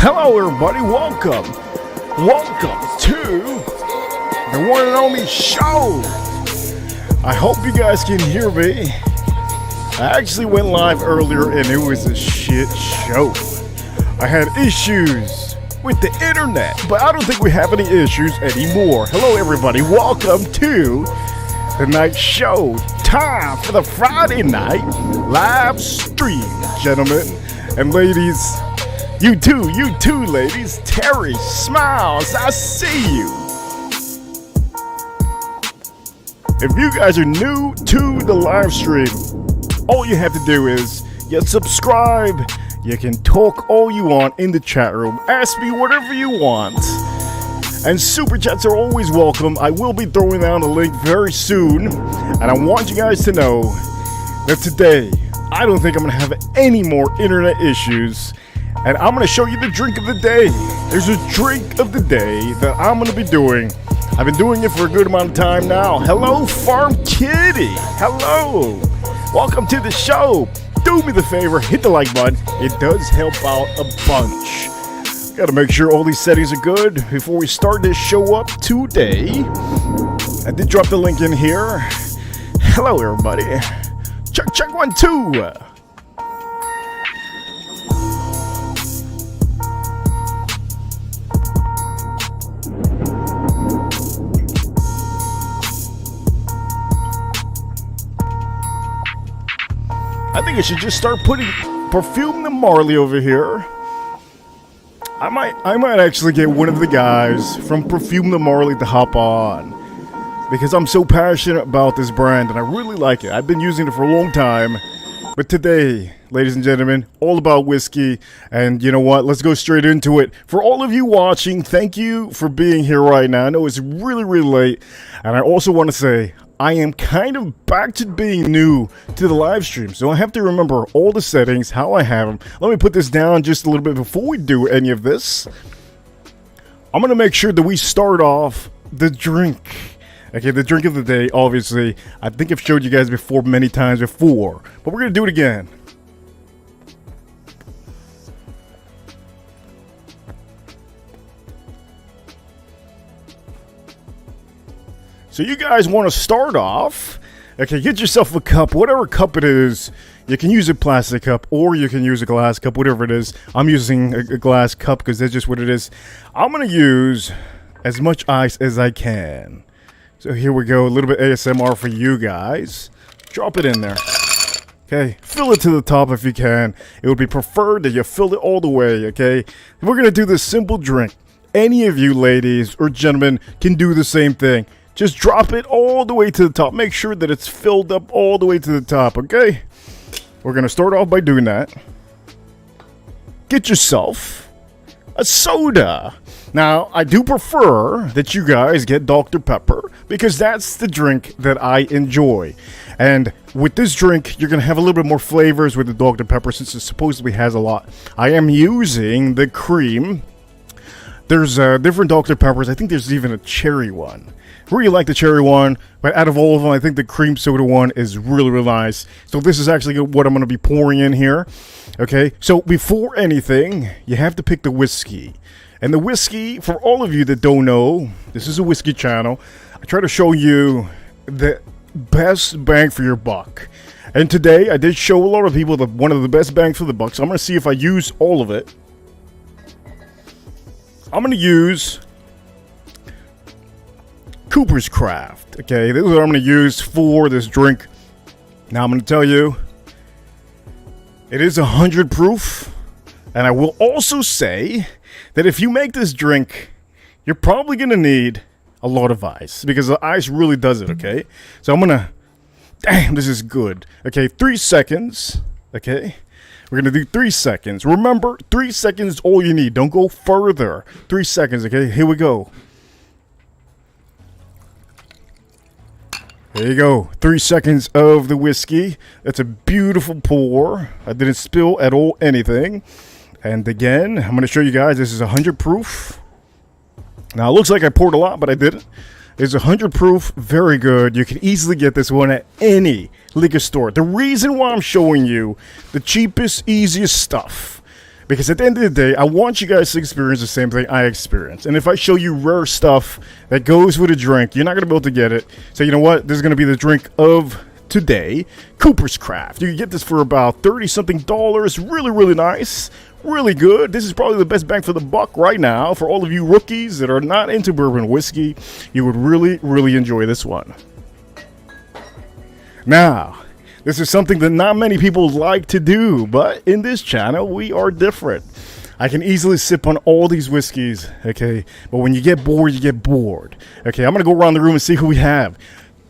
Hello everybody, welcome to the one and only show. I hope you guys can hear me. I actually went live earlier and it was a shit show. I had issues with the internet, but I don't think we have any issues anymore. Hello everybody, welcome to the night show. Time for the Friday night live stream, gentlemen and ladies. You too, ladies. Terry Smiles, I see you. If you guys are new to the live stream, all you have to do is subscribe. You can talk all you want in the chat room. Ask me whatever you want. And super chats are always welcome. I will be throwing down a link very soon. And I want you guys to know that today, I don't think I'm going to have any more internet issues. And I'm going to show you the drink of the day. There's a drink of the day that I'm going to be doing. I've been doing it for a good amount of time now. Hello, Farm Kitty. Hello. Welcome to the show. Do me the favor, hit the like button. It does help out a bunch. Got to make sure all these settings are good before we start this show up today. I did drop the link in here. Hello, everybody. Check 1, 2. I think I should just start putting Perfume the Marley over here. I might actually get one of the guys from Perfume the Marley to hop on, because I'm so passionate about this brand and I really like it. I've been using it for a long time. But today, ladies and gentlemen, all about whiskey. And you know what? Let's go straight into it. For all of you watching, thank you for being here right now. I know it's really, really late. And I also want to say, I am kind of back to being new to the live stream, so I have to remember all the settings, how I have them. Let me put this down just a little bit before we do any of this. I'm going to make sure that we start off the drink. Okay, the drink of the day, obviously. I think I've showed you guys before many times before, but we're going to do it again. So you guys want to start off, okay, get yourself a cup, whatever cup it is. You can use a plastic cup or you can use a glass cup, whatever it is. I'm using a glass cup because that's just what it is. I'm going to use as much ice as I can. So here we go, a little bit ASMR for you guys. Drop it in there. Okay, fill it to the top if you can. It would be preferred that you fill it all the way, okay? We're going to do this simple drink. Any of you ladies or gentlemen can do the same thing. Just drop it all the way to the top. Make sure that it's filled up all the way to the top, okay? We're going to start off by doing that. Get yourself a soda. Now, I do prefer that you guys get Dr. Pepper because that's the drink that I enjoy. And with this drink, you're going to have a little bit more flavors with the Dr. Pepper since it supposedly has a lot. I am using the cream. There's different Dr. Peppers. I think there's even a cherry one. Really like the cherry one, but out of all of them, I think the cream soda one is really, really nice. So this is actually what I'm going to be pouring in here. Okay, so before anything, you have to pick the whiskey. And the whiskey, for all of you that don't know, this is a whiskey channel. I try to show you the best bang for your buck. And today, I did show a lot of people one of the best bang for the buck. So I'm going to see if I use all of it. I'm going to use Cooper's Craft. Okay, this is what I'm going to use for this drink. Now I'm going to tell you, it is 100 proof. And I will also say that if you make this drink, you're probably going to need a lot of ice, because the ice really does it, okay? So I'm going to, damn, this is good. Okay, 3 seconds, okay? We're going to do 3 seconds. Remember, 3 seconds is all you need. Don't go further. 3 seconds, okay? Here we go. There you go. 3 seconds of the whiskey. That's a beautiful pour. I didn't spill at all anything. And again, I'm going to show you guys, this is 100 proof. Now, it looks like I poured a lot, but I didn't. It's 100 proof, very good. You can easily get this one at any liquor store. The reason why I'm showing you the cheapest, easiest stuff, Because at the end of the day, I want you guys to experience the same thing I experienced. And if I show you rare stuff that goes with a drink, you're not going to be able to get it. So you know what? This is going to be the drink of today, Cooper's Craft. You can get this for about $30-something. Really, really nice. Really good. This is probably the best bang for the buck right now. For all of you rookies that are not into bourbon whiskey, you would really, really enjoy this one. Now, this is something that not many people like to do, but in this channel, we are different. I can easily sip on all these whiskeys, okay? But when you get bored, you get bored. Okay, I'm going to go around the room and see who we have.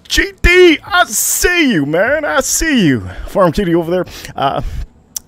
GT, I see you, man. I see you. Farm Kitty over there.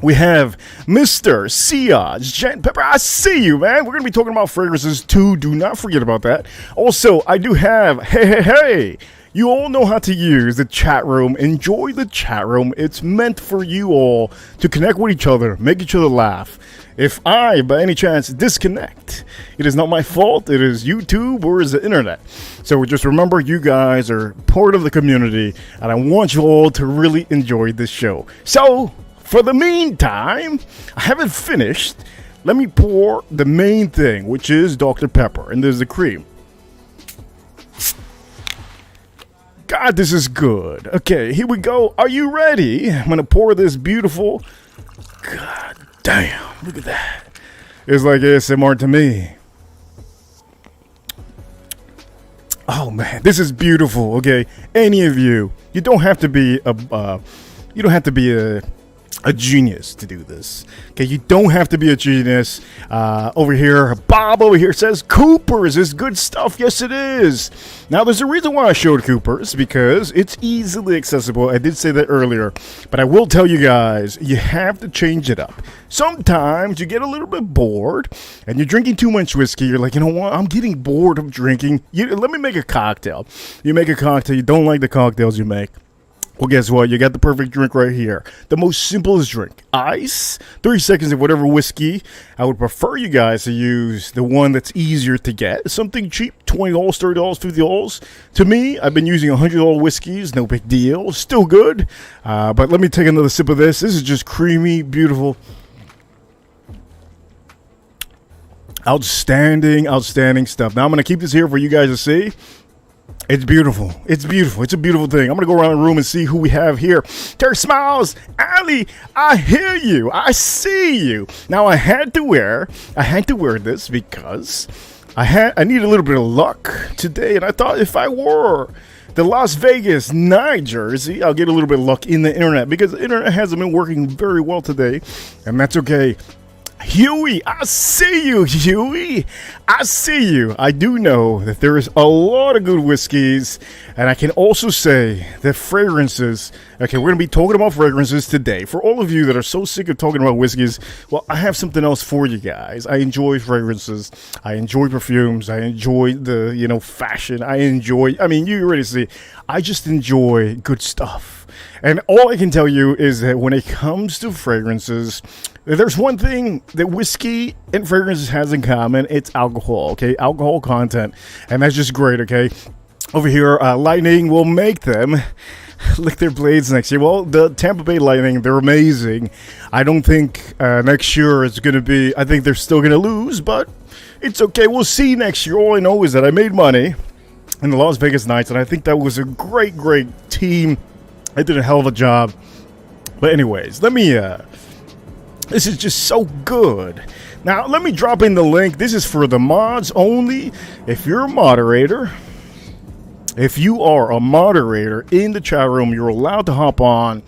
We have Mr. Siaj, Jen Pepper. I see you, man. We're going to be talking about fragrances, too. Do not forget about that. Also, I do have, hey. You all know how to use the chat room. Enjoy the chat room. It's meant for you all to connect with each other, make each other laugh. If I, by any chance, disconnect, it is not my fault. It is YouTube or is the internet. So just remember, you guys are part of the community, and I want you all to really enjoy this show. So, for the meantime, I haven't finished. Let me pour the main thing, which is Dr. Pepper, and there's the cream. God, this is good. Okay, here we go. Are you ready? I'm going to pour this beautiful... God damn, look at that. It's like ASMR to me. Oh, man, this is beautiful, okay? Any of you, you don't have to be a genius to do this. Okay, you don't have to be a genius. Over here, Bob over here says Cooper's is good stuff. Yes, it is. Now, there's a reason why I showed Cooper's, because it's easily accessible. I did say that earlier, but I will tell you guys, you have to change it up. Sometimes you get a little bit bored, and you're drinking too much whiskey. You're like, you know what? I'm getting bored of drinking. Let me make a cocktail. You make a cocktail. You don't like the cocktails you make. Well, guess what? You got the perfect drink right here. The most simplest drink. Ice, 30 seconds of whatever whiskey. I would prefer you guys to use the one that's easier to get. Something cheap, $20, $30, $50. To me, I've been using $100 whiskeys. No big deal. Still good. But let me take another sip of this. This is just creamy, beautiful. Outstanding stuff. Now, I'm going to keep this here for you guys to see. It's beautiful. It's beautiful. It's a beautiful thing. I'm going to go around the room and see who we have here. Terry Smiles. Ali, I hear you. I see you. Now, I had to wear this because I need a little bit of luck today. And I thought if I wore the Las Vegas night jersey, I'll get a little bit of luck in the internet, because the internet hasn't been working very well today. And that's okay. Huey, I see you, Huey. I see you. I do know that there is a lot of good whiskeys, and I can also say that fragrances. Okay, we're going to be talking about fragrances today. For all of you that are so sick of talking about whiskeys, well, I have something else for you guys. I enjoy fragrances. I enjoy perfumes. I enjoy the, fashion. You already see. I just enjoy good stuff. And all I can tell you is that when it comes to fragrances, there's one thing that whiskey and fragrances has in common. It's alcohol, okay? Alcohol content. And that's just great, okay? Over here, Lightning will make them lick their blades next year. Well, the Tampa Bay Lightning, they're amazing. I don't think next year it's going to be... I think they're still going to lose, but it's okay. We'll see next year. All I know is that I made money in the Las Vegas Knights, and I think that was a great team. I did a hell of a job. But anyways, let me... This is just so good. Now, let me drop in the link. This is for the mods only. If you're a moderator, if you are a moderator in the chat room, you're allowed to hop on.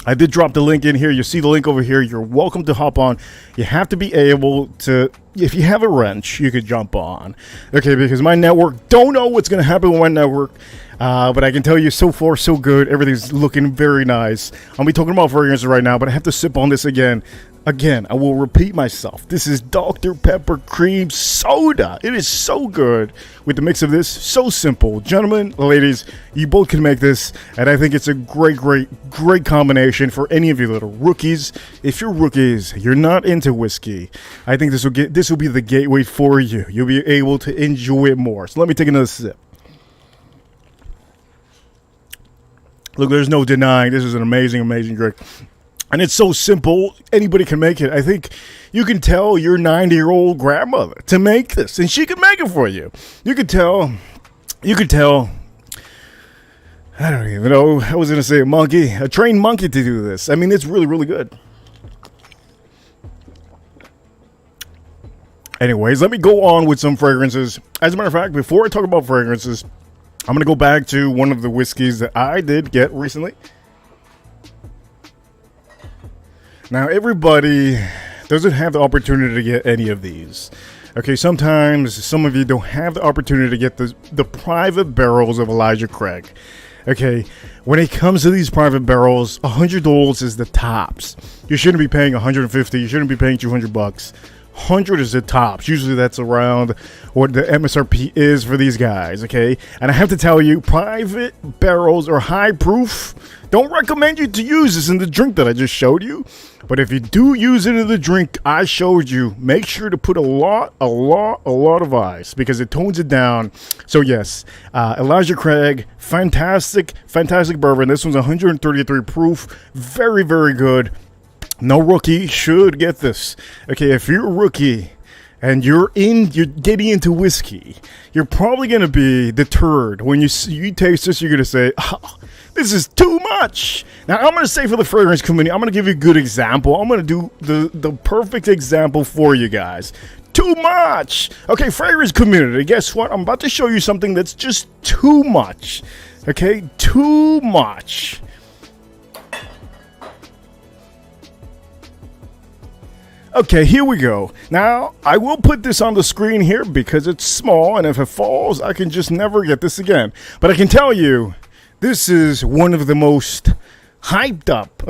I did drop the link in here. You see the link over here. You're welcome to hop on. You have to be able to, if you have a wrench, you could jump on. Okay, because my network, don't know what's going to happen with my network. But I can tell you, so far, so good. Everything's looking very nice. I'll be talking about fragrances right now, but I have to sip on this again. Again, I will repeat myself. This is Dr. Pepper Cream Soda. It is so good with the mix of this. So simple. Gentlemen, ladies, you both can make this. And I think it's a great combination for any of you little rookies. If you're rookies, you're not into whiskey, I think this will be the gateway for you. You'll be able to enjoy it more. So let me take another sip. Look, there's no denying this is an amazing drink. And it's so simple, anybody can make it. I think you can tell your 90-year-old grandmother to make this, and she can make it for you. You could tell, I don't even know, I was going to say a trained monkey to do this. I mean, it's really, really good. Anyways, let me go on with some fragrances. As a matter of fact, before I talk about fragrances, I'm going to go back to one of the whiskeys that I did get recently. Now, everybody doesn't have the opportunity to get any of these. Okay, sometimes some of you don't have the opportunity to get the private barrels of Elijah Craig. Okay, when it comes to these private barrels, $100 is the tops. You shouldn't be paying $150. You shouldn't be paying $200. 100 is the tops. Usually that's around what the MSRP is for these guys, okay? And I have to tell you, private barrels are high proof. Don't recommend you to use this in the drink that I just showed you. But if you do use it in the drink I showed you, make sure to put a lot of ice because it tones it down. So yes, Elijah Craig, fantastic bourbon. This one's 133 proof. Very, very good. No rookie should get this. Okay, if you're a rookie and you're getting into whiskey, you're probably going to be deterred. When you taste this, you're going to say, oh, this is too much. Now, I'm going to say for the fragrance community, I'm going to give you a good example. I'm going to do the perfect example for you guys. Too much. Okay, fragrance community, guess what? I'm about to show you something that's just too much. Okay, too much. Okay, here we go. Now, I will put this on the screen here because it's small, and if it falls, I can just never get this again. But I can tell you, this is one of the most hyped up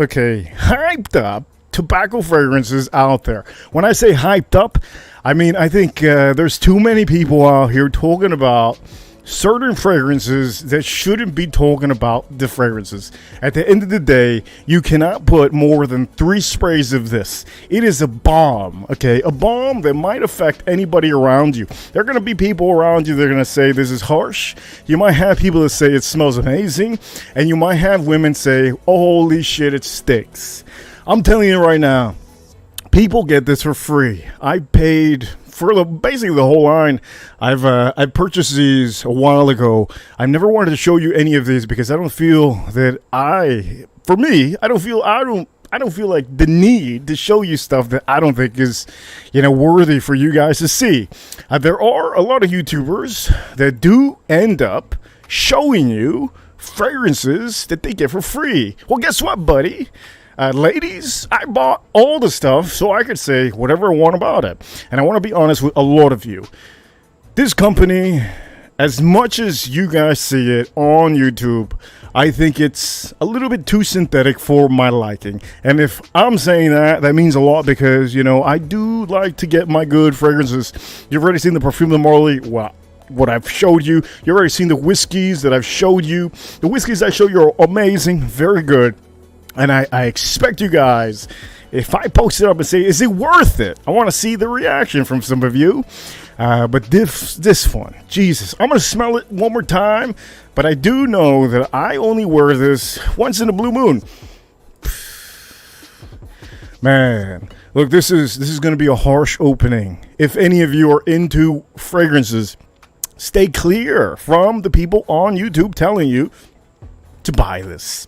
tobacco fragrances out there. When I say hyped up, I mean, I think there's too many people out here talking about certain fragrances that shouldn't be talking about the fragrances. At the end of the day, you cannot put more than 3 sprays of this. It is a bomb, okay? A bomb that might affect anybody around you. There are going to be people around you that are going to say this is harsh. You might have people that say it smells amazing. And you might have women say, oh, holy shit, it stinks. I'm telling you right now, people get this for free. I paid for basically the whole line. I purchased these a while ago. I never wanted to show you any of these because I don't feel that I don't feel like the need to show you stuff that I don't think is, worthy for you guys to see. There are a lot of YouTubers that do end up showing you fragrances that they get for free. Well, guess what, buddy? Ladies, I bought all the stuff so I could say whatever I want about it. And I want to be honest with a lot of you. This company, as much as you guys see it on YouTube, I think it's a little bit too synthetic for my liking. And if I'm saying that, that means a lot because, I do like to get my good fragrances. You've already seen the Perfume de Marly. Wow. What I've showed you. You've already seen the whiskeys that I've showed you. The whiskeys I show you are amazing. Very good. And I expect you guys, if I post it up and say, is it worth it? I want to see the reaction from some of you. But this one, Jesus, I'm going to smell it one more time. But I do know that I only wear this once in a blue moon. Man, look, this is going to be a harsh opening. If any of you are into fragrances, stay clear from the people on YouTube telling you to buy this.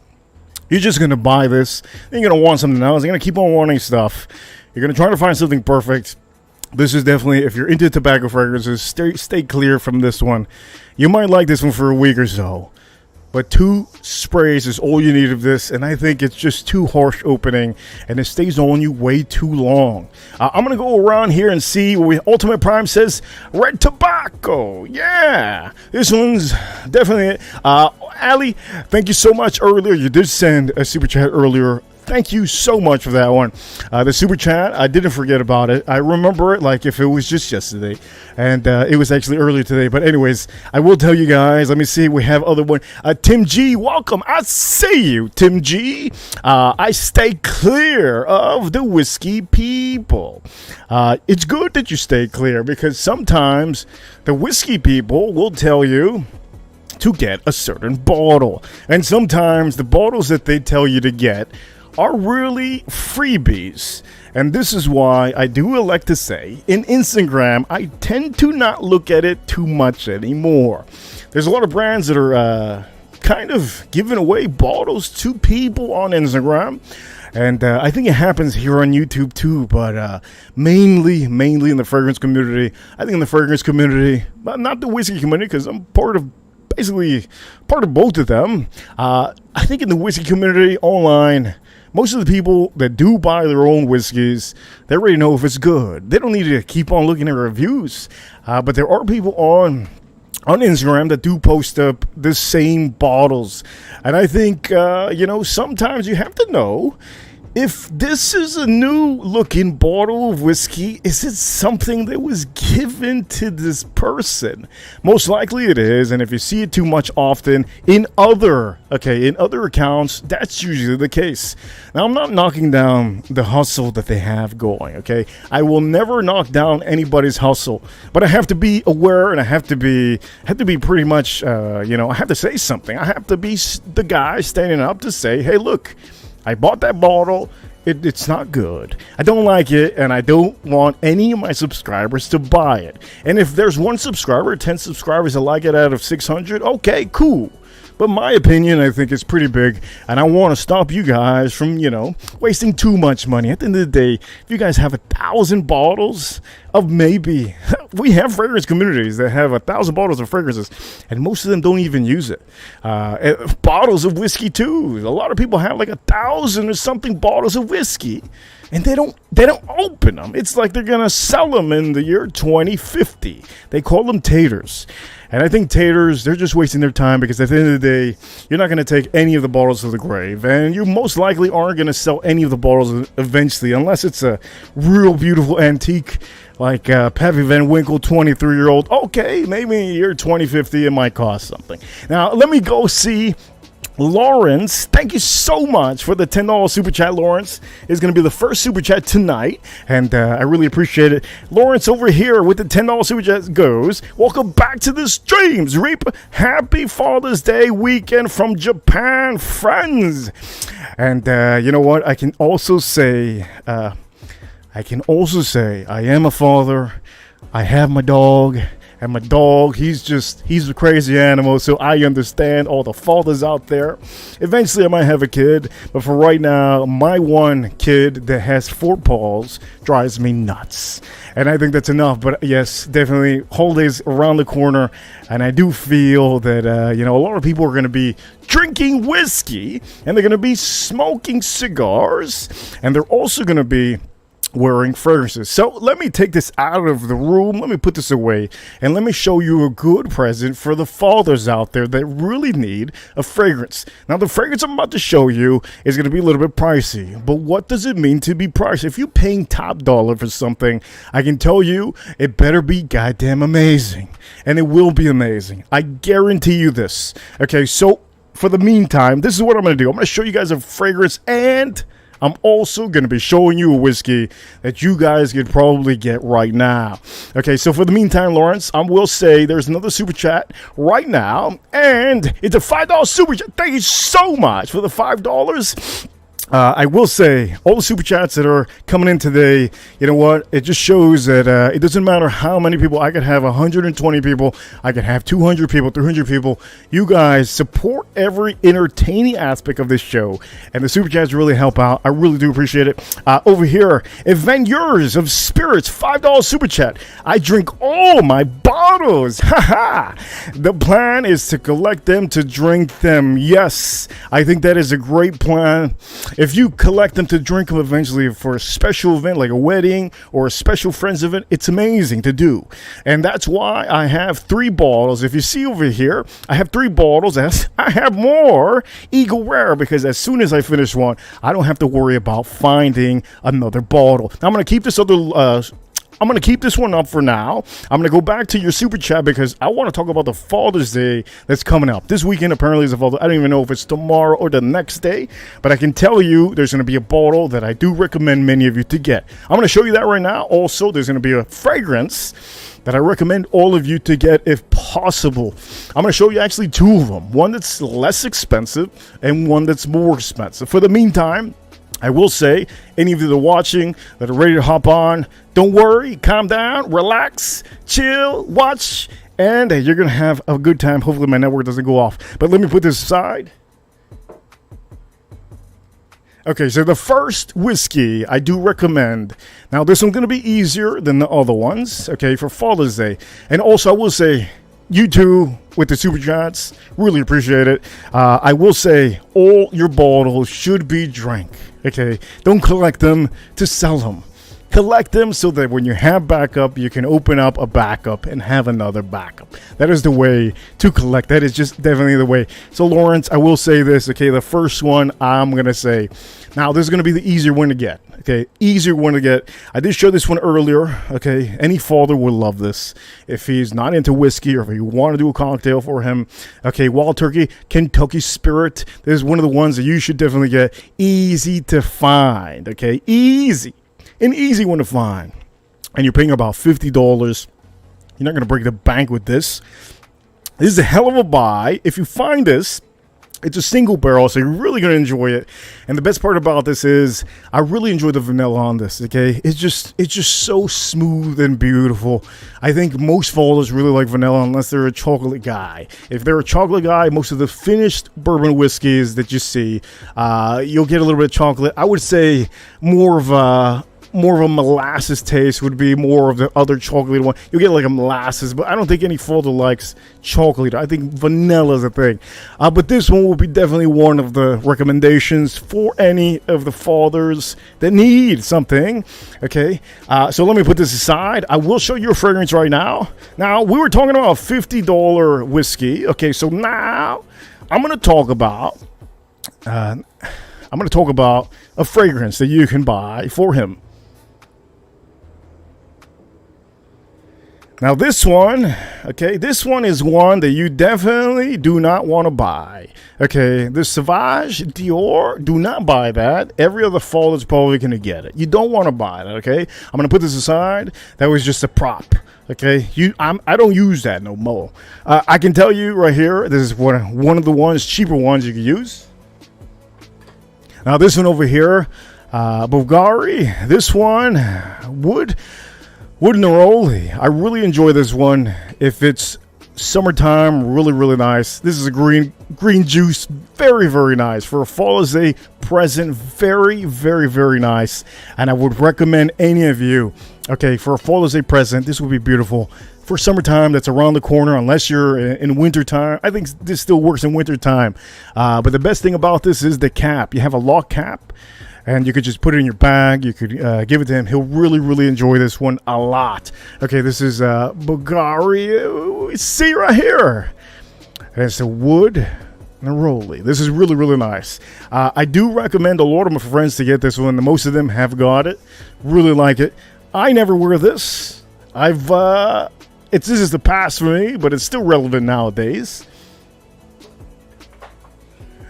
You're just going to buy this. Then you're going to want something else. You're going to keep on wanting stuff. You're going to try to find something perfect. This is definitely, if you're into tobacco fragrances, stay clear from this one. You might like this one for a week or so. But 2 sprays is all you need of this. And I think it's just too harsh opening. And it stays on you way too long. I'm going to go around here and see what Ultimate Prime says. Red tobacco. Yeah. This one's definitely it. Ali, thank you so much earlier. You did send a super chat earlier. Thank you so much for that one. The super chat, I didn't forget about it. I remember it like if it was just yesterday. And it was actually earlier today. But anyways, I will tell you guys. Let me see. We have other one. Tim G, welcome. I see you, Tim G. I stay clear of the whiskey people. It's good that you stay clear because sometimes the whiskey people will tell you to get a certain bottle. And sometimes the bottles that they tell you to get are really freebies. And this is why I do elect to say, in Instagram, I tend to not look at it too much anymore. There's a lot of brands that are kind of giving away bottles to people on Instagram. And I think it happens here on YouTube too, but mainly in the fragrance community. I think in the fragrance community, but not the whiskey community, because I'm basically part of both of them. I think in the whiskey community online, most of the people that do buy their own whiskeys, they already know if it's good. They don't need to keep on looking at reviews. But there are people on Instagram that do post up the same bottles. And I think, sometimes you have to know if this is a new looking bottle of whiskey. Is it something that was given to this person? Most likely it is. And if you see it too much often in other accounts, that's usually the case. Now, I'm not knocking down the hustle that they have going, okay? I will never knock down anybody's hustle, but I have to be aware, and I have to be pretty much, I have to say something. I have to be the guy standing up to say, hey, look, I bought that bottle. It's not good. I don't like it, and I don't want any of my subscribers to buy it. And if there's one subscriber, 10 subscribers that like it out of 600, okay, cool. But my opinion, I think, is pretty big, and I want to stop you guys from, wasting too much money. At the end of the day, if you guys have 1,000 bottles of maybe, we have fragrance communities that have 1,000 bottles of fragrances, and most of them don't even use it. Bottles of whiskey too. A lot of people have like 1,000 or something bottles of whiskey, and they don't open them. It's like they're gonna sell them in the year 2050. They call them taters. And I think taters, they're just wasting their time, because at the end of the day, you're not going to take any of the bottles to the grave. And you most likely aren't going to sell any of the bottles eventually, unless it's a real beautiful antique like Pappy Van Winkle 23-year-old. Okay, maybe in the year 2050 it might cost something. Now, let me go see Lawrence. Thank you so much for the $10 super chat. Lawrence is going to be the first super chat tonight, and I really appreciate it. Lawrence over here with the $10 super chat goes, welcome back to the streams, Reap. Happy Father's Day weekend from Japan, friends. And you know what? I can also say I am a father. I have my dog. And my dog, he's a crazy animal, so I understand all the fathers out there. Eventually, I might have a kid, but for right now, my one kid that has 4 paws drives me nuts. And I think that's enough, but yes, definitely, holidays around the corner, and I do feel that, a lot of people are going to be drinking whiskey, and they're going to be smoking cigars, and they're also going to be wearing fragrances. So let me take this out of the room, let me put this away, and let me show you a good present for the fathers out there that really need a fragrance. Now, the fragrance I'm about to show you is going to be a little bit pricey, but what does it mean to be pricey? If you're paying top dollar for something, I can tell you it better be goddamn amazing, and it will be amazing. I guarantee you this. Okay, so for the meantime, this is what I'm going to do. I'm going to show you guys a fragrance, and I'm also going to be showing you a whiskey that you guys could probably get right now. Okay, so for the meantime, Lawrence, I will say there's another super chat right now, and it's a $5 super chat. Thank you so much for the $5. I will say, all the super chats that are coming in today, you know what? It just shows that it doesn't matter how many people. I could have 120 people. I could have 200 people, 300 people. You guys support every entertaining aspect of this show, and the super chats really help out. I really do appreciate it. Over here, Avengers of Spirits, $5 super chat. I drink all my bottles. Haha. The plan is to collect them to drink them. Yes, I think that is a great plan. If you collect them to drink them eventually for a special event like a wedding or a special friends event, it's amazing to do. And that's why I have 3 bottles. If you see over here, I have 3 bottles. I have more Eagle Rare, because as soon as I finish one, I don't have to worry about finding another bottle. Now, I'm going to keep this I'm going to keep this one up for now. I'm going to go back to your super chat because I want to talk about the Father's Day that's coming up. This weekend apparently is a Father's Day. I don't even know if it's tomorrow or the next day, but I can tell you there's going to be a bottle that I do recommend many of you to get. I'm going to show you that right now. Also, there's going to be a fragrance that I recommend all of you to get if possible. I'm going to show you actually 2 of them. One that's less expensive and one that's more expensive. For the meantime, I will say, any of you that are watching that are ready to hop on, don't worry, calm down, relax, chill, watch, and you're going to have a good time. Hopefully my network doesn't go off. But let me put this aside. Okay, so the first whiskey I do recommend. Now, this one's going to be easier than the other ones, okay, for Father's Day. And also, I will say, you two with the super chats, really appreciate it. I will say, all your bottles should be drank, okay? Don't collect them to sell them. Collect them so that when you have backup, you can open up a backup and have another backup. That is the way to collect. That is just definitely the way. So, Lawrence, I will say this, okay? The first one I'm going to say. Now, this is going to be the easier one to get, okay? Easier one to get. I did show this one earlier, okay? Any father would love this. If he's not into whiskey or if you want to do a cocktail for him, okay? Wild Turkey, Kentucky Spirit. This is one of the ones that you should definitely get. Easy to find, okay? Easy. An easy one to find. And you're paying about $50. You're not going to break the bank with this. This is a hell of a buy. If you find this, it's a single barrel, so you're really going to enjoy it. And the best part about this is I really enjoy the vanilla on this, okay? It's just so smooth and beautiful. I think most fathers really like vanilla unless they're a chocolate guy. If they're a chocolate guy, most of the finished bourbon whiskeys that you see, you'll get a little bit of chocolate. I would say more of a molasses taste would be more of the other chocolate one. You'll get like a molasses, but I don't think any father likes chocolate. I think vanilla is a thing. But this one will be definitely one of the recommendations for any of the fathers that need something. Okay, so let me put this aside. I will show you a fragrance right now. Now, we were talking about a $50 whiskey. Okay, so now I'm going to talk about a fragrance that you can buy for him. Now this one, okay, this one is one that you definitely do not want to buy. Okay, the Sauvage Dior, do not buy that. Every other fall is probably going to get it. You don't want to buy that, okay? I'm going to put this aside. That was just a prop, okay? I don't use that no more. I can tell you right here, this is one of the cheaper ones you can use. Now this one over here, Bulgari, this one, Wood Neroli. I really enjoy this one. If it's summertime, really, really nice. This is a green juice. Very, very nice. For a Father's Day present, very, very, very nice. And I would recommend any of you, okay, for a Father's Day present, this would be beautiful. For summertime, that's around the corner, unless you're in wintertime. I think this still works in wintertime. But the best thing about this is the cap. You have a lock cap. And you could just put it in your bag. You could give it to him. He'll really, really enjoy this one a lot. Okay, this is Bulgari. See right here. And it's a Wood Neroli. This is really, really nice. I do recommend a lot of my friends to get this one. Most of them have got it. Really like it. I never wear this. This is the past for me, but it's still relevant nowadays.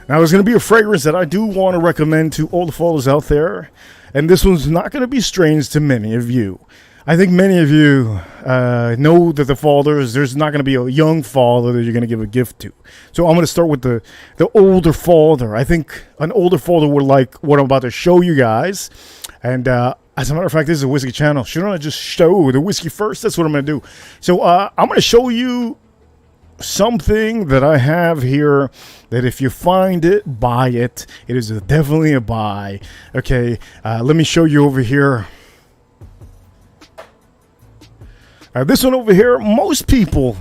Now, there's going to be a fragrance that I do want to recommend to all the fathers out there, and this one's not going to be strange to many of you. I think many of you know that the fathers, there's not going to be a young father that you're going to give a gift to. So I'm going to start with the older father. I think an older father would like what I'm about to show you guys. And as a matter of fact, this is a whiskey channel. Shouldn't I just show the whiskey first? That's what I'm going to do. So I'm going to show you something that I have here that if you find it, buy it. It is definitely a buy. Okay, let me show you over here. This one over here, most people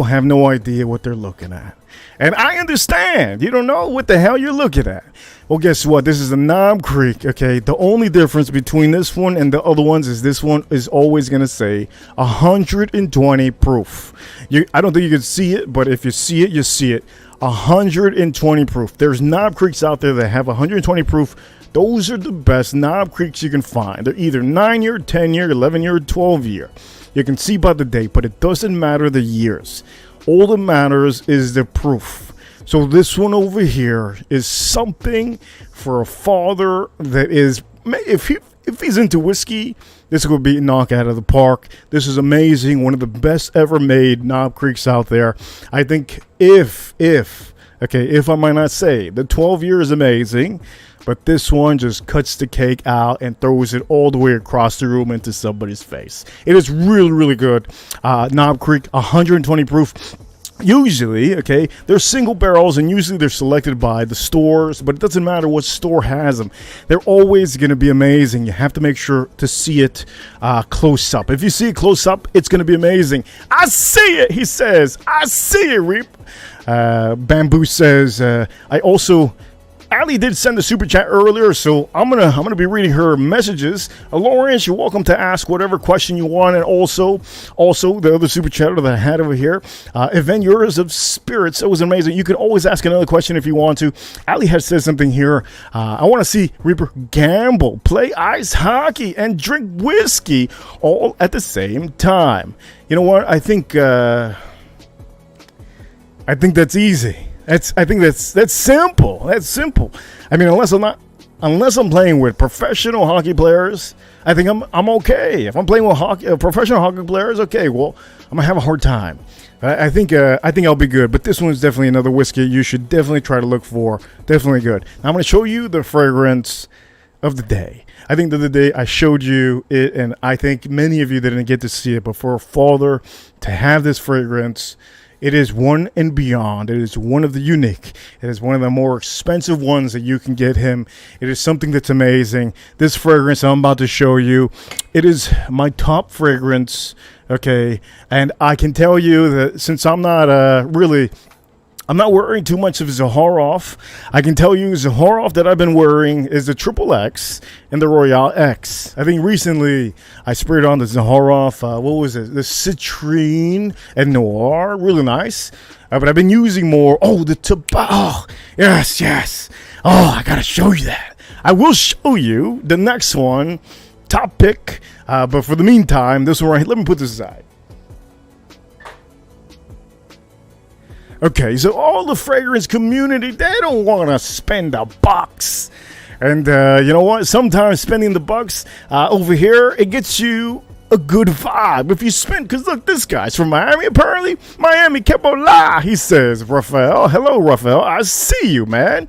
have no idea what they're looking at. And I understand. You don't know what the hell you're looking at. Well, guess what? This is a Knob Creek, okay? The only difference between this one and the other ones is this one is always going to say 120 proof. I don't think you can see it, but if you see it, you see it. 120 proof. There's Knob Creeks out there that have 120 proof. Those are the best Knob Creeks you can find. They're either 9-year, 10-year, 11-year, 12-year. You can see by the date, but it doesn't matter the years. All that matters is the proof. So this one over here is something for a father that is, if he's into whiskey, this would be a knock out of the park. This is amazing. One of the best ever made Knob Creeks out there. I think if Okay, if I might not say, the 12 year is amazing, but this one just cuts the cake out and throws it all the way across the room into somebody's face. It is really, really good. Knob Creek, 120 proof. Usually, okay, they're single barrels and usually they're selected by the stores, but it doesn't matter what store has them. They're always going to be amazing. You have to make sure to see it close up. If you see it close up, it's going to be amazing. I see it, he says. I see it, Reap. Bamboo says, I also... Ali did send a super chat earlier, so I'm gonna be reading her messages. Lawrence, you're welcome to ask whatever question you want, and also the other super chatter that I had over here, Event Yours of Spirits. That was amazing. You can always ask another question if you want to. Ali has said something here. I want to see Reaper gamble, play ice hockey, and drink whiskey all at the same time. You know what? I think that's easy. I think that's simple. That's simple. I mean, unless I'm playing with professional hockey players, I think I'm okay. If I'm playing with professional hockey players, okay, well, I'm gonna have a hard time. I think I'll be good. But this one's definitely another whiskey you should definitely try to look for. Definitely good. Now I'm gonna show you the fragrance of the day. I think the other day I showed you it, and I think many of you didn't get to see it. But for a father to have this fragrance, it is one and beyond. It is one of the unique. It is one of the more expensive ones that you can get him. It is something that's amazing. This fragrance I'm about to show you, it is my top fragrance, okay? And I can tell you that since I'm not wearing too much of Zaharoff. I can tell you Zaharoff that I've been wearing is the Triple X and the Royale X. I think recently I sprayed on the Zaharoff, what was it? The Citrine and Noir, really nice. But I've been using more, the tobacco. Oh, yes. Oh, I gotta show you that. I will show you the next one, top pick. But for the meantime, this one right here, let me put this aside. Okay, so all the fragrance community, they don't want to spend a bucks. And you know what? Sometimes spending the bucks over here, it gets you a good vibe. If you spend, because look, this guy's from Miami, apparently. Miami, Kebola, he says. Raphael, hello, Raphael. I see you, man.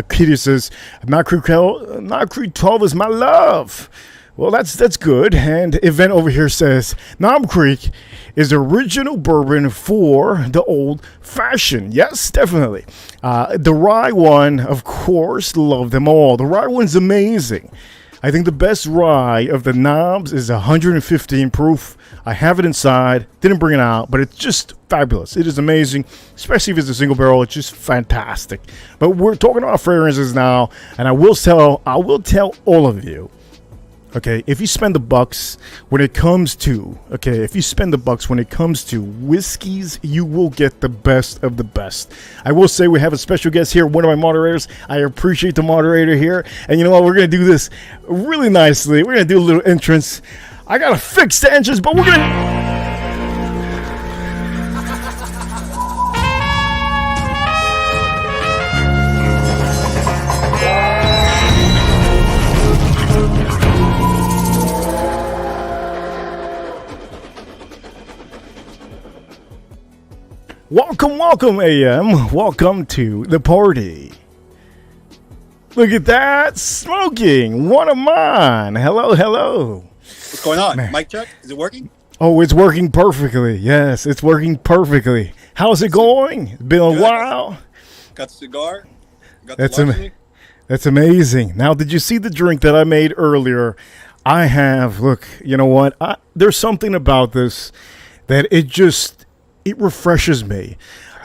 Kitty says, Not Creek 12 is my love. Well, that's good. And Event over here says, Knob Creek is the original bourbon for the old fashioned. Yes, definitely. The rye one, of course, love them all. The rye one's amazing. I think the best rye of the knobs is 115 proof. I have it inside, didn't bring it out, but it's just fabulous. It is amazing, especially if it's a single barrel. It's just fantastic. But we're talking about fragrances now, and I will tell all of you. Okay, if you spend the bucks when it comes to, whiskeys, you will get the best of the best. I will say we have a special guest here, one of my moderators. I appreciate the moderator here. And you know what? We're going to do this really nicely. We're going to do a little entrance. I got to fix the entrance, but we're going to... Welcome, AM. Welcome to the party. Look at that. Smoking. One of mine. Hello. What's going on? Man. Mic check? Is it working? Oh, it's working perfectly. Yes, it's working perfectly. How's it going? It's been a while. Got the cigar? Got That's amazing. Now, did you see the drink that I made earlier? I have. Look, you know what? There's something about this that it refreshes me.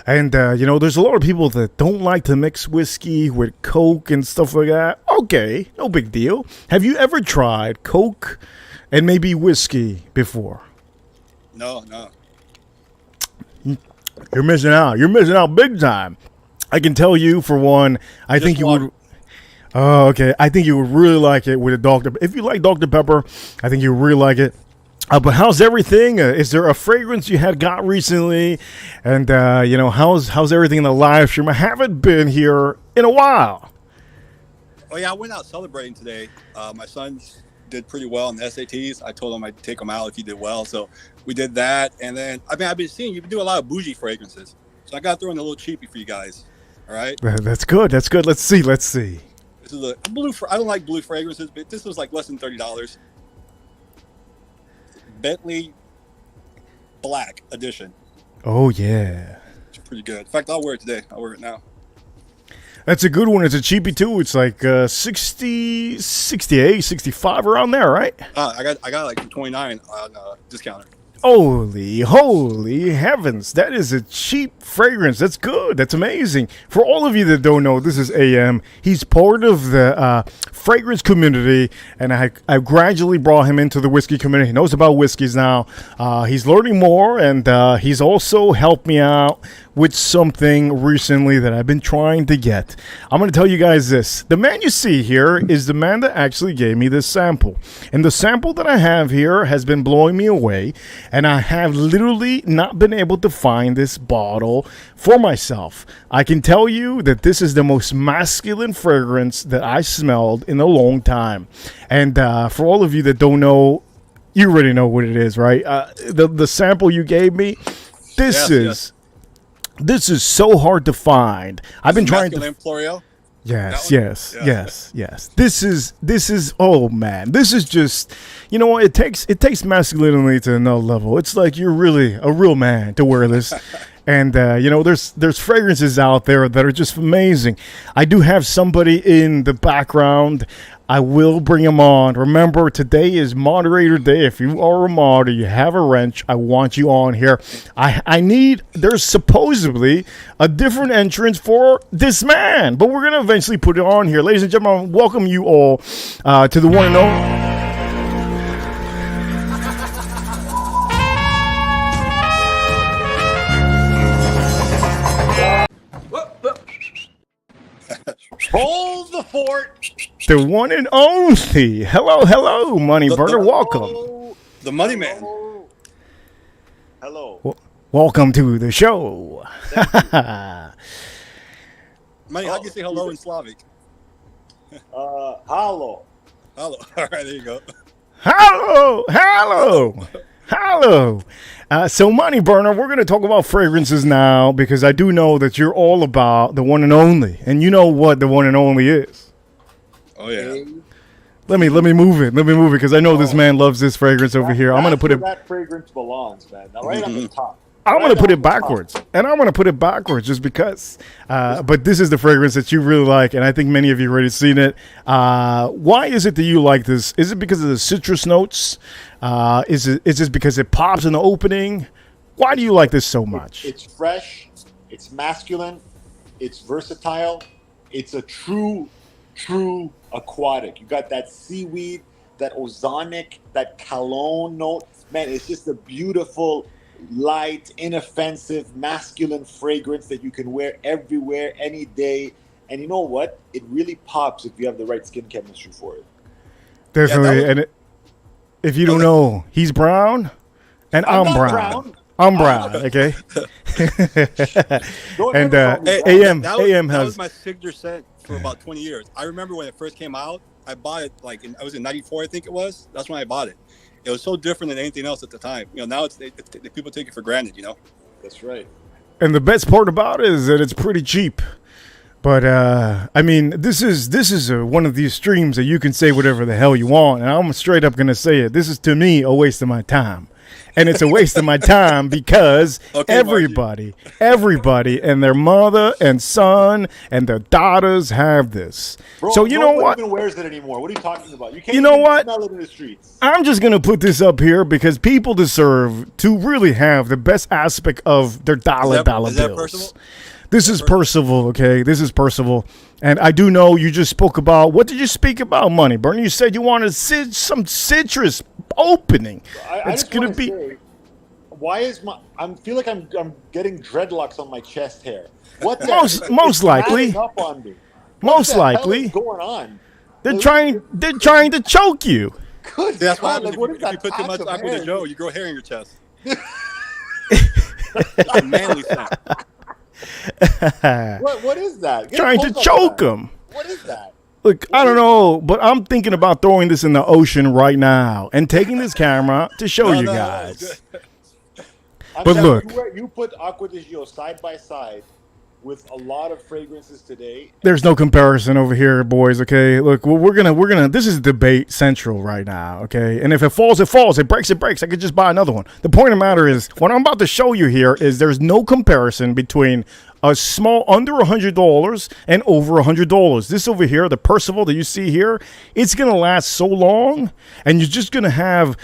And, there's a lot of people that don't like to mix whiskey with Coke and stuff like that. Okay, no big deal. Have you ever tried Coke and maybe whiskey before? No. You're missing out. You're missing out big time. I can tell you, for one, I think you would... Oh, okay. I think you would really like it with a Dr. If you like Dr. Pepper, I think you would really like it. But how's everything? Is there a fragrance you got recently? And, how's everything in the live stream? I haven't been here in a while. Oh, yeah, I went out celebrating today. My sons did pretty well in the SATs. I told him I'd take him out if he did well. So we did that. And then, I've been seeing you do a lot of bougie fragrances. So I got to throw in a little cheapie for you guys. All right. That's good. That's good. Let's see. Let's see. This is a blue. I don't like blue fragrances, but this was like less than $30. Bentley Black Edition. Oh yeah. It's pretty good. In fact, I'll wear it today. I'll wear it now. That's a good one. It's a cheapie too. It's like 60, 68, 65 around there, right? I got like 29 on discounter. Holy heavens. That is a cheap fragrance. That's good. That's amazing. For all of you that don't know, this is AM. He's part of the fragrance community, and I gradually brought him into the whiskey community. He knows about whiskeys now. He's learning more, and he's also helped me out with something recently that I've been trying to get. I'm going to tell you guys this. The man you see here is the man that actually gave me this sample. And the sample that I have here has been blowing me away. And I have literally not been able to find this bottle for myself. I can tell you that this is the most masculine fragrance that I smelled in a long time. And for all of you that don't know, you already know what it is, right? The sample you gave me, This is so hard to find. I've been trying to. Florio? Yes. This is. Oh man, this is just. You know what? It takes masculinity to another level. It's like you're really a real man to wear this. And there's fragrances out there that are just amazing. I do have somebody in the background. I will bring him on. Remember, today is moderator day. If you are a mod or you have a wrench, I want you on here. There's supposedly a different entrance for this man, but we're going to eventually put it on here. Ladies and gentlemen, welcome you all to the one and only. Hold the fort. The one and only. Hello, Money Burner. Welcome. The Money Man. Hello. Welcome to the show. Money, how do you say hello in Slavic? Hello. Hello. All right, there you go. Hello. So, Money Burner, we're going to talk about fragrances now because I do know that you're all about the one and only, and you know what the one and only is. Oh yeah. Let me move it. Because I know this man loves this fragrance over here. I'm going to put it. That fragrance belongs, man. Now, right on the top. I'm going to put it backwards. And I'm going to put it backwards just because. But this is the fragrance that you really like, and I think many of you already seen it. Why is it that you like this? Is it because of the citrus notes? Is it because it pops in the opening? Why do you like this so much? It's fresh. It's masculine. It's versatile. It's a true aquatic. You got that seaweed, that ozonic, that cologne note. Man, it's just a beautiful, light, inoffensive, masculine fragrance that you can wear everywhere, any day. And you know what? It really pops if you have the right skin chemistry for it. Definitely. If you don't know, he's brown, and I'm brown. I'm brown, okay? And AM that has. was my signature scent for about 20 years. I remember when it first came out, I bought it I was in 94, I think it was. That's when I bought it. It was so different than anything else at the time. Now people take it for granted, That's right. And the best part about it is that it's pretty cheap. But, I mean, this is one of these streams that you can say whatever the hell you want. And I'm straight up going to say it. This is, to me, a waste of my time. And it's a waste of my time because everybody and their mother and son and their daughters have this. Bro, so you know what? No one even wears it anymore. What are you talking about? You can't smell it in the streets. I'm just going to put this up here because people deserve to really have the best aspect of their dollar bills. Percival? This is Percival, okay? This is Percival. And I do know you just spoke about, what did you speak about, Money Burner? You said you wanted some citrus opening. It's going to be... Say, why is I feel like I'm getting dreadlocks on my chest hair. Most likely. Up on me. Most likely. What is going on? They're trying to choke you. Good. That's God, why if you put too much Aqua de Joe, you grow hair in your chest. Manly scent. What is that? Trying to choke them. What is that? Look, I don't know, but I'm thinking about throwing this in the ocean right now and taking this camera to show you guys. But look, you put Acqua di Gio side by side with a lot of fragrances today. there's no comparison over here, boys. Okay, look, well, we're gonna. This is debate central right now. Okay, and if it falls, it falls. It breaks, it breaks. I could just buy another one. The point of the matter is, what I'm about to show you here is there's no comparison between a small under $100 and over $100. This over here, the Percival that you see here, it's gonna last so long, and you're just gonna have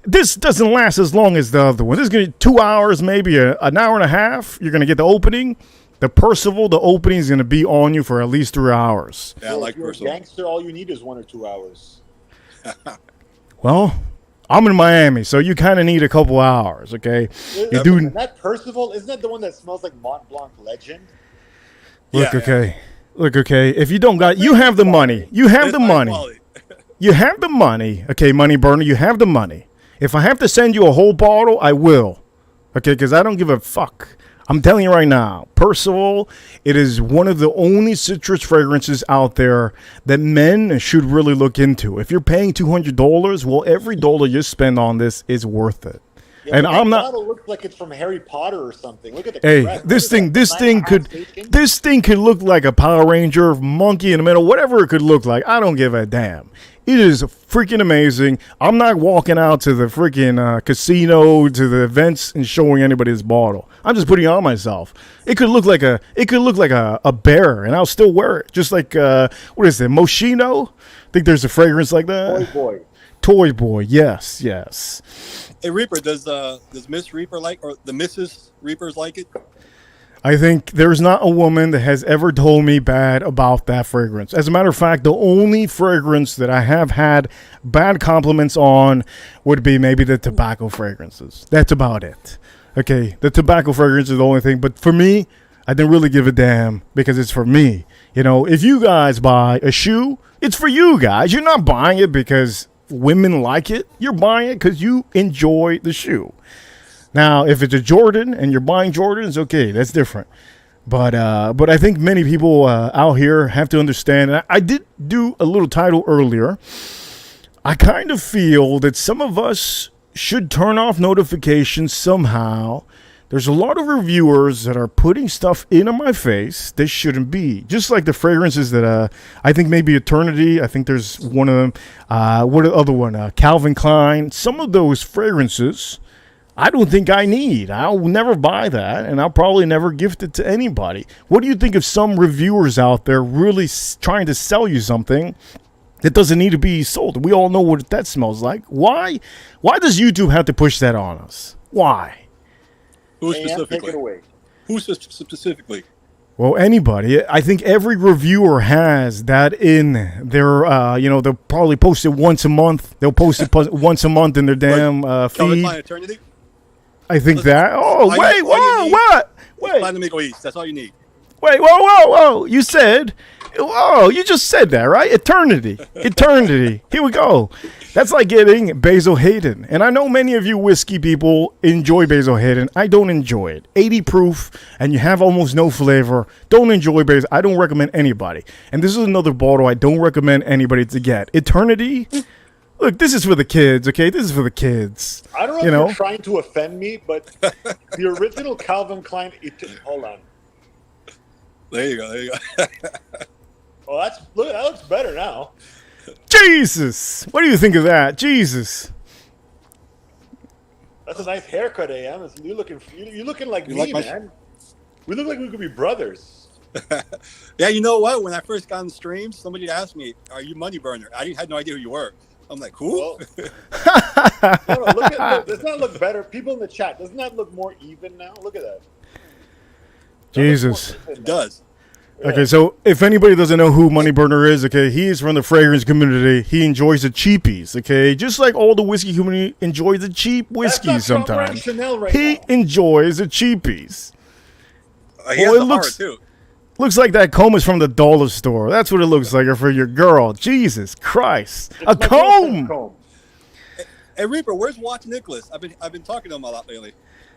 this doesn't last as long as the other one. This is gonna be 2 hours, maybe an hour and a half. You're gonna get the opening. The Percival, the opening is gonna be on you for at least 3 hours. Yeah, I like if you're Percival. a gangster, all you need is 1 or 2 hours. Well, I'm in Miami, so you kind of need a couple hours, okay? You do. And that Percival, isn't that the one that smells like Mont Blanc Legend? Look, Yeah, okay. Look, okay. If you don't got, you have the money. You have It's the high money. quality. You have the money. Okay, money burner, you have the money. If I have to send you a whole bottle, I will. Okay, because I don't give a fuck. I'm telling you right now, Percival, it is one of the only citrus fragrances out there that men should really look into. If you're paying $200, well, every dollar you spend on this is worth it. Yeah, And but I'm that not. bottle looks like it's from Harry Potter or something. Look at the Hey, crest. this What is thing, that, this thing 9.5 could, bacon? this thing could look like a Power Ranger, monkey in the middle, whatever it could look like. I don't give a damn. It is freaking amazing. I'm not walking out to the freaking casino, to the events, and showing anybody this bottle. I'm just putting it on myself. It could look like a bear, and I'll still wear it. Just like what is it, Moschino? I think there's a fragrance like that. Boy, boy. Toy Boy, yes, yes. Hey Reaper, does Miss Reaper like, or the Mrs. Reapers like it? I think there's not a woman that has ever told me bad about that fragrance. As a matter of fact, the only fragrance that I have had bad compliments on would be maybe the tobacco fragrances. That's about it. Okay, the tobacco fragrance is the only thing. But for me, I didn't really give a damn because it's for me. You know, if you guys buy a shoe, it's for you guys. You're not buying it because women like it. You're buying it because you enjoy the shoe. Now, if it's a Jordan and you're buying Jordans, okay, that's different. But I think many people out here have to understand. And I did do a little title earlier. I kind of feel that some of us should turn off notifications somehow. There's a lot of reviewers that are putting stuff into my face that shouldn't be. Just like the fragrances that I think maybe Eternity. I think there's one of them. What the other one? Calvin Klein. Some of those fragrances I don't think I need. I'll never buy that, and I'll probably never gift it to anybody. What do you think of some reviewers out there really trying to sell you something that doesn't need to be sold? We all know what that smells like. Why? Why does YouTube have to push that on us? Why? Who Take it specifically? away. Who specifically? Well, anybody. I think every reviewer has that in their, they'll probably post it once a month. They'll post it once a month in their damn Calvin feed. Klein Eternity? I think that. Oh, All you- wait, all you whoa, need what? It's Wait. Platinum Middle East. That's all you need. Wait, whoa. You said, you just said that, right? Eternity. Here we go. That's like getting Basil Hayden. And I know many of you whiskey people enjoy Basil Hayden. I don't enjoy it. 80 proof, and you have almost no flavor. Don't enjoy Basil. I don't recommend anybody. And this is another bottle I don't recommend anybody to get. Eternity. Look, this is for the kids, okay? This is for the kids. I don't know if you're trying to offend me, but the original Calvin Klein. Hold on. There you go. Oh, that looks better now. Jesus! What do you think of that? Jesus. That's a nice haircut, AM. You're looking like You me, like my man. We look like we could be brothers. Yeah, you know what? When I first got on the stream, somebody asked me, "Are you Money Burner?" I had no idea who you were. I'm like, "Who?" Well, look, doesn't that look better? People in the chat, doesn't that look more even now? Look at that. Jesus. It does. Okay, so if anybody doesn't know who Money Burner is, okay, he is from the fragrance community. He enjoys the cheapies, okay? Just like all the whiskey community enjoys the cheap whiskey That's not Tom sometimes. Brady Chanel right He now. enjoys the cheapies. He has it the looks- heart, too. Looks like that comb is from the dollar store. That's what it looks like for your girl. Jesus Christ. It's A my girlfriend's comb! Hey Reaper, where's Watch Nicholas? I've been talking to him a lot lately.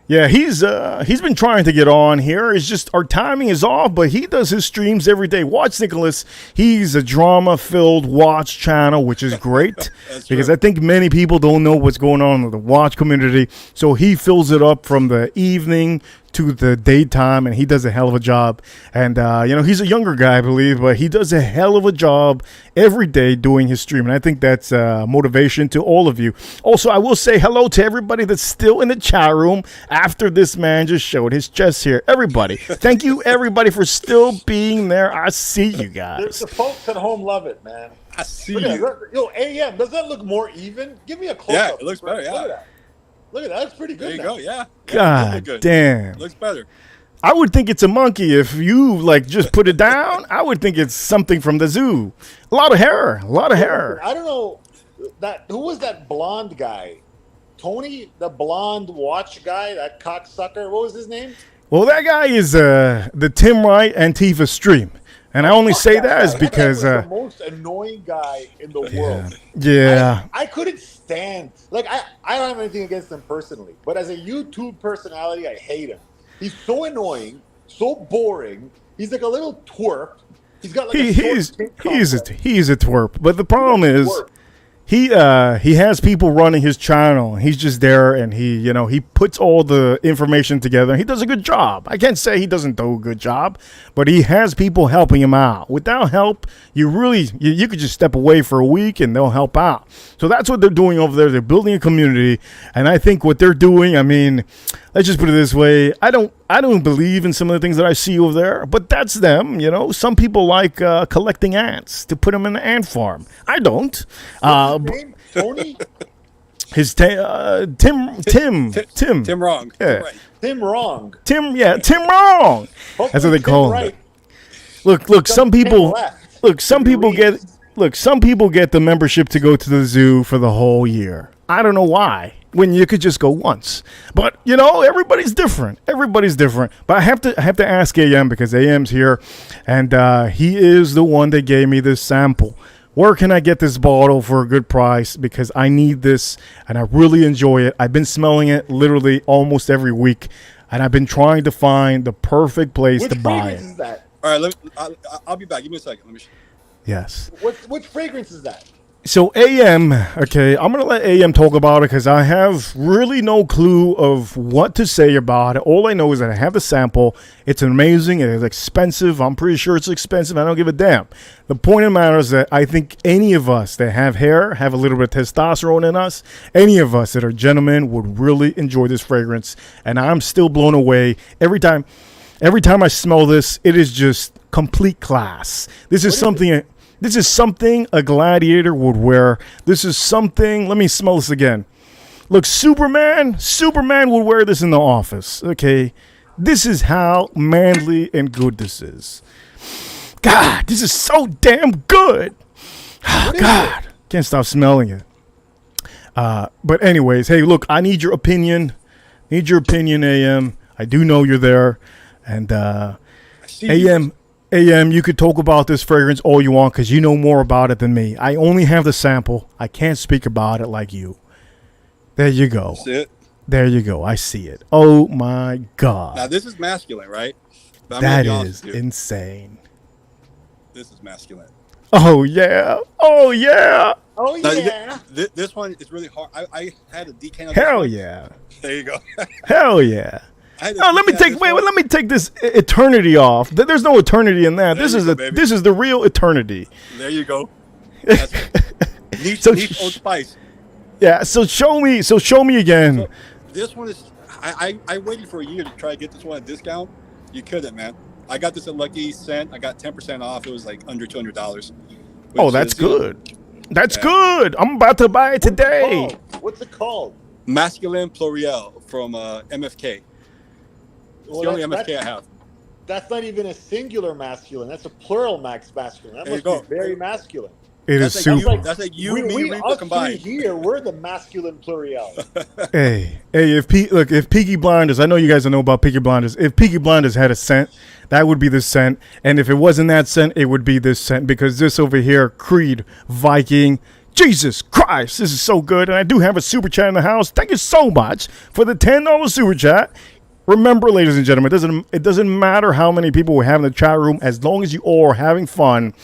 Yeah, he's been trying to get on here. It's just our timing is off, but he does his streams every day. Watch Nicholas. He's a drama-filled watch channel, which is great because I think many people don't know what's going on with the watch community. So he fills it up from the evening to the daytime, and he does a hell of a job. And he's a younger guy, I believe, but he does a hell of a job every day doing his stream, and I think that's motivation to all of you. Also, I will say hello to everybody that's still in the chat room after this man just showed his chest here. Everybody, thank you everybody for still being there. I see you guys. The folks at home love it, man. I see Look at you. that. Yo, AM, does that look more even? Give me a close Yeah, up. it looks better. Yeah. Look at that. Look at that. That's pretty good. There you now. go. Yeah. God good. damn. Looks better. I would think it's a monkey if you just put it down. I would think it's something from the zoo. A lot of hair. I don't know who was that blonde guy? Tony, the blonde watch guy, that cocksucker. What was his name? Well, that guy is the Tim Wright Antifa stream. And I only say that is because the most annoying guy in the world. Yeah. I couldn't stand. I don't have anything against him personally, but as a YouTube personality, I hate him. He's so annoying, so boring. He's like a little twerp. He's got like he's a twerp. But the problem is he has people running his channel. He's just there, and he puts all the information together. He does a good job. I can't say he doesn't do a good job, but he has people helping him out. Without help, you could just step away for a week and they'll help out. So that's what they're doing over there. They're building a community, and I think what they're doing, I mean, let's just put it this way. I don't believe in some of the things that I see over there, but that's them. Some people like collecting ants to put them in an ant farm. I don't. What's his name? Tony? Tim Wrong. Yeah. Right. Tim Wrong. Tim Wrong. That's what they call him. Right. Look, some people Reeves. some people get the membership to go to the zoo for the whole year. I don't know why, when you could just go once. But everybody's different. But I have to ask AM because AM's here, and he is the one that gave me this sample. Where can I get this bottle for a good price? Because I need this, and I really enjoy it. I've been smelling it literally almost every week, and I've been trying to find the perfect place to buy it. Which fragrance is that? All right. I'll be back. Give me a second. Let me. Yes. Which fragrance is that? So AM, okay, I'm going to let AM talk about it because I have really no clue of what to say about it. All I know is that I have the sample. It's amazing. It is expensive. I'm pretty sure it's expensive. I don't give a damn. The point of the matter is that I think any of us that have hair, have a little bit of testosterone in us, any of us that are gentlemen would really enjoy this fragrance. And I'm still blown away every time I smell this. It is just complete class. This is something a gladiator would wear. This is something, let me smell this again. Look, Superman would wear this in the office, okay? This is how manly and good this is. God, this is so damn good. God, can't stop smelling it. But anyways, hey, look, I need your opinion. AM. I do know you're there. And AM, you could talk about this fragrance all you want because you know more about it than me. I only have the sample. I can't speak about it like you. There you go. That's it. There you go. I see it. Oh, my God. Now, this is masculine, right? But That is insane. This is masculine. Oh, yeah. Oh, yeah. This one is really hard. I had a decant of Hell this one. yeah. There you go. Hell yeah. Let me take this eternity off. There's no eternity in that. This is the real eternity. There you go. Neat Old Spice. Yeah. So show me again. So this one is. I waited for a year to try to get this one at discount. You couldn't, man. I got this at Lucky Cent. I got 10% off. It was like under $200. Oh, that's good. That's good. I'm about to buy it today. What's it called? Masculine Pluriel from MFK. It's the only MFK I have. That's not even a singular masculine. That's a plural masculine. That There must you go. be very masculine. It is super. That's like you, me, we Reaper us combined. three here, we're the masculine pluriel. Hey, if Peaky Blinders, I know you guys don't know about Peaky Blinders. If Peaky Blinders had a scent, that would be the scent. And if it wasn't that scent, it would be this scent because this over here, Creed, Viking, Jesus Christ, this is so good. And I do have a super chat in the house. Thank you so much for the $10 super chat. Remember, ladies and gentlemen, it doesn't matter how many people we have in the chat room, as long as you all are having fun.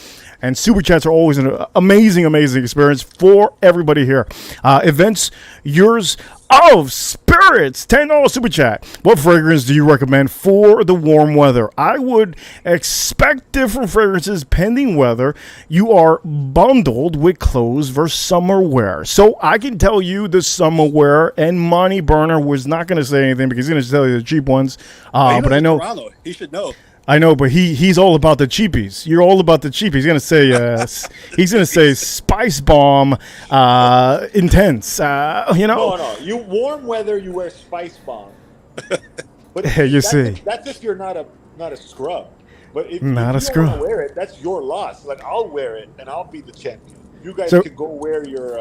And super chats are always an amazing, amazing experience for everybody here. Events, yours of spirits, $10 super chat. What fragrance do you recommend for the warm weather? I would expect different fragrances pending weather. You are bundled with clothes for summer wear. So I can tell you the summer wear, and Money Burner was not going to say anything because he's going to tell you the cheap ones. But I know. Toronto. He should know. I know, but he's all about the cheapies. You're all about the cheapies. He's gonna say Spice Bomb, Intense. No. You warm weather, you wear Spice Bomb. But that's if you're not a scrub. But if you don't want to wear it, that's your loss. Like, I'll wear it and I'll be the champion. You guys can go wear your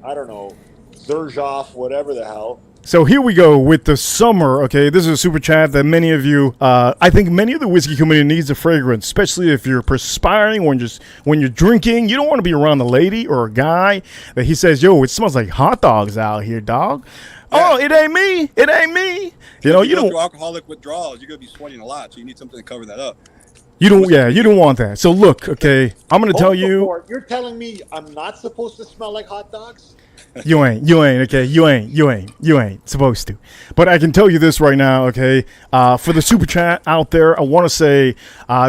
I don't know, Zerjoff, whatever the hell. So here we go with the summer, okay? This is a super chat that many of you, I think many of the whiskey community needs a fragrance, especially if you're perspiring when you're drinking. You don't want to be around a lady or a guy that he says, yo, it smells like hot dogs out here, dog. Yeah. Oh, it ain't me. It ain't me. You don't. Alcoholic withdrawals, you're going to be sweating a lot, so you need something to cover that up. You don't want that. So look, okay, I'm going to tell you. You're telling me I'm not supposed to smell like hot dogs? You ain't, okay? You ain't supposed to. But I can tell you this right now, okay? For the super chat out there, I want to say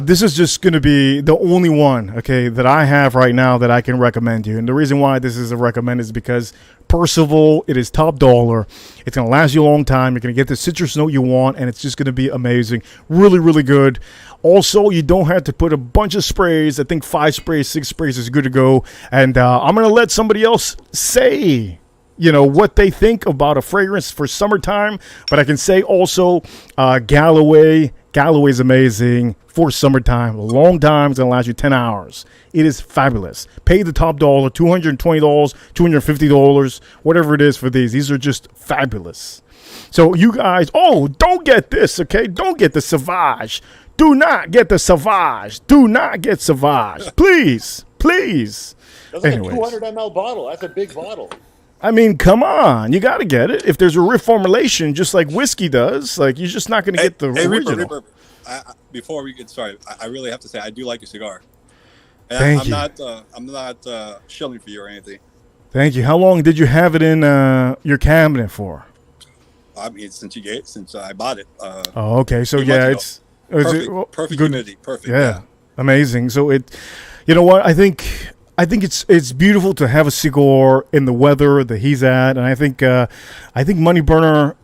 this is just going to be the only one, okay, that I have right now that I can recommend you. And the reason why this is a recommend is because Percival, it is top dollar. It's going to last you a long time. You're going to get the citrus note you want, and it's just going to be amazing. Really, really good. Also, you don't have to put a bunch of sprays. I think 5 sprays, 6 sprays is good to go. And I'm going to let somebody else say, what they think about a fragrance for summertime. But I can say also Galloway. Galloway's amazing for summertime. A long time. It's going to last you 10 hours. It is fabulous. Pay the top dollar, $220, $250, whatever it is for these. These are just fabulous. So you guys, don't get this, okay? Don't get the Sauvage. Do not get the Sauvage. Do not get Sauvage. Please. That's like a 200 ml bottle. That's a big bottle. I mean, come on. You got to get it. If there's a reformulation, just like whiskey does, like, you're just not going to get the original. Reaper. Before we get started, I really have to say I do like your cigar. And Thank you. I'm not shilling for you or anything. Thank you. How long did you have it in your cabinet for? I mean, since I bought it. Okay. So it's perfect humidity. Perfect. Yeah. Amazing. So you know what? I think it's beautiful to have a cigar in the weather that he's at, and I think Money Burner.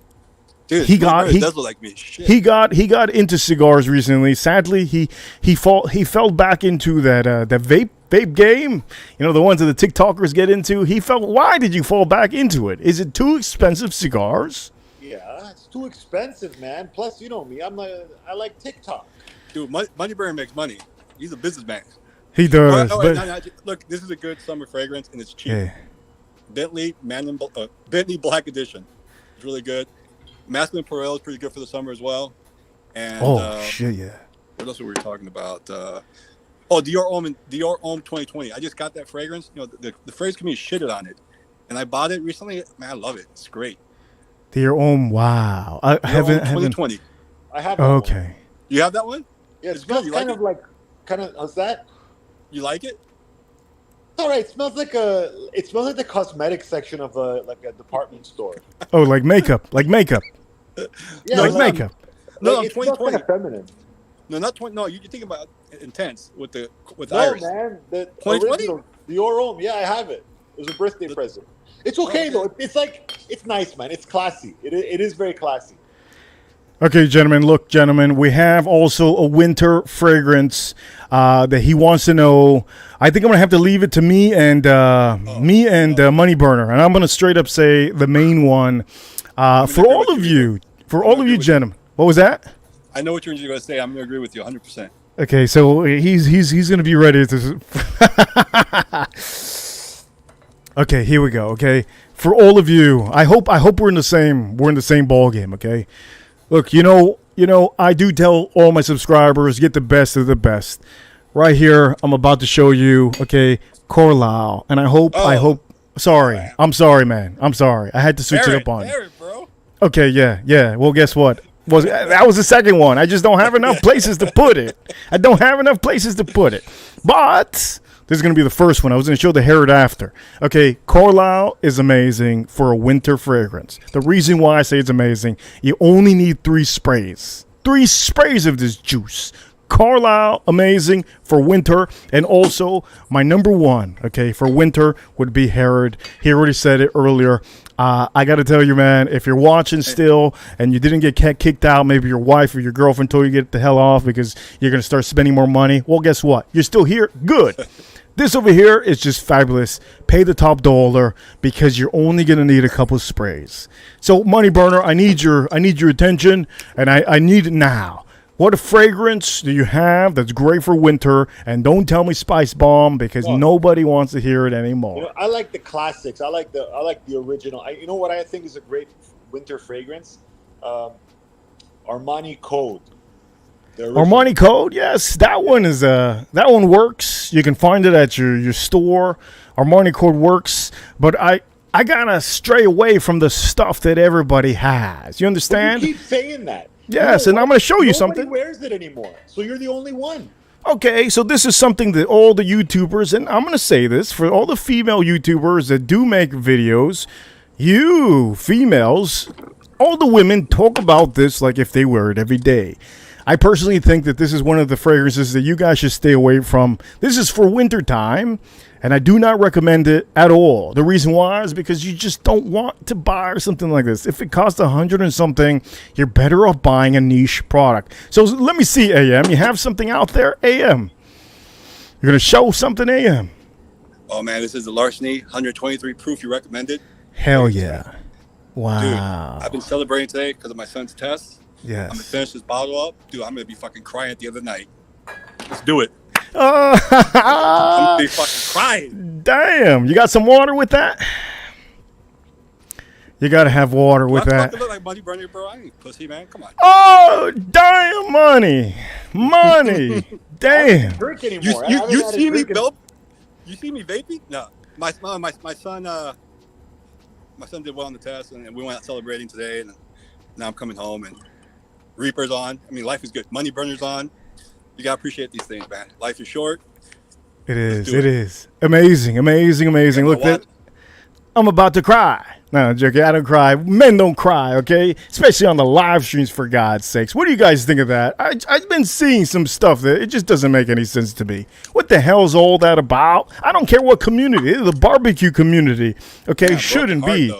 Dude, does look like me. Shit. He got into cigars recently. Sadly, he fell back into that vape game. The ones that the TikTokers get into. Why did you fall back into it? Is it too expensive cigars? Yeah, it's too expensive, man. Plus, you know me, I like TikTok. Dude, Money Burner makes money. He's a businessman. He does. Look, this is a good summer fragrance, and it's cheap. Yeah. Bentley Black Edition. It's really good. Masculine Perel is pretty good for the summer as well. And shit, yeah. What else were we talking about? Dior Homme 2020. I just got that fragrance. The fragrance can be shitted on it, and I bought it recently. Man, I love it. It's great. Dior Homme, wow. I haven't 2020. I have. Okay. You have that one? Yeah, it smells how's that? You like it? All right, it smells like the cosmetics section of a department store. Oh, like makeup. Yeah, like makeup. No, it 2020. smells kind of feminine. No, not 20. No, you're thinking about Intense with no, Iris. Man, the 2020? original Dior Homme. Yeah, I have it. It was a birthday present. It's okay though. It's nice, man. It's classy. It is very classy. Okay, gentlemen, we have also a winter fragrance that he wants to know. I think I'm gonna have to leave it to me and Money Burner, and I'm gonna straight up say the main one for all of you, gentlemen. What was that? I know what you're going to say. I'm going to agree with you 100%. Okay, so he's going to be ready to. Okay, here we go. Okay, for all of you, I hope we're in the same ball game. Okay, look, I do tell all my subscribers, get the best of the best. Right here, I'm about to show you. Okay, Carlisle, and I hope. Sorry, I'm sorry, man. I'm sorry. I had to switch it up on you. Parrot, bro. Okay, yeah. Well, guess what? That was the second one. I just don't have enough places to put it. I don't have enough places to put it. But this is going to be the first one. I was going to show the Herod after. Okay, Carlisle is amazing for a winter fragrance. The reason why I say it's amazing, you only need 3 sprays. 3 sprays of this juice. Carlisle, amazing for winter. And also, my number 1, okay, for winter would be Herod. He already said it earlier. I got to tell you, man, if you're watching still and you didn't get kicked out, maybe your wife or your girlfriend told you to get the hell off because you're going to start spending more money. Well, guess what? You're still here. Good. This over here is just fabulous. Pay the top dollar because you're only going to need a couple sprays. So, Money Burner, I need your attention, and I need it now. What a fragrance do you have that's great for winter? And don't tell me Spice Bomb because nobody wants to hear it anymore. You know, I like the classics. I like the original. You know what I think is a great winter fragrance? Armani Code. Armani Code, yes, that one works. You can find it at your store. Armani Code works, but I gotta stray away from the stuff that everybody has. You understand? Well, you keep saying that. Yes, and I'm going to show you something. Nobody wears it anymore, so you're the only one. Okay, so this is something that all the YouTubers, and I'm going to say this, for all the female YouTubers that do make videos, you females, all the women talk about this like if they wear it every day. I personally think that this is one of the fragrances that you guys should stay away from. This is for winter time, and I do not recommend it at all. The reason why is because you just don't want to buy something like this. If it costs $100 and something, you're better off buying a niche product. So let me see, AM. You have something out there, AM? You're going to show something, AM? Oh, man, this is the Larceny 123 proof you recommended. Hell yeah. Wow. Dude, I've been celebrating today because of my son's test. Yes. I'm going to finish this bottle up. Dude, I'm going to be fucking crying at the other night. Let's do it. I'm going to be fucking crying. Damn. You got some water with that? You got to have water with that. I look like Money Burner, bro. I ain't pussy, man. Come on. Oh, damn, money. Damn. I don't drink anymore. You see me, Bill? You see me vaping? No. My son did well on the test, and we went out celebrating today, and now I'm coming home, and Reaper's on. I mean, life is good. Money Burner's on. You got to appreciate these things, man. Life is short. It is. It is. Amazing. Look, I'm about to cry. No, I'm joking. I don't cry. Men don't cry, okay? Especially on the live streams, for God's sakes. What do you guys think of that? I've been seeing some stuff that it just doesn't make any sense to me. What the hell's all that about? I don't care what community. The barbecue community, okay, shouldn't be.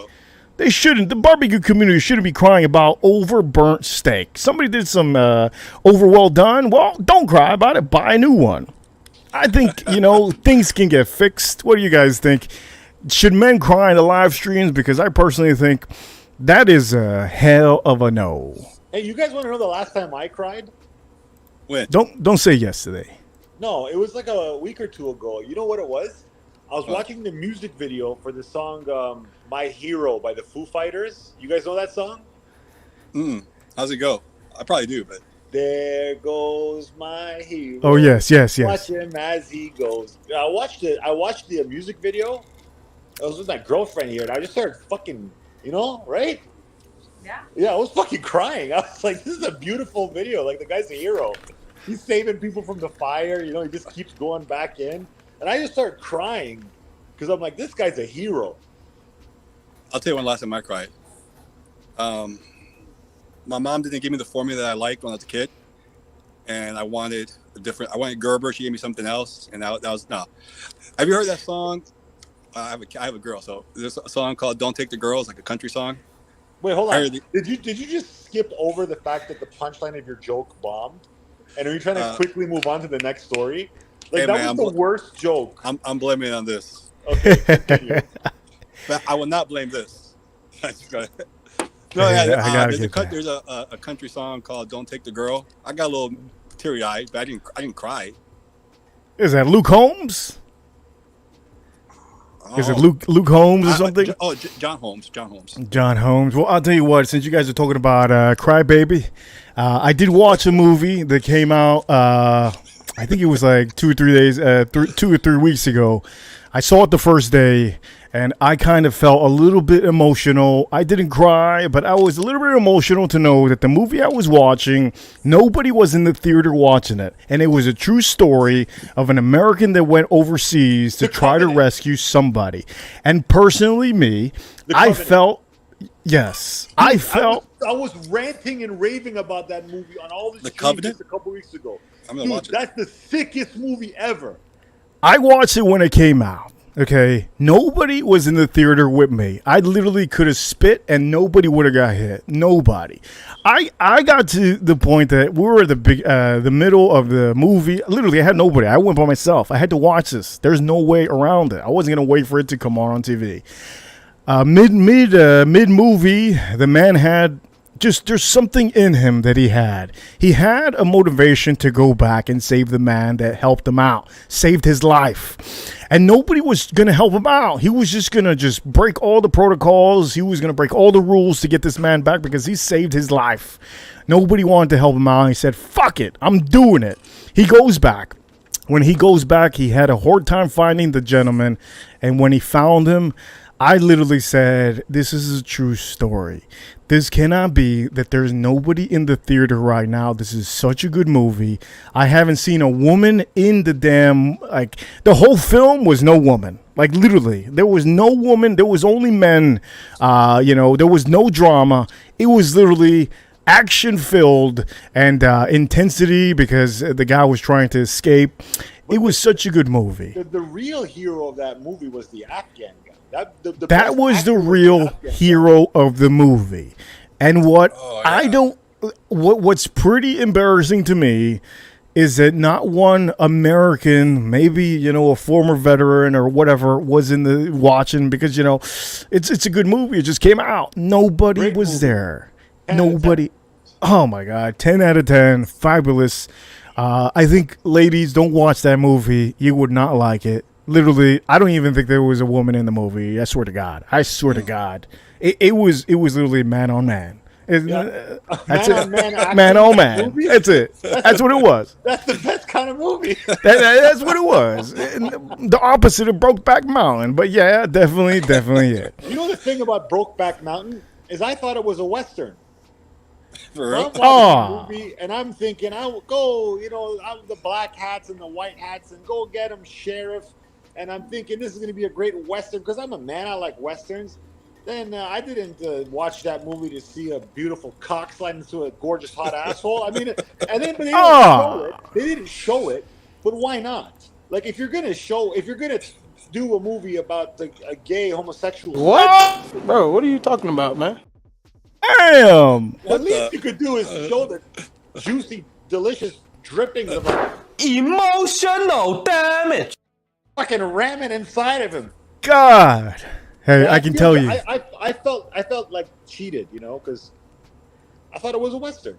They shouldn't. The barbecue community shouldn't be crying about overburnt steak. Somebody did some over well done. Well, don't cry about it. Buy a new one. I think, things can get fixed. What do you guys think? Should men cry in the live streams? Because I personally think that is a hell of a no. Hey, you guys want to know the last time I cried? When? Don't say yesterday. No, it was like a week or two ago. You know what it was? I was watching the music video for the song My Hero by the Foo Fighters. You guys know that song? How's it go? I probably do, but... There goes my hero. Oh, yes. Watch him as he goes. I watched the music video. I was with my girlfriend here, and I just started fucking, right? Yeah. Yeah, I was fucking crying. I was like, this is a beautiful video. Like, the guy's a hero. He's saving people from the fire. He just keeps going back in. And I just started crying because I'm like, this guy's a hero. I'll tell you one last time I cried. My mom didn't give me the formula that I liked when I was a kid. And I wanted I wanted Gerber. She gave me something else. And that was, no. Have you heard that song? I have a girl. So there's a song called Don't Take the Girls, like a country song. Wait, hold on. Did you just skip over the fact that the punchline of your joke bombed? And are you trying to quickly move on to the next story? Like, that was the worst joke. I'm blaming it on this. Okay, continue. But I will not blame this. There's a country song called "Don't Take the Girl." I got a little teary-eyed, but I didn't cry. Is that Luke Holmes? Is it Luke Holmes or something? John Holmes. John Holmes. Well, I'll tell you what. Since you guys are talking about Cry Baby, I did watch a movie that came out I think it was like 2 or 3 days, 2 or 3 weeks ago. I saw it the first day, and I kind of felt a little bit emotional. I didn't cry, but I was a little bit emotional to know that the movie I was watching, nobody was in the theater watching it. And it was a true story of an American that went overseas to try to rescue somebody. And personally, me, I felt... Yes, I felt... I was ranting and raving about that movie on all the streams Covenant? just a couple weeks ago. I'm gonna watch it. That's the sickest movie ever. I watched it when it came out. Okay, nobody was in the theater with me. I literally could have spit and nobody would have got hit. Nobody. I got to the point that we were at the middle of the movie. Literally, I had nobody. I went by myself. I had to watch this. There's no way around it. I wasn't gonna wait for it to come on TV. Mid movie, the man had there's something in him that he had. He had a motivation to go back and save the man that helped him out, saved his life. And nobody was going to help him out. He was just going to break all the protocols. He was going to break all the rules to get this man back because he saved his life. Nobody wanted to help him out. He said, fuck it, I'm doing it. He goes back. When he goes back, he had a hard time finding the gentleman. And when he found him, I literally said, this is a true story. This cannot be that there's nobody in the theater right now. This is such a good movie. I haven't seen a woman in the the whole film was no woman. Like, literally, there was no woman. There was only men. There was no drama. It was literally action-filled and intensity because the guy was trying to escape. It was such a good movie. The real hero of that movie was the Afghan guy. That was the real hero of the movie. And what's pretty embarrassing to me is that not one American, maybe, a former veteran or whatever, was in the watching because, it's a good movie. It just came out. Nobody Great was movie. there. Nobody. Oh, my God. 10 out of 10. Fabulous. I think, ladies, don't watch that movie. You would not like it. Literally, I don't even think there was a woman in the movie. I swear to God. It was literally man on man. That's it. Man on man. That's it. That's what it was. That's the best kind of movie. That's what it was. The opposite of Brokeback Mountain. But yeah, definitely it. You know the thing about Brokeback Mountain is I thought it was a Western. For real? I'm watching the movie and I'm thinking, I will go, out of the black hats and the white hats and go get him, sheriff. And I'm thinking this is going to be a great Western because I'm a man. I like Westerns. Then I didn't watch that movie to see a beautiful cock slide into a gorgeous hot asshole. I mean, and then but they didn't show it. They didn't show it, but why not? Like if you're gonna do a movie about a gay homosexual, what, bro? What are you talking about, man? Damn. At least you could do is show the juicy, delicious drippings of Emotional damage. fucking ramming inside of him. God. Hey, I can tell you. I felt like cheated, because I thought it was a Western.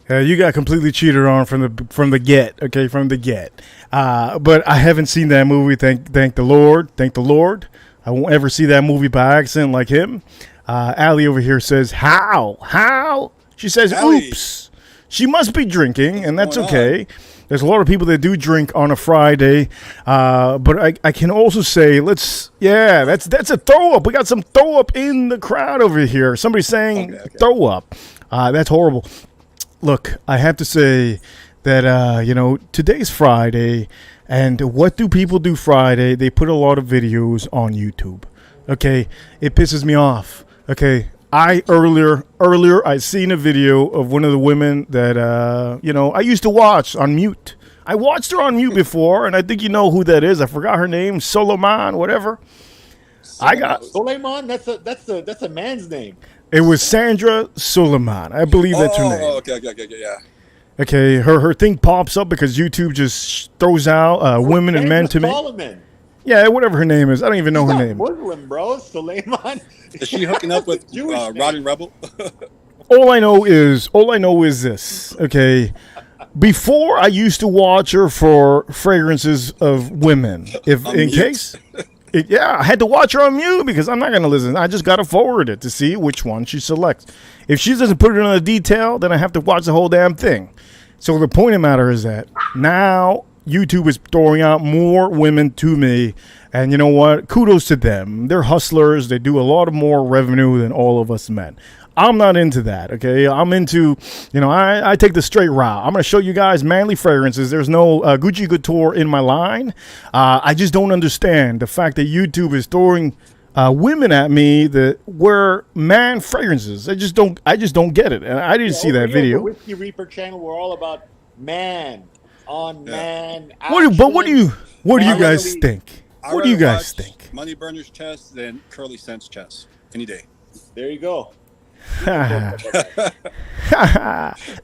Hey, you got completely cheated on from the get. Okay, from the get. But I haven't seen that movie. Thank the Lord. Thank the Lord. I won't ever see that movie by accident like him. Allie over here says, How? She says, Allie. oops. She must be drinking, and that's okay. There's a lot of people that do drink on a Friday, but I can also say, that's a throw up. We got some throw up in the crowd over here. Somebody's saying throw up. That's horrible. Look, I have to say that today's Friday, and what do people do Friday? They put a lot of videos on YouTube. Okay, it pisses me off. Okay. Earlier I seen a video of one of the women that I used to watch on mute. I watched her on mute before, and I think you know who that is. I forgot her name, Solomon, whatever. Soleiman. That's a man's name. It was Sandra Solomon. I believe that's her name. Okay, yeah. Okay, her thing pops up because YouTube just throws out women and men to me. Solomon. Yeah, whatever her name is. I don't even know her name. Muslim, bro. Soleiman. Is she hooking up with Roddy Rebel? All I know is this. Okay, before I used to watch her for fragrances of women. I had to watch her on mute because I'm not gonna listen. I just gotta forward it to see which one she selects. If she doesn't put it in a detail, then I have to watch the whole damn thing. So the point of the matter is that now YouTube is throwing out more women to me. And you know what? Kudos to them. They're hustlers. They do a lot of more revenue than all of us men. I'm not into that, okay? I'm into, I take the straight route. I'm going to show you guys manly fragrances. There's no Gucci Couture in my line. I just don't understand the fact that YouTube is throwing women at me that wear man fragrances. I just don't get it. And I didn't see that video. The Whiskey Reaper channel, we're all about man on man. What do you guys think? What do you guys think? Money Burner's chest, then Curly Scent's chest. Any day. There you go.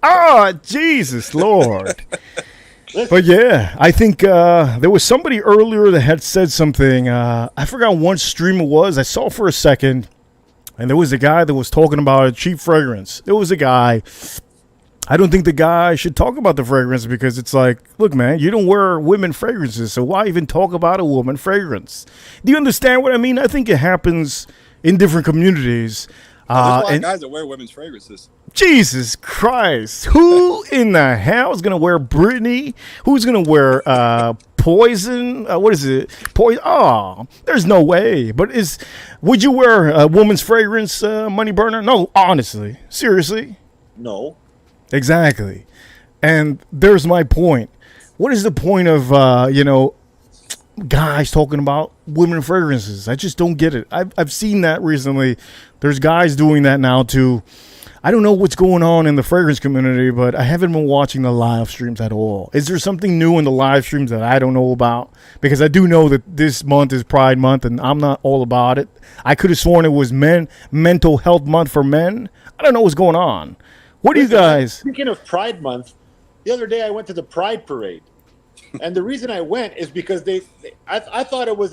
Oh, Jesus Lord. But yeah, I think there was somebody earlier that had said something. I forgot what stream it was. I saw for a second, and there was a guy that was talking about a cheap fragrance. There was a guy. I don't think the guy should talk about the fragrance because it's like, look, man, you don't wear women fragrances, so why even talk about a woman fragrance? Do you understand what I mean? I think it happens in different communities. There's a lot of guys that wear women's fragrances. Jesus Christ. Who in the hell is going to wear Britney? Who's going to wear Poison? What is it? Poison? Oh, there's no way. But would you wear a woman's fragrance, Money Burner? No, honestly. Seriously? No. Exactly. And there's my point. What is the point of, guys talking about women fragrances? I just don't get it. I've seen that recently. There's guys doing that now too. I don't know what's going on in the fragrance community, but I haven't been watching the live streams at all. Is there something new in the live streams that I don't know about? Because I do know that this month is Pride Month, and I'm not all about it. I could have sworn it was mental health month for men. I don't know what's going on. What do you guys? Speaking of Pride Month, the other day I went to the Pride Parade. And the reason I went is because I thought it was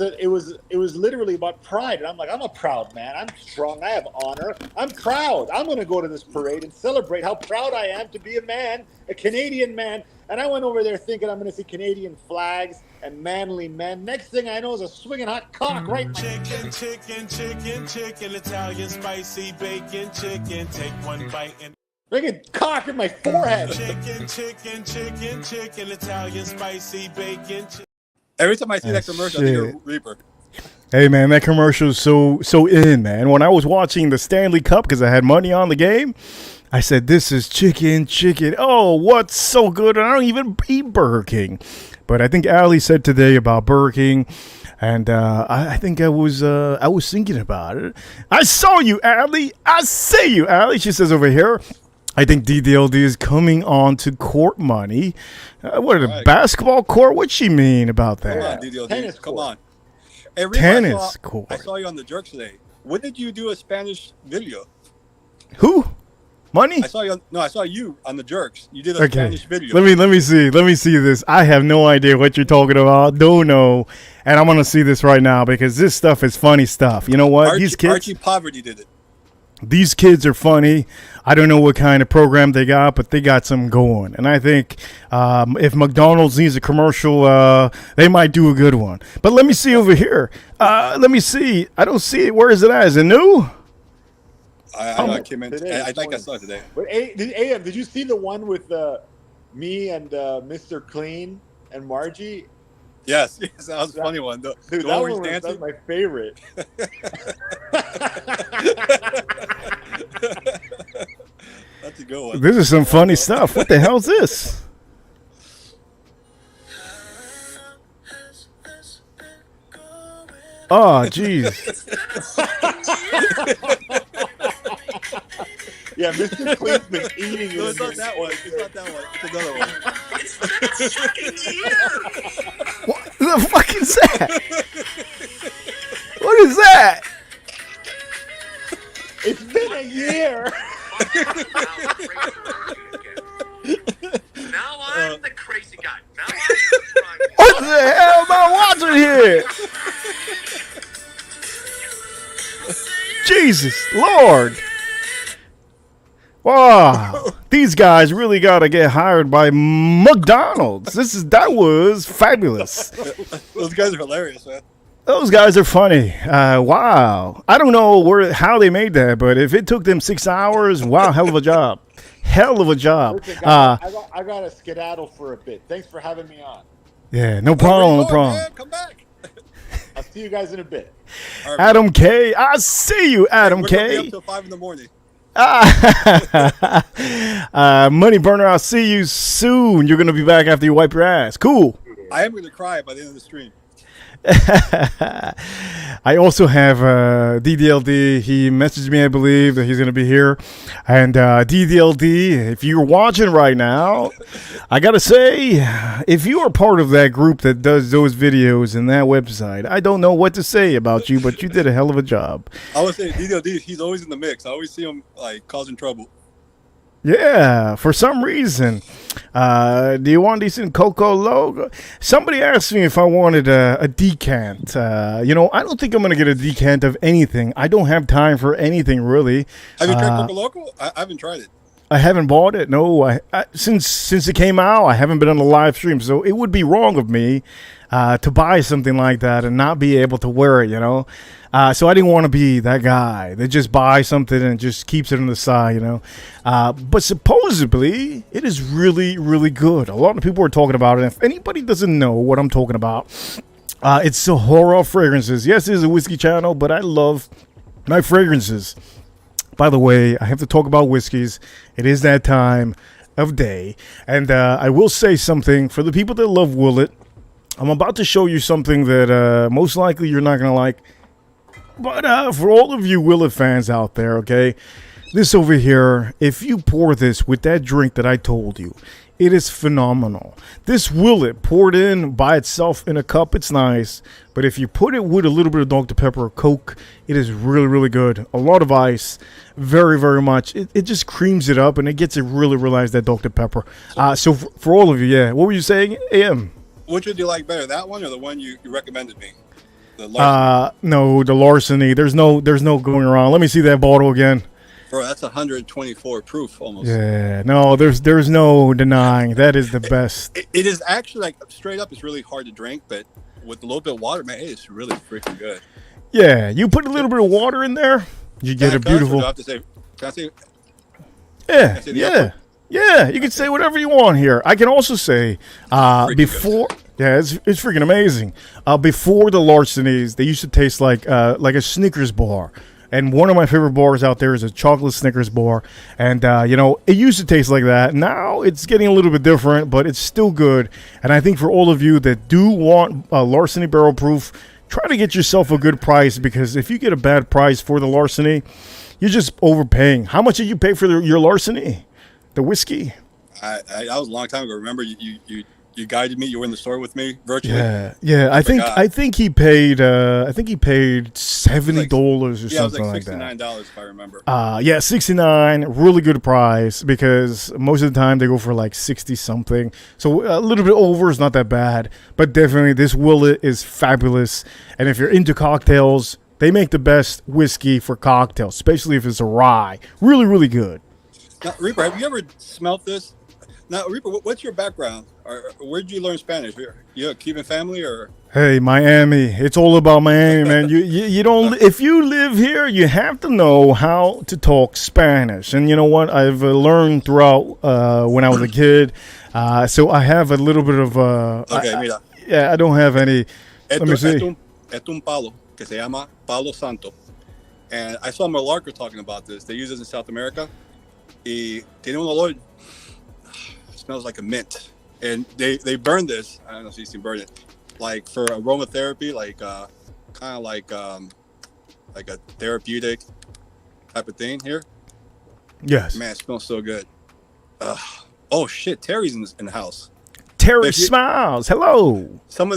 literally about pride, and I'm like, I'm a proud man. I'm strong. I have honor. I'm proud. I'm going to go to this parade and celebrate how proud I am to be a man, a Canadian man. And I went over there thinking I'm going to see Canadian flags and manly men. Next thing I know is a swinging hot cock right in my Chicken, Italian spicy bacon, chicken. Take one bite and. freaking cock in my forehead. Chicken, Italian spicy bacon. Every time I see that commercial, I think of Reaper. Hey, man, that commercial is so in, man. When I was watching the Stanley Cup because I had money on the game, I said, this is chicken. Oh, what's so good? And I don't even eat Burger King. But I think Ali said today about Burger King, and I think I was thinking about it. I saw you, Ali. I see you, Ali. She says over here. I think DDLD is coming on to court money. What, a basketball court? What's she mean about that? Come on, DDLD. Tennis Come court. on. Hey, Reaper, Tennis court. I saw you on the Jerks today. When did you do a Spanish video? Who? Money? I saw you on the Jerks. You did a Spanish video. Let me see this. I have no idea what you're talking about. Don't know. And I'm gonna see this right now because this stuff is funny stuff. You know what? Archie Poverty did it. These kids are funny. I don't know what kind of program they got, but they got something going. And I think if McDonald's needs a commercial, they might do a good one. But let me see over here. Let me see. I don't see it. Where is it at? Is it new? I came in. I think I saw it today. But AM, did you see the one with me and Mr. Clean and Margie? Yes, that was a funny one. Dude, that was my favorite. That's a good one. This is some funny stuff. What the hell is this? Oh, jeez. Yeah, Mr. Clean's been eating it. No, it's not that one. It's not that one. It's another one. What the fuck is that? What is that? It's been a year. Now I'm the crazy guy. Now I'm What the hell am I watching here? Jesus Lord. Wow, these guys really gotta get hired by McDonald's. That was fabulous. Those guys are hilarious, man. Those guys are funny. Wow, I don't know how they made that, but if it took them 6 hours, wow, hell of a job. hell of a job. Listen, guys, I got to skedaddle for a bit. Thanks for having me on. Yeah, no problem, no problem. Man, come back. I'll see you guys in a bit. All right, Adam K, I see you, Adam we're gonna be K. up till 5 in the morning. Money Burner, I'll see you soon. You're gonna be back after you wipe your ass. Cool. I am gonna cry by the end of the stream. I also have DDLD. He messaged me, I believe, that he's going to be here. And DDLD, if you're watching right now, I got to say, if you are part of that group that does those videos and that website, I don't know what to say about you, but you did a hell of a job. I would say DDLD, he's always in the mix. I always see him like causing trouble. Yeah, for some reason. Do you want decent Coco logo? Somebody asked me if I wanted a decant. I don't think I'm going to get a decant of anything. I don't have time for anything, really. Have you tried Coco Loco? I haven't tried it. I haven't bought it. No, I since it came out, I haven't been on the live stream. So it would be wrong of me to buy something like that and not be able to wear it, So I didn't want to be that guy that just buys something and just keeps it on the side, But supposedly, it is really, really good. A lot of people are talking about it. If anybody doesn't know what I'm talking about, it's the horror fragrances. Yes, it is a whiskey channel, but I love my fragrances. By the way, I have to talk about whiskeys. It is that time of day. And I will say something for the people that love Willet. I'm about to show you something that most likely you're not going to like. But for all of you Willet fans out there, okay, this over here, if you pour this with that drink that I told you, it is phenomenal. This Willet poured in by itself in a cup, it's nice. But if you put it with a little bit of Dr. Pepper or Coke, it is really, really good. A lot of ice, very, very much. It just creams it up and it gets it really realized that Dr. Pepper. So for all of you, yeah. What were you saying, AM? Which would you like better, that one or the one you recommended me? The larceny. No, the larceny. There's no going around. Let me see that bottle again. Bro, that's 124 proof almost. Yeah, no, there's no denying that is the best. It is actually like straight up. It's really hard to drink, but with a little bit of water, man, it's really freaking good. Yeah, you put a little bit of water in there, you get a beautiful. Do I have to say? Can I say? Yeah. Yeah, you can say whatever you want here. I can also say before. Good. Yeah, it's freaking amazing. Before the larcenies, they used to taste like a Snickers bar. And one of my favorite bars out there is a chocolate Snickers bar. And, it used to taste like that. Now it's getting a little bit different, but it's still good. And I think for all of you that do want larceny barrel proof, try to get yourself a good price. Because if you get a bad price for the larceny, you're just overpaying. How much did you pay for your larceny? The whiskey? That was a long time ago. Remember, you guided me. You were in the store with me virtually. Yeah. I think he paid $70 or something like that. $69 if I remember. Yeah, $69. Really good price because most of the time they go for like 60 something. So a little bit over is not that bad, but definitely this Willet is fabulous. And if you're into cocktails, they make the best whiskey for cocktails, especially if it's a rye. Really, really good. Now, Reaper, have you ever smelt this? Now, Reaper, what's your background? Or where did you learn Spanish? You a Cuban family or? Hey, Miami. It's all about Miami, man. You don't. If you live here, you have to know how to talk Spanish. And you know what? I've learned throughout when I was a kid. So I have a little bit of. Okay, mira. I don't have any. Let me see. Es un palo que se llama Palo Santo. And I saw Malarkey talking about this. They use this in South America. Y tiene un olor. It smells like a mint. And they burn this. I don't know if you can burn it. Like for aromatherapy, like kind of like a therapeutic type of thing here. Yes. Man, it smells so good. Oh shit, Terry's in the house. Terry smiles. Hello. Some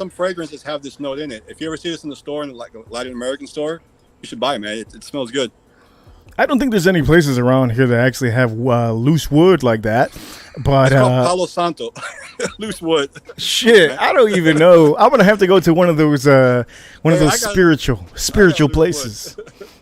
fragrances have this note in it. If you ever see this in the store, in like a Latin American store, you should buy it, man. It smells good. I don't think there's any places around here that actually have loose wood like that. But it's called Palo Santo, loose wood. Shit, I don't even know. I'm gonna have to go to one of those spiritual places.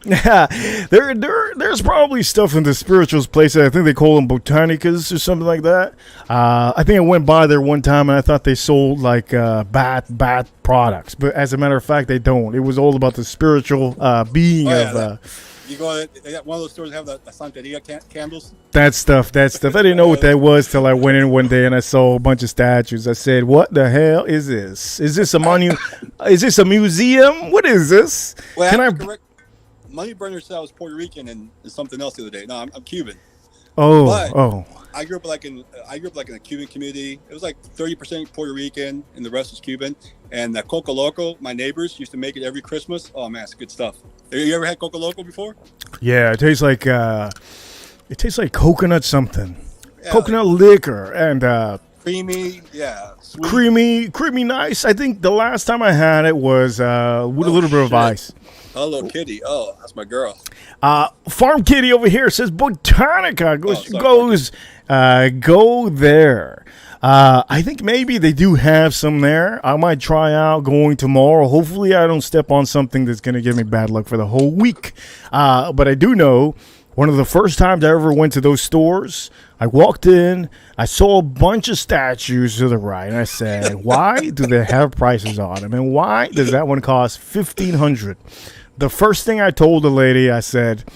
Yeah, there's probably stuff in the spirituals places. I think they call them botanicas or something like that. I think I went by there one time and I thought they sold like bath products, but as a matter of fact, they don't. It was all about the spiritual being of. You go to one of those stores that have the Santeria candles. That stuff. I didn't know what that was till I went in one day and I saw a bunch of statues. I said, "What the hell is this? Is this a monument? Is this a museum? What is this?" Well, Can I? correct? Money Burner said I was Puerto Rican and something else the other day. No, I'm Cuban. Oh, But oh. I grew up in a Cuban community. It was like 30% Puerto Rican and the rest was Cuban. And the Coco Loco, my neighbors used to make it every Christmas. Oh man, it's good stuff. Have you ever had Coco Loco before? Yeah, it tastes like coconut something, Yeah, coconut liquor, and creamy, yeah, sweet. creamy, nice. I think the last time I had it was with a little bit of shit. ice. Hello Kitty. Oh, that's my girl. Farm Kitty over here says Botanica sorry. go there. I think maybe they do have some there. I might try out going tomorrow. Hopefully I don't step on something that's going to give me bad luck for the whole week. But I do know one of the first times I ever went to those stores, I walked in, I saw a bunch of statues to the right, and I said, why do they have prices on them? And why does that one cost $1,500? The first thing I told the lady, I said,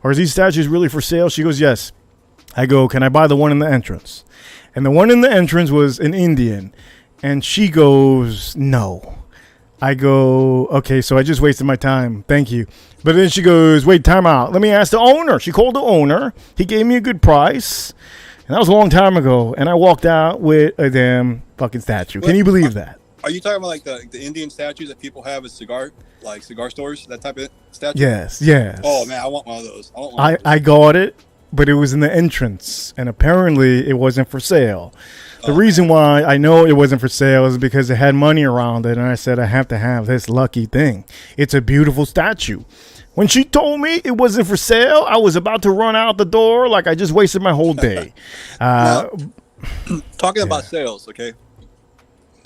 are these statues really for sale? She goes, yes. I go, can I buy the one in the entrance? And the one in the entrance was an Indian. And she goes, no. I go, okay, so I just wasted my time. Thank you. But then she goes, wait, time out. Let me ask the owner. She called the owner. He gave me a good price. And that was a long time ago. And I walked out with a damn fucking statue. Can you believe that? Are you talking about like the Indian statues that people have at cigar stores, that type of statue? Yes. Oh man, I want one of those. I got it, but it was in the entrance, and apparently it wasn't for sale. The reason why I know it wasn't for sale is because it had money around it, and I said I have to have this lucky thing. It's a beautiful statue. When she told me it wasn't for sale, I was about to run out the door like I just wasted my whole day. Talking about sales, okay?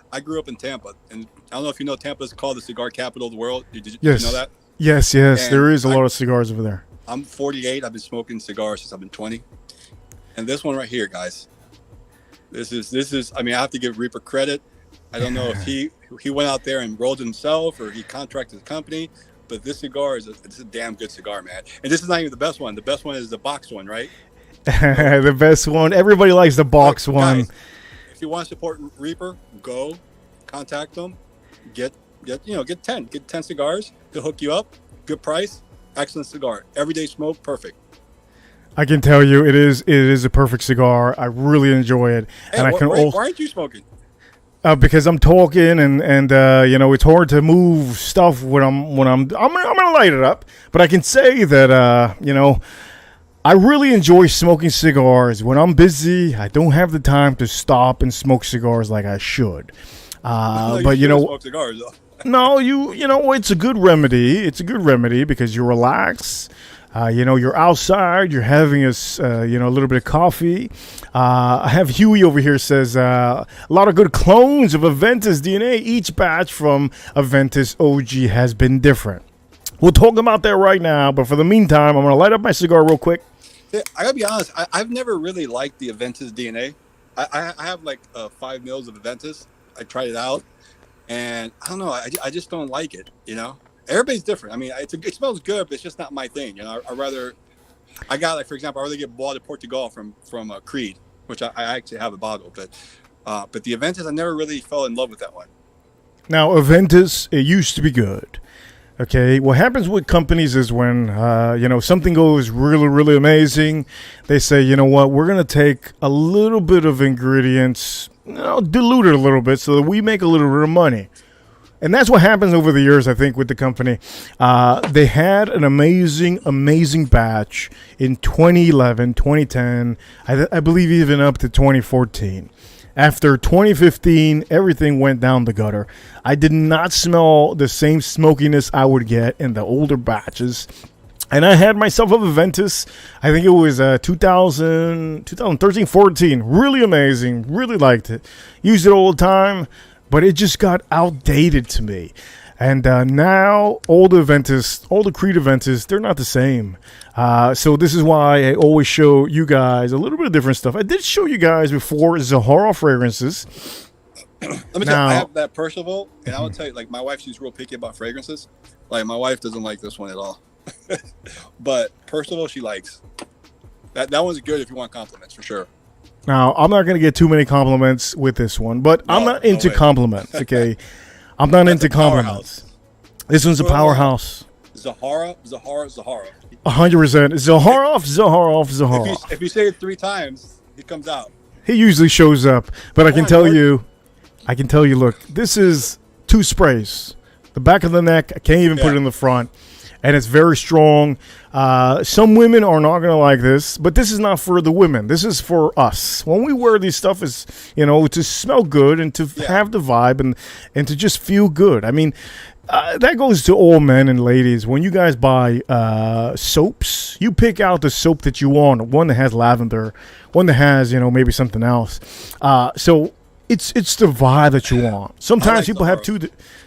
I grew up in Tampa, and I don't know if you know Tampa is called the cigar capital of the world. Did you know that? Yes. And There is a lot of cigars over there. I'm 48. I've been smoking cigars since I've been 20. And this one right here, guys. This is. I mean, I have to give Reaper credit. I don't know if he went out there and rolled it himself or he contracted the company, but this cigar is a damn good cigar, man. And this is not even the best one. The best one is the box one, right? The best one. Everybody likes the box one. Guys, if you want to support Reaper, go contact them. Get 10 cigars. He'll hook you up. Good price. Excellent cigar. Everyday smoke. Perfect. I can tell you, it is a perfect cigar. I really enjoy it, Hey, and I can why aren't you smoking? because I'm talking and it's hard to move stuff when I'm gonna light it up. But I can say that I really enjoy smoking cigars. When I'm busy, I don't have the time to stop and smoke cigars like I should. But smoke cigars though. no, it's a good remedy. It's a good remedy because you relax. You're outside. You're having a little bit of coffee. I have Huey over here says a lot of good clones of Aventus DNA. Each batch from Aventus OG has been different. We'll talk about that right now. But for the meantime, I'm gonna light up my cigar real quick. Yeah, I gotta be honest. I've never really liked the Aventus DNA. I have like 5 mils of Aventus. I tried it out, and I don't know. I just don't like it. Everybody's different. I mean, it smells good, but it's just not my thing. I got for example, I rather get Bois de Portugal from Creed, which I actually have a bottle, but the Aventus, I never really fell in love with that one. Now, Aventus, it used to be good. Okay, what happens with companies is when something goes really, really amazing, they say, you know what, we're gonna take a little bit of ingredients, dilute it a little bit, so that we make a little bit of money. And that's what happens over the years, I think, with the company. They had an amazing batch in 2011, 2010, I believe even up to 2014. After 2015, everything went down the gutter. I did not smell the same smokiness I would get in the older batches. And I had myself a Aventus. I think it was 2013, 14. Really amazing. Really liked it. Used it all the time. But it just got outdated to me. And now, all the Creed Aventus, they're not the same. So this is why I always show you guys a little bit of different stuff. I did show you guys before Zahara fragrances. Let me tell you, I have that Percival, and I will tell you, like, my wife, she's real picky about fragrances. Like, my wife doesn't like this one at all. But personal, she likes. That one's good if you want compliments for sure. Now, I'm not going to get too many compliments with this one, but I'm not into way. compliments, okay? I'm not into compliments. This one's a powerhouse. Zahara. 100%. Zaharoff. If you say it 3 times, he comes out. He usually shows up, but I can tell you, look, this is 2 sprays. The back of the neck, I can't even put it in the front. And it's very strong. Some women are not going to like this, but this is not for the women. This is for us. When we wear these stuff, is to smell good and to have the vibe and to just feel good. I mean, that goes to all men and ladies. When you guys buy soaps, you pick out the soap that you want. One that has lavender, one that has maybe something else. So it's the vibe that you want. Sometimes people have two.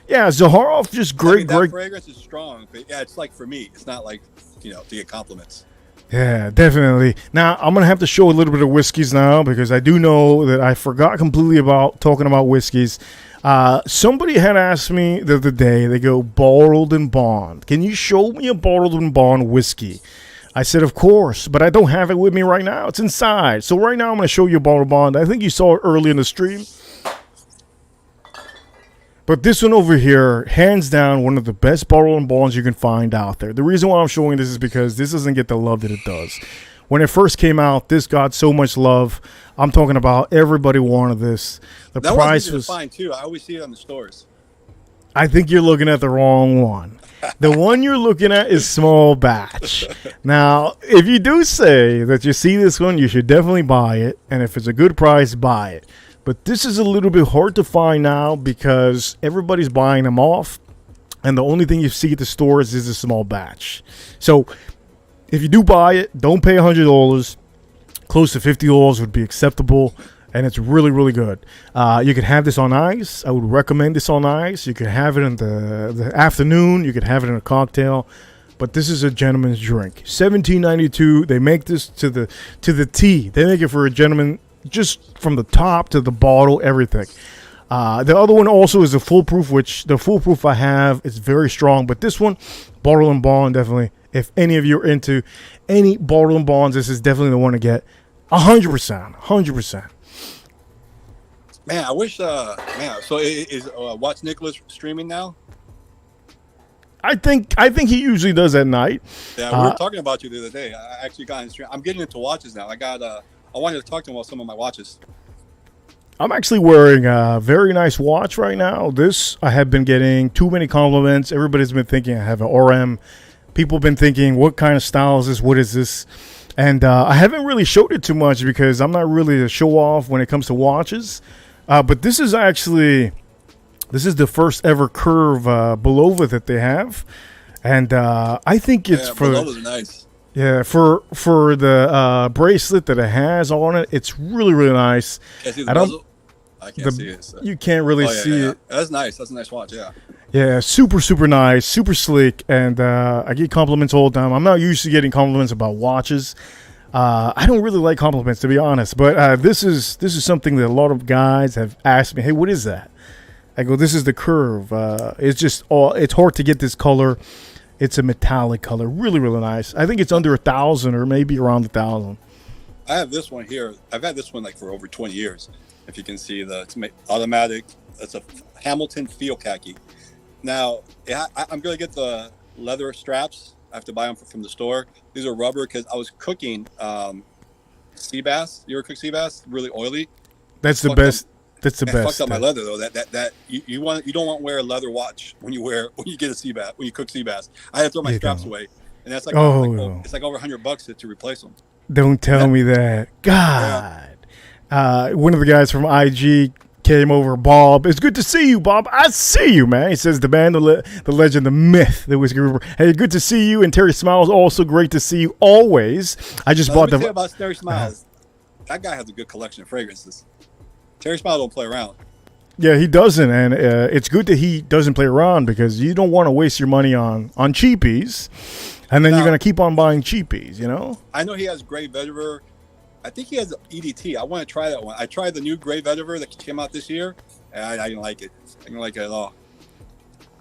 Zaharoff just great. That fragrance is strong, but it's like for me, it's not like to get compliments. Yeah, definitely. Now I'm gonna have to show a little bit of whiskeys now because I do know that I forgot completely about talking about whiskeys. Somebody had asked me the other day. They go bottled and bond. Can you show me a bottled and bond whiskey? I said, of course, but I don't have it with me right now. It's inside. So right now I'm going to show you a bottled bond. I think you saw it early in the stream. But this one over here, hands down, one of the best bottled and bonds you can find out there. The reason why I'm showing this is because this doesn't get the love that it does. When it first came out, this got so much love. I'm talking about everybody wanted this. The that price was fine too. I always see it on the stores. I think you're looking at the wrong one. The one you're looking at is small batch. Now, if you do say that you see this one, you should definitely buy it. And if it's a good price, buy it. But this is a little bit hard to find now because everybody's buying them off. And the only thing you see at the stores is a small batch. So if you do buy it, don't pay $100. Close to $50 would be acceptable. And it's really, really good. You could have this on ice. I would recommend this on ice. You could have it in the afternoon. You could have it in a cocktail. But this is a gentleman's drink. $17.92. They make this to the T. They make it for a gentleman just from the top to the bottle, everything. The other one also is a foolproof, which the foolproof I have is very strong. But this one, bottle and bond, definitely. If any of you are into any bottle and bonds, this is definitely the one to get. 100%. 100%. Man, I wish. So is Watch Nicholas streaming now? I think he usually does at night. Yeah, we were talking about you the other day. I actually got in stream. I'm getting into watches now. I wanted to talk to him about some of my watches. I'm actually wearing a very nice watch right now. This, I have been getting too many compliments. Everybody's been thinking I have an RM. People have been thinking, what kind of style is this? What is this? And I haven't really showed it too much because I'm not really a show off when it comes to watches. But this is the first ever curve Bulova that they have. And I think it's for nice. Yeah, for the bracelet that it has on it, it's really, really nice. Can I see the bezel? I can't see it. So. You can't really see it. That's nice. That's a nice watch, yeah. Yeah, super, super nice, super sleek, and I get compliments all the time. I'm not used to getting compliments about watches. I don't really like compliments, to be honest, but this is something that a lot of guys have asked me, hey, what is that? I go, this is the curve. It's hard to get this color. It's a metallic color, really, really nice. I think it's under 1,000 or maybe around 1,000. I have this one here. I've had this one like for over 20 years. If you can see it's automatic. It's a Hamilton Feel Khaki. Now, I'm going to get the leather straps. I have to buy them from the store. These are rubber because I was cooking sea bass. You ever cook sea bass? Really oily. That's the best. That's the best. Fucked up my leather though. That you don't want to wear a leather watch when you get a sea bass, when you cook sea bass. I had to throw my straps away, and that's like it's like over $100 to replace them. Don't tell me that. God. Yeah. One of the guys from IG came over, Bob. It's good to see you, Bob. I see you, man. He says the band, the legend, the myth, the Whiskey River. Hey, good to see you. And Terry Smiles, also great to see you always. I just bought the. About Terry Smiles, that guy has a good collection of fragrances. Terry Smiles don't play around. Yeah, he doesn't, and it's good that he doesn't play around because you don't want to waste your money on cheapies, and then you're going to keep on buying cheapies, you know? I know he has Grey Vetiver. I think he has EDT. I want to try that one. I tried the new Grey Vetiver that came out this year, and I didn't like it. I didn't like it at all.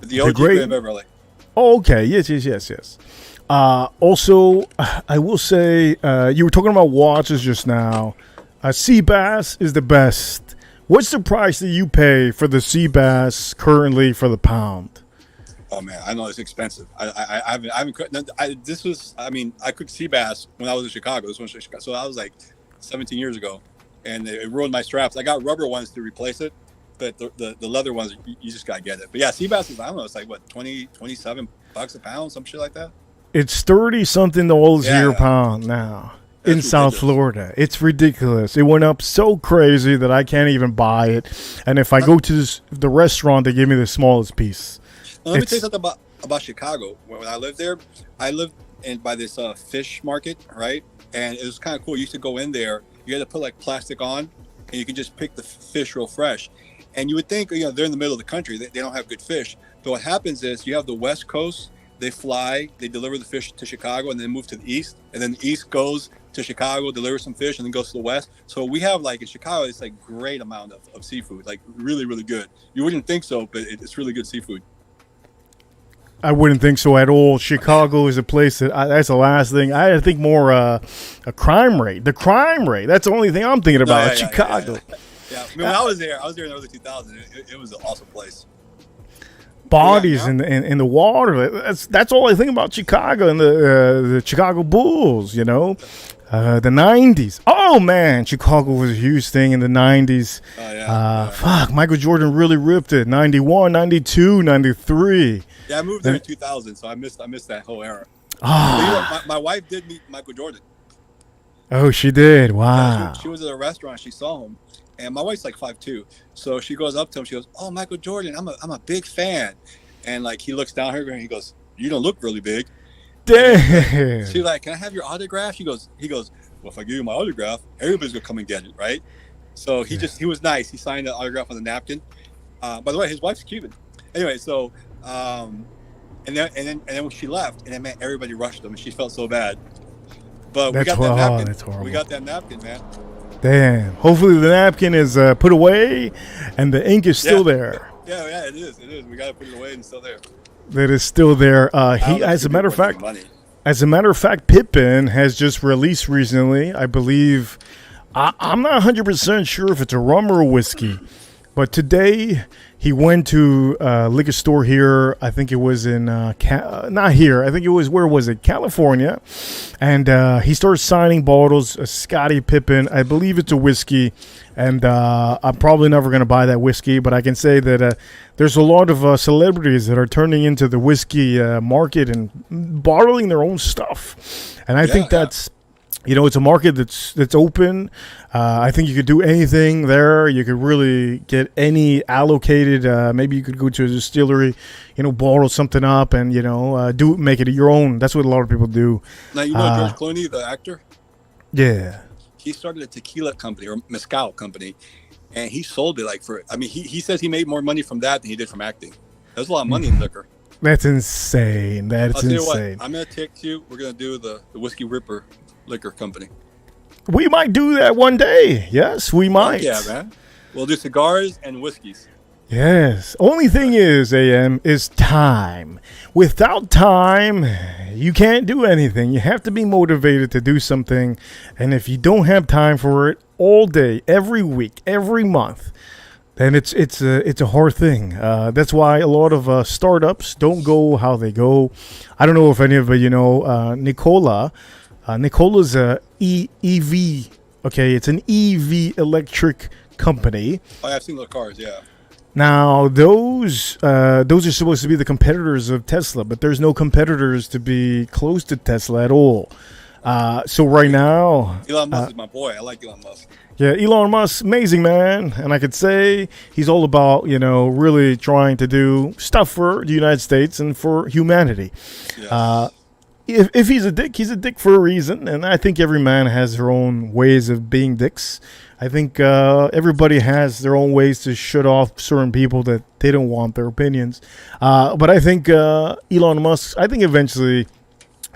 The OG Grey Vetiver, like. Oh, okay. Yes. Also, I will say, you were talking about watches just now. Sea Bass is the best. What's the price that you pay for the Sea Bass currently for the pound? Oh man, I know it's expensive. I haven't cooked. This was, I mean, I cooked sea bass when I was in Chicago. This was Chicago, so I was like 17 years ago, and it ruined my straps. I got rubber ones to replace it, but the leather ones, you just gotta get it. But yeah, sea bass is, I don't know, it's like what, 27 bucks a pound, some shit like that. It's 30 something dollars Yeah. a pound now That's in South ridiculous. Florida. It's ridiculous. It went up so crazy that I can't even buy it. And if I go to the restaurant, they give me the smallest piece. Well, let me tell you something about Chicago. When I lived there, I lived by this fish market, right? And it was kind of cool. You used to go in there. You had to put like plastic on, and you could just pick the fish real fresh. And you would think, they're in the middle of the country. They don't have good fish. But what happens is you have the West Coast. They fly, they deliver the fish to Chicago, and then move to the East. And then the East goes to Chicago, delivers some fish, and then goes to the West. So we have, like, in Chicago, it's like great amount of seafood, like really, really good. You wouldn't think so, but it's really good seafood. I wouldn't think so at all. Chicago is a place that's the last thing. I think more a crime rate. The crime rate. That's the only thing I'm thinking about. Chicago. Yeah. I mean, when I was there in the early 2000s. It was an awesome place. Bodies in the water. That's all I think about Chicago and the Chicago Bulls. The 90s. Oh man, Chicago was a huge thing in the 90s. Oh yeah. Fuck, Michael Jordan really ripped it. 91, 92, 93. Yeah, I moved there in 2000, so I missed that whole era. Ah. My wife did meet Michael Jordan. Oh, she did. Wow. Yeah, she was at a restaurant. She saw him, and my wife's like 5'2", so she goes up to him. She goes, "Oh, Michael Jordan, I'm a big fan." And like he looks down at her and he goes, "You don't look really big." Damn. She's like, "Can I have your autograph?" He goes, "Well, if I give you my autograph, everybody's gonna come and get it, right?" So he was nice. He signed the autograph on the napkin. By the way, his wife's Cuban. Anyway, so and then when she left, and then man, everybody rushed him, and she felt so bad. But we got that napkin. That's horrible. We got that napkin, man. Damn. Hopefully the napkin is put away and the ink is still there. Yeah, it is. We gotta put it away and it's still there. That is still there. As a matter of fact, Pippin has just released recently. I believe. I'm not 100% sure if it's a rum or a whiskey, but today he went to a liquor store here. I think it was in not here. I think it was, where was it? California, and he started signing bottles. Scottie Pippen. I believe it's a whiskey. And I'm probably never going to buy that whiskey, but I can say that there's a lot of celebrities that are turning into the whiskey market and bottling their own stuff. And I think that's, it's a market that's open. I think you could do anything there. You could really get any allocated. Maybe you could go to a distillery, bottle something up and, make it your own. That's what a lot of people do. Now, George Clooney, the actor? Yeah. He started a tequila company or mezcal company, and he sold it he says he made more money from that than he did from acting. There's a lot of money in liquor. That's insane. That's I'll tell you insane. what, I'm going to take you. We're going to do the Whiskey Ripper liquor company. We might do that one day. Yes, we might. Yeah, man. We'll do cigars and whiskeys. Yes. Only thing is, AM, is time. Without time, you can't do anything. You have to be motivated to do something. And if you don't have time for it all day, every week, every month, then it's a hard thing. That's why a lot of startups don't go how they go. I don't know if any of you know Nikola. Nikola's a EV. Okay, it's an EV electric company. Oh, I've seen the cars, yeah. Now, those are supposed to be the competitors of Tesla, but there's no competitors to be close to Tesla at all. So right now... Elon Musk is my boy. I like Elon Musk. Yeah, Elon Musk, amazing man. And I could say he's all about, really trying to do stuff for the United States and for humanity. Yes. If he's a dick for a reason. And I think every man has their own ways of being dicks. I think everybody has their own ways to shut off certain people that they don't want their opinions. But I think Elon Musk, eventually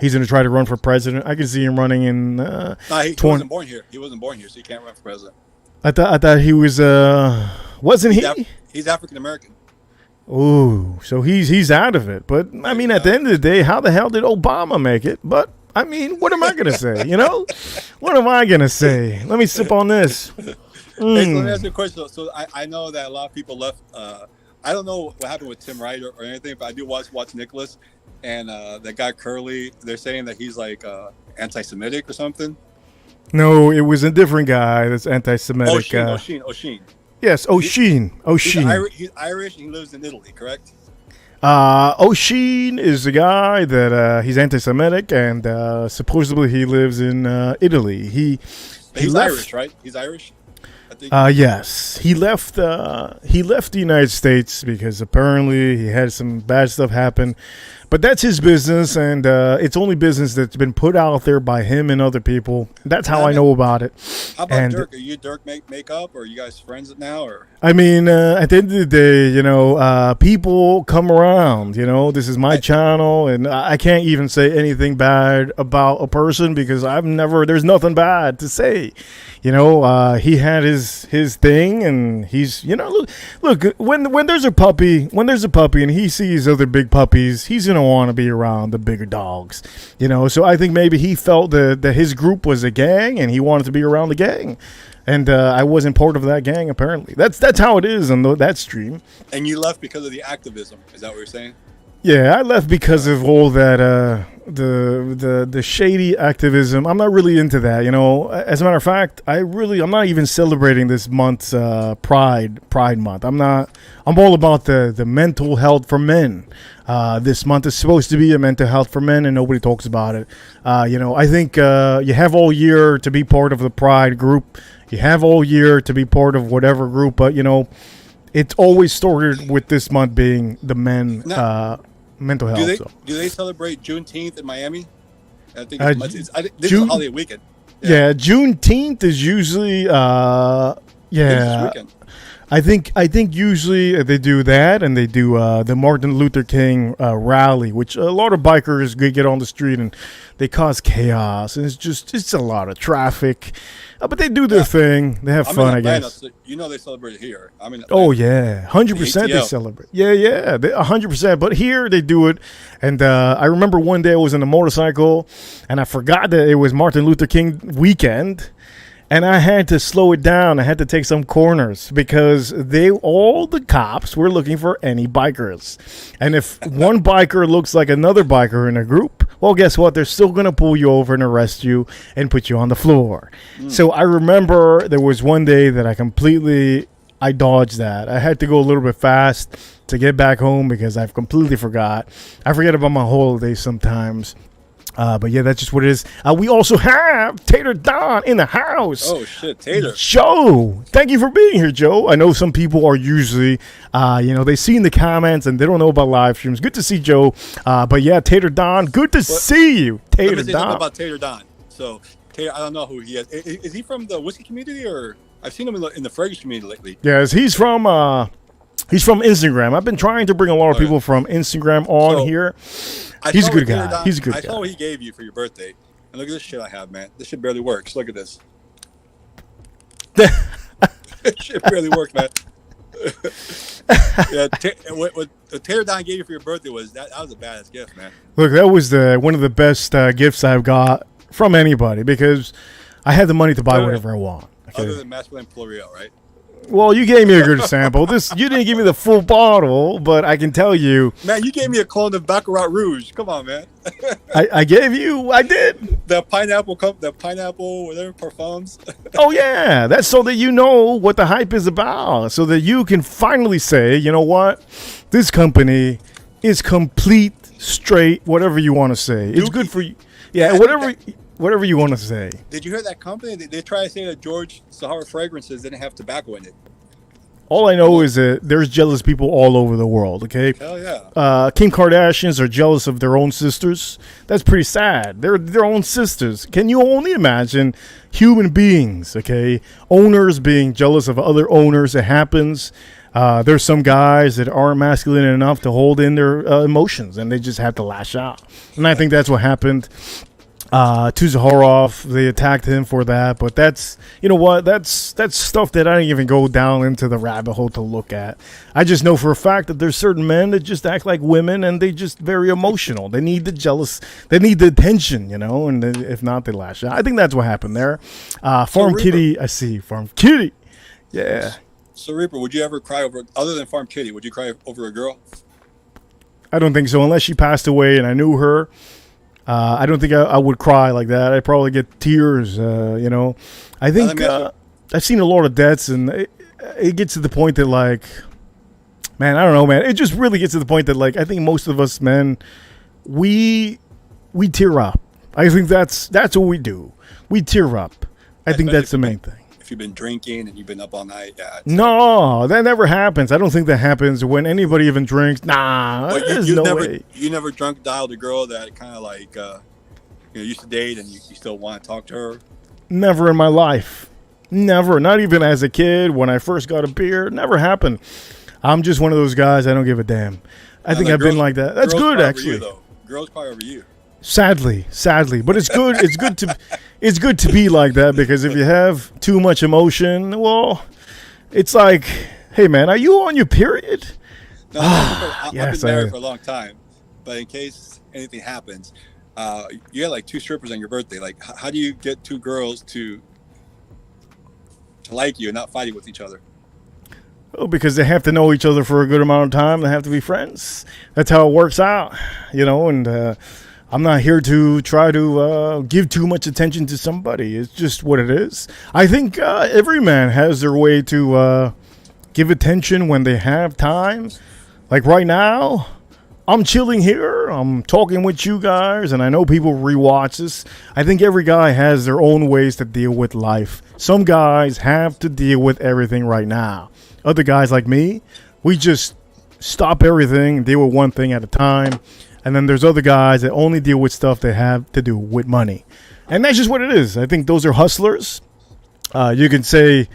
he's going to try to run for president. I can see him running in... he wasn't born here. He wasn't born here, so he can't run for president. I thought he was... wasn't he? He's African American. Ooh, so he's out of it. But I mean, at the end of the day, how the hell did Obama make it? But I mean, what am I gonna say? You know, what am I gonna say? Let me sip on this. Hey, so let me ask you a question. So I know that a lot of people left. I don't know what happened with Tim Wright or anything, but I do watch Nicholas, and that guy Curly. They're saying that he's like anti-Semitic or something. No, it was a different guy that's anti-Semitic. O'Sheen. Yes, O'Sheen. He's Irish and he lives in Italy, correct? O'Sheen is the guy that he's anti-Semitic, and supposedly he lives in Italy. He's left, Irish, right? He's Irish. I think. Yes, he left. He left the United States because apparently he had some bad stuff happen. But that's his business, and it's only business that's been put out there by him and other people. That's how I know about it. How about Dirk? Are you Dirk makeup, or are you guys friends now? Or I mean, at the end of the day, you know, people come around. You know, this is my channel, and I can't even say anything bad about a person because there's nothing bad to say. You know, he had his thing, and he's, you know, look when there's a puppy, and he sees other big puppies, he's gonna want to be around the bigger dogs. You know, so I think maybe he felt that his group was a gang, and he wanted to be around the gang. And I wasn't part of that gang. Apparently, that's how it is on that stream. And you left because of the activism. Is that what you're saying? Yeah, I left because of all that the shady activism. I'm not really into that, you know. As a matter of fact, I'm not even celebrating this month's Pride Month. I'm all about the mental health for men. This month is supposed to be a mental health for men, and nobody talks about it. You know, I think you have all year to be part of the Pride group. You have all year to be part of whatever group, but you know, it's always started with this month being the men. Mental health. Do they celebrate Juneteenth in Miami? I think this is a holiday weekend. Yeah, Juneteenth is usually This weekend. I think usually they do that, and they do the Martin Luther King rally, which a lot of bikers get on the street and they cause chaos, and it's a lot of traffic. But they do their thing. They have fun, I guess. So you know they celebrate it here. I mean, oh yeah, 100% they celebrate. Yeah, 100%. But here they do it, and I remember one day I was on a motorcycle, and I forgot that it was Martin Luther King weekend. And I had to slow it down. I had to take some corners because all the cops were looking for any bikers. And if one biker looks like another biker in a group, well, guess what? They're still going to pull you over and arrest you and put you on the floor. So I remember there was one day that I dodged that. I had to go a little bit fast to get back home because I've completely forgot. I forget about my holidays sometimes. But yeah, that's just what it is. We also have Tater Don in the house. Oh shit, Tater. Joe, thank you for being here, Joe. I know some people are usually, they see in the comments and they don't know about live streams. Good to see Joe. But yeah, Tater Don, good to see you, Tater Let me say Don. something about Tater Don. So Tater, I don't know who he is. Is he from the whiskey community, or I've seen him in the fragrance community lately? Yes, he's from Instagram. I've been trying to bring a lot of people from Instagram on here. He's a good guy. I guy. saw what he gave you for your birthday. And look at this shit I have, man. This shit barely works. Look at this. This shit barely works, man. Yeah, what Tater Don gave you for your birthday was that was a badass gift, man. Look, that was one of the best gifts I've got from anybody because I had the money to buy whatever I want. Okay? Other than masculine Florio, right? Well, you gave me a good sample. You didn't give me the full bottle, but I can tell you. Man, you gave me a clone of Baccarat Rouge. Come on, man. I did. The pineapple whatever, parfums. Oh, yeah. That's so that you know what the hype is about. So that you can finally say, you know what? This company is complete, straight, whatever you want to say. It's good for you. Yeah, whatever you want to say. Did you hear that company? They try to say that George Sahara Fragrances didn't have tobacco in it. All I know is that there's jealous people all over the world, okay? Hell yeah. Kim Kardashians are jealous of their own sisters. That's pretty sad. They're their own sisters. Can you only imagine human beings, okay? Owners being jealous of other owners. It happens. There's some guys that aren't masculine enough to hold in their emotions, and they just have to lash out. And I think that's what happened. to Zaharov. They attacked him for that, but that's, you know what, that's stuff that I didn't even go down into the rabbit hole to look at. I just know for a fact that there's certain men that just act like women, and they just very emotional. They need they need the attention, you know, and if not, they lash out. I think that's what happened there. Farm Kitty, I see. Farm Kitty. Yeah. So, Reaper, would you ever cry over, other than Farm Kitty, would you cry over a girl? I don't think so, unless she passed away and I knew her. I don't think I would cry like that. I'd probably get tears, you know. I think I've seen a lot of deaths, and it gets to the point that, like, man, I don't know, man. It just really gets to the point that, like, I think most of us men, we tear up. I think that's what we do. We tear up. I think that's the main thing. If you've been drinking and you've been up all night, yeah. No, that never happens. I don't think that happens when anybody even drinks. Nah, there's no way. You never drunk dialed a girl that kind of like used to date and you still want to talk to her? Never in my life. Never. Not even as a kid when I first got a beer. Never happened. I'm just one of those guys. I don't give a damn. I think I've been like that. That's good, actually. Girls cry over you. Sadly, but it's good. It's good to be like that, because if you have too much emotion, well, it's like, hey man, are you on your period? No, I've been married for a long time, but in case anything happens, you had like 2 strippers on your birthday. Like, how do you get 2 girls to like you and not fighting with each other? Oh, because they have to know each other for a good amount of time. They have to be friends. That's how it works out, you know. And I'm not here to try to give too much attention to somebody. It's just what it is. I think every man has their way to give attention when they have time. Like right now, I'm chilling here. I'm talking with you guys, and I know people rewatch this. I think every guy has their own ways to deal with life. Some guys have to deal with everything right now. Other guys like me, we just stop everything and deal with one thing at a time. And then there's other guys that only deal with stuff that have to do with money. And that's just what it is. I think those are hustlers. You can say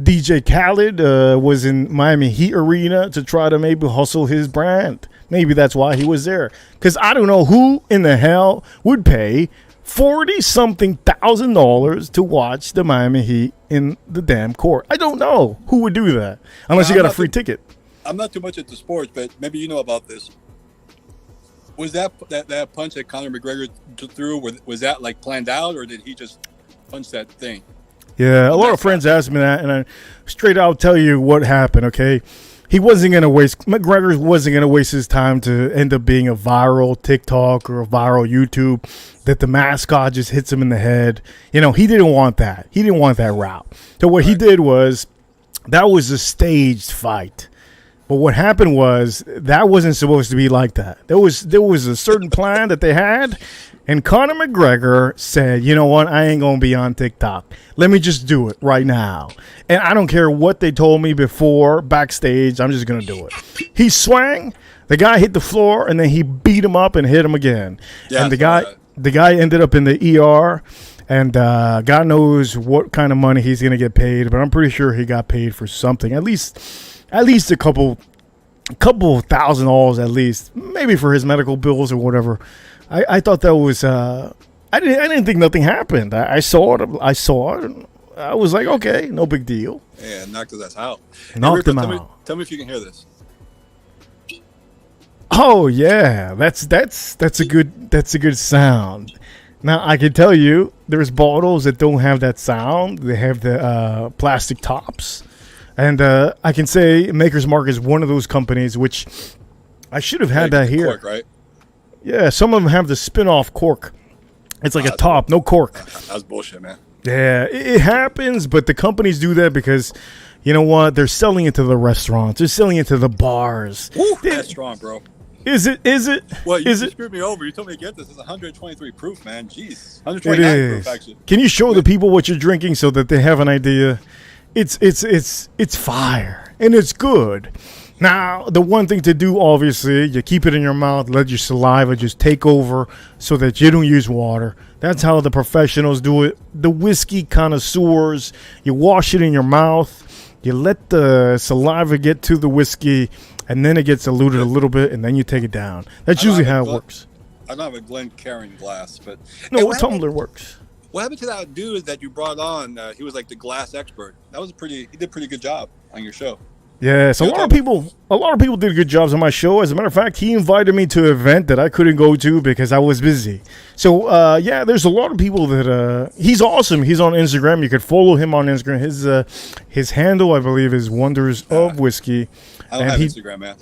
DJ Khaled was in Miami Heat Arena to try to maybe hustle his brand. Maybe that's why he was there. Because I don't know who in the hell would pay $40-something thousand to watch the Miami Heat in the damn court. I don't know who would do that. Unless you got a free ticket. I'm not too much into sports, but maybe you know about this. Was that punch that Conor McGregor threw, was that like planned out, or did he just punch that thing? Yeah, a lot of friends asked me that, and I straight out tell you what happened, okay? McGregor wasn't going to waste his time to end up being a viral TikTok or a viral YouTube that the mascot just hits him in the head. You know, he didn't want that. He didn't want that route. So what he did was, that was a staged fight. But what happened was, that wasn't supposed to be like that. There was a certain plan that they had, and Conor McGregor said, you know what, I ain't going to be on TikTok. Let me just do it right now. And I don't care what they told me before, backstage, I'm just going to do it. He swung, the guy hit the floor, and then he beat him up and hit him again. Yeah, and the guy ended up in the ER, and God knows what kind of money he's going to get paid, but I'm pretty sure he got paid for something. At least a couple $1,000 at least, maybe for his medical bills or whatever. I thought that was I didn't think nothing happened. I saw it. I was like, okay, no big deal. Yeah, knocked his ass out. Knocked him out. Tell me if you can hear this. Oh yeah, that's a good sound. Now I can tell you, there's bottles that don't have that sound. They have the plastic tops. And I can say Maker's Mark is one of those companies, which I should have had that here. Cork, right? Yeah, some of them have the spin-off cork. It's like a top, no cork. That's bullshit, man. Yeah, it happens, but the companies do that because, you know what? They're selling it to the restaurants. They're selling it to the bars. Woo, that's strong, bro. Is it? Well, you screwed me over. You told me to get this. It's 123 proof, man. Jeez. 129 proof, actually. Can you show the people what you're drinking so that they have an idea? It's fire, and it's good. Now, the one thing to do, obviously, you keep it in your mouth, let your saliva just take over so that you don't use water. That's how the professionals do it. The whiskey connoisseurs, you wash it in your mouth, you let the saliva get to the whiskey, and then it gets diluted a little bit, and then you take it down. That's usually how it works. I don't have a Glencairn glass, but No, Hey, a tumbler works. what happened to that dude that you brought on? He was like the glass expert. He did a pretty good job on your show. Yes, a lot of people did good jobs on my show. As a matter of fact, he invited me to an event that I couldn't go to because I was busy. So yeah, there's a lot of people that he's awesome. He's on Instagram. You could follow him on Instagram. His handle, I believe, is Wonders of Whiskey. I don't have Instagram, man.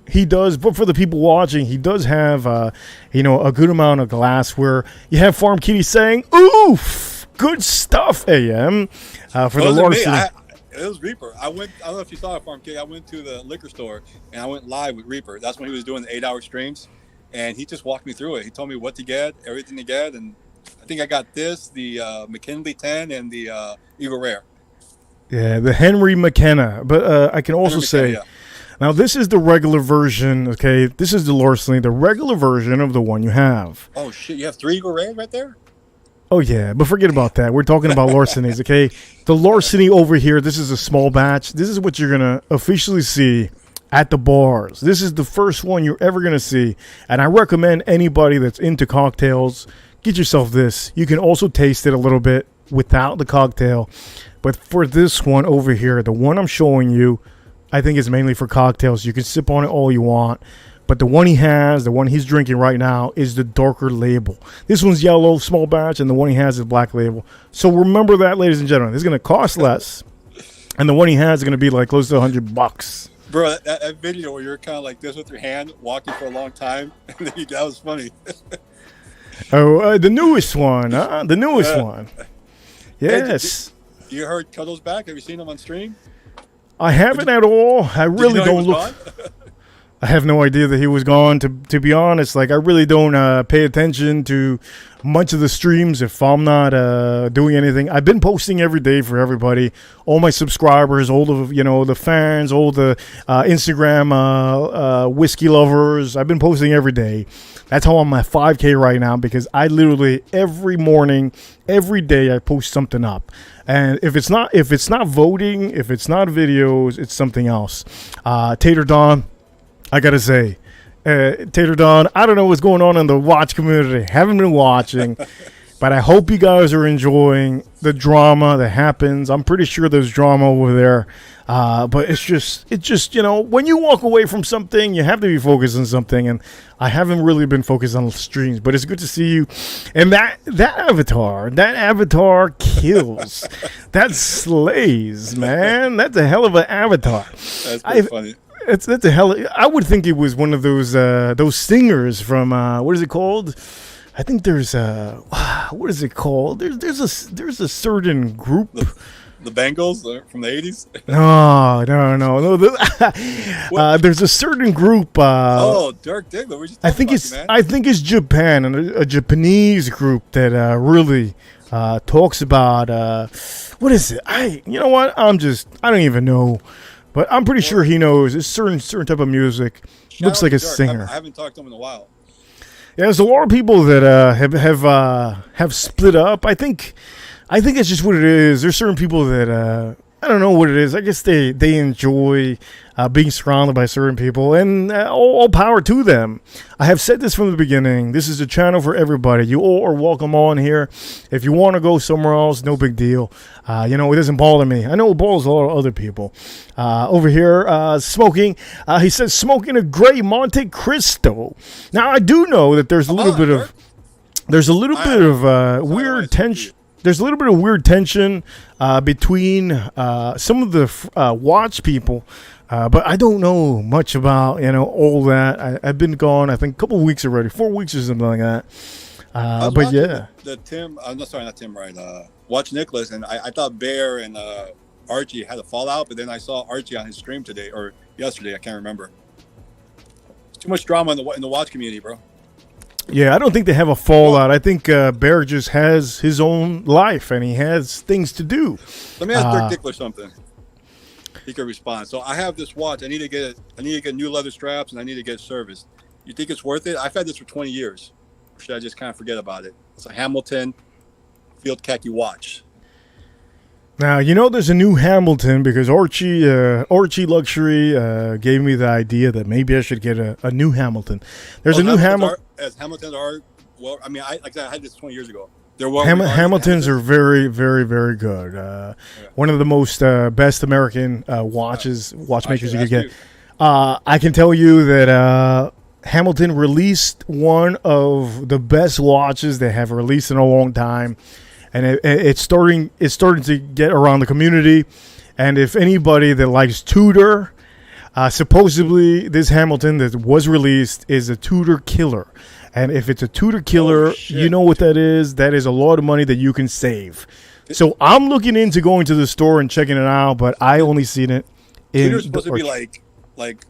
He does, but for the people watching, he does have a good amount of glass where you have Farm Kitty saying, "Oof, good stuff, AM." For the Lord. It was Reaper. I don't know if you saw it, Farm Kitty. I went to the liquor store and I went live with Reaper. That's when he was doing the 8-hour streams, and he just walked me through it. He told me what to get, everything to get, and I think I got the McKinley 10 and the Eagle Rare. Yeah, the Henry McKenna. But I can also say, McKenna, now this is the regular version, okay? This is the Larceny, the regular version of the one you have. Oh, shit. You have 3 Eagle Rare right there? Oh, yeah, but forget about that. We're talking about Larcenies, okay? The Larceny over here, this is a small batch. This is what you're going to officially see at the bars. This is the first one you're ever going to see. And I recommend anybody that's into cocktails, get yourself this. You can also taste it a little bit without the cocktail. But for this one over here, the one I'm showing you, I think is mainly for cocktails. You can sip on it all you want. But the one the one he's drinking right now, is the darker label. This one's yellow, small batch, and the one he has is black label. So remember that, ladies and gentlemen. It's going to cost less, and the one he has is going to be like close to $100. Bro, that video where you're kind of like this with your hand, walking for a long time, that was funny. The newest one, huh? The newest one. Yes. You heard Cuddle's back? Have you seen him on stream? I haven't at all. I really don't look. I have no idea that he was gone, to be honest. Like, I really don't pay attention to much of the streams if I'm not doing anything. I've been posting every day for everybody, all my subscribers, all the fans, all the Instagram whiskey lovers. I've been posting every day. That's how I'm at 5K right now, because I literally every morning, every day I post something up. And if it's not voting, if it's not videos, it's something else. Tater Dawn, I gotta say, Tater Dawn, I don't know what's going on in the watch community. Haven't been watching, but I hope you guys are enjoying the drama that happens. I'm pretty sure there's drama over there, but it's just when you walk away from something, you have to be focused on something. And I haven't really been focused on streams, but it's good to see you. And that avatar kills. That slays, man. That's a hell of an avatar. That's pretty funny. That's a hell. I would think it was one of those singers from what is it called? I think there's what is it called? There's a certain group. The Bengals from the 80s? No. There's a certain group. Dirk Diggler. I think it's Japan, and a Japanese group that really talks about what is it? You know what? I don't even know. But I'm pretty sure he knows. It's certain type of music. Looks like a singer. I haven't talked to him in a while. Yeah, there's a lot of people that have split up. I think it's just what it is. There's certain people that I don't know what it is. I guess they enjoy being surrounded by certain people, and all power to them. I have said this from the beginning. This is a channel for everybody. You all are welcome on here. If you want to go somewhere else, no big deal. It doesn't bother me. I know it bothers a lot of other people. Over here, smoking. He says smoking a gray Monte Cristo. Now I do know that there's a little bit of weird tension. There's a little bit of weird tension between some of the watch people, but I don't know much about all that. I've been gone, I think, a couple of weeks already, 4 weeks or something like that. But yeah, Watch Nicholas, and I thought Bear and Archie had a fallout, but then I saw Archie on his stream today or yesterday. I can't remember. There's too much drama in the watch community, bro. Yeah, I don't think they have a fallout. I think Bear just has his own life, and he has things to do. Let me ask Dirk Dickler something. He could respond. So I have this watch. I need to get new leather straps, and I need to get it serviced. You think it's worth it? I've had this for 20 years. Or should I just kind of forget about it? It's a Hamilton Field Khaki watch. Now, you know there's a new Hamilton because Archie Luxury gave me the idea that maybe I should get a new Hamilton. There's a new Hamilton. As Hamiltons are, well, I mean, I had this 20 years ago. They're well Hamiltons are very, very, very good. One of the most best American watchmakers you could get. I can tell you that Hamilton released one of the best watches they have released in a long time. And it's starting to get around the community. And if anybody that likes Tudor, supposedly this Hamilton that was released is a Tudor killer. And if it's a Tudor killer, you know what that is. That is a lot of money that you can save. So I'm looking into going to the store and checking it out, but I only seen it in Tudor's supposed to be like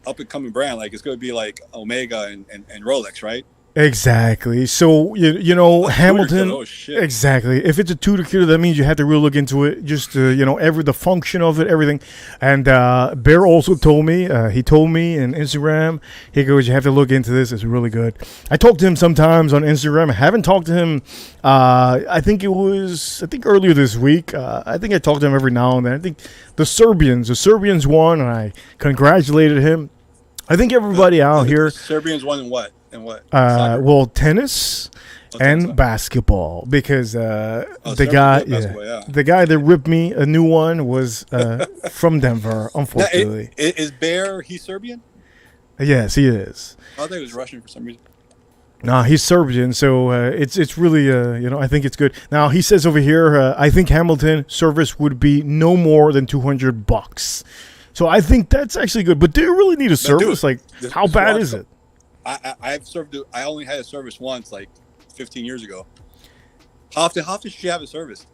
up and coming brand. Like it's going to be like Omega and Rolex, right? Exactly. So you know Hamilton. Oh shit. Exactly. If it's a Tudor killer, that means you have to really look into it. Just the function of it, everything. And Bear also told me. He told me in Instagram. He goes, "You have to look into this. It's really good." I talk to him sometimes on Instagram. I haven't talked to him. I think earlier this week. I think I talked to him every now and then. I think the Serbians won, and I congratulated him. I think everybody out here. Serbians won in what? Well, tennis and basketball, because the guy that ripped me a new one was from Denver, unfortunately. Now, is Bear, he's Serbian? Yes, he is. I thought he was Russian for some reason. No, he's Serbian, so it's really I think it's good. Now he says over here, I think Hamilton service would be no more than $200. So I think that's actually good. But do you really need a service? How bad is it? I've served. I only had a service once, like 15 years ago. How often should you have a service?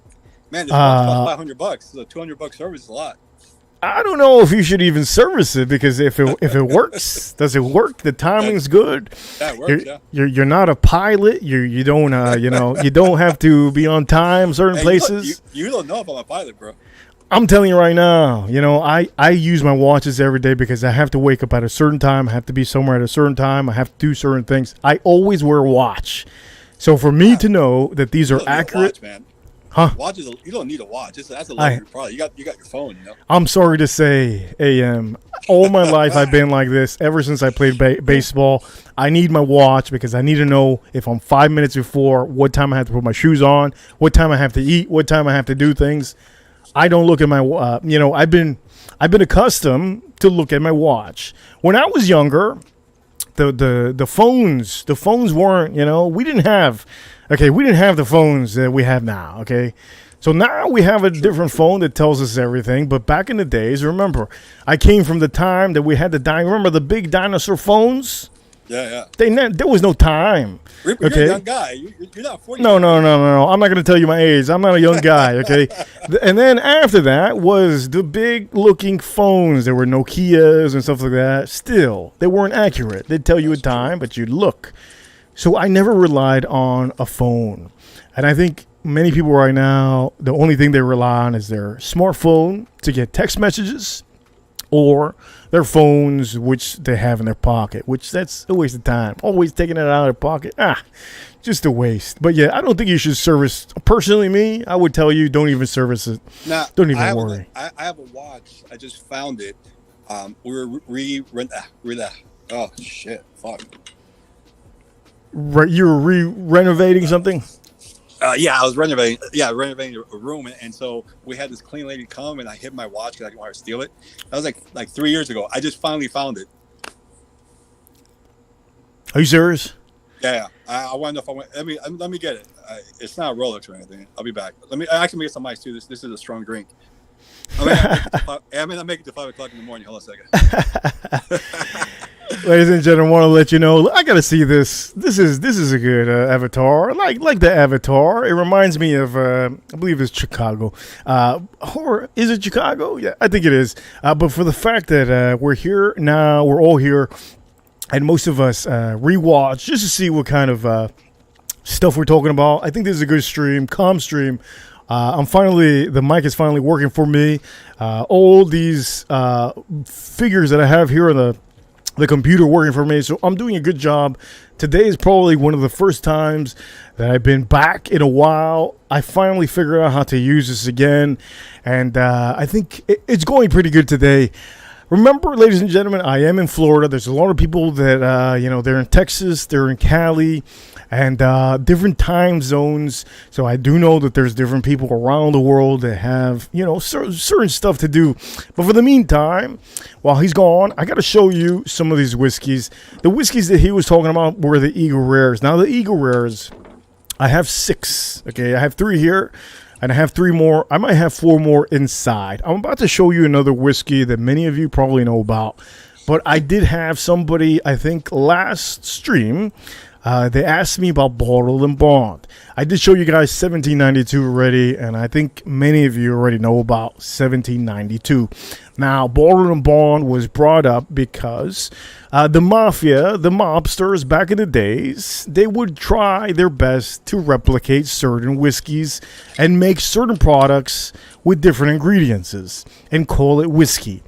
Man, this one costs $500. So $200 service is a lot. I don't know if you should even service it, because if it works, does it work? The timing's good. That works. You're not a pilot. You don't you don't have to be on time certain places. You don't know if I'm a pilot, bro. I'm telling you right now, I use my watches every day because I have to wake up at a certain time. I have to be somewhere at a certain time. I have to do certain things. I always wear a watch. So for me to know that these are accurate, watch, man. Huh? Watches, you don't need a watch. That's a luxury product. You got your phone, I'm sorry to say, AM, all my life I've been like this ever since I played baseball. I need my watch because I need to know if I'm 5 minutes before, what time I have to put my shoes on, what time I have to eat, what time I have to do things. I don't look at my, I've been accustomed to look at my watch. When I was younger, the phones weren't, we didn't have the phones that we have now. Okay. So now we have a different phone that tells us everything. But back in the days, remember, I came from the time that we had remember the big dinosaur phones? Yeah. There was no time. You're a young guy. You're not 40. No. I'm not going to tell you my age. I'm not a young guy, okay? And then after that was the big-looking phones. There were Nokias and stuff like that. Still, they weren't accurate. They'd tell you a time, but you'd look. So I never relied on a phone. And I think many people right now, the only thing they rely on is their smartphone to get text messages, or their phones, which they have in their pocket, which that's a waste of time. Always taking it out of their pocket. Just a waste. But yeah, I don't think you should service. Personally, me, I would tell you, don't even service it. Nah, don't even worry. I have a watch. I just found it. We were oh shit, fuck. You were renovating something? Yeah, I was renovating a room, and so we had this clean lady come, and I hid my watch because I didn't want her to steal it. That was like 3 years ago. I just finally found it. Are you serious? Yeah. I want to know if I want. Let me get it. It's not a Rolex or anything. I'll be back. I can make some ice too. This is a strong drink. I'll make it to 5 o'clock in the morning. Hold on a second. Ladies and gentlemen, I want to let you know, I gotta see this. This is a good avatar. Like the Avatar. It reminds me of I believe it's Chicago. Or is it Chicago? Yeah, I think it is. But for the fact that we're here now, we're all here, and most of us rewatch just to see what kind of stuff we're talking about. I think this is a good stream, calm stream. The mic is finally working for me. All these figures that I have here on the computer working for me. So I'm doing a good job. Today is probably one of the first times that I've been back in a while. I finally figured out how to use this again, and I think it's going pretty good today. Remember, ladies and gentlemen, I am in Florida. There's a lot of people that, they're in Texas, they're in Cali, and different time zones. So I do know that there's different people around the world that have, certain stuff to do. But for the meantime, while he's gone, I got to show you some of these whiskeys. The whiskeys that he was talking about were the Eagle Rares. Now, the Eagle Rares, I have 6. Okay, I have 3 here. And I have 3 more. I might have 4 more inside. I'm about to show you another whiskey that many of you probably know about. But I did have somebody, I think, last stream. They asked me about Bottled and Bond. I did show you guys 1792 already, and I think many of you already know about 1792. Now, Bottled and Bond was brought up because the mafia, the mobsters back in the days, they would try their best to replicate certain whiskeys and make certain products with different ingredients and call it whiskey.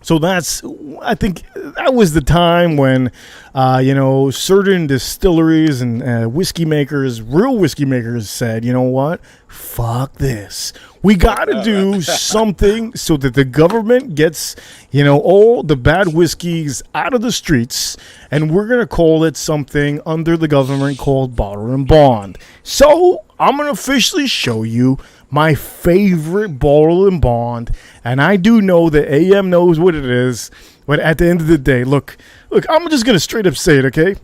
So I think that was the time when, certain distilleries and whiskey makers, real whiskey makers said, you know what, fuck this. We got to do something so that the government gets, all the bad whiskeys out of the streets, and we're going to call it something under the government called Bottled and Bond. So I'm going to officially show you my favorite Bottled and Bond, and I do know that AM knows what it is, but at the end of the day, look, I'm just going to straight up say it, okay?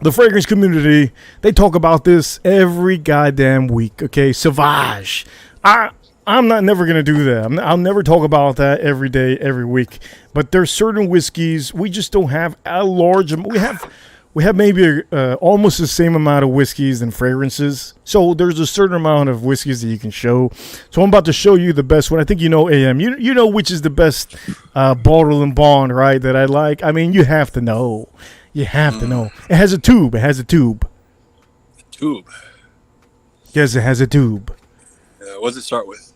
The fragrance community, they talk about this every goddamn week, okay? Sauvage. I'm never going to do that. I'll never talk about that every day, every week, but there's certain whiskeys, we just don't have a large amount. We have maybe almost the same amount of whiskeys and fragrances. So there's a certain amount of whiskeys that you can show. So I'm about to show you the best one. I think you know AM. You know which is the best Bottled and Bond, right, that I like? I mean, you have to know. You have to know. It has a tube. Tube? Yes, it has a tube. What does it start with?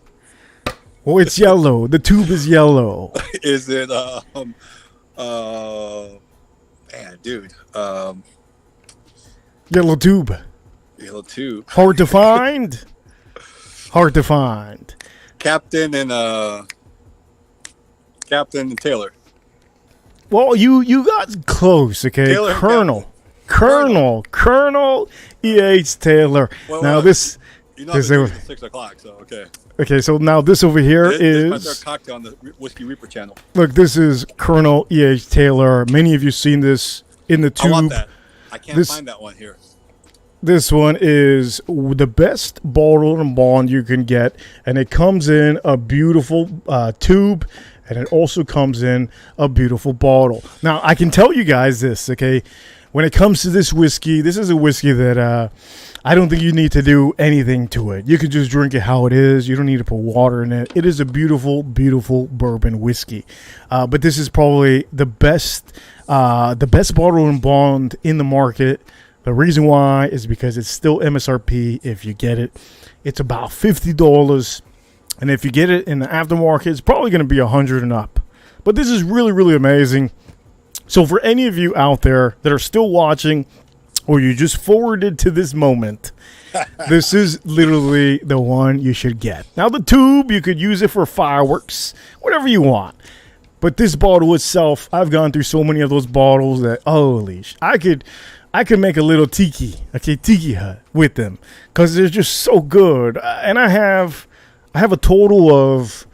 Well, it's yellow. The tube is yellow. Is it, man, dude. Yellow tube. Yellow tube. Hard to find. Captain and Taylor. Well, you got close, okay? Taylor Colonel E.H. Taylor. Well, this... You know, it's 6 o'clock, so okay. Okay, so now this over here This is their cocktail on the Whiskey Reaper channel. Look, this is Colonel E.H. Taylor. Many of you seen this in the tube. I want that. I can't find that one here. This one is the best Bottled and Bond you can get, and it comes in a beautiful tube, and it also comes in a beautiful bottle. Now, I can tell you guys this, okay? When it comes to this whiskey, this is a whiskey that I don't think you need to do anything to it. You can just drink it how it is. You don't need to put water in it. It is a beautiful, beautiful bourbon whiskey. But this is probably the best Bottled and Bond in the market. The reason why is because it's still MSRP. If you get it, it's about $50. And if you get it in the aftermarket, it's probably going to be $100 and up. But this is really, really amazing. So for any of you out there that are still watching, or you just forwarded to this moment, this is literally the one you should get. Now, the tube, you could use it for fireworks, whatever you want. But this bottle itself, I've gone through so many of those bottles that, holy I could make a little tiki hut with them, because they're just so good. And I have a total of,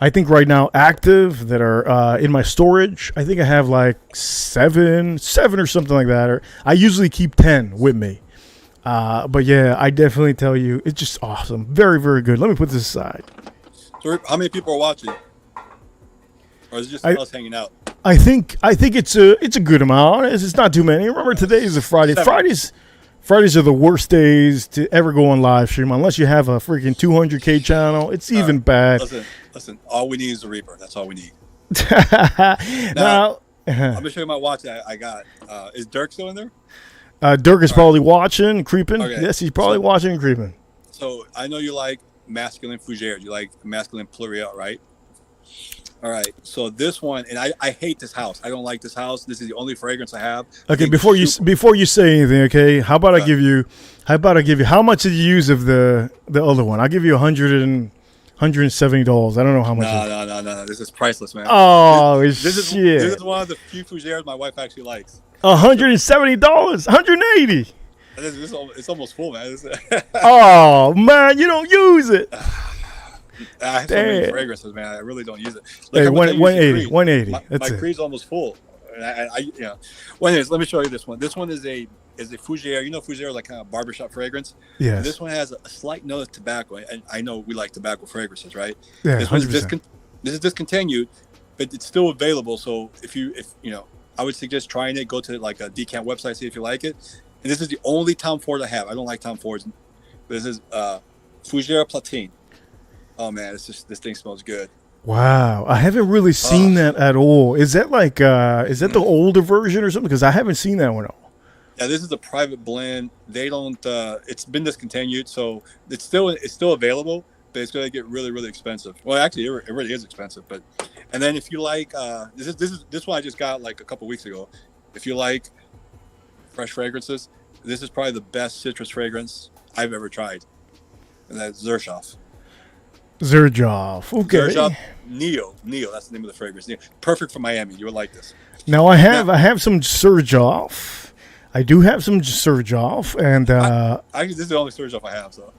I think right now, active that are in my storage. I think I have like seven or something like that. Or I usually keep 10 with me. But yeah, I definitely tell you, it's just awesome. Very, very good. Let me put this aside. So how many people are watching? Or is it just us hanging out? I think it's a good amount. It's not too many. Remember, today is a Friday. Fridays are the worst days to ever go on live stream unless you have a freaking 200K channel. It's even bad. Listen. All we need is the Reaper. That's all we need. Now, I'm gonna show you my watch that I got. Is Dirk still in there? Dirk is probably watching, creeping. Okay. Yes, he's probably watching and creeping. So I know you like masculine fougere. You like masculine pluriel, right? All right. So this one, and I hate this house. I don't like this house. This is the only fragrance I have. Okay, before you say anything, okay, how about I give you how much did you use of the other one? I'll give you $170. I don't know how much. No. This is priceless, man. Oh this shit! This is one of the few fougères my wife actually likes. $170, $180. It's almost full, man. Oh man, you don't use it. I have so many fragrances, man. I really don't use it. Like, hey, 180. My creed's almost full. Well, anyways, let me show you this one. This one is a fougère. You know, fougère is like kind of barbershop fragrance. Yes. This one has a slight note of tobacco, and I know we like tobacco fragrances, right? Yeah, this 100%. This is discontinued, but it's still available. So if you know, I would suggest trying it. Go to like a decant website, see if you like it. And this is the only Tom Ford I have. I don't like Tom Fords. This is Fougère Platine. Oh man, this thing smells good. Wow, I haven't really seen that at all. Is that like is that the older version or something? Because I haven't seen that one at all. Yeah, this is a private blend. They don't. It's been discontinued, so it's still available, but it's going to get really, really expensive. Well, actually, it really is expensive. But and then if you like, this one I just got like a couple weeks ago. If you like fresh fragrances, this is probably the best citrus fragrance I've ever tried, and that's Xerjoff. Xerjoff. Okay. Xerjoff Neo. That's the name of the fragrance. Neo. Perfect for Miami. You would like this. Now I have some Xerjoff. I do have some Xerjoff, and this is the only Xerjoff I have. So,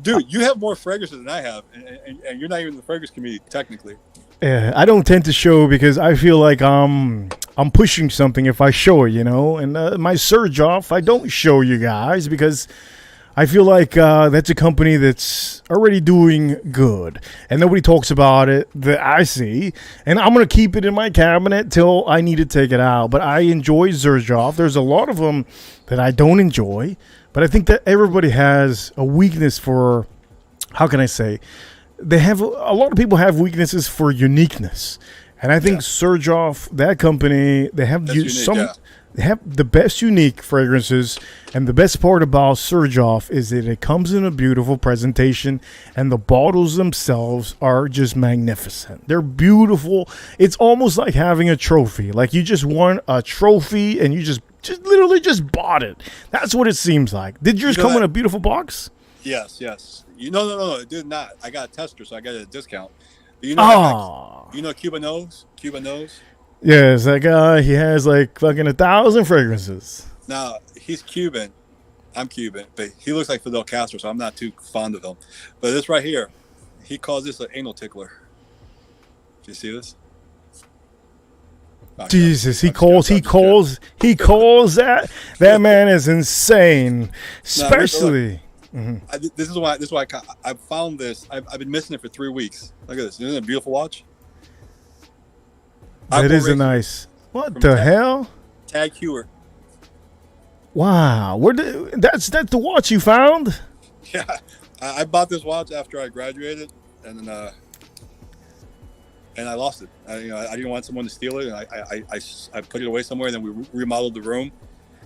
dude, you have more fragrances than I have, and you're not even in the fragrance community technically. Yeah, I don't tend to show because I feel like I'm pushing something if I show it, you know. And my Xerjoff, I don't show you guys because I feel like that's a company that's already doing good, and nobody talks about it that I see. And I'm gonna keep it in my cabinet till I need to take it out. But I enjoy Xerjoff. There's a lot of them that I don't enjoy, but I think that everybody has a weakness for. How can I say? They have a lot of people have weaknesses for uniqueness, and I think Xerjoff, that company, they have They have the best unique fragrances, and the best part about Xerjoff is that it comes in a beautiful presentation, and the bottles themselves are just magnificent. They're beautiful. It's almost like having a trophy. Like you just won a trophy, and you just literally just bought it. That's what it seems like. Did yours come in a beautiful box? Yes. No, it did not. I got a tester, so I got a discount. But you know Cuba knows? Yes, that guy, he has like fucking 1,000 fragrances. Now, he's Cuban. I'm Cuban, but he looks like Fidel Castro, so I'm not too fond of him. But this right here, he calls this an anal tickler. Do you see this? Jesus, he calls that man is insane. Especially. This is why I found this. I've been missing it for 3 weeks. Look at this. Isn't it a beautiful watch? That is a nice. What the hell? Tag Heuer. Wow, that's the watch you found? Yeah, I bought this watch after I graduated, and then I lost it. I didn't want someone to steal it, and I put it away somewhere. And then we remodeled the room.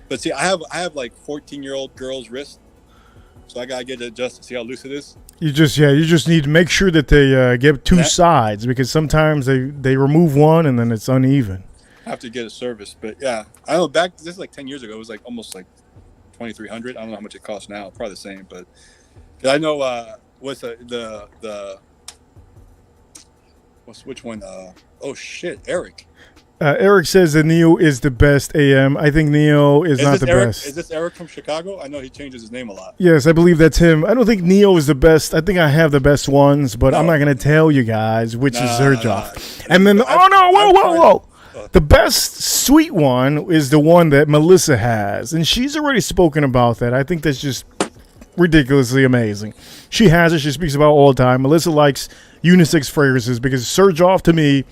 But see, I have like 14-year-old girls' wrists, so I gotta get it adjusted. See how loose it is. You just need to make sure that they get two sides, because sometimes they remove one and then it's uneven. I have to get it serviced, but yeah, I don't know. This is like 10 years ago. It was like almost like $2,300. I don't know how much it costs now. Probably the same, but I know what's which one? Oh shit, Eric. Eric says that Neo is the best AM. I think Neo is not the best. Is this Eric from Chicago? I know he changes his name a lot. Yes, I believe that's him. I don't think Neo is the best. I think I have the best ones, but I'm not going to tell you guys which is Xerjoff. And then, whoa. The best sweet one is the one that Melissa has, and she's already spoken about that. I think that's just ridiculously amazing. She has it. She speaks about it all the time. Melissa likes unisex fragrances because Xerjoff, to me,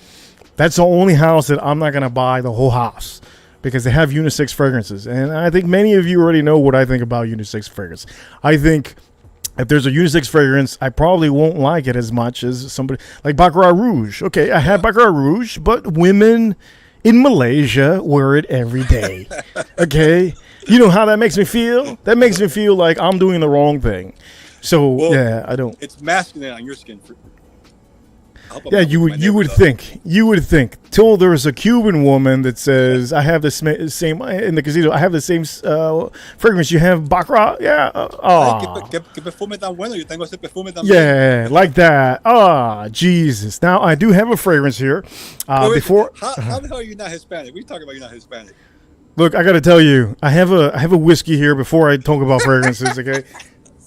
that's the only house that I'm not going to buy the whole house, because they have unisex fragrances. And I think many of you already know what I think about unisex fragrance. I think if there's a unisex fragrance, I probably won't like it as much as somebody like Baccarat Rouge. Okay, I have Baccarat Rouge, but women in Malaysia wear it every day. Okay? You know how that makes me feel? That makes me feel like I'm doing the wrong thing. So, I don't. It's masculine on your skin. hope I'm Yeah, not you with would my you would neighbor, though. think till there's a Cuban woman that says I have the same in the casino. I have the same fragrance. You have Baccarat, yeah. Ay, Oh, ¿qué perfume tan bueno? Yo tengo ese perfume también. yeah, like that. Ah, Jesus. Now I do have a fragrance here. Wait, Before how the hell are you not Hispanic? What are you talking about? You're not Hispanic. look, I got to tell you, I have a whiskey here. Before I talk about fragrances, okay.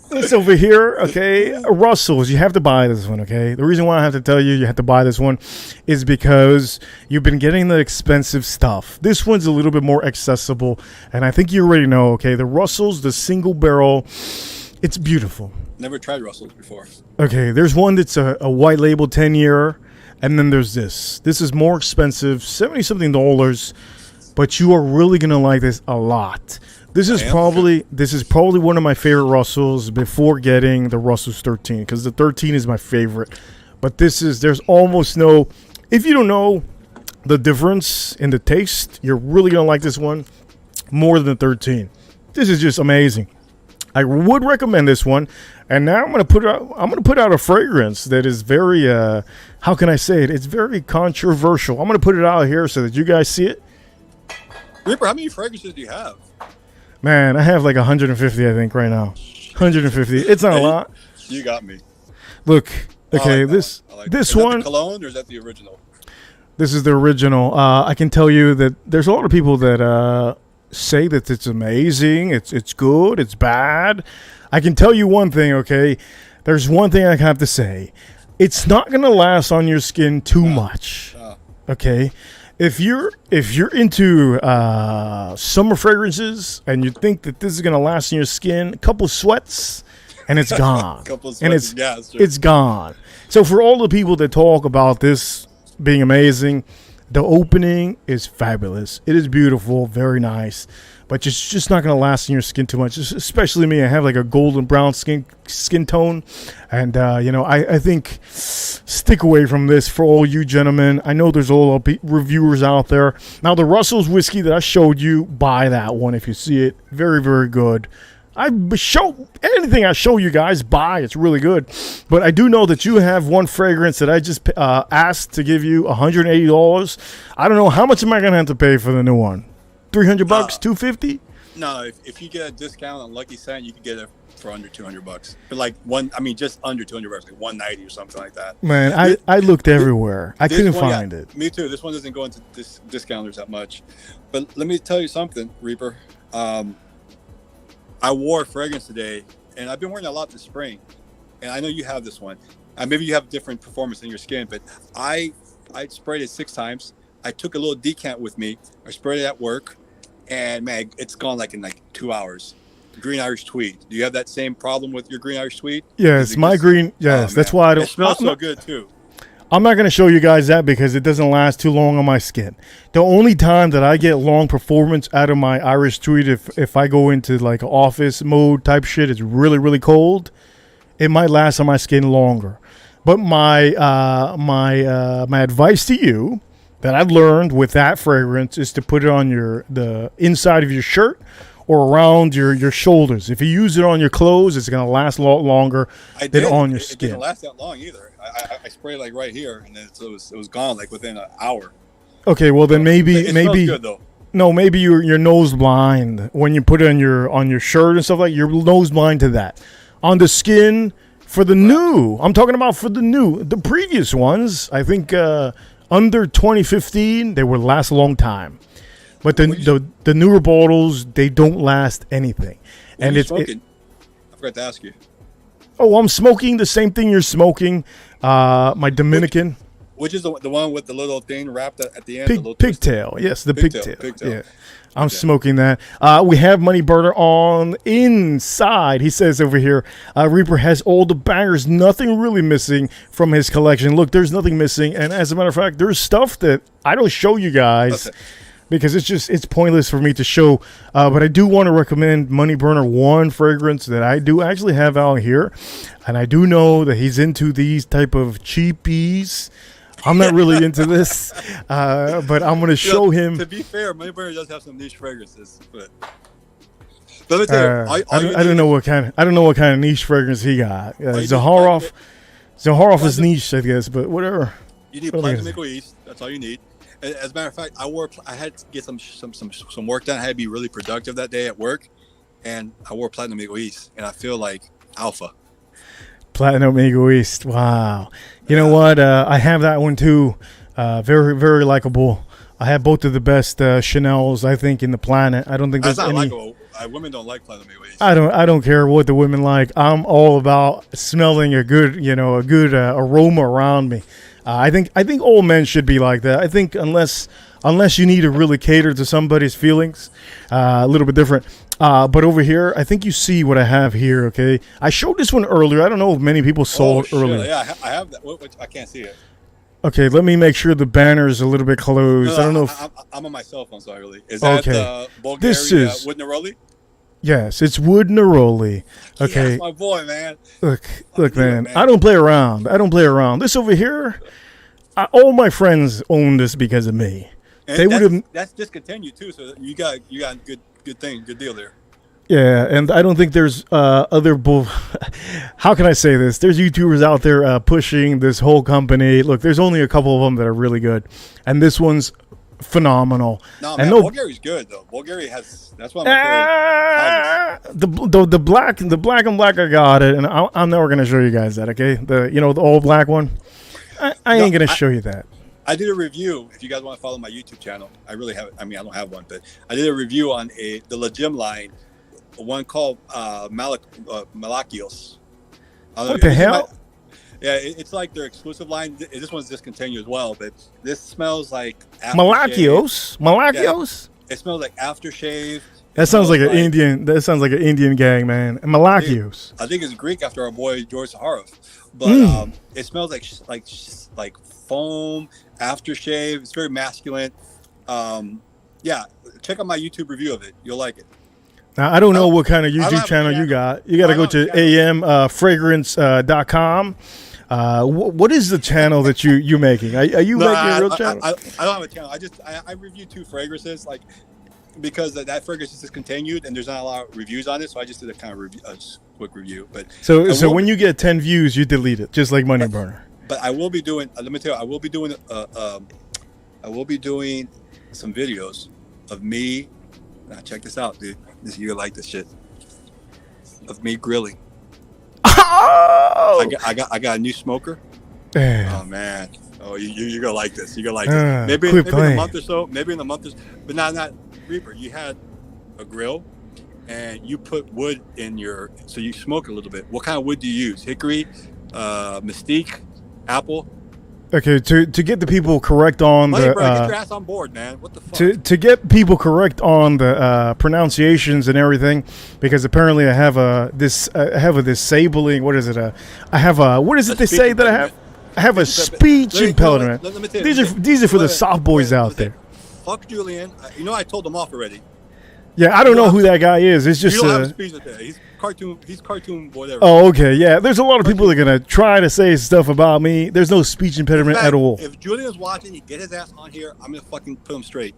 This over here, okay, Russell's. You have to buy this one, okay? The reason why I have to tell you you have to buy this one is because you've been getting the expensive stuff. This one's a little bit more accessible, and I think you already know, okay? The Russell's, the single barrel, it's beautiful. Never tried Russell's before. Okay, there's one that's a white label 10-year, and then there's this. This is more expensive, $70-something, but you are really going to like this a lot. This is probably one of my favorite Russells before getting the Russell's 13, because the 13 is my favorite. But there's almost no, if you don't know the difference in the taste, you're really gonna like this one more than the 13. This is just amazing. I would recommend this one. And now I'm gonna put out a fragrance that is very how can I say it? It's very controversial. I'm gonna put it out here so that you guys see it. Reaper, how many fragrances do you have? Man, I have like 150, I think, right now. 150. It's not a lot. You got me. Look, okay, I like this is that one. the cologne or is that the original? This is the original. I can tell you that there's a lot of people that say that it's amazing, it's good, it's bad. I can tell you one thing, okay? There's one thing I have to say. It's not gonna last on your skin too much. Okay? If you're into summer fragrances and you think that this is gonna last in your skin, a couple sweats and it's gone. Couple of And sweats, it's gone. So for all the people that talk about this being amazing, the opening is fabulous. It is beautiful, very nice, but it's just not going to last in your skin too much. Especially me, I have like a golden brown skin tone, and I think stick away from this for all you gentlemen. I know there's a lot of reviewers out there. Now the Russell's whiskey that I showed you, buy that one if you see it. Very, very good. Anything I show you guys, buy. It's really good. But I do know that you have one fragrance that I just asked to give you $180. I don't know how much am I gonna have to pay for the new one. $300, $250. No, if you get a discount on Lucky Scent, you can get it for under $200. But just under $200, like 190 or something like that. Man, I looked everywhere. I couldn't find it. Me too. This one doesn't go into discounters that much. But let me tell you something, Reaper. I wore a fragrance today, and I've been wearing a lot this spring. And I know you have this one. Maybe you have different performance in your skin, but I sprayed it 6 times. I took a little decant with me. I sprayed it at work, and man, it's gone in 2 hours. Green Irish Tweed. Do you have that same problem with your Green Irish Tweed? Yes, my green. Yes, that's why I don't. It smells so good too. I'm not going to show you guys that because it doesn't last too long on my skin. The only time that I get long performance out of my Irish Tweed, if I go into like office mode type shit, it's really, really cold. It might last on my skin longer. But my advice to you that I've learned with that fragrance is to put it on the inside of your shirt or around your shoulders. If you use it on your clothes, it's going to last a lot longer than on your skin. It didn't last that long either. I sprayed right here, and then it was gone within an hour. Okay, well then maybe smells good, though. No, maybe you're nose blind when you put it on your shirt and stuff like. You're nose blind to that. On the skin for the new, I'm talking about for the new. The previous ones, I think under 2015, they would last a long time. But the newer bottles, they don't last anything. And it's smoking. I forgot to ask you. Oh, I'm smoking the same thing you're smoking. My Dominican. Which is the one with the little thing wrapped at the end? Pigtail. Yes, the pigtail. Pigtail. Yeah. I'm smoking that. We have Money Burner on inside. He says over here, Reaper has all the bangers, nothing really missing from his collection. Look, there's nothing missing. And as a matter of fact, there's stuff that I don't show you guys. Because it's pointless for me to show. But I do want to recommend Money Burner 1 fragrance that I do actually have out here. And I do know that he's into these type of cheapies. I'm not really into this. But I'm going to show him. To be fair, Money Burner does have some niche fragrances. But let me tell you, I don't know what kind of niche fragrance he got. Zaharoff. So Harloff is niche, I guess, but whatever. You need What am I Platinum gonna Eagle East. That's all you need. As a matter of fact, I had to get some work done. I had to be really productive that day at work, and I wore Platinum Eagle East, and I feel like alpha. Platinum Eagle East. Wow. You know what? I have that one too. Very, very likable. I have both of the best Chanel's, I think, in the planet. I don't think That's there's not any. likable. Women don't like Platinum Eagle East. I don't care what the women like. I'm all about smelling a good, aroma around me. I think all men should be like that. I think unless you need to really cater to somebody's feelings, a little bit different. But over here, I think you see what I have here. Okay, I showed this one earlier. I don't know if many people saw it earlier. Yeah, I have that. I can't see it. Okay, let me make sure the banner is a little bit closed. I don't know if I'm on my cell phone, so I really. Is that Bulgaria This is wood neroli? yes, it's wood neroli. Okay, Yes, my boy, man. look, man. I don't play around. This over here, all my friends own this because of me. And They would have. that's discontinued too, so you got good deal there. Yeah, and I don't think there's other how can I say this? There's YouTubers out there pushing this whole company. Look, there's only a couple of them that are really good, and this one's phenomenal. No, and man, Bulgaria's good though. Bulgaria has. That's one of my favorite. the black and black. I got it, and I'm never gonna show you guys that. Okay, the all black one. I ain't gonna show you that. I did a review. If you guys want to follow my YouTube channel, I really have. I mean, I don't have one, but I did a review on the Legim line. One called Malakios. What the hell? It's like their exclusive line. This one's discontinued as well, but this smells like Malakios. Yeah, it smells like aftershave. That sounds like an Indian. That sounds like an Indian gang, man. Malakios. I think it's Greek after our boy George Saharov, but it smells like foam, aftershave. It's very masculine. Yeah, check out my YouTube review of it. You'll like it. Now, I don't know what kind of YouTube channel you got. You got to go to amfragrance.com. What is the channel that you're making? Are you making a real channel? I don't have a channel. I review 2 fragrances, like because that fragrance is discontinued and there's not a lot of reviews on it. So I just did a kind of quick review. But so when you get 10 views, you delete it, just like Money Burner. But I will be doing. Let me tell you, I will be doing some videos of me. Now check this out, dude. You're gonna like this shit. Of me grilling. Oh! I got a new smoker. Damn. Oh man. Oh, you're gonna like this. You're gonna like this. Maybe in a month or so. But not Reaper. You had a grill, and you put wood in so you smoke a little bit. What kind of wood do you use? Hickory, mesquite, apple. Okay, to get the people correct on Get your ass on board, man. What the fuck? To get people correct on the pronunciations and everything, because apparently I have this disabling. What is it? I have what is it they say that I have? I have a speech impediment. These are for the soft boys out there. Fuck Julian. You know I told them off already. Yeah, I don't know who that guy is. It's just you don't have a speech with that. He's cartoon whatever. Oh, okay, yeah. There's a lot of people that are gonna try to say stuff about me. There's no speech impediment at all. If Julian's watching, he get his ass on here. I'm gonna fucking put him straight.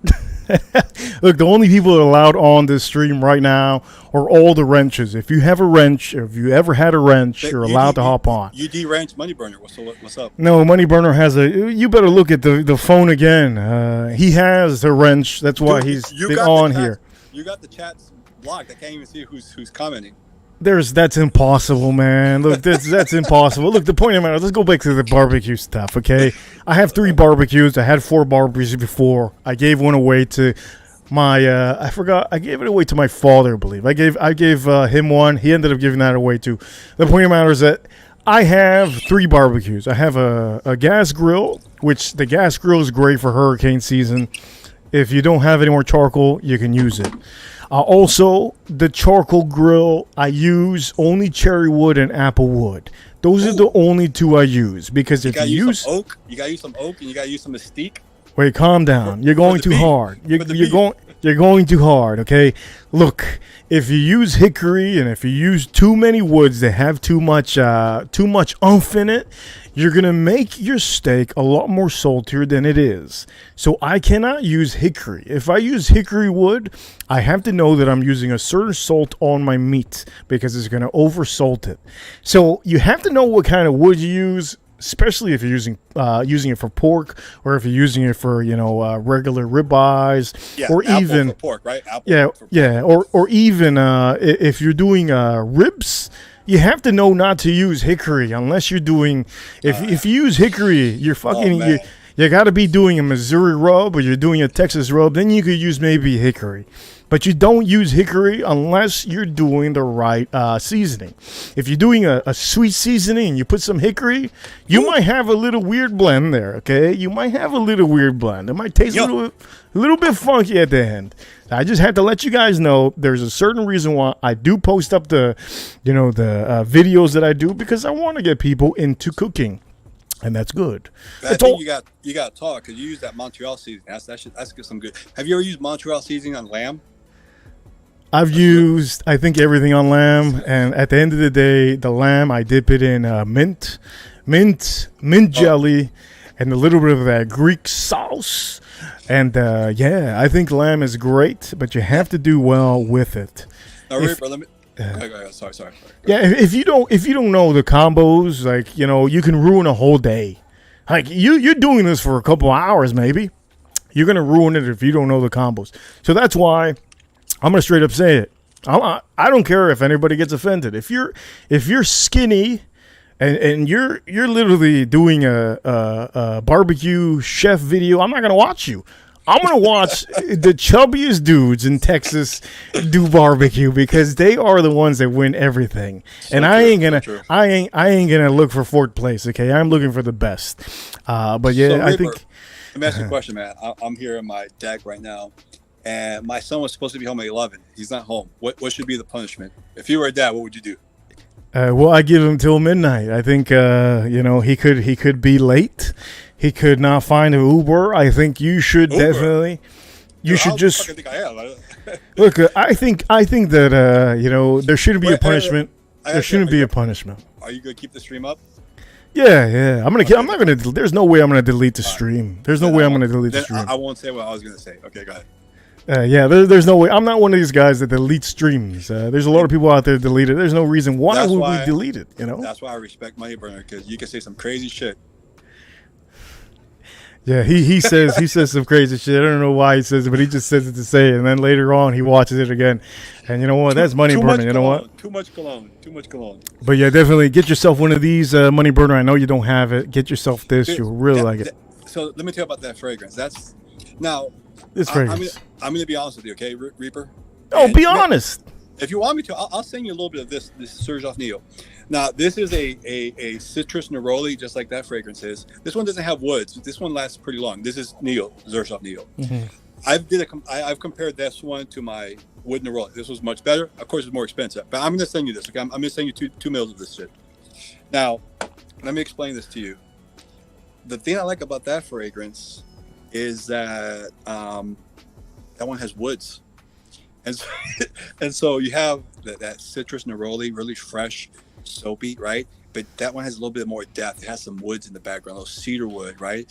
Look, the only people that are allowed on this stream right now are all the wrenches. If you have a wrench, or if you ever had a wrench, you're allowed to hop on. You de-wrench Money Burner. What's up? No, Money Burner has you better look at the phone again. He has a wrench. That's why he's been on here. You got the chats blocked. I can't even see who's commenting. That's impossible, man. Look, that's impossible. Look, the point of the matter, let's go back to the barbecue stuff, okay? I have 3 barbecues. I had 4 barbecues before. I gave one away to my I forgot. I gave it away to my father, I believe. I gave him one. He ended up giving that away too. The point of the matter is that I have 3 barbecues. I have a gas grill, which the gas grill is great for hurricane season. If you don't have any more charcoal, you can use it. Also, the charcoal grill, I use only cherry wood and apple wood. Those are the only 2 I use. Because if you use some oak, you gotta use some oak, and you gotta use some mesquite. Wait, calm down. You're going too hard. You're going. You're going too hard, okay? Look, if you use hickory and if you use too many woods that have too much oomph in it, you're gonna make your steak a lot more saltier than it is. So I cannot use hickory. If I use hickory wood, I have to know that I'm using a certain salt on my meat because it's gonna over salt it. So you have to know what kind of wood you use, especially if you're using it for pork or if you're using it for regular ribeyes, or apple even for pork, right? Apple for pork. or even if you're doing ribs. You have to know not to use hickory unless you're doing. If you use hickory, you're fucking. You got to be doing a Missouri rub or you're doing a Texas rub. Then you could use maybe hickory, but you don't use hickory unless you're doing the right seasoning. If you're doing a sweet seasoning and you put some hickory, you might have a little weird blend there. Okay, you might have a little weird blend. It might taste a little bit funky at the end. I just had to let you guys know there's a certain reason why I do post up the videos that I do, because I want to get people into cooking, and that's good. I think you got to talk because you use that Montreal seasoning. That's some good. Have you ever used Montreal seasoning on lamb? I've used, I think, everything on lamb, and at the end of the day, the lamb I dip it in mint jelly, and a little bit of that Greek sauce. And I think lamb is great, but you have to do well with it. Now, Reaper, let me. Sorry. Yeah, if you don't know the combos, like you can ruin a whole day. Like you're doing this for a couple hours, maybe. You're gonna ruin it if you don't know the combos. So that's why I'm gonna straight up say it. I don't care if anybody gets offended. If you're skinny. And you're literally doing a barbecue chef video, I'm not gonna watch you. I'm gonna watch the chubbiest dudes in Texas do barbecue because they are the ones that win everything. And I ain't gonna look for fourth place. Okay, I'm looking for the best. But yeah, so, I think. Let me ask you a question, man. I'm here in my deck right now, and my son was supposed to be home at 11. He's not home. What should be the punishment? If you were a dad, what would you do? Well, I give him till midnight. I think he could be late. He could not find an Uber. I think you should Uber? definitely. You should just think I am. look. I think that there shouldn't be a punishment. There shouldn't be a punishment. Are you gonna keep the stream up? Yeah. I'm not gonna. There's no way I'm gonna delete the stream. There's no way I'm gonna delete the stream. I won't say what I was gonna say. Okay, go ahead. There's no way. I'm not one of these guys that delete streams. There's a lot of people out there that delete it. There's no reason why would we delete it. That's why I respect Money Burner, because you can say some crazy shit. Yeah, he says some crazy shit. I don't know why he says it, but he just says it to say it, and then later on he watches it again. And you know what? That's Money Burner. You know what? Too much cologne. But yeah, definitely get yourself one of these Money Burner. I know you don't have it. Get yourself this. You'll really like it. So let me tell you about that fragrance. This fragrance. I'm going to be honest with you, okay, Reaper? Be honest. If you want me to, I'll send you a little bit of this Surge Off Neo. Now, this is a citrus neroli, just like that fragrance is. This one doesn't have woods. This one lasts pretty long. This is Neo, Surge Off Neo. Mm-hmm. I've compared this one to my wood neroli. This was much better. Of course, it's more expensive. But I'm going to send you this. Okay? I'm going to send you two mils of this shit. Now, let me explain this to you. The thing I like about that fragrance is that that one has woods, and so you have that citrus neroli, really fresh, soapy, right? But that one has a little bit more depth. It has some woods in the background, a little cedar wood, right?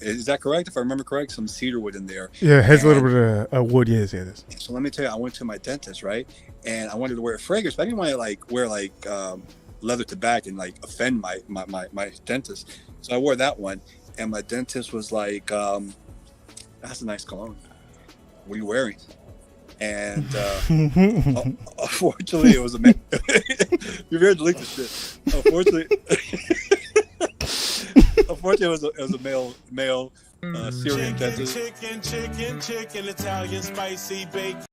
Is that correct? If I remember correct, some cedar wood in there. Yeah, it has a little bit of wood. Yes, it is. So let me tell you, I went to my dentist, right? And I wanted to wear a fragrance, but I didn't want to wear leather tobacco and offend my dentist. So I wore that one, and my dentist was like, "That's a nice cologne. What are you wearing?" And unfortunately, it was a man. You're very delete this shit. Unfortunately, it was a male Syrian dentist. Chicken, Italian spicy bacon.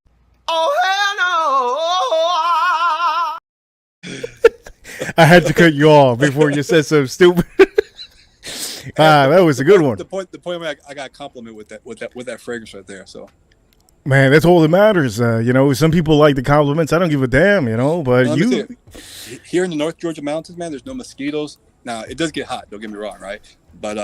Oh, hell no! I had to cut you off before you said something stupid. That was a good one. The point where I got a compliment with that fragrance right there. So, man, that's all that matters. Some people like the compliments. I don't give a damn. But here in the North Georgia mountains, man, there's no mosquitoes. Now it does get hot. Don't get me wrong, right? But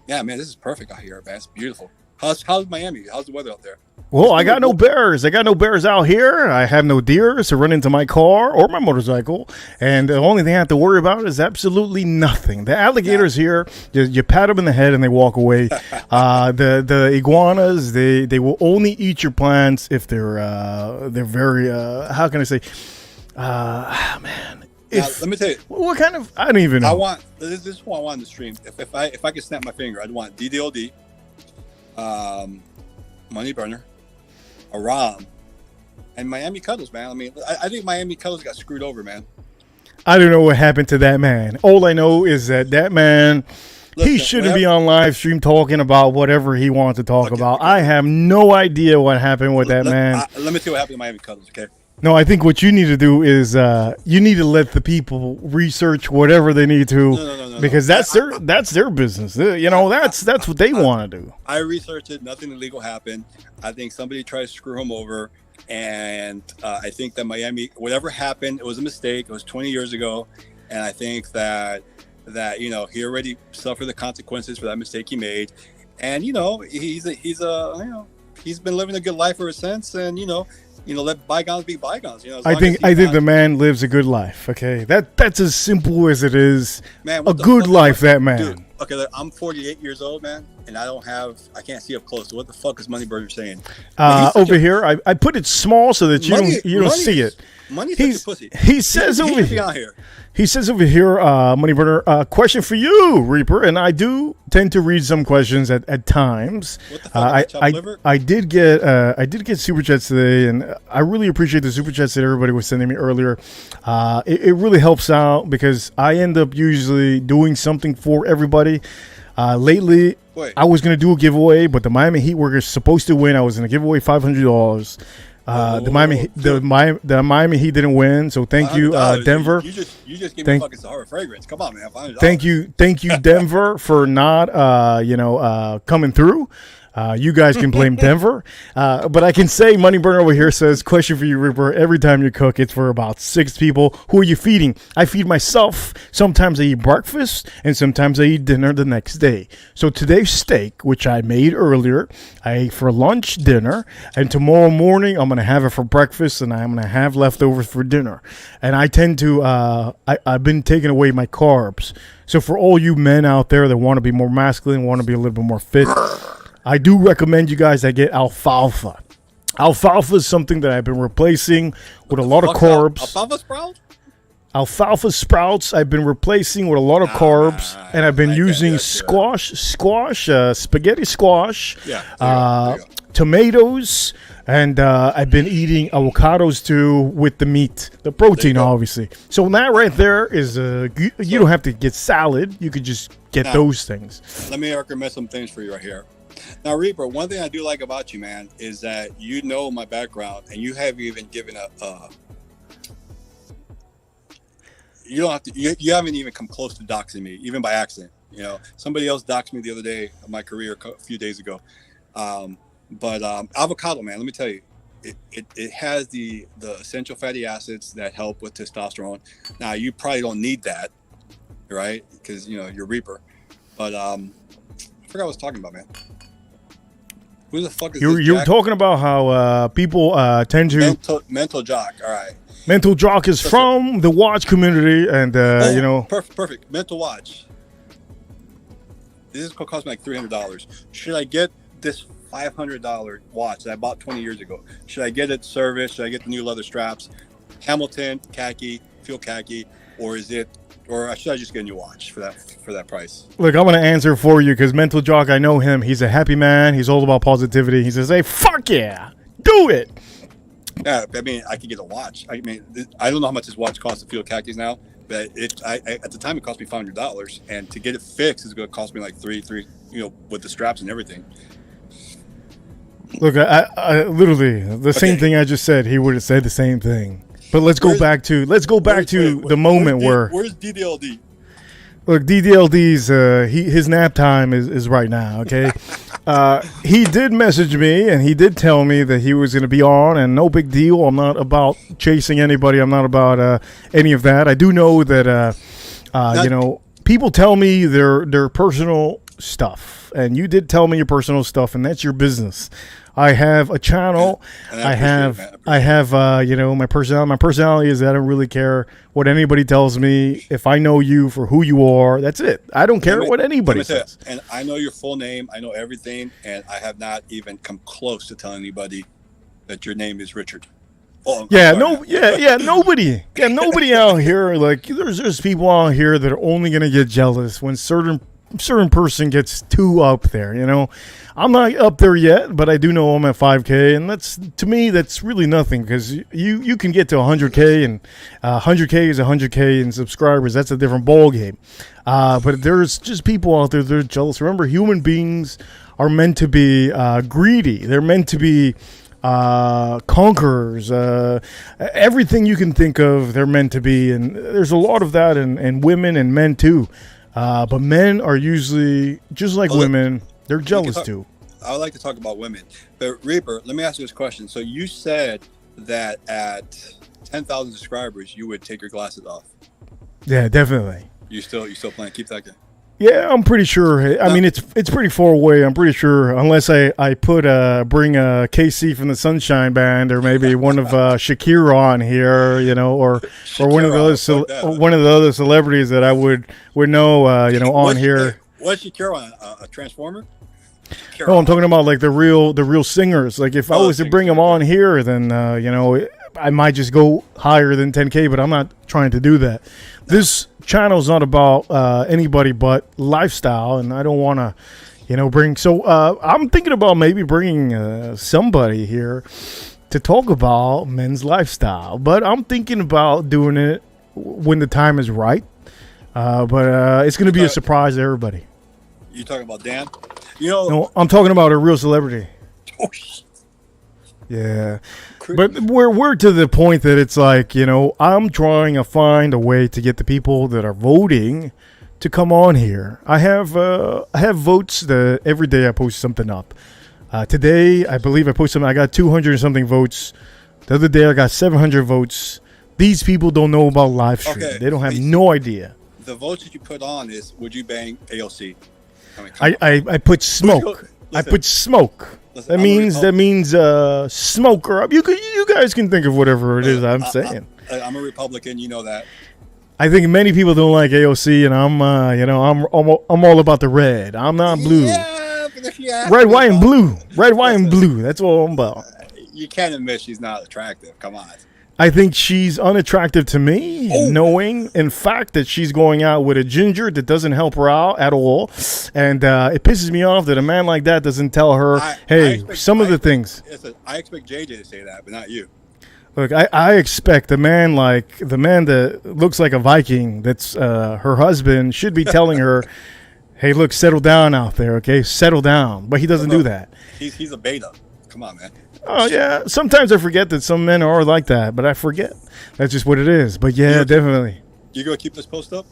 yeah, man, this is perfect out here, man. It's beautiful. How's Miami? How's the weather out there? Well, I got no bears. I got no bears out here. I have no deers to run into my car or my motorcycle. And the only thing I have to worry about is absolutely nothing. The alligators here, you pat them in the head and they walk away. The iguanas, they will only eat your plants if they're very, how can I say, man. Now, let me tell you. What kind of, I don't even know. This is what I want in the stream. If I could snap my finger, I'd want DDLD, Money Burner, Aram, and Miami Cuddles, man. I mean, I think Miami Cuddles got screwed over, man. I don't know what happened to that man. All I know is that man, Listen, he shouldn't be on live stream talking about whatever he wants to talk about. Okay. I have no idea what happened with that man. Let me tell you what happened to Miami Cuddles, okay? No, I think what you need to do is you need to let the people research whatever they need to, No. because that's their business. You know, that's what they want to do. I researched it. Nothing illegal happened. I think somebody tried to screw him over, and I think that Miami, whatever happened, it was a mistake. It was 20 years ago, and I think that he already suffered the consequences for that mistake he made, and he's been living a good life ever since, and let bygones be bygones. I think the man lives a good life. Okay, that's as simple as it is. Man, a good life, that man. Dude, okay, look, I'm 48 years old, man, and I can't see up close. So what the fuck is Moneyburger saying? Over here, I put it small so that you don't see it. Money's such a pussy. He says over here. He says over here, Moneyburner, question for you, Reaper, and I do tend to read some questions at times. What the fuck? I did get super chats today, and I really appreciate the super chats that everybody was sending me earlier. It really helps out because I end up usually doing something for everybody. Lately, I was going to do a giveaway, but the Miami Heat were supposed to win. I was going to give away $500. The Miami Heat didn't win, so thank you, Denver. You just gave me fucking Sahara fragrance. Come on, man. Thank you, Denver, for not coming through. You guys can blame Denver, but I can say Moneyburner over here says, question for you, Ripper. Every time you cook, it's for about 6 people. Who are you feeding? I feed myself. Sometimes I eat breakfast, and sometimes I eat dinner the next day. So today's steak, which I made earlier, I ate for lunch, dinner, and tomorrow morning I'm going to have it for breakfast, and I'm going to have leftovers for dinner. And I tend to, I've been taking away my carbs. So for all you men out there that want to be more masculine, want to be a little bit more fit, I do recommend you guys that get alfalfa. Alfalfa is something that I've been replacing with a lot of carbs. Alfalfa sprouts? Alfalfa sprouts I've been replacing with a lot of carbs, and I've been using spaghetti squash, tomatoes, and I've been eating avocados too with the meat, the protein, obviously. So that right there is you don't have to get salad. You could just get those things. Let me recommend some things for you right here. Now, Reaper, one thing I do like about you, man, is that you know my background, and you have even given you don't have to. You haven't even come close to doxing me, even by accident. Somebody else doxed me the other day of my career a few days ago. But avocado, man, let me tell you, it has the essential fatty acids that help with testosterone. Now, you probably don't need that, right? Because you're Reaper. But I forgot what I was talking about, man. Who the fuck is this? You were talking about how people tend to mental jock. All right. Mental jock is from the watch community, and perfect. Mental watch. This is gonna cost me like $300. Should I get this $500 watch that I bought 20 years ago? Should I get it serviced? Should I get the new leather straps? Hamilton, khaki, fuel khaki, or should I just get a new watch for that price? Look, I'm gonna answer for you because Mental Jock, I know him. He's a happy man. He's all about positivity. He says, "Hey, fuck yeah, do it." Yeah, I mean, I could get a watch. I mean, I don't know how much this watch costs to fuel khakis now, but at the time it cost me $500, and to get it fixed is going to cost me like three, with the straps and everything. Look, I literally the same thing I just said. He would have said the same thing. But let's go back to the moment where's DDLD? Look, DDLD's his nap time is right now. Okay, he did message me and he did tell me that he was going to be on, and no big deal. I'm not about chasing anybody. I'm not about any of that. I do know that people tell me their personal stuff, and you did tell me your personal stuff, and that's your business. I have a channel. I have my personality. My personality is that I don't really care what anybody tells me. If I know you for who you are, that's it. I don't care what anybody says. And I know your full name. I know everything, and I have not even come close to telling anybody that your name is Richard. Oh, Nobody. Nobody out here. Like, there's people out here that are only gonna get jealous when certain person gets too up there. You know, I'm not up there yet, but I do know I'm at 5K, and to me that's really nothing, because you can get to 100K, and 100K is 100K in subscribers. That's a different ball game. But there's just people out there that are jealous. Remember, human beings are meant to be greedy. They're meant to be conquerors. Everything you can think of, they're meant to be, and there's a lot of that in women and men too. But men are usually just like women. They're jealous too. I would like to talk about women. But Reaper, let me ask you this question. So you said that at 10,000 subscribers, you would take your glasses off. Yeah, definitely. You still plan to keep that guy? Yeah, I'm pretty sure. I mean, it's pretty far away. I'm pretty sure, unless I bring KC from the Sunshine Band, or maybe one of Shakira on here, you know, or one of the other celebrities that I would know, on here. What's Shakira on? A Transformer? No, I'm talking about like the real singers. Like, if I was to bring them on here, then I might just go higher than 10K, but I'm not trying to do that. No. This channel is not about anybody but lifestyle, and I don't want to, bring. So I'm thinking about maybe bringing somebody here to talk about men's lifestyle, but I'm thinking about doing it when the time is right. But it's going to be a surprise to everybody. You talking about Dan? No, I'm talking about a real celebrity. Oh, shit. Yeah. But we're to the point that it's like, I'm trying to find a way to get the people that are voting to come on here. I have votes that every day I post something up. Today, I believe I posted something. I got 200 and something votes. The other day, I got 700 votes. These people don't know about Livestream. Okay. They don't have no idea. The votes that you put on is, would you bang AOC? I put smoke. I put smoke. That means smoker up. You guys can think of whatever it is I'm saying. I'm a Republican, you know that. I think many people don't like AOC, and I'm all about the red. I'm not blue. Red, white, and blue. Red, white, and blue. That's all I'm about. You can't admit she's not attractive. Come on. I think she's unattractive to me, knowing, in fact, that she's going out with a ginger that doesn't help her out at all. And it pisses me off that a man like that doesn't tell her, of the things. I expect JJ to say that, but not you. Look, I expect the man that looks like a Viking, that's her husband, should be telling her, hey, look, settle down out there, okay? Settle down. But he doesn't do that. He's a beta. Come on, man. Oh, yeah. Sometimes I forget that some men are like that, but I forget. That's just what it is. But, yeah, definitely. You going to keep this post up?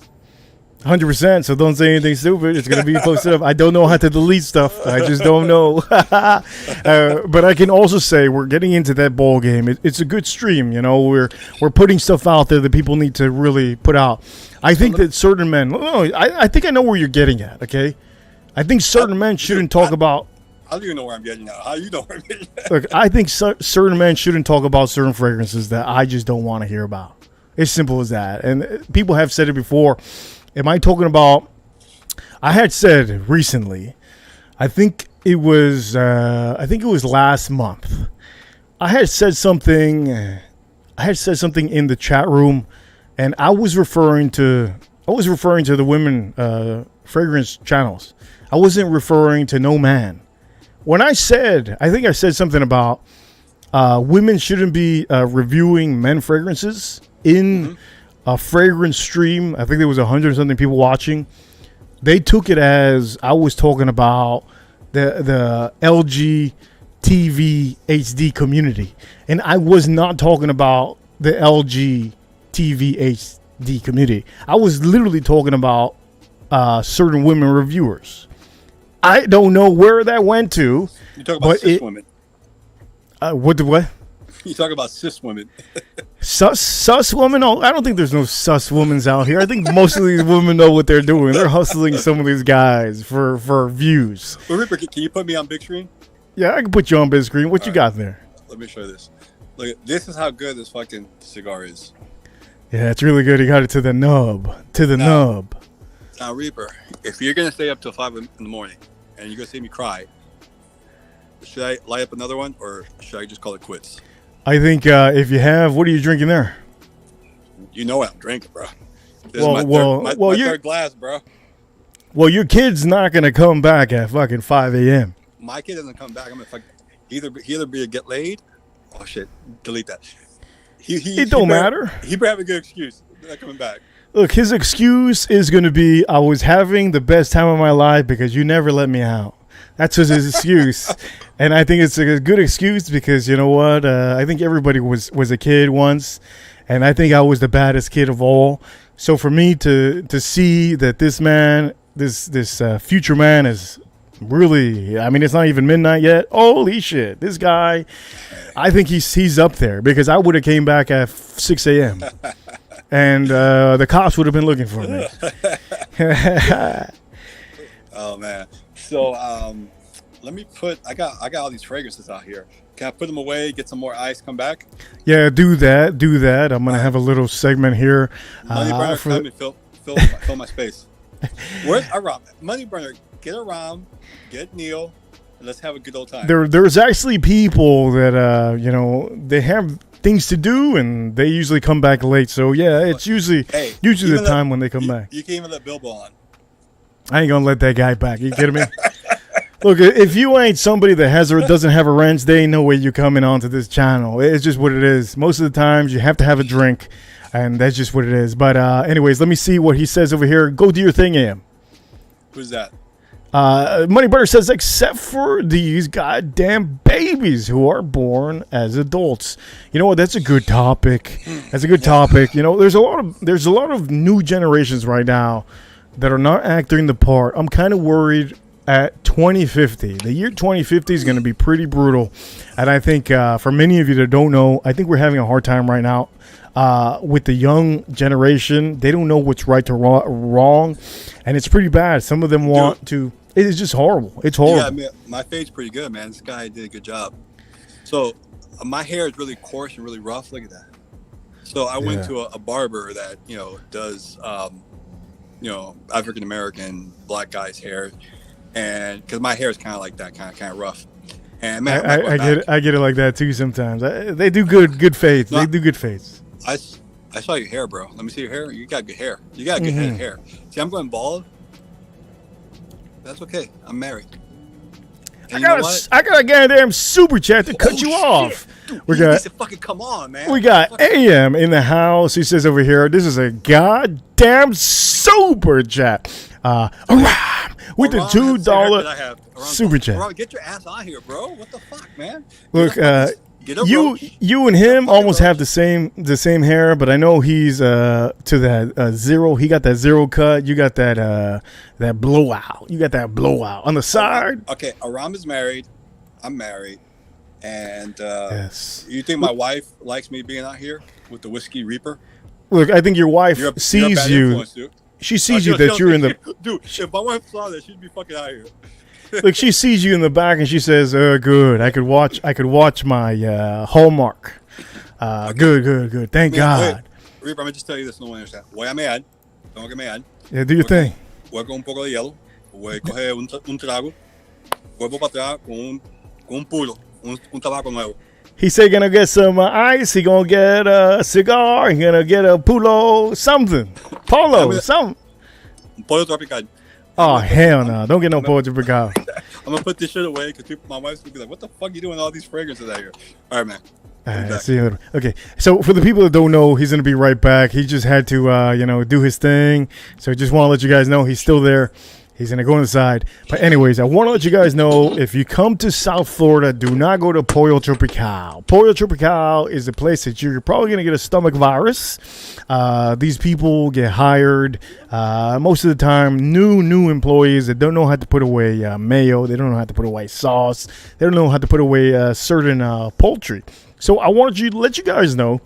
100%. So don't say anything stupid. It's going to be posted up. I don't know how to delete stuff. I just don't know. But I can also say we're getting into that ball game. It's a good stream. We're putting stuff out there that people need to really put out. I think that certain men. I think I know where you're getting at, okay? I think certain men shouldn't talk about. I don't even know where I'm getting at. How you know where I'm getting at? Look, I think certain men shouldn't talk about certain fragrances that I just don't want to hear about. It's simple as that. And people have said it before. Am I talking about? I had said recently. I think it was last month. I had said something. In the chat room, and I was referring to the women fragrance channels. I wasn't referring to no man. When I think I said something about women shouldn't be reviewing men fragrances in a fragrance stream. I think there was 100 something people watching. They took it as I was talking about the LG TV HD community, and I was not talking about the LG TV HD community. I was literally talking about certain women reviewers. I don't know where that went to. You talk about cis women. What? You talk about cis women. Sus women? Oh, I don't think there's no sus women out here. I think most of these women know what they're doing. They're hustling some of these guys for views. Well, Reaper, can you put me on big screen? Yeah, I can put you on big screen. What you got there? Let me show you this. Look, this is how good this fucking cigar is. Yeah, it's really good. He got it to the nub. Nub. Now, Reaper, if you're gonna stay up till 5 in the morning and you're gonna see me cry, should I light up another one or should I just call it quits? I think if you have, what are you drinking there? You know what I'm drinking, bro. This Well, is my you're- third glass, bro. Well, your kid's not gonna come back at fucking 5 a.m. My kid doesn't come back. I'm gonna either be a get laid. Oh shit! Delete that. It don't matter. He better have a good excuse. They're not coming back. Look, his excuse is going to be, I was having the best time of my life because you never let me out. That's his excuse. And I think it's a good excuse because, you know what? I think everybody was a kid once. And I think I was the baddest kid of all. So for me to see that this man, this future man is really, I mean, it's not even midnight yet. Holy shit. This guy, I think he's up there because I would have came back at 6 a.m. And the cops would have been looking for me. Oh man. So let me put. I got all these fragrances out here. Can I put them away? Get some more ice. Come back. Yeah, do that. I'm gonna have a little segment here. Money burner, come and fill my space. Where's Aram? Money burner, get Aram, get Neil, and let's have a good old time. There's actually people that they have things to do and they usually come back late. So yeah, it's usually the time when they come back. You can't even let Bilbo on. I ain't gonna let that guy back. You kidding me? Look, if you ain't somebody that has or doesn't have a wrench, there ain't no way you coming onto this channel. It's just what it is. Most of the times you have to have a drink, and that's just what it is. But anyways, let me see what he says over here. Go do your thing, Am. Who's that? Money Butter says, except for these goddamn babies who are born as adults. You know what? That's a good topic. That's a good topic. You know, there's a lot of new generations right now that are not acting the part. I'm kind of worried at 2050. The year 2050 is going to be pretty brutal. And I think for many of you that don't know, I think we're having a hard time right now with the young generation. They don't know what's right to wrong. And it's pretty bad. Some of them want to. It is just horrible. It's horrible. Yeah, I mean, my fade's pretty good, man. This guy did a good job. So my hair is really coarse and really rough. Look at that. So I went to a barber that, does, African-American black guy's hair. And because my hair is kind of like that, kind of rough. And man, I get it like that too sometimes. They do good fades. No, they do good fades. I saw your hair, bro. Let me see your hair. You got good hair. You got a good head of hair. See, I'm going bald. That's okay. I'm married. And I got a goddamn super chat to cut you off. Dude, we got to fucking come on, man. We got AM in the house. He says over here, this is a goddamn super chat. With the $2 super chat. Get your ass on here, bro. What the fuck, man? Look, you and him almost have the same hair, but I know he's to that zero. He got that zero cut. You got that blowout. You got that blowout on the side. Okay, Aram is married. I'm married, and yes. You think my wife likes me being out here with the whiskey Reaper? Look, I think your wife sees you. She sees you that you're in the. Dude, if my wife saw that, she'd be fucking out here. Look, she sees you in the back and she says, good. I could watch my Hallmark. Okay. Good. Thank God. Wait, Reaper, I'm going to just tell you this. No one understands. Voy a mear. Don't get mad. Yeah, do your thing. Voy con un poco de hielo. Voy a coger un trago. Vuelvo para atrás con un puro. Un tabaco nuevo. He said gonna get some ice. He gonna get a cigar. He gonna get a pulo something. Polo something. Polo tropical. Oh hell no! Don't get no polo tropical. I'm gonna put this shit away because my wife's gonna be like, "What the fuck are you doing all these fragrances out here?" All right, man. See you later. Okay, so for the people that don't know, he's gonna be right back. He just had to do his thing. So I just want to let you guys know he's still there. He's going to go inside. But anyways, I want to let you guys know, if you come to South Florida, do not go to Pollo Tropical. Pollo Tropical is a place that you're probably going to get a stomach virus. These people get hired most of the time, new employees that don't know how to put away mayo. They don't know how to put away sauce. They don't know how to put away certain poultry. So I wanted to let you guys know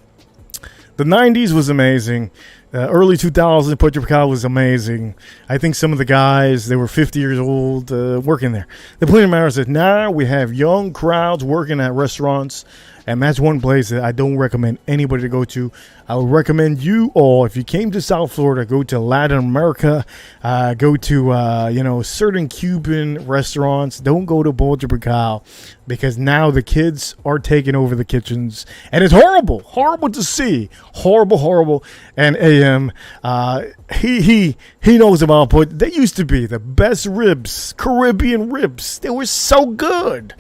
The 90s was amazing. Early 2000s, Puerto Rico was amazing. I think some of the guys, they were 50 years old working there. The point of the matter is that now we have young crowds working at restaurants, and that's one place that I don't recommend anybody to go to. I would recommend you all, if you came to South Florida, go to Latin America, go to, certain Cuban restaurants. Don't go to Puerto Rico, because now the kids are taking over the kitchens, and it's horrible to see. Horrible. And AM, he knows about Puerto. They used to be the best ribs, Caribbean ribs. They were so good.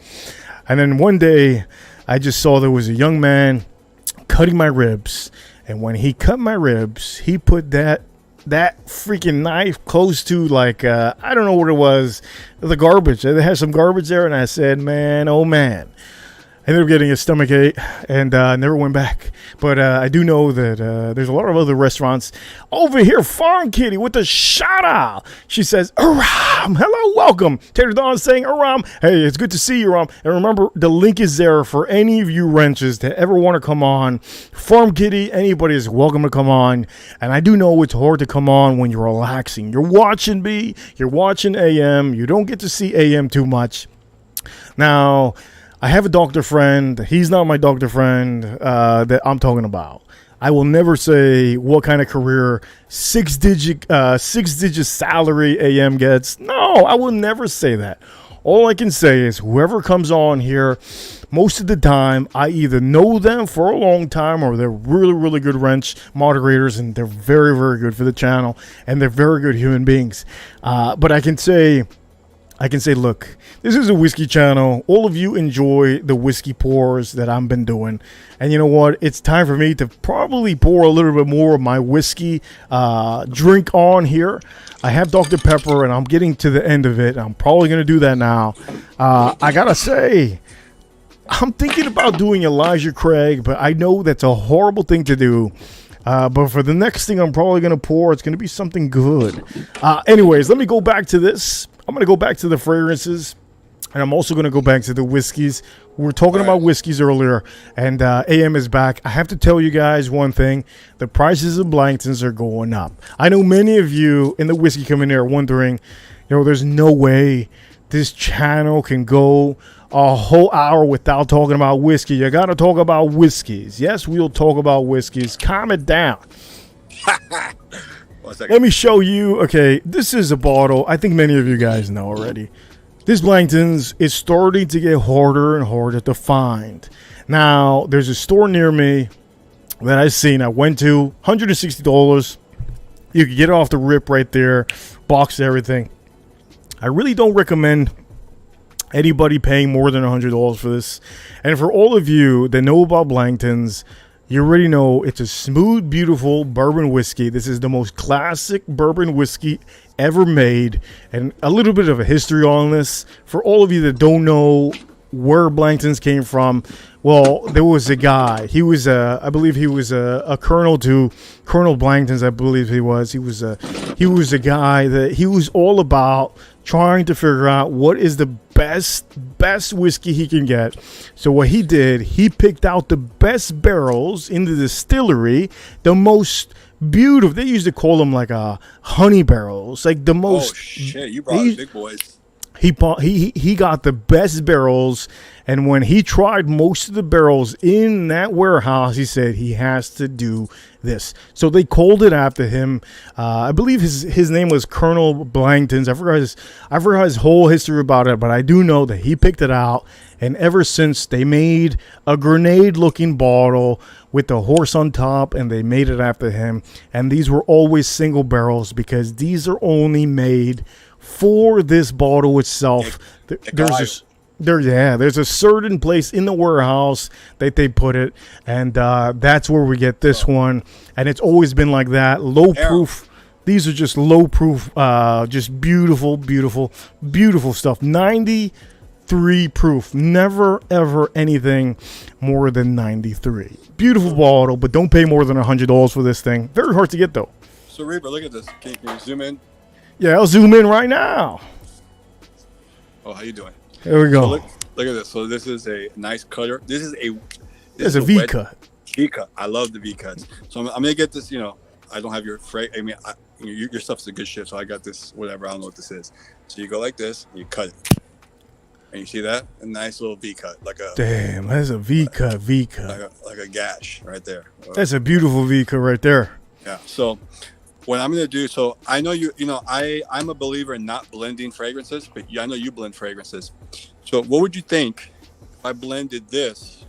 And then one day, I just saw there was a young man cutting my ribs, and when he cut my ribs, he put that freaking knife close to, like, I don't know what it was, the garbage. They had some garbage there, and I said, man, oh man. I ended up getting a stomach ache and never went back. But I do know that there's a lot of other restaurants over here. Farm Kitty with a shout out. She says, Aram, hello, welcome. Taylor Dawn saying, Aram, hey, it's good to see you, Aram. And remember, the link is there for any of you ranchers that ever want to come on. Farm Kitty, anybody is welcome to come on. And I do know it's hard to come on when you're relaxing. You're watching me, you're watching AM. You don't get to see AM too much. Now, I have a doctor friend. He's not my doctor friend that I'm talking about. I will never say what kind of career six digit salary AM gets. No, I will never say that. All I can say is whoever comes on here, most of the time, I either know them for a long time or they're really, really good wrench moderators, and they're very, very good for the channel, and they're very good human beings. But I can say, look, this is a whiskey channel. All of you enjoy the whiskey pours that I've been doing. And you know what? It's time for me to probably pour a little bit more of my whiskey drink on here. I have Dr. Pepper, and I'm getting to the end of it. I'm probably going to do that now. I got to say, I'm thinking about doing Elijah Craig, but I know that's a horrible thing to do. But for the next thing I'm probably going to pour, it's going to be something good. Anyways, let me go back to this. I'm going to go back to the fragrances, and I'm also going to go back to the whiskeys. We were talking about whiskeys earlier, and AM is back. I have to tell you guys one thing. The prices of Blangtons are going up. I know many of you in the whiskey community are wondering, there's no way this channel can go a whole hour without talking about whiskey. You got to talk about whiskeys. Yes, we'll talk about whiskeys. Calm it down. Let me show you. Okay, this is a bottle. I think many of you guys know already. This Blangtons is starting to get harder and harder to find. Now, there's a store near me that I've seen. I went to, $160. You can get it off the rip right there. Box everything. I really don't recommend anybody paying more than $100 for this. And for all of you that know about Blangtons, you already know it's a smooth, beautiful bourbon whiskey. This is the most classic bourbon whiskey ever made. And a little bit of a history on this. For all of you that don't know where Blangtons came from, well, there was a guy. He was I believe he was a colonel to Colonel Blangtons. I believe he was. He was a guy that he was all about trying to figure out what is the best whiskey he can get. So what he did, he picked out the best barrels in the distillery, the most beautiful. They used to call them like honey barrels, like the most. Oh shit! You brought big boys. He got the best barrels, and when he tried most of the barrels in that warehouse, he said he has to do this. So they called it after him. I believe his name was Colonel Blangtons. I forgot his whole history about it, but I do know that he picked it out, and ever since they made a grenade-looking bottle with the horse on top, and they made it after him. And these were always single barrels because these are only made for this bottle itself. There's a certain place in the warehouse that they put it, and that's where we get this one. And it's always been like that, low proof. These are just low proof, just beautiful stuff. 93 proof. Never ever anything more than 93. Beautiful bottle, but don't pay more than $100 for this thing. Very hard to get though. So Reaper, look at this. Can you zoom in? Yeah, I'll zoom in right now. Oh, how you doing? There we go. So look at this. So this is a nice cutter. This is a V cut. V cut. I love the V cuts. So I'm gonna get this. I don't have your I mean, your stuff's a good shit. So I got this. Whatever. I don't know what this is. So you go like this, and you cut it, and you see that a nice little V cut, like a Damn, that's a V cut. like a gash right there. That's a beautiful V cut right there. Yeah. So what I'm gonna do. So I know I'm a believer in not blending fragrances, but I know you blend fragrances. So what would you think if I blended this?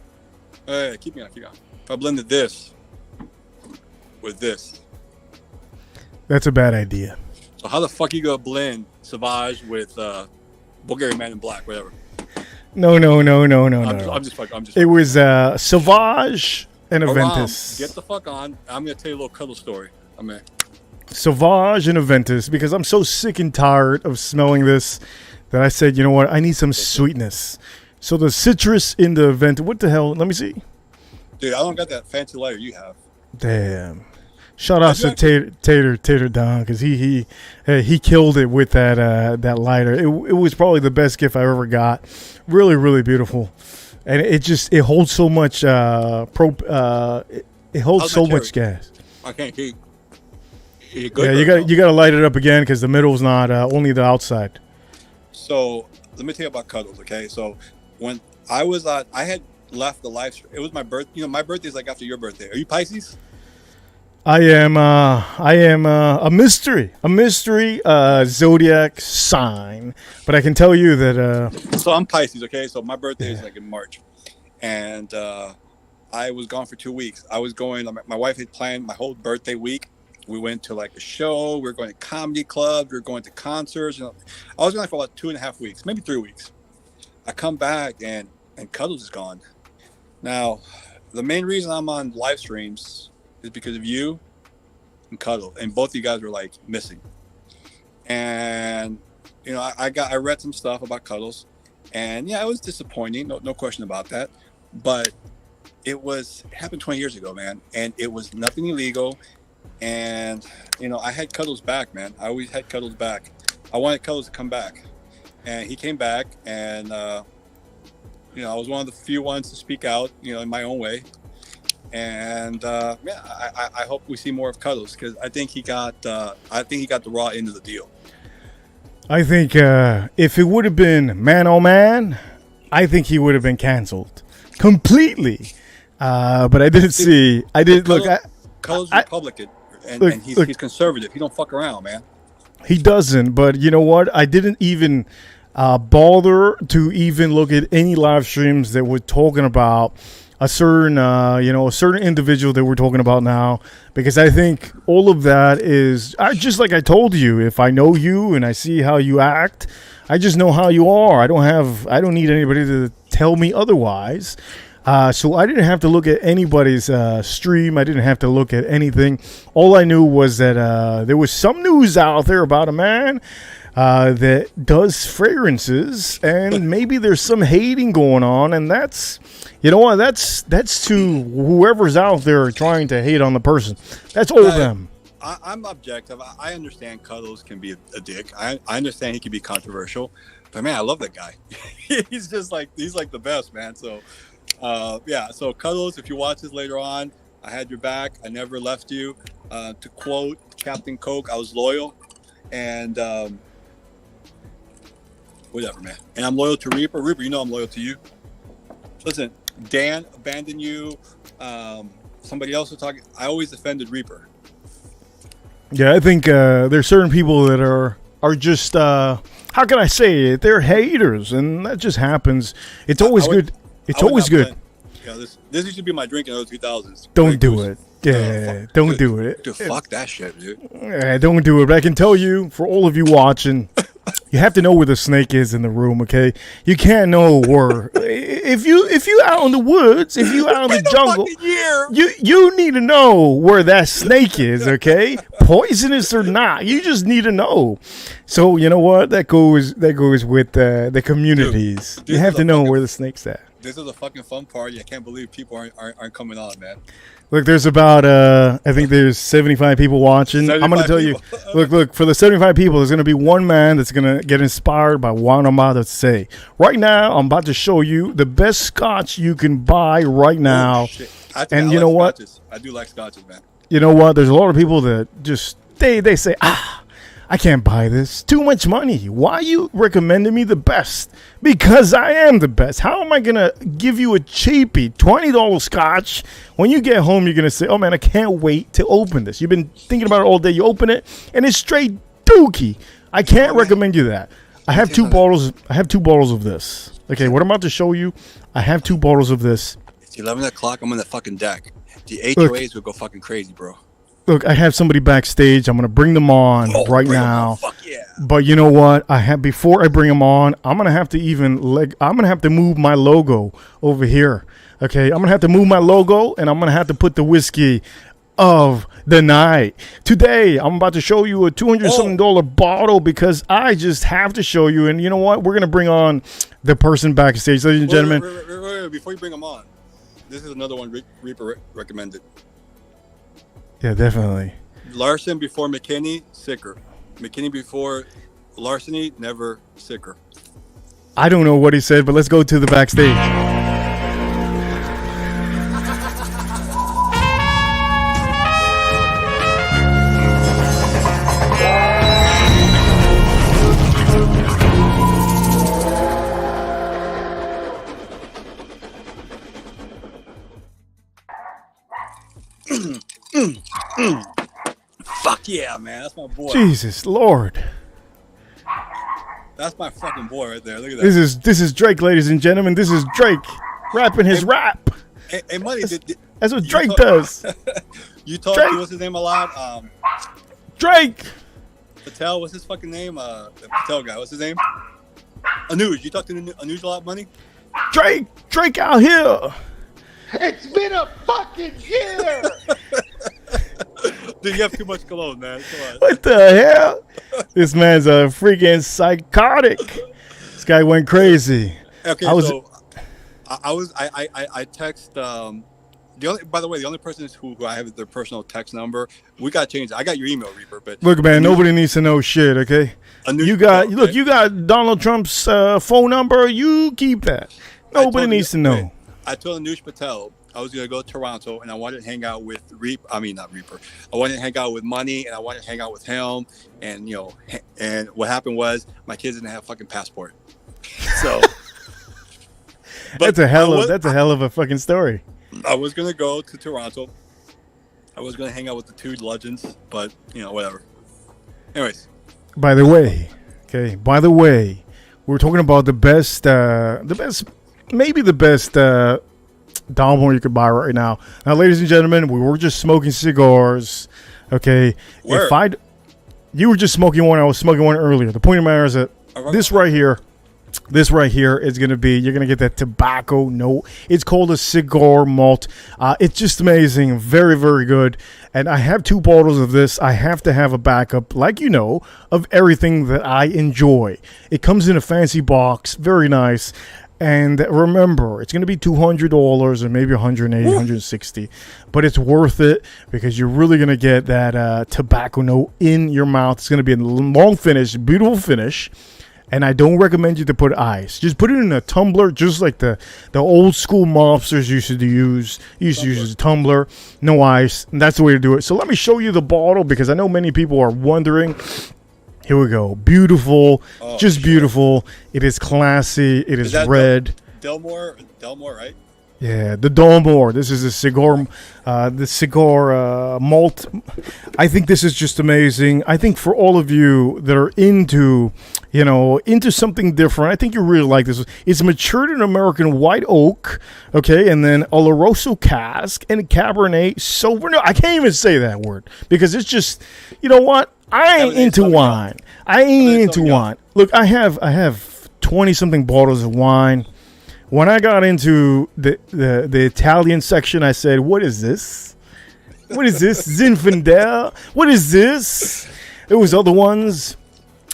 Hey, keep me on. If I blended this with this. That's a bad idea. So how the fuck you gonna blend Sauvage with Bulgarian Man in Black, whatever? No. I'm just fucking. It was Sauvage and Aventus. Get the fuck on. I'm gonna tell you a little cuddle story. Sauvage and Aventus, because I'm so sick and tired of smelling this that I said, you know what? I need some sweetness. So the citrus in the Aventus. What the hell? Let me see. Dude, I don't got that fancy lighter you have. Damn. Shout out to Tater Don, because he killed it with that lighter. It was probably the best gift I ever got. Really, really beautiful, and it holds so much it holds so much gas. I can't keep. Yeah, you got to light it up again because the middle's not only the outside. So let me tell you about cuddles, okay? So when I was I had left the live stream. It was my birthday. My birthday is like after your birthday. Are you Pisces? I am a mystery zodiac sign, but I can tell you that. So I'm Pisces, okay? So my birthday is like in March, and I was gone for 2 weeks. I was going. My wife had planned my whole birthday week. We went to like a show. We were going to comedy clubs. We were going to concerts. I was gone for about 2.5 weeks, maybe 3 weeks. I come back and Cuddles is gone. Now, the main reason I'm on live streams is because of you and Cuddle, and both of you guys were like missing. And I read some stuff about Cuddles, and yeah, it was disappointing, no question about that. But it happened 20 years ago, man, and it was nothing illegal. And I had Cuddles back, man. I always had Cuddles back. I wanted Cuddles to come back, and he came back, and I was one of the few ones to speak out, in my own way. And I hope we see more of Cuddles, because I think he got the raw end of the deal. I think if it would have been man on man, I think he would have been canceled completely. But I didn't see. I did look. Cuddles Republican, and he's conservative. He don't fuck around, man. He doesn't. But you know what? I didn't even bother to even look at any live streams that were talking about a certain individual that we're talking about now, because I think all of that is just like I told you. If I know you and I see how you act, I just know how you are. I don't need anybody to tell me otherwise. So I didn't have to look at anybody's stream. I didn't have to look at anything. All I knew was that there was some news out there about a man that does fragrances, and maybe there's some hating going on, and that's to whoever's out there trying to hate on the person. That's all of them. I'm objective. I understand Cuddles can be a dick. I understand he can be controversial, but man, I love that guy. he's like the best, man. So so Cuddles, if you watch this later on, I had your back. I never left you. To quote Captain Coke, I was loyal, and whatever, man. And I'm loyal to Reaper. Reaper, I'm loyal to you. Listen, Dan abandoned you. Somebody else was talking. I always defended Reaper. Yeah, I think there's certain people that are just how can I say it? They're haters, and that just happens. It's always good. It's always good. This used to be my drink in the 2000s. Don't do it. Yeah, don't do it. Dude, fuck that shit, dude. Yeah, don't do it. But I can tell you, for all of you watching, you have to know where the snake is in the room, okay? You can't know where. If you out in the woods, if you out in the jungle, you need to know where that snake is, okay? Poisonous or not, you just need to know. So you know what? That goes with the communities. Dude, you have to know where the snake's at. This is a fucking fun party. I can't believe people aren't coming on, man. Look, there's about I think there's 75 people watching. I'm gonna tell you, look, for the 75 people, there's gonna be one man that's gonna get inspired by what I'm about to say. Right now, I'm about to show you the best scotch you can buy right now. And you know what? I do like scotches, man. You know what? There's a lot of people that just they say, I can't buy this. Too much money. Why are you recommending me the best? Because I am the best. How am I going to give you a cheapie, $20 scotch? When you get home, you're going to say, oh, man, I can't wait to open this. You've been thinking about it all day. You open it, and it's straight dookie. I can't recommend you that. I have two bottles. I have 2 bottles of this. Okay, what I'm about to show you, I have 2 bottles of this. It's 11 o'clock. I'm on the fucking deck. The HOAs will go fucking crazy, bro. Look, I have somebody backstage. I'm gonna bring them on right now. Fuck yeah. But you know what? Before I bring them on, I'm gonna have to move my logo over here. Okay, I'm gonna have to move my logo, and I'm gonna have to put the whiskey of the night. Today, I'm about to show you a $200-something bottle because I just have to show you. And you know what? We're gonna bring on the person backstage, ladies and gentlemen. Wait, before you bring them on, this is another one Reaper recommended. Yeah, definitely. Larson before McKinney, sicker. McKinney before larceny, never sicker. I don't know what he said, but let's go to the backstage. Fuck yeah, man. That's my boy. Jesus Lord. That's my fucking boy right there. Look at that. This is Drake, ladies and gentlemen. This is Drake rapping his rap. Hey, Money. That's what Drake does. You talk to, what's his name a lot? Drake. Patel, what's his fucking name? The Patel guy, what's his name? Anuj. You talk to Anuj a lot, Money? Drake out here. It's been a fucking year. Dude, you have too much cologne, man. Come on. What the hell? This man's a freaking psychotic. This guy went crazy. Okay, I text by the way, the only person who I have their personal text number, we got changed. I got your email, Reaper, but look, man, nobody needs to know shit, okay? You got Donald Trump's phone number. You keep that. Nobody needs to know. I told Anuj Patel I was gonna go to Toronto and I wanted to hang out with not Reaper. I wanted to hang out with Money and I wanted to hang out with him. And and what happened was my kids didn't have a fucking passport. So that's a hell of a fucking story. I was gonna go to Toronto. I was gonna hang out with the 2 legends, but whatever. Anyways. By the way, we're talking about the best Dalmore you could buy right now. Now, ladies and gentlemen, we were just smoking cigars. Okay, you were just smoking one. I was smoking one earlier. The point of the matter is that this right here is going to be, you're going to get that tobacco note. It's called a cigar malt. It's just amazing. Very, very good. And I have 2 bottles of this. I have to have a backup, of everything that I enjoy. It comes in a fancy box. Very nice. And remember, it's going to be $200 or maybe $180, $160. But it's worth it because you're really going to get that tobacco note in your mouth. It's going to be a long finish, beautiful finish. And I don't recommend you to put ice. Just put it in a tumbler, just like the old school mobsters used to use. You used to use a tumbler, no ice. And that's the way to do it. So let me show you the bottle because I know many people are wondering. Here we go. Beautiful. Beautiful. It is classy. It is red. Delmore, right? Yeah, the Dalmore. This is a cigar, malt. I think this is just amazing. I think for all of you that are into something different, I think you really like this. It's matured in American white oak, okay, and then Oloroso cask and Cabernet Sauvignon. I can't even say that word because it's just, you know what? I ain't into wine. Look, I have 20-something bottles of wine. When I got into the Italian section, I said, "What is this? What is this? Zinfandel? What is this?" There was other ones,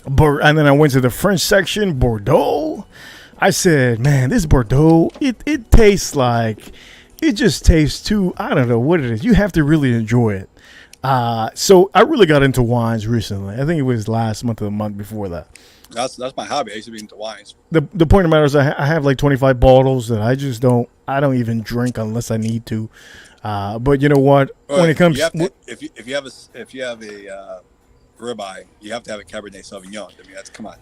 and then I went to the French section, Bordeaux. I said, man, this Bordeaux, it tastes like, it just tastes too, I don't know what it is. You have to really enjoy it. So I really got into wines recently. I think it was last month or the month before that. That's my hobby. I used to be into wines. The point of the matter is I have like 25 bottles that I don't even drink unless I need to. But you know what? Well, when it comes, if you have a ribeye, you have to have a Cabernet Sauvignon. I mean, that's come on.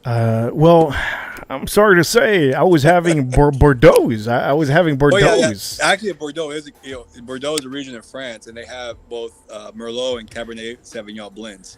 well, I'm sorry to say, I was having Bordeaux's. I was having Oh yeah, Bordeaux's. yeah. Actually, Bordeaux is Bordeaux is a region of France, and they have both Merlot and Cabernet Sauvignon blends.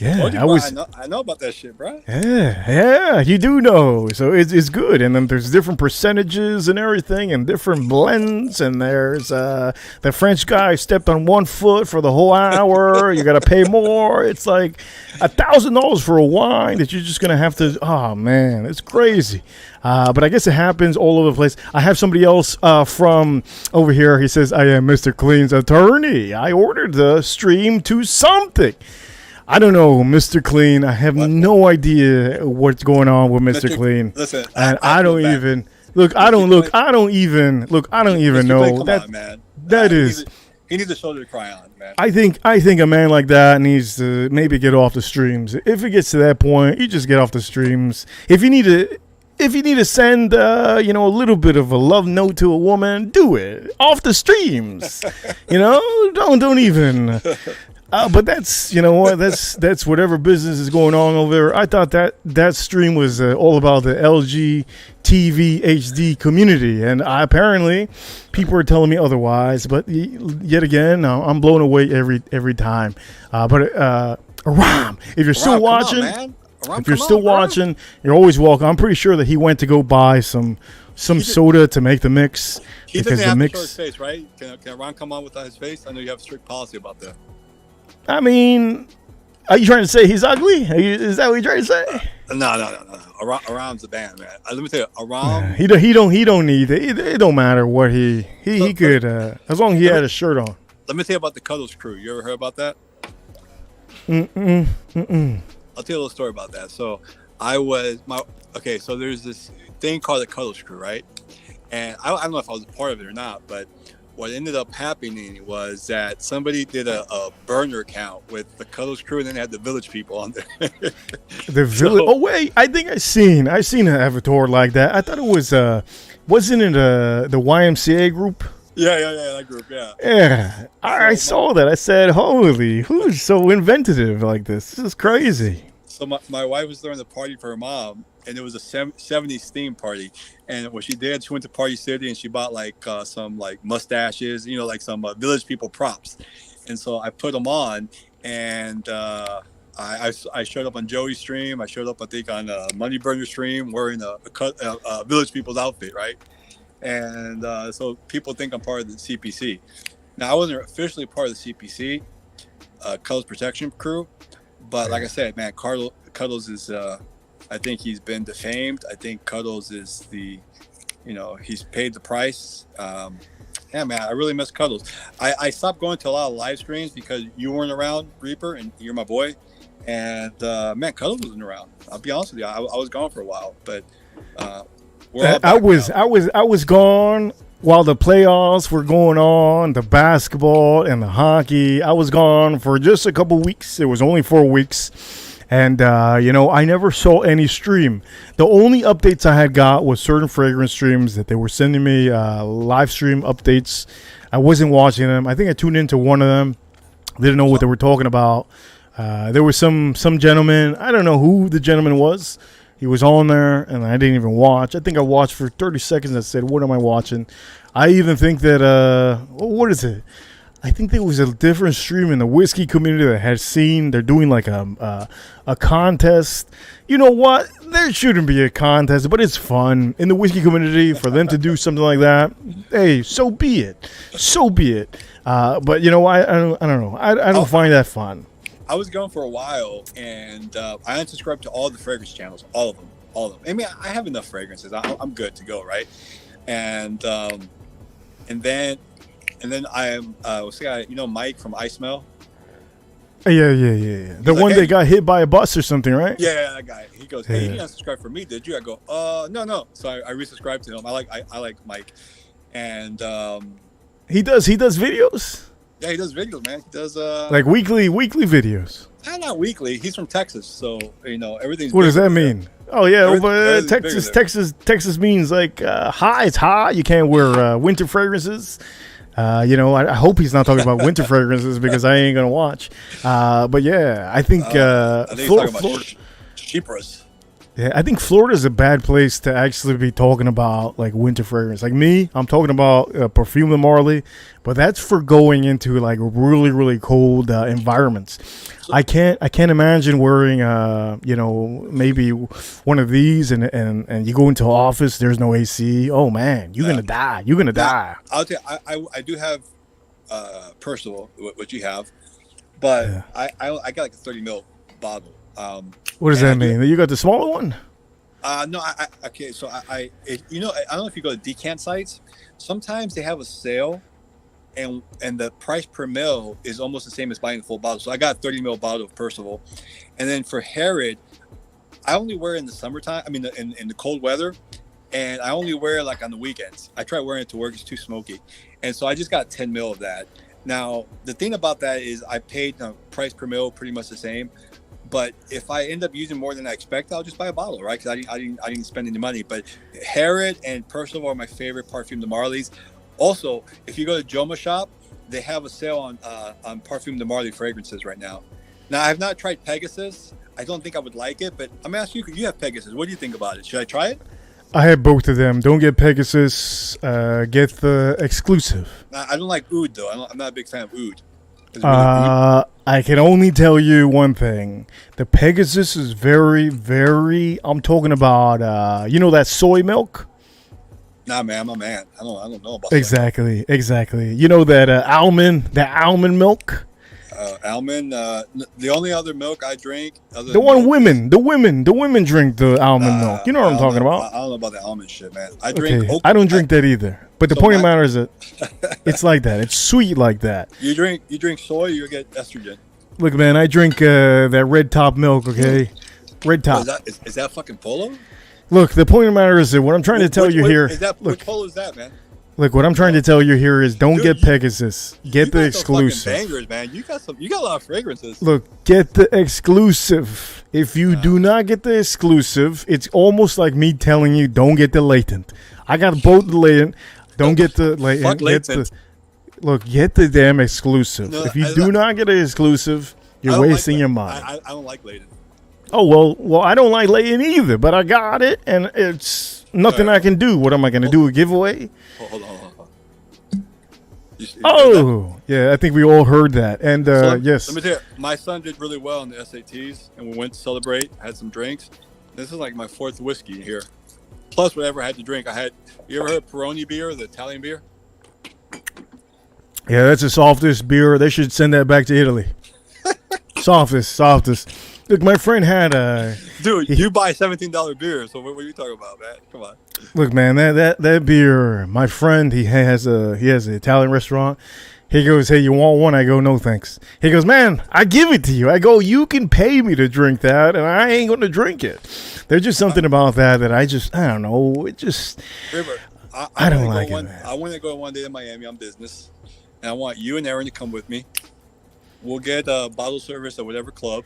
Yeah, Told you, I bro, was. I know about that shit, bro. Yeah, you do know. So it's good, and then there's different percentages and everything, and different blends. And there's the French guy stepped on 1 foot for the whole hour. You got to pay more. It's like $1,000 for a wine that you're just gonna have to. Oh man, it's crazy. But I guess it happens all over the place. I have somebody else from over here. He says, "I am Mr. Clean's attorney. I ordered the stream to something." I don't know, Mr. Clean. I have no idea what's going on with Mr. Clean. Listen, and I don't even look. I don't even know come that. on, man. That is. He needs a shoulder to cry on, man. I think a man like that needs to maybe get off the streams. If it gets to that point, you just get off the streams. If you need to send a little bit of a love note to a woman, do it off the streams. Don't even. But that's that's whatever business is going on over there. I thought that stream was all about the LG TV HD community, and apparently people are telling me otherwise. But yet again, I'm blown away every time. But Aram, if you're still watching, you're always welcome. I'm pretty sure that he went to go buy some soda to make the mix. He doesn't have to show his face, right? Can Aram come on without his face? I know you have a strict policy about that. I mean, are you trying to say he's ugly? Is that what you're trying to say? No. Aram's the band, man. Let me tell you, Aram. He don't need it. It don't matter what he could as long as he had a shirt on. Let me tell you about the Cuddles crew. You ever heard about that? I'll tell you a little story about that. So so there's this thing called the Cuddles crew, right? And I don't know if I was a part of it or not, but what ended up happening was that somebody did a burner account with the Cuddles crew, and then they had the Village people on there. The Village. Oh wait, I think I seen an avatar like that. I thought it was wasn't it the YMCA group? Yeah, that group, yeah. Yeah, I saw that. I said, "Holy, who's so inventive like this? This is crazy." So my wife was throwing the party for her mom, and it was a 70s theme party. And what she did, she went to Party City and she bought some mustaches, like some Village people props. And so I put them on, and I showed up on Joey's stream. I showed up, I think, on Moneyburner stream wearing a Village people's outfit, right? And so people think I'm part of the CPC. Now, I wasn't officially part of the CPC, Cuddles Protection Crew. But like I said, man, Cuddles is, I think he's been defamed. I think Cuddles is he's paid the price. Yeah, man, I really miss Cuddles. I stopped going to a lot of live streams because you weren't around, Reaper, and you're my boy. And, man, Cuddles wasn't around. I'll be honest with you. I was gone for a while, but I was gone while the playoffs were going on, the basketball and the hockey. I was gone for just a couple weeks. It was only 4 weeks. And, I never saw any stream. The only updates I had got was certain fragrance streams that they were sending me live stream updates. I wasn't watching them. I think I tuned into one of them. Didn't know what they were talking about. There was some gentleman. I don't know who the gentleman was. He was on there, and I didn't even watch. I think I watched for 30 seconds. I said, what am I watching? I even think that, what is it? I think there was a different stream in the whiskey community that had seen they're doing like a contest. You know what? There shouldn't be a contest, but it's fun in the whiskey community for them to do something like that. Hey, so be it. So be it. But I don't know. I don't find that fun. I was going for a while, and I unsubscribed to all the fragrance channels, all of them. I mean, I have enough fragrances. I'm good to go, right? And then I am what's the guy? Mike from I Smell. Yeah. The like, one hey. that got hit by a bus or something, right? Yeah, that guy. He goes, "Hey, you Yeah. didn't subscribe for me, did you?" I go, no." So I resubscribed to him. I like Mike, and He does videos? yeah, he does videos, man. He does Like weekly videos. not weekly. He's from Texas, so everything's. What does bigger that there. mean? Oh yeah, Everything's but bigger there. Texas means like hot. It's hot. You can't wear winter fragrances. I hope he's not talking about winter fragrances because I ain't gonna watch. But yeah, I think I think he's talking about Chypros. yeah, I think Florida is a bad place to actually be talking about like winter fragrance. Like me, I'm talking about Perfume de Marley, but that's for going into like really cold environments. I can't imagine wearing maybe one of these and you go into an office, there's no AC. Oh man, you're gonna die. You're gonna die. I'll tell you, I do have Percival, what you have, but Yeah. I got like a 30 ml bottle. What does that and I do- mean? You got the smaller one? No, okay. So I don't know if you go to decant sites. Sometimes they have a sale, and the price per mil is almost the same as buying a full bottle. So I got a 30 ml bottle of Percival, and then for Herod, I only wear it in the summertime. I mean, in the cold weather, and I only wear it like on the weekends. I try wearing it to work; it's too smoky, and so I just got 10 mil of that. Now the thing about that is I paid price per mil pretty much the same. But if I end up using more than I expect, I'll just buy a bottle, right? Because I didn't spend any money. But Herod and Percival are my favorite Parfum de Marley's. Also, if you go to Joma Shop, they have a sale on Parfum de Marley fragrances right now. Now, I have not tried Pegasus. I don't think I would like it, but I'm asking you, you have Pegasus. What do you think about it? Should I try it? I have both of them. Don't get Pegasus. Get the exclusive. I don't like oud, though. I'm not a big fan of oud. Is it really oud? I can only tell you one thing. The Pegasus is very. I'm talking about that soy milk. Nah, man, I'm a man. I don't know about Exactly. You know that almond milk. Almond. The only other milk I drink, other The than one milk, the women drink the almond milk. You know what I'm talking about? I don't know about the almond shit, man. I drink. Okay. Oat- I don't drink that either. But the So point of the my- matter is that it's like that. It's sweet like that. You drink soy, you get estrogen. Look, man, I drink that red top milk. Okay, red top. Is that fucking Polo? Look, the point of the matter is that what I'm trying to tell you here. Which Look, Polo is that, man? look, what I'm trying to tell you here is don't Dude, get you- Pegasus. You Get the got some fucking exclusive. bangers, man. You got a lot of fragrances. Look, get the exclusive. If you do not get the exclusive, it's almost like me telling you don't get the latent. I got both the latent. Don't get the latent. Fuck Get latent. get the damn exclusive. No, if you do not get the exclusive, I you're don't wasting like your Layton. mind. I don't like Layton. Oh, well, I don't like latent either, but I got it, and it's nothing I can do. What am I going to do, a giveaway? Hold on. You heard that? Oh, yeah, I think we all heard that. And So yes. Let me tell you, my son did really well in the SATs, and we went to celebrate, had some drinks. This is like my fourth whiskey here. Plus whatever I had to drink. You ever heard of Peroni beer, the Italian beer? Yeah, that's the softest beer. They should send that back to Italy. softest. Look, my friend had a... Dude, you buy $17 beer, so what are you talking about, man? Come on. Look, man, that beer, my friend, he has an Italian restaurant. He goes, hey, you want one? I go, no, thanks. He goes, man, I give it to you. I go, you can pay me to drink that, and I ain't going to drink it. There's just something about that I don't know. It just... River, I don't like it, man. I want to go one day to Miami on business, and I want you and Aaron to come with me. We'll get a bottle service at whatever club.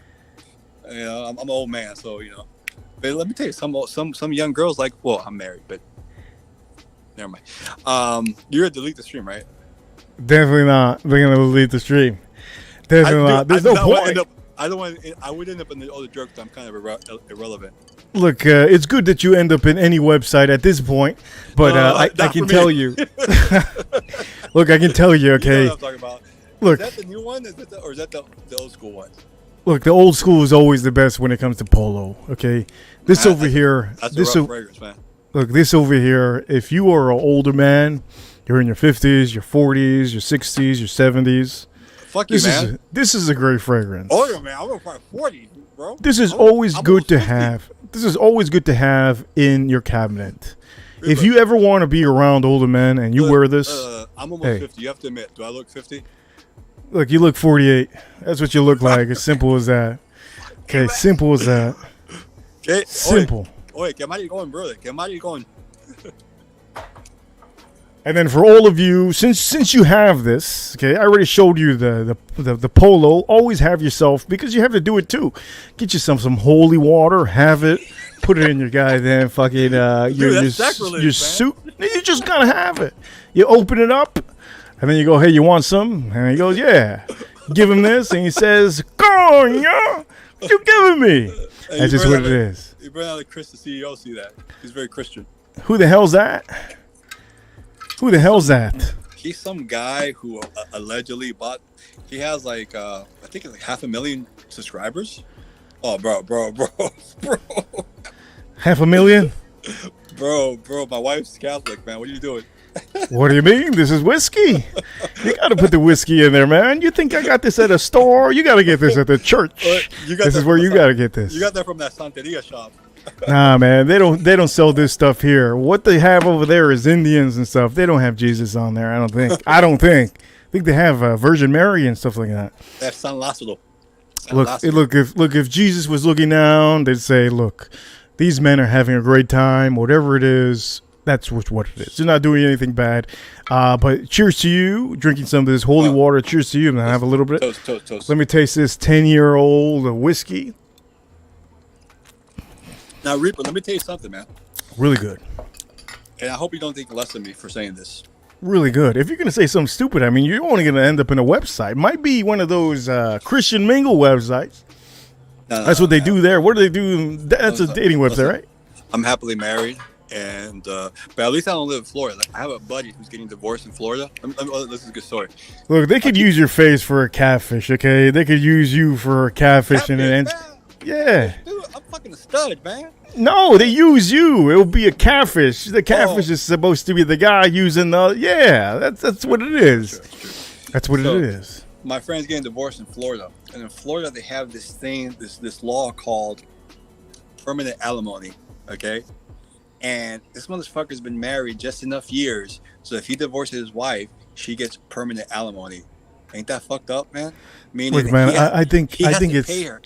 I'm an old man, so But let me tell you, some young girls like. Well, I'm married, but never mind. You're gonna delete the stream, right? Definitely not. They're going to delete the stream. Definitely not. There's no point. I don't want. I would end up in the other joke. I'm kind of irrelevant. Look, it's good that you end up in any website at this point, but I not can for tell me. you. Look, I can tell you, You know okay? what I'm talking about. Look. Is that the new one? Or is that the old school one? Look, the old school is always the best when it comes to polo, okay? This over here, That's this a rough fragrance, man. look, this over here, if you are an older man, you're in your 50s, your 40s, your 60s, your 70s, Fuck you, man. this is a great fragrance. Older man. I'm probably 40, bro. This is I'm always almost good to 50. have. This is always good to have in your cabinet. If you ever want to be around older men and you Look, wear this, I'm almost hey. 50. You have to admit. Do I look 50? Look, you look 48. That's what you look like. As simple as that. Okay, simple as that. Okay. Simple. Oye, ¿qué mal you going, brother? ¿Qué mal you going? And then for all of you, since you have this, okay, I already showed you the polo. Always have yourself, because you have to do it too. Get yourself some holy water, have it, put it in your goddamn fucking your suit. You just gotta have it. You open it up, and then you go, hey, you want some? And he goes, yeah. Give him this, and he says, "Coño, what you giving me?" Hey, That's just what it is. You bring out the Chris, the CEO, see that. He's very Christian. Who the hell's that? Who the hell's that? He's some guy who allegedly bought. He has like I think it's like 500,000 subscribers. Oh, bro. 500,000? Bro. My wife's Catholic, man. What are you doing? What do you mean? This is whiskey. You got to put the whiskey in there, man. You think I got this at a store? You got to get this at the church. This is where you got to get this. You got that from that Santeria shop. Nah, man, they don't sell this stuff here. What they have over there is Indians and stuff. They don't have Jesus on there. I don't think. I think they have Virgin Mary and stuff like that. That's San Lázaro. Look. If Jesus was looking down, they'd say, "Look, these men are having a great time. Whatever it is, that's what it is. They're not doing anything bad." But cheers to you, drinking some of this holy water. Cheers to you, and have a little bit. Toast. Let me taste this 10-year-old whiskey. Now, Reaper, let me tell you something, man. Really good. And I hope you don't think less of me for saying this. Really good. If you're going to say something stupid, I mean, you're only going to end up in a website. Might be one of those Christian Mingle websites. That's what they do there. What do they do? That's a dating website, right? I'm happily married, and but at least I don't live in Florida. Like, I have a buddy who's getting divorced in Florida. This is a good story. Look, they could use your face for a catfish, okay? They could use you for catfishing and yeah. Dude, I'm fucking a stud, man. No, they use you. It'll be a catfish. The catfish is supposed to be the guy using the. Yeah, that's what it is. True. That's what it is. My friend's getting divorced in Florida, and in Florida they have this thing, this law called permanent alimony. Okay, and this motherfucker's been married just enough years, so if he divorces his wife, she gets permanent alimony. Ain't that fucked up, man? Meaning, look, man, I think it's. Pay her.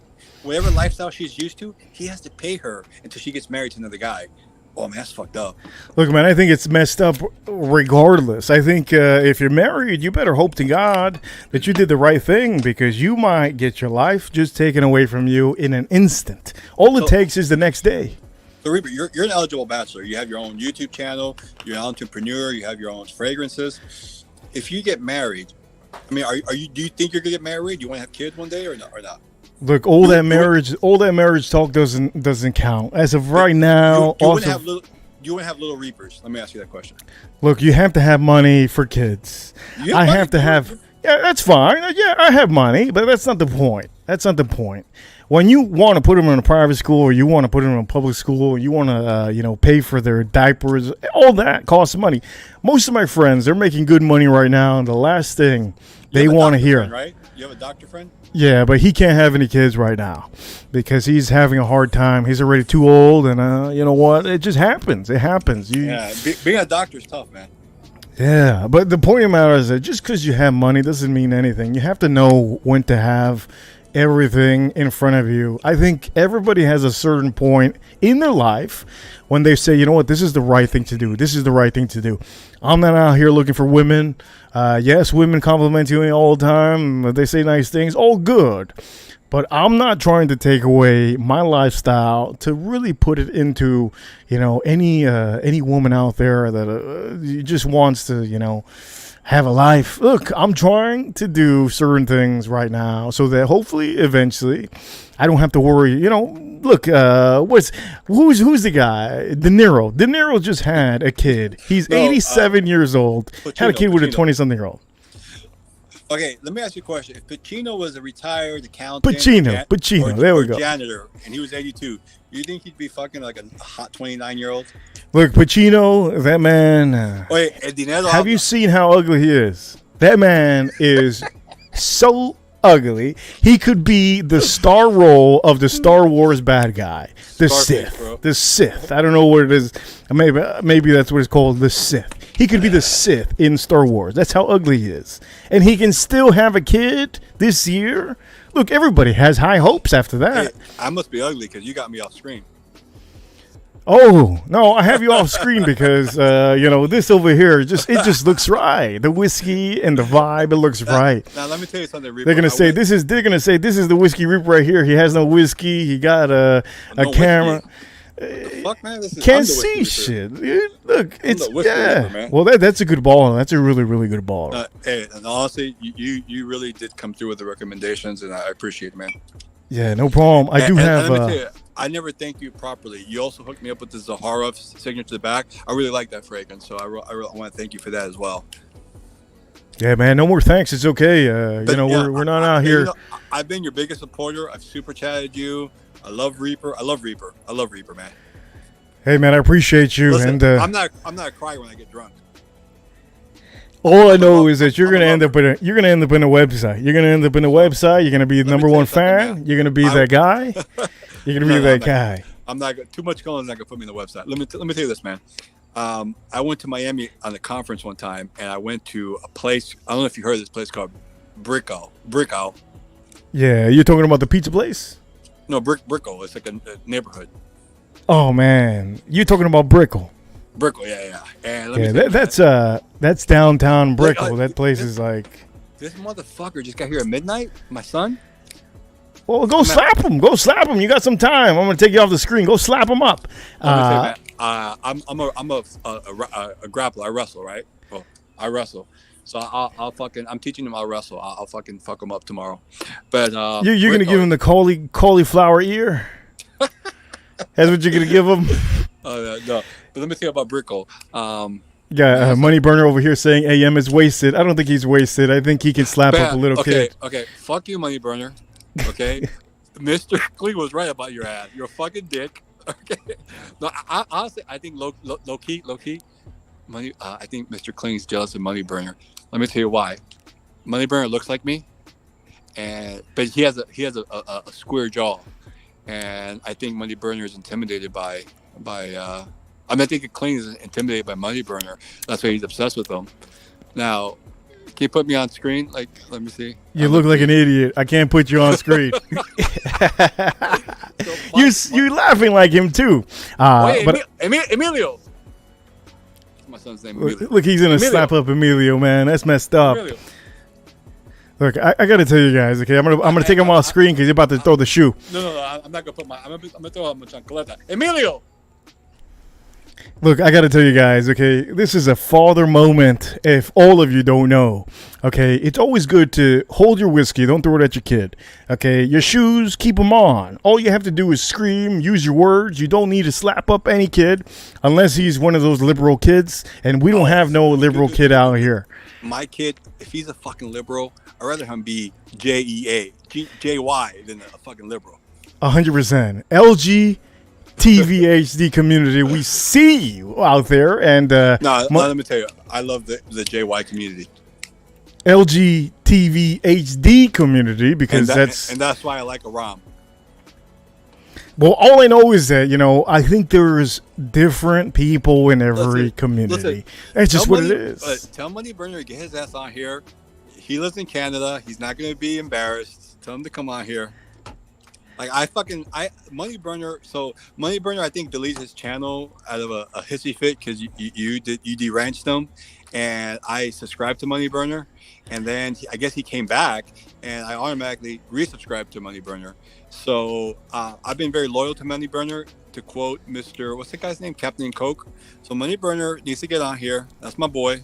Whatever lifestyle she's used to, he has to pay her until she gets married to another guy. Oh, man, that's fucked up. Look, man, I think it's messed up regardless. I think if you're married, you better hope to God that you did the right thing, because you might get your life just taken away from you in an instant. All it takes is the next day. So, Reaper, you're an eligible bachelor. You have your own YouTube channel. You're an entrepreneur. You have your own fragrances. If you get married, I mean, do you think you're going to get married? Do you want to have kids one day or not? Look, all that marriage talk doesn't count. As of right now, you wouldn't have little Reapers. Let me ask you that question. Look, you have to have money for kids. I have to have. Yeah, that's fine. Yeah, I have money, but that's not the point. That's not the point. When you want to put them in a private school, or you want to put them in a public school, or you want to, pay for their diapers, all that costs money. Most of my friends, they're making good money right now, and the last thing they want to hear, friend, right? You have a doctor friend? Yeah, but he can't have any kids right now because he's having a hard time. He's already too old, and you know what? It just happens. It happens. Being a doctor is tough, man. Yeah, but the point of the matter is that just because you have money doesn't mean anything. You have to know when to have everything in front of you. I think everybody has a certain point in their life when they say, you know what, this is the right thing to do. This is the right thing to do. I'm not out here looking for women. Yes, women compliment you all the time. They say nice things. All good. But I'm not trying to take away my lifestyle to really put it into, any woman out there that just wants to, have a life. Look, I'm trying to do certain things right now so that hopefully, eventually, I don't have to worry. Look, who's the guy? De Niro. De Niro just had a kid. He's 87 years old. Had a kid with a 20-something-year-old. Okay, let me ask you a question. If Pacino was a retired accountant, Pacino, there we go. Janitor, and he was 82, you think he'd be fucking like a hot 29-year-old? Look, Pacino, that man. Wait, have you seen how ugly he is? That man is so ugly. He could be the star role of the Star Wars bad guy, the Sith. The Sith. I don't know what it is. Maybe that's what it's called, the Sith. He could be the Sith in Star Wars. That's how ugly he is. And he can still have a kid this year. Look, everybody has high hopes after that. Hey, I must be ugly because you got me off screen. Oh, no, I have you off screen because, this over here, it just looks right. The whiskey and the vibe, it looks right. Now, let me tell you something, Reaper. They're gonna say this is the whiskey Reaper right here. He has no whiskey. He got a camera. Fuck, man, Can't see shit. Dude, look, it's Reaper, man. Well, that's a good ball. That's a really, really good ball. Hey, and honestly, you really did come through with the recommendations, and I appreciate it, man. Yeah, no problem. I do have. Let me tell you, I never thanked you properly. You also hooked me up with the Zahara signature to the back. I really like that fragrance, so I want to thank you for that as well. Yeah, man. No more thanks. It's okay. We're not out here. I've been your biggest supporter. I've super chatted you. I love Reaper. I love Reaper, man. Hey, man, I appreciate you. Listen, and I'm not a crier when I get drunk. All I know is that you're gonna end up in a website. You're gonna end up in a website. You're gonna be the number one fan. You're gonna be that guy. You're gonna be that guy. I'm not too much going. Not gonna put me in the website. Let me tell you this, man. I went to Miami on a conference one time, and I went to a place. I don't know if you heard of this place called Bricko. Yeah, you're talking about the pizza place? No, Bricko. It's like a neighborhood. Oh man, you're talking about Brickell. Brickell, yeah. And that's downtown Brickell. That place is like. This motherfucker just got here at midnight. My son. Well, go slap him. Go slap him. You got some time. I'm gonna take you off the screen. Go slap him up. I'm a grappler. I wrestle, right? Well, I wrestle. So I'm teaching him how to wrestle. I'll fucking fuck him up tomorrow. But you're gonna give him the cauliflower ear. That's what you're gonna give him. No. But let me tell you about Brickell. Money Burner over here saying AM is wasted. I don't think he's wasted. I think he can slap up a little kid. Okay. Fuck you, Money Burner. Okay. Mr. Clee was right about your ad. You're a fucking dick. Okay. No, honestly, I think low key. Money. I think Mr. Kling's jealous of Money Burner. Let me tell you why. Money Burner looks like me, but he has a square jaw, and I think Money Burner is intimidated by. I think Kling is intimidated by Money Burner. That's why he's obsessed with them. Now, can you put me on screen? Like, let me see. You look like an idiot. I can't put you on screen. You laughing like him too. Emilio. My son's name. Emilio. Look, he's gonna slap up Emilio, man. That's messed up. Emilio. Look, I gotta tell you guys. Okay, I'm gonna take him off screen because you're about to throw the shoe. No. I'm not gonna put my. I'm gonna throw him a chancleta. Emilio. Look, I gotta tell you guys, okay, this is a father moment if all of you don't know, okay? It's always good to hold your whiskey, don't throw it at your kid, okay? Your shoes, keep them on. All you have to do is scream, use your words. You don't need to slap up any kid unless he's one of those liberal kids, and we don't have no liberal kid out here. My kid, if he's a fucking liberal, I'd rather him be JEA, JY than a fucking liberal. 100%. LG TVHD community, we see you out there, and let me tell you, I love the JY community, LG TVHD community, because that's why I like Aram. Well, all I know is that I think there's different people in every community. That's just what it is. Tell Money Burner to get his ass on here. He lives in Canada. He's not going to be embarrassed. Tell him to come on here. Like Money Burner. So Money Burner, I think, deleted his channel out of a hissy fit because you deranched him, and I subscribed to Money Burner, and then I guess he came back, and I automatically resubscribed to Money Burner. So I've been very loyal to Money Burner. To quote Mr. What's the guy's name? Captain Coke. So Money Burner needs to get on here. That's my boy.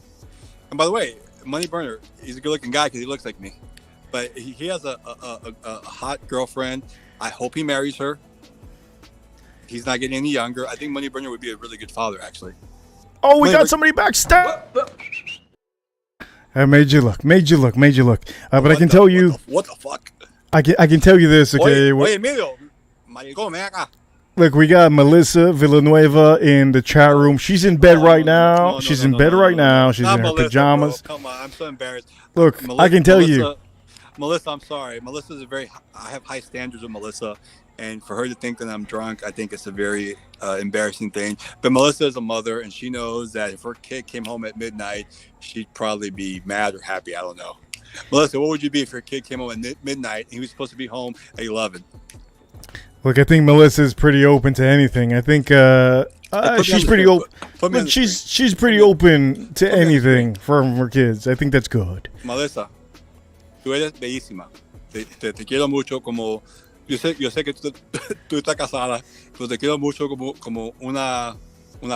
And by the way, Money Burner, he's a good-looking guy because he looks like me, but he has a hot girlfriend. I hope he marries her. He's not getting any younger. I think Money Burner would be a really good father, actually. Oh, we got somebody backstage. I made you look. But I can tell you. What the fuck? I can tell you this, okay? Oye, Emilio. Look, we got Melissa Villanueva in the chat room. She's in bed right now. She's in bed right now. She's in her pajamas. Bro. Come on, I'm so embarrassed. Look, I can tell you. Melissa, I'm sorry. I have high standards with Melissa, And for her to think that I'm drunk, I think it's a very embarrassing thing. But Melissa is a mother, and she knows that if her kid came home at midnight, she'd probably be mad or happy. I don't know. Melissa, what would you be if your kid came home at midnight and he was supposed to be home at 11? Look, I think Melissa's pretty open to anything. I think she's pretty open. She's pretty open to anything from her kids. I think that's good. Melissa, tú eres bellísima. Te quiero mucho como... Yo sé que tú estás casada, pero te quiero mucho como una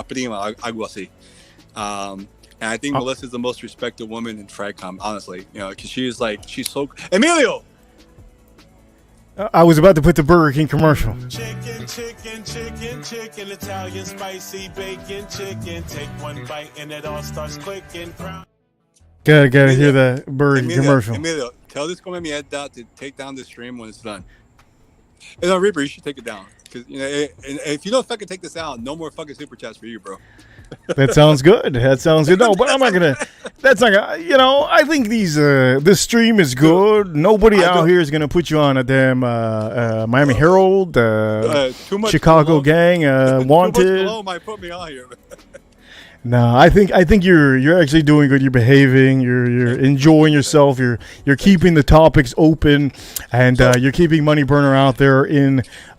prima, algo así. And I think Melissa's the most respected woman in Fragcom, honestly. You know, because she's so... Emilio! I was about to put the Burger King commercial. Chicken, chicken, chicken, chicken, Italian spicy bacon chicken. Take one bite and it all starts clicking. Gotta hear that Burger King commercial. Emilio, tell this come mierda to take down the stream when it's done. And on Reaper, you should take it down. Because, you know, if you don't fucking take this out, no more fucking super chats for you, bro. That sounds good. No, but I'm not gonna. That's not gonna. You know, I think this stream is good. Nobody out here is gonna put you on a damn Miami Herald, Chicago gang, Wanted. Too much below might put me on here. No, I think you're actually doing good. You're behaving. You're enjoying yourself. You're keeping the topics open, and you're keeping Money Burner out there.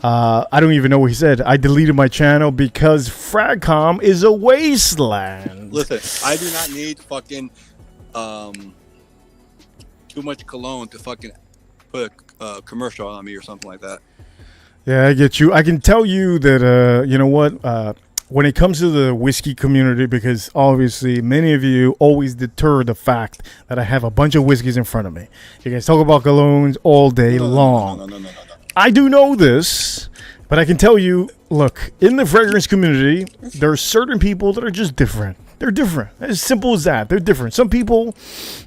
I don't even know what he said. I deleted my channel because Fragcom is a wasteland. Listen, I do not need fucking too much cologne to fucking put a commercial on me or something like that. Yeah, I get you. I can tell you that you know what. When it comes to the whiskey community, because obviously many of you always deter the fact that I have a bunch of whiskeys in front of me. You guys talk about colognes all day long. No. I do know this, but I can tell you, look, in the fragrance community, there are certain people that are just different. They're different. As simple as that. They're different. Some people,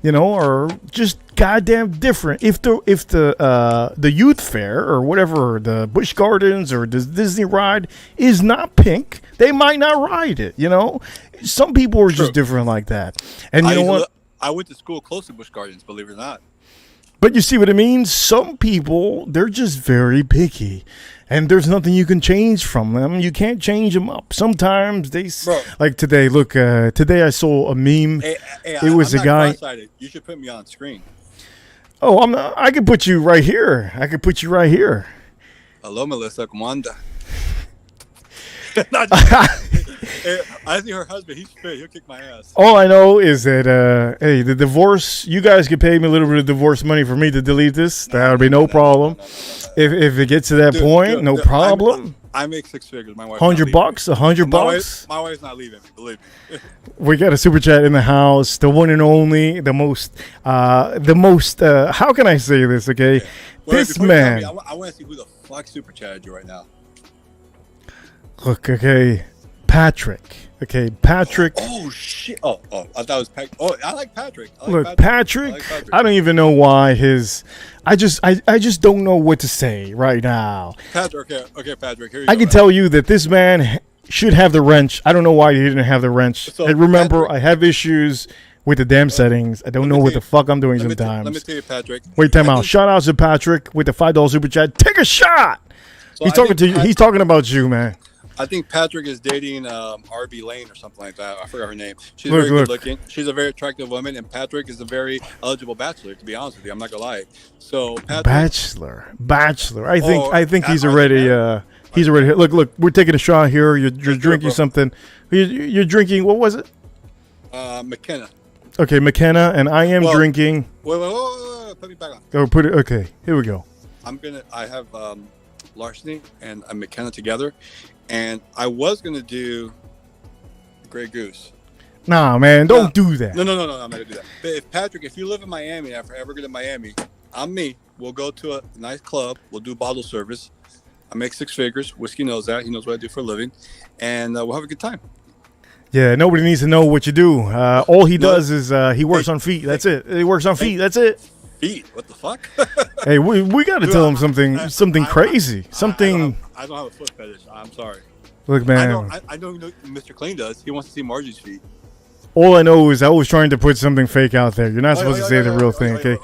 you know, are just goddamn different. If the youth fair or whatever, the Busch Gardens or the Disney ride is not pink, they might not ride it. You know, some people are just different like that. And you know what? I went to school close to Busch Gardens, believe it or not. But you see what I mean? Some people, they're just very picky. And there's nothing you can change from them. You can't change them up. Sometimes they... Like today, look, today I saw a meme. Hey, it was a guy... You should put me on screen. Oh, I could put you right here. Hello, Melissa. ¿Cómo anda? I see her husband. He's fit. He'll kick my ass. All I know is that, hey, the divorce, you guys could pay me a little bit of divorce money for me to delete this. That would be no problem. If it gets to that point, no problem. I make six figures. My wife. $100, $100. My wife's not leaving me. Believe me. We got a super chat in the house. The one and only, the most. How can I say this? Okay, this man. I want to see who the fuck super chatted you right now. Look, okay, Patrick. Okay, Patrick. Oh shit! Oh! I thought it was Patrick. Oh, I like Patrick. Patrick. I don't even know why his. I just don't know what to say right now. Patrick. Okay, Patrick. Here you go. I can tell you that this man should have the wrench. I don't know why he didn't have the wrench. So, and remember, Patrick, I have issues with the damn settings. I don't know what the fuck I'm doing sometimes. Let me tell you, Patrick. Wait, time out. Shout out to Patrick with the $5 super chat. Take a shot. So he's talking to you. He's talking about you, man. I think Patrick is dating RB Lane or something like that. I forgot her name. She's very good looking. She's a very attractive woman, and Patrick is a very eligible bachelor. To be honest with you, I'm not gonna lie. So Patrick, bachelor. I think he's already. He's already. Look. We're taking a shot here. You're drinking something. You're drinking. What was it? McKenna. Okay, McKenna, and I am drinking. Wait. Put me back on. Oh, put it. Okay, here we go. I have Larceny and a McKenna together. And I was going to do Grey Goose. Nah, man, don't do that. No, I'm not going to do that. But Patrick, if you live in Miami, if I ever go to Miami, I'm me. We'll go to a nice club. We'll do bottle service. I make six figures. Whiskey knows that. He knows what I do for a living. And we'll have a good time. Yeah, nobody needs to know what you do. All he does is he works on feet. That's it. He works on feet. That's it. Feet? What the fuck? Hey, we got to tell him something crazy. Something. I don't have a foot fetish. I'm sorry. Look, man. I know Mr. Clean does. He wants to see Margie's feet. All I know is I was trying to put something fake out there. You're not supposed to say the real thing, okay?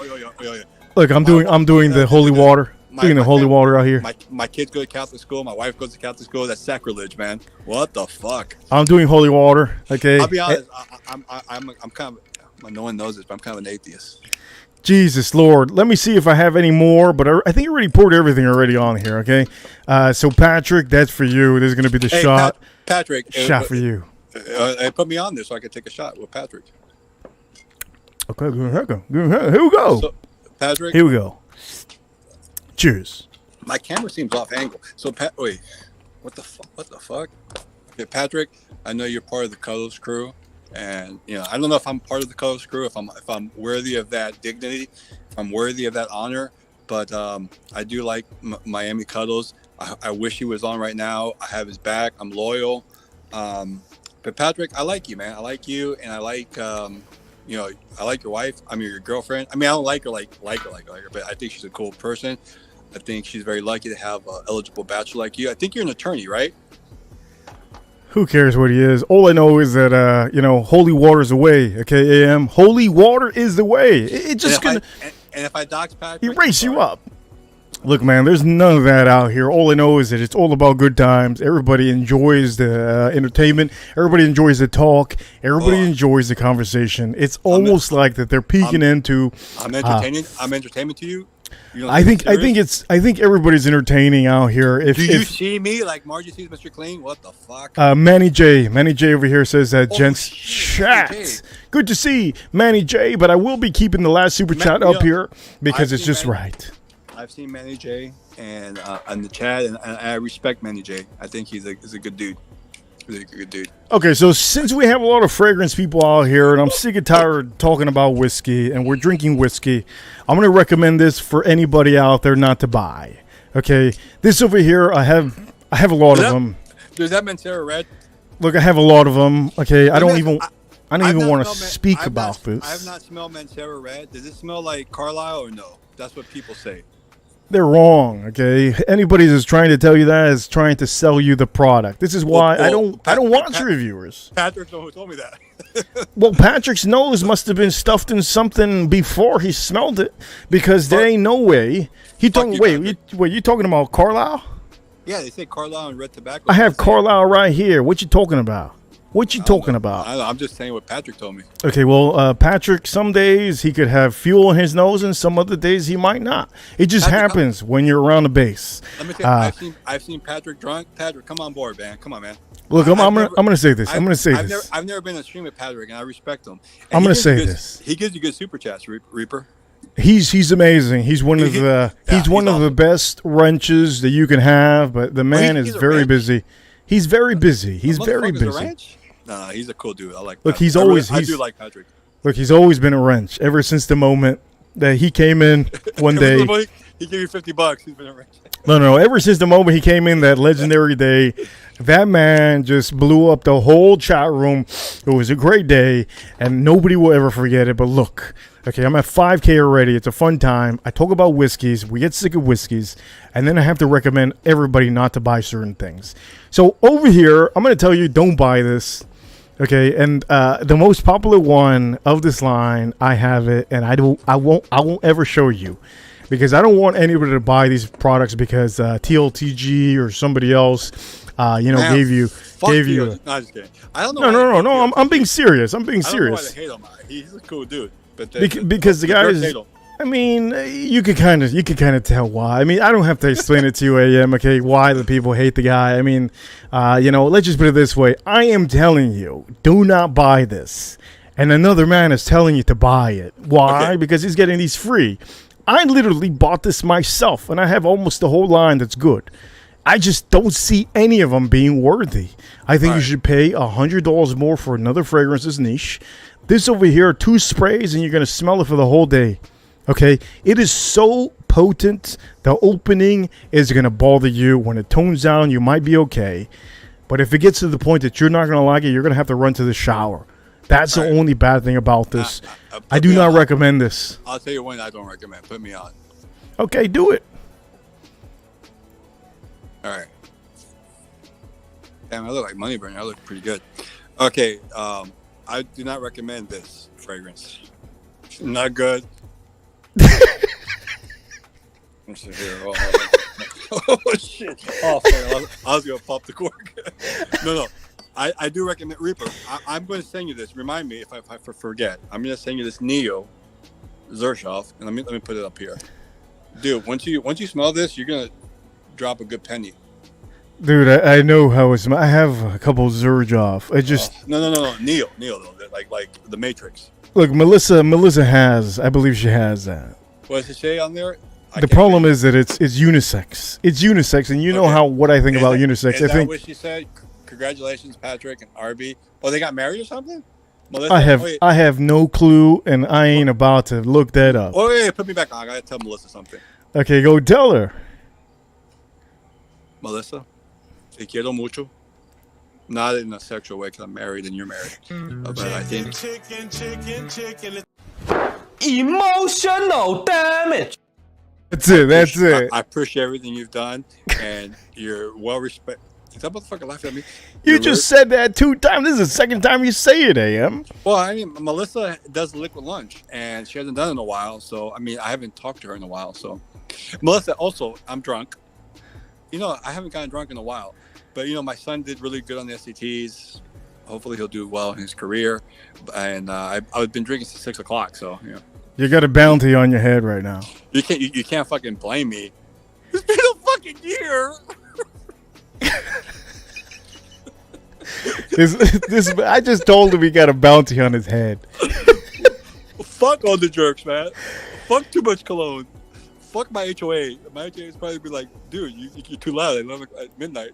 Look, I'm doing the holy water. Doing the holy water out here. My kids go to Catholic school. My wife goes to Catholic school. That's sacrilege, man. What the fuck? I'm doing holy water. Okay. I'll be honest. I'm kind of. No one knows this, but I'm kind of an atheist. Jesus Lord, let me see if I have any more, but I think you already poured everything already on here, okay? So Patrick, that's for you. This is going to be the shot. Patrick. Shot for you. Put me on there so I can take a shot with Patrick. Okay, here we go. So, Patrick. Here we go. Cheers. My camera seems off angle. So, wait. What the fuck? Okay, Patrick, I know you're part of the Cuddles crew. And I don't know if I'm part of the Cuddles crew, if I'm worthy of that dignity, if I'm worthy of that honor. But I do like Miami Cuddles. I wish he was on right now. I have his back. I'm loyal. But Patrick, I like you, man. I like you, and I like I like your wife. I mean, your girlfriend. I mean, I don't like her like her, but I think she's a cool person. I think she's very lucky to have an eligible bachelor like you. I think you're an attorney, right? Who cares what he is? All I know is that, holy water is the way. Okay, AM. Holy water is the way. It just gonna. And if I dox Patrick, erase you up. Look, man, there's none of that out here. All I know is that it's all about good times. Everybody enjoys the entertainment. Everybody enjoys the talk. Everybody enjoys the conversation. It's almost like that they're peeking into. I'm entertaining. I'm entertainment to you. I think everybody's entertaining out here. Do you see me like Margie sees Mr. Clean? What the fuck? Manny J over here says that gents chat. Good to see Manny J, but I will be keeping the last super chat up here because it's just right. I've seen Manny J and on the chat, and I respect Manny J. I think he's a good dude. He's a good dude. Okay, so since we have a lot of fragrance people out here, and I'm sick and tired of talking about whiskey, and we're drinking whiskey, I'm going to recommend this for anybody out there not to buy. Okay, this over here, I have a lot of them. Does that Mancera Red? Look, I have a lot of them. Okay, I don't even want to speak about this. I have not smelled Mancera Red. Does it smell like Carlisle or no? That's what people say. They're wrong, okay? Anybody that's trying to tell you that is trying to sell you the product. This is why I don't watch reviewers. Patrick's the one who told me that. Well, Patrick's nose must have been stuffed in something before he smelled it, because there ain't no way. You talking about Carlisle? Yeah, they say Carlisle and red tobacco. I have Carlisle right here. What you talking about? What you talking about? I'm just saying what Patrick told me. Okay, well, Patrick, some days he could have fuel in his nose, and some other days he might not. It just happens when you're around the base. Let me tell you, I've seen Patrick drunk. Patrick, come on board, man. Come on, man. Look, I'm gonna say this. I've never been on stream with Patrick, and I respect him. And I'm gonna say this. He gives you good super chats, Reaper. He's amazing. He's one of the best wrenches that you can have. But the man is very busy. He's very busy. He's very busy. No, he's a cool dude. I like. Look, Patrick. I do like Patrick. Look, he's always been a wrench ever since the moment that he came in one day. He gave you $50. He's been a wrench. No. Ever since the moment he came in that legendary day, that man just blew up the whole chat room. It was a great day, and nobody will ever forget it. But look, okay, I'm at 5K already. It's a fun time. I talk about whiskeys. We get sick of whiskeys, and then I have to recommend everybody not to buy certain things. So over here, I'm going to tell you, don't buy this. Okay, and the most popular one of this line, I have it, and I won't ever show you, because I don't want anybody to buy these products because TLTG or somebody else, gave you. No, I'm just kidding. I don't know. No. I'm being serious. I'm being serious. I don't know why they hate him. He's a cool dude, but because the guy is. I mean, you could kind of tell why. I mean, I don't have to explain it to you, AM. Okay, why the people hate the guy. I mean, let's just put it this way. I am telling you, do not buy this, and another man is telling you to buy it. Why? Okay. Because he's getting these free. I literally bought this myself, and I have almost the whole line that's good. I just don't see any of them being worthy. I think you should pay $100 more for another fragrance that's niche. This over here, 2 sprays, and you're gonna smell it for the whole day. Okay, it is so potent. The opening is going to bother you. When it tones down, you might be okay. But if it gets to the point that you're not going to like it, you're going to have to run to the shower. That's the only bad thing about this. I do not recommend this. I'll tell you when I don't recommend. Put me on. Okay, do it. All right. Damn, I look like Moneyburn. I look pretty good. Okay, I do not recommend this fragrance. Not good. Let's see here. Oh shit! Oh, fuck. I was gonna pop the cork. No. I do recommend Reaper. I'm going to send you this. Remind me if I forget. I'm going to send you this Neo Xershoff, and let me put it up here, dude. Once you smell this, you're gonna drop a good penny. Dude, I know how it's. I have a couple Xershoff. I just no. Neo though, like the Matrix. look. Melissa has. I believe she has that. What does it say on there? The problem is that it's unisex. It's unisex, and you know what I think about unisex. Is I that think what she said? Congratulations, Patrick and RB. Oh, they got married or something? Melissa, I have no clue, and I ain't about to look that up. Oh, yeah, put me back on. I gotta tell Melissa something. Okay, go tell her. Melissa, te quiero mucho. Not in a sexual way because I'm married and you're married. But I think Chicken. Emotional damage. That's it. I appreciate everything you've done, and you're well respected. Is that motherfucker laughing at me? You just said that 2 times. This is the second time you say it, AM. Well, I mean, Melissa does liquid lunch, and she hasn't done it in a while. So, I mean, I haven't talked to her in a while. So, Melissa, also, I'm drunk. You know, I haven't gotten drunk in a while. But, you know, my son did really good on the SATs. Hopefully he'll do well in his career. And I've been drinking since 6 o'clock. So, you know. You got a bounty on your head right now. You can't fucking blame me. It's been a fucking year. I just told him he got a bounty on his head. Fuck all the jerks, man. Fuck too much cologne. Fuck my HOA. My HOA is probably be like, dude, you're too loud at midnight.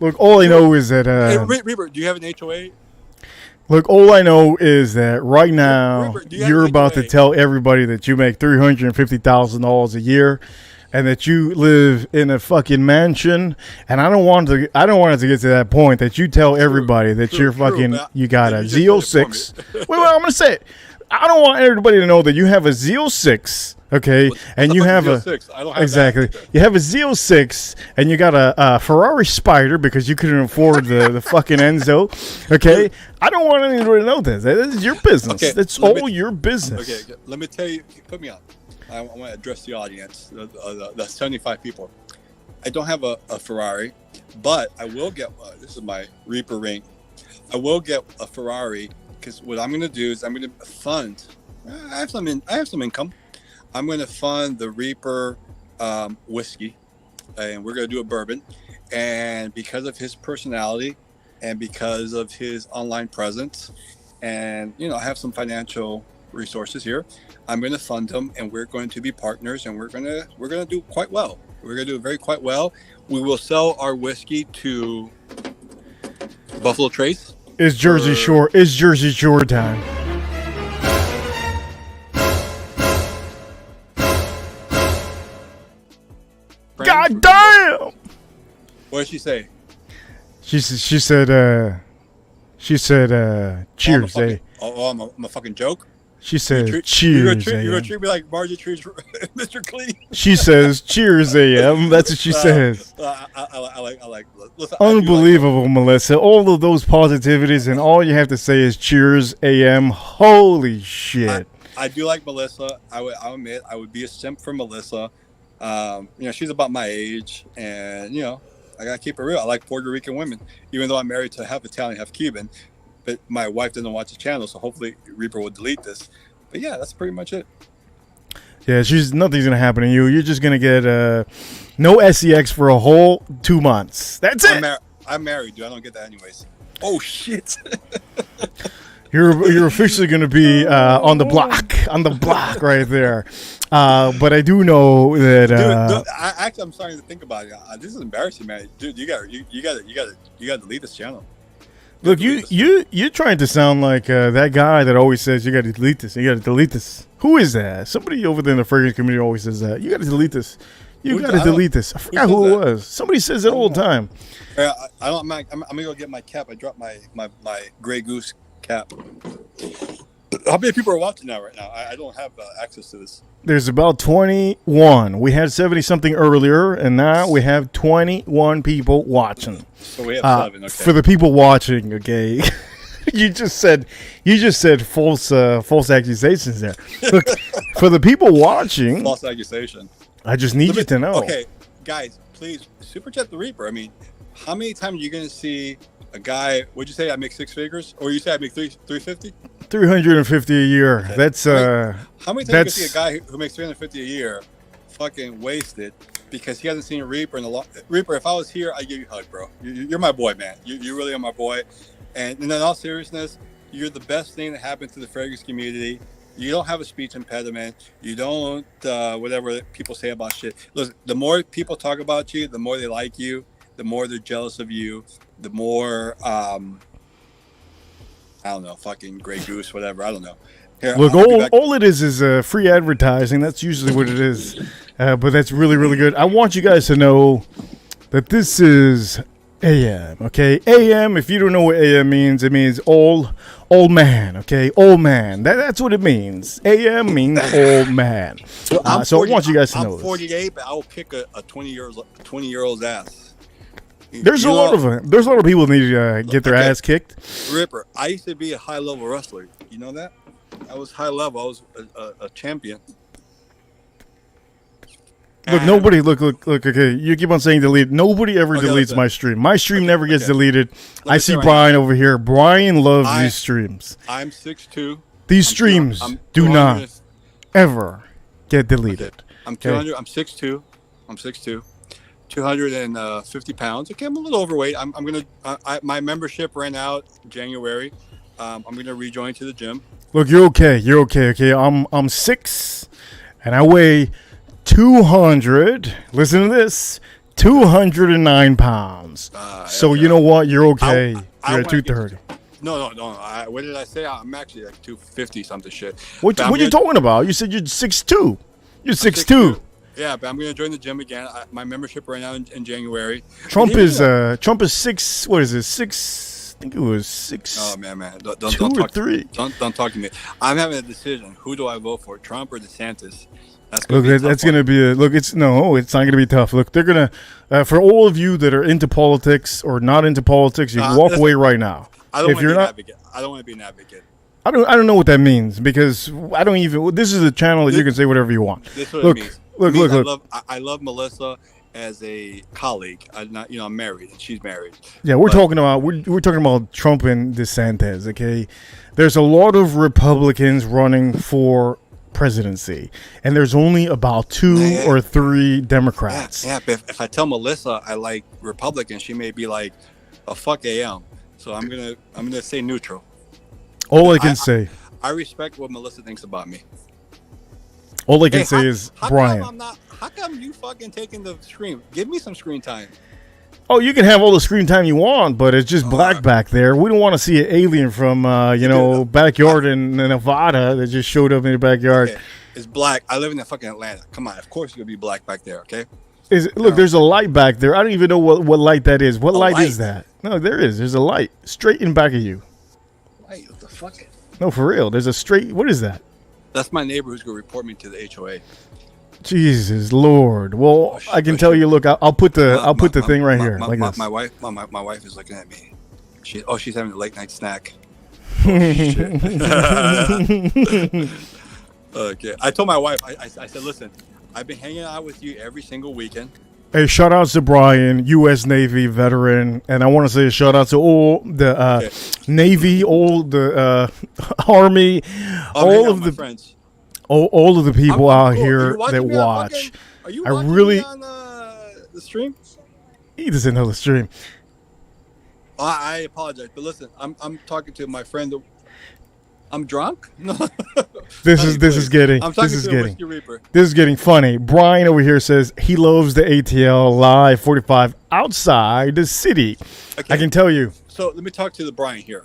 Look, all I know is that. Hey, Reaper, do you have an HOA? Look, all I know is that right now Reaper, you're about to tell everybody that you make $350,000 a year. And that you live in a fucking mansion, and I don't want it to get to that point that you tell everybody that you got a Z06. wait, I'm gonna say it. I don't want everybody to know that you have a Z06, okay? And you have Z06. I don't have exactly. That. You have a Z06, and you got a Ferrari Spider because you couldn't afford the fucking Enzo, okay? I don't want anybody to know this. That is your business. Okay, That's all your business. Okay, let me tell you. Put me on. I want to address the audience, the 75 people. I don't have a Ferrari, but I will get, this is my Reaper ring. I will get a Ferrari because what I'm going to do is I'm going to fund, I have some income. I'm going to fund the Reaper whiskey, and we're going to do a bourbon. And because of his personality and because of his online presence, and, you know, I have some financial resources here, I'm going to fund them, and we're going to be partners, and we're going to do quite well. We're going to do quite well. We will sell our whiskey to Buffalo Trace. It's Jersey Shore time. God damn! What did she say? She said cheers, eh? I'm a fucking joke. She said, cheers. You're gonna treat me like Margie treats Mr. Clean. She says, cheers, AM. That's what she says. I like. Listen, unbelievable, Melissa. All of those positivities, and all you have to say is cheers, AM. Holy shit. I do like Melissa. I'll admit, I would be a simp for Melissa. You know, she's about my age, and, you know, I gotta keep it real. I like Puerto Rican women, even though I'm married to half Italian, half Cuban. But my wife doesn't watch the channel, so hopefully Reaper will delete this. But yeah, that's pretty much it. Yeah, nothing's gonna happen to you. You're just gonna get no SEX for a whole 2 months. That's it. I'm married, dude. I don't get that anyways. Oh shit. You're officially gonna be on the block right there. But I do know that. Dude, I'm starting to think about it. This is embarrassing, man. Dude, you gotta delete this channel. Look, you're trying to sound like that guy that always says you got to delete this. You got to delete this. Who is that? Somebody over there in the fragrance community always says that. You got to delete this. You got to delete this. I forgot who it was. Somebody says it all the time. Yeah, I'm gonna go get my cap. I dropped my Grey Goose cap. How many people are watching now? Right now, I don't have access to this. There's about 21. We had 70-something earlier, and now we have 21 people watching. So we have 7. Okay. For the people watching, okay, you just said false accusations there. Look, for the people watching, false accusation. I just need you to know. Okay, guys, please super chat the Reaper. I mean, how many times are you gonna see a guy? Would you say I make 6 figures, or you say I make 350? 350 a year. Okay. That's How many times you can see a guy who makes 350 a year, fucking wasted because he hasn't seen Reaper in a long. Reaper, if I was here, I'd give you a hug, bro. You're my boy, man. You really are my boy. And in all seriousness, you're the best thing that happened to the fragrance community. You don't have a speech impediment. You don't whatever people say about shit. Listen, the more people talk about you, the more they like you, the more they're jealous of you, the more I don't know, fucking Grey Goose, whatever. I don't know. Here, look, all it is free advertising. That's usually what it is. But that's really, really good. I want you guys to know that this is AM, okay? AM, if you don't know what AM means, it means old man, okay? Old man. That's what it means. AM means old man. So I want you guys to know I'm 48, but I will kick a 20-year-old's ass. There's a lot of people that need to get their ass kicked. Ripper, I used to be a high-level wrestler. You know that? I was high level. I was a champion. Look, nobody, look, okay, you keep on saying delete. Nobody ever deletes my stream. My stream never gets deleted. I see Brian over here. Brian loves these streams. I'm 6'2". These streams do not ever get deleted. I'm 200. I'm 6'2". I'm 6'2". 250 pounds. Okay, I'm a little overweight. I'm gonna. My membership ran out January. I'm gonna rejoin to the gym. Look, you're okay. You're okay. Okay, I'm 6, and I weigh 200. Listen to this. 209 pounds. So you know what? You're okay. You're at 230. No. What did I say? I'm actually like 250 something shit. What are you talking about? You said you're 6'2". You're 6'2". Yeah, but I'm gonna join the gym again. My membership ran out in January. Trump is 6. What is it? 6. I think it was 6. Oh man, don't 2 talk or 3. Don't talk to me. I'm having a decision. Who do I vote for? Trump or DeSantis? That's gonna be a look. It's not gonna be tough. Look, they're gonna for all of you that are into politics or not into politics, you can walk away right now. I don't want to be an advocate. I don't want to be an advocate. I don't know what that means because I don't even. This is a channel that you can say whatever you want. This is what it means. Look. I love Melissa as a colleague. I'm married and she's married. Yeah, we're talking about Trump and DeSantis. Okay, there's a lot of Republicans running for presidency, and there's only about 2 or 3 Democrats. Yeah. But if I tell Melissa I like Republicans, she may be like, "Oh fuck AM." So I'm gonna say neutral. All I can say. I respect what Melissa thinks about me. All I can say is, Brian. How come you fucking taking the screen? Give me some screen time. Oh, you can have all the screen time you want, but it's just black back there. We don't want to see an alien from, backyard in Nevada that just showed up in your backyard. Okay. It's black. I live in fucking Atlanta. Come on. Of course it's going to be black back there, okay? Look, there's a light back there. I don't even know what light that is. What light is that? No, there is. There's a light straight in back of you. Light? What the fuck? No, for real. There's a straight. What is that? That's my neighbor who's going to report me to the HOA. Jesus Lord. Well, I can tell you. Look, I'll put the thing right here, like this. My wife is looking at me. She's having a late night snack. Okay. I told my wife. I said, listen, I've been hanging out with you every single weekend. Hey, shout out to Brian, U.S. Navy veteran, and I want to say a shout out to all the Navy, all the Army, all of the friends. All of the people out here that watch. Are you watching me on the stream? He doesn't know the stream. I apologize, but listen, I'm talking to my friend. I'm drunk. No. This is getting funny. Brian over here says he loves the ATL Live 45 outside the city. Okay. I can tell you. So let me talk to the Brian here.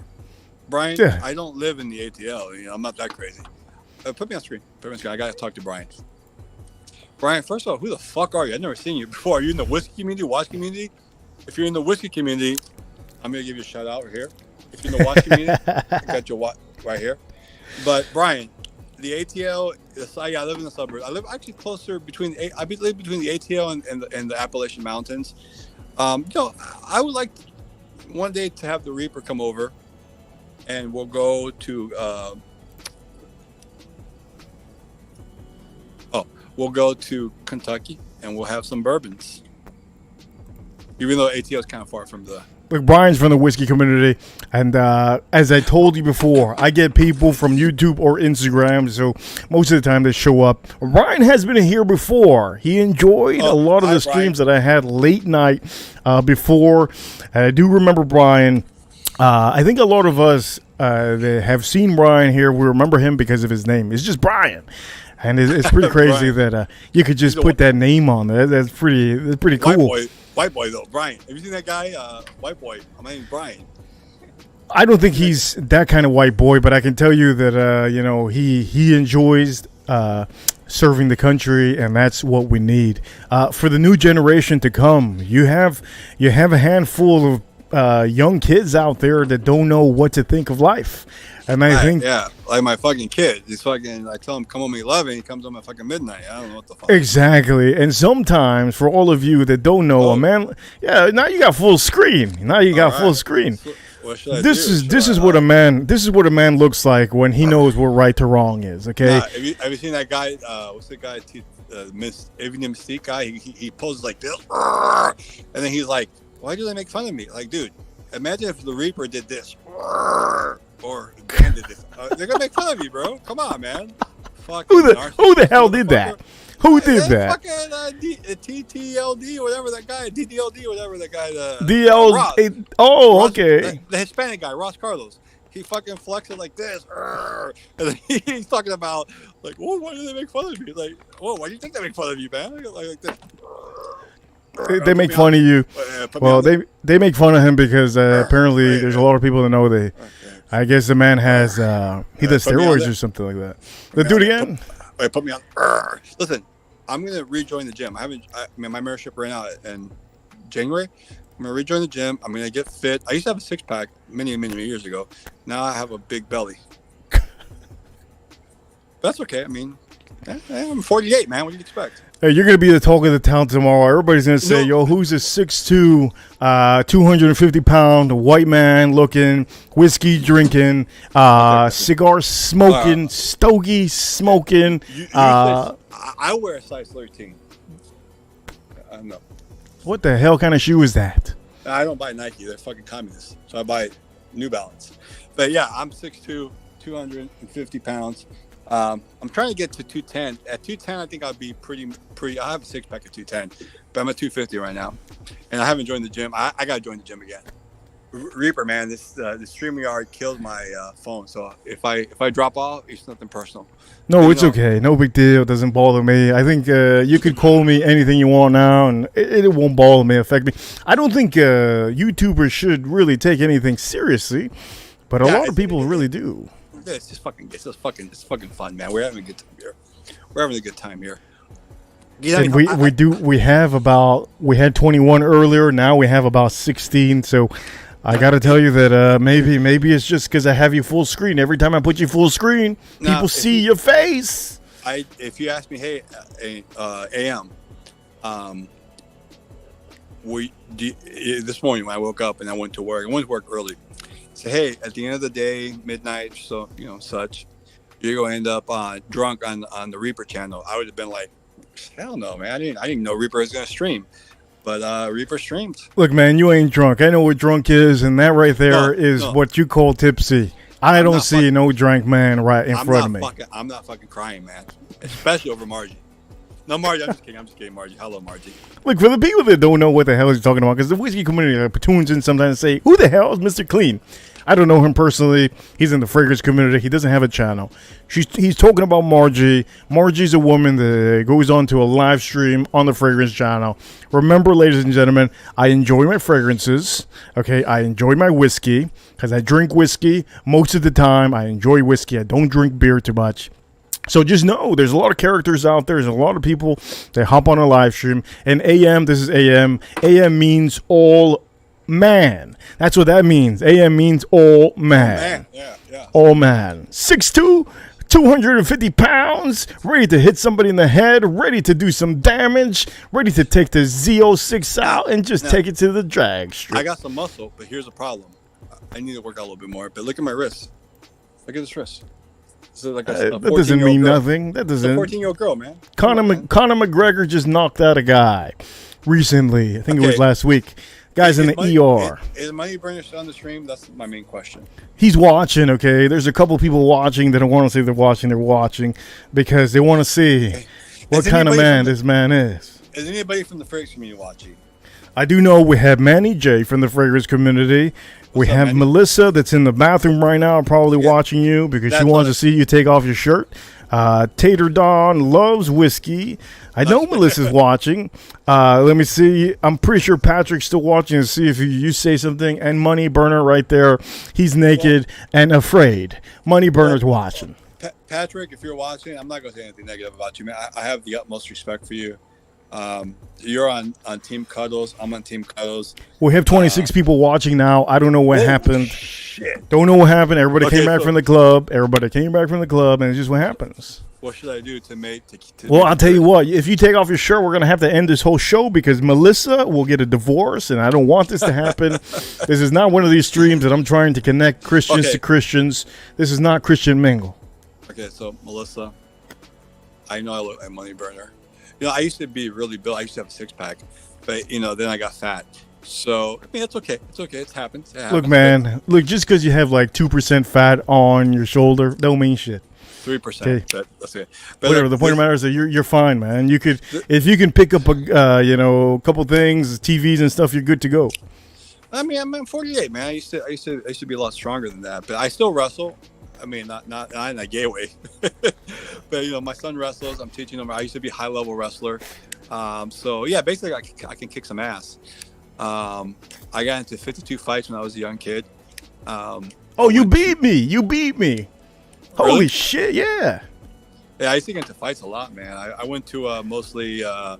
Brian, I don't live in the ATL. I'm not that crazy. Put me on screen. I gotta talk to Brian. Brian, first of all, who the fuck are you? I've never seen you before. Are you in the whiskey community, watch community? If you're in the whiskey community, I'm gonna give you a shout out right here. If you're in the watch community, I got your watch right here. But Brian, the ATL, I live in the suburbs. I live actually closer between the ATL and the Appalachian Mountains. I would like one day to have the Reaper come over, and we'll we'll go to Kentucky and we'll have some bourbons. Even though ATL is kind of far from the. Look, Brian's from the whiskey community, and as I told you before, I get people from YouTube or Instagram, so most of the time they show up. Brian has been here before. He enjoyed a lot of the streams that I had late night before. I do remember Brian. I think a lot of us that have seen Brian here, we remember him because of his name. It's just Brian. And it's pretty crazy that you could just put that name on there. That's pretty cool. White boy though, Brian. Have you seen that guy? White boy. My name's Brian. I don't think he's that kind of white boy, but I can tell you that he enjoys serving the country, and that's what we need for the new generation to come. You have a handful of young kids out there that don't know what to think of life, and I think like my fucking kid. He's fucking. I tell him come home at 11. He comes home at fucking midnight. I don't know what the fuck. Exactly, and sometimes for all of you that don't know, now you got full screen. Full screen. This is what a man looks like when he knows what right to wrong is. Okay. Have you seen that guy? What's the guy? Mystique guy. He poses like this, and then he's like, "Why do they make fun of me?" Like, dude, imagine if the Reaper did this, or Dan did this. They're gonna make fun of you, bro. Come on, man. Who the hell did that? Who did that? Fucking TTLD, whatever that guy, DDLD, whatever that guy. DL. Ross, Okay. The Hispanic guy, Ross Carlos. He fucking flexes like this, and then he's talking about like, "Whoa, why do they make fun of me?" Like, "Whoa, why do you think they make fun of you, man?" Like this. They make fun of you. Well, they make fun of him because apparently there's a lot of people that know I guess the man has he does steroids or something like that. Let's do it again. Put me on. Listen, I'm gonna rejoin the gym. I mean, my membership ran out in January. I'm gonna rejoin the gym. I'm gonna get fit. I used to have a 6-pack many years ago. Now I have a big belly. That's okay. I mean, I'm 48, man. What do you expect? Hey, you're gonna be the talk of the town tomorrow. Everybody's gonna say, "Yo, who's a 6'2", 250-pound white man looking, whiskey drinking, cigar smoking, stogie smoking?" I wear a size 13. No. What the hell kind of shoe is that? I don't buy Nike. They're fucking communists. So I buy New Balance. But yeah, I'm 6'2", 250 pounds. I'm trying to get to 210. At 210, I think I'll be pretty. I have a 6-pack at 210, but I'm at 250 right now, and I haven't joined the gym. I gotta join the gym again. Reaper, man, the StreamYard killed my phone. So if I drop off, it's nothing personal. No, it's okay. No big deal. It doesn't bother me. I think you could call me anything you want now, and it won't bother me, affect me. I don't think YouTubers should really take anything seriously, but a lot of people really do. It's just fucking fun, man. We're having a good time here. And we had 21 earlier. Now we have about 16. So I got to tell you that maybe it's just because I have you full screen. Every time I put you full screen, people see your face. If you ask me, hey, AM, this morning when I woke up and I went to work early. Say, hey, at the end of the day, midnight, so such, you're gonna end up drunk on the Reaper channel. I would have been like, hell no, man. I didn't know Reaper was gonna stream, but Reaper streams. Look, man, you ain't drunk. I know what drunk is, and that right there is what you call tipsy. I don't see no drunk man right in front of me. I'm not fucking crying, man. Especially over Margie. No, Margie, I'm just kidding, Margie. Hello, Margie. Look, for the people that don't know what the hell he's talking about, because the whiskey community tunes in sometimes and say, who the hell is Mr. Clean? I don't know him personally. He's in the fragrance community. He doesn't have a channel. He's talking about Margie. Margie's a woman that goes on to a live stream on the fragrance channel. Remember, ladies and gentlemen, I enjoy my fragrances. Okay, I enjoy my whiskey because I drink whiskey most of the time. I enjoy whiskey. I don't drink beer too much. So just know there's a lot of characters out there. There's a lot of people that hop on a live stream. And AM, this is AM. AM means all man. That's what that means. AM means all man. Yeah. All man. 6'2", 250 pounds, ready to hit somebody in the head, ready to do some damage, ready to take the Z06 out and just take it to the drag strip. I got some muscle, but here's a problem. I need to work out a little bit more. But look at my wrist. Look at this wrist. So like that doesn't mean nothing. That It's a doesn't. 14-year-old girl, man. Conor McGregor just knocked out a guy recently. I think it was Okay. last week. Guy's in the ER. Is Money Burner still on the stream? That's my main question. He's watching, okay? There's a couple people watching that don't want to say they're watching. They're watching because they want to see what Is kind of anybody man from the- this man is. Is anybody from the Fragrance community watching? I do know we have Manny J from the fragrance community. We What's up, have Manny? Melissa that's in the bathroom right now, probably Yeah. watching you because she That's wants all to see you take off your shirt. Tater Dawn loves whiskey. I know Melissa's watching. Let me see. I'm pretty sure Patrick's still watching to see if you say something. And Money Burner right there. He's naked and afraid. Money Burner's watching. Patrick, if you're watching, I'm not going to say anything negative about you, man. I have the utmost respect for you. You're on Team Cuddles. I'm on Team Cuddles. We have 26 people watching now. I don't know what happened. Shit. Don't know what happened. Everybody Okay, came back so- from the club. Everybody came back from the club, and it's just what happens. What should I do to make? Well, I'll tell you what. If you take off your shirt, we're going to have to end this whole show because Melissa will get a divorce, and I don't want this to happen. This is not one of these streams that I'm trying to connect Christians Okay. to Christians. This is not Christian mingle. Okay, so Melissa, I know I look like Money Burner. You know, I used to be really built. I used to have a six-pack, but then I got fat. So I mean, it's okay. It's okay. It happens. Look, man. Look, just because you have like 2% fat on your shoulder, don't mean shit. 3%. Okay. That's it. But Whatever. The point of the matter is that you're fine, man. You could, if you can pick up a couple things, TVs and stuff, you're good to go. I mean, I'm 48, man. I used to be a lot stronger than that, but I still wrestle. I mean, not in a gay way, but my son wrestles. I'm teaching him. I used to be a high level wrestler, so yeah, basically I can kick some ass. I got into 52 fights when I was a young kid. Oh, you beat me! You beat me! Holy Really? shit! Yeah. Yeah, I used to get into fights a lot, man. I went to mostly I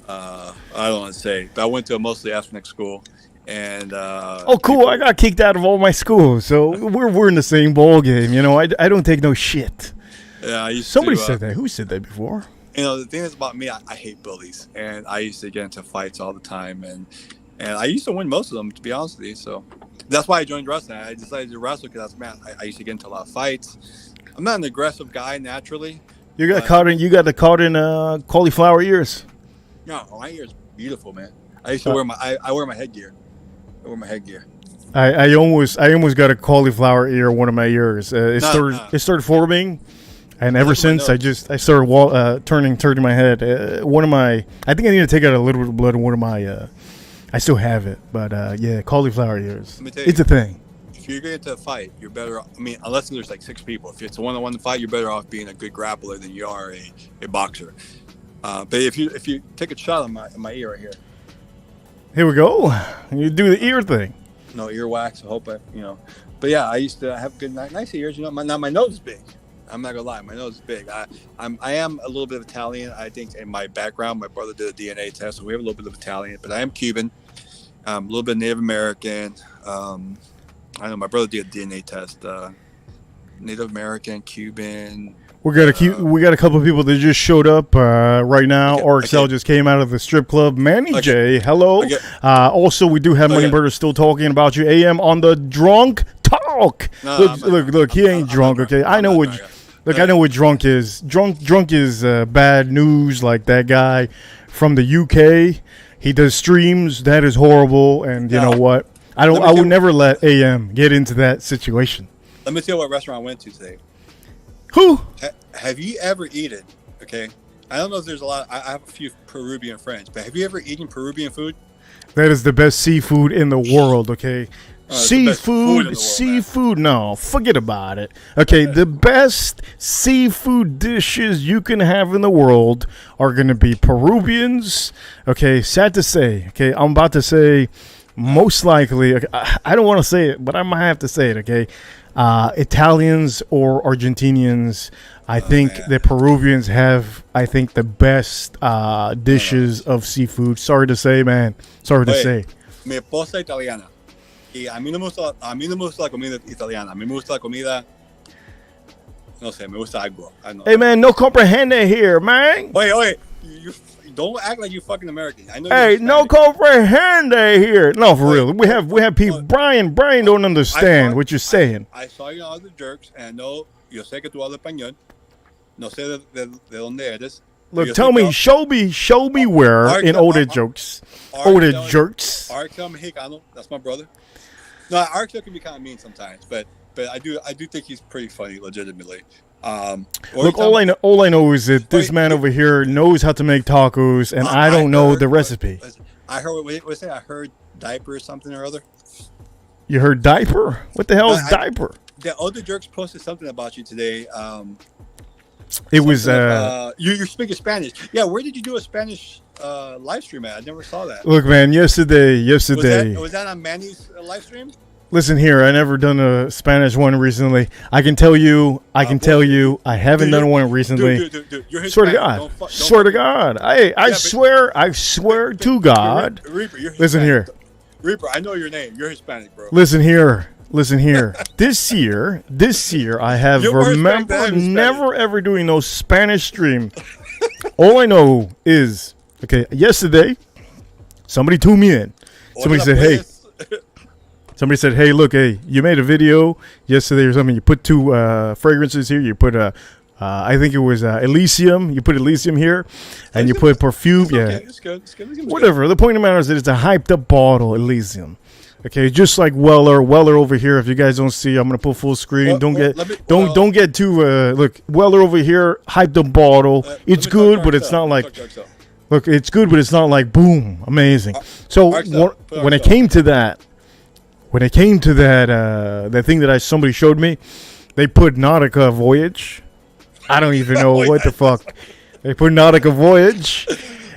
don't want to say, but I went to a mostly ethnic school. And Oh, cool! I got kicked out of all my schools, so we're in the same ball game. I don't take no shit. yeah, I used Somebody to, said that. Who said that before? the thing is about me, I hate bullies, and I used to get into fights all the time, and I used to win most of them, to be honest with you. So that's why I joined wrestling. I decided to wrestle because I used to get into a lot of fights. I'm not an aggressive guy naturally. You got caught in cauliflower ears. No, my ear is beautiful, man. I used to wear I wear my headgear. I wear my headgear. I almost got a cauliflower ear in one of my ears. It started forming, and ever Look at my since I started turning my head. I think I need to take out a little bit of blood in one of my. I still have it, but yeah, cauliflower ears. Let me tell you. It's a thing. If you're going to fight, you're better off. I mean, unless there's like 6 people. If it's a one-on-one fight, you're better off being a good grappler than you are a boxer. But if you take a shot on my ear right here. Here we go. You do the ear thing. No earwax. I hope But yeah, I used to have good, nice ears. Now my nose is big. I'm not gonna lie, my nose is big. I am a little bit of Italian. I think in my background, my brother did a DNA test, so we have a little bit of Italian. But I am Cuban. A little bit Native American. I know my brother did a DNA test. Native American, Cuban. We got a couple of people that just showed up right now. Okay, RXL okay. just came out of the strip club. Manny Okay. J, hello. Okay. Also, we do have Money Okay. Bird still talking about you. AM on the drunk talk. No, Look, he ain't drunk. Okay, I know what. Look, I know what drunk is. Drunk is bad news. Like that guy from the UK. He does streams. That is horrible. And you know what? I would never let AM get into that situation. Let me tell you what restaurant I went to today. Who? Have you ever eaten? Okay, I don't know if there's a lot. I have a few Peruvian friends, but have you ever eaten Peruvian food? That is the best seafood in the world, okay? It's the best food in the world, seafood, no, forget about it. Okay, the best seafood dishes you can have in the world are going to be Peruvians. Okay, sad to say. Okay, I'm about to say most likely, okay, I don't want to say it, but I might have to say it, okay? Italians or Argentinians. I think the Peruvians have, the best dishes of seafood. Sorry to say, man. Sorry to say. Mi esposa es italiana. Y a mí no me gusta la comida italiana. A mí me gusta la comida. No sé, me gusta algo. I know. Hey, man, no comprehende here, man. Oye, you don't act like you fucking American. I know. Hey, no comprehende here. No, for real. We have people. Brian don't understand what you're saying. I saw you on other jerks, and I know yo sé que tú hablas español. No sé de dónde eres. Look, tell me, show me where in older jokes, older jerks. Arxel Mexicano, that's my brother. No, Arxel can be kind of mean sometimes, but I do think he's pretty funny, legitimately. Look, all I know is that this man over here knows how to make tacos, and I don't know the recipe. I heard I heard diaper or something or other. You heard diaper? What the hell is diaper? The older jerks posted something about you today. It was you're speaking Spanish. Yeah, where did you do a Spanish live stream at? I never saw that. Look, man, yesterday. Was that on Manny's live stream? Listen here, I never done a Spanish one recently. I can tell you, I haven't done one recently. Dude, you're swear to God, swear to God. I swear to God. Reaper, you're listen here, Reaper. I know your name. You're Hispanic, bro. Listen here. This year, I have remembered never ever doing no Spanish stream. All I know is, okay, yesterday, somebody tuned me in. Somebody said, hey. Somebody said, hey, look, hey, you made a video yesterday or something. You put 2 fragrances here. You put, I think it was Elysium. You put Elysium here. And you put perfume. It's okay. It's good. Whatever. The point of the matter is that it's a hyped up bottle, Elysium. Okay, just like Weller over here. If you guys don't see, I'm gonna put full screen. Don't get too. Look, Weller over here, hyped up bottle. It's good, but it's not like. Look, it's good, but it's not like boom, amazing. So when it came to that, that thing that somebody showed me, they put Nautica Voyage. I don't even know what the fuck. They put Nautica Voyage.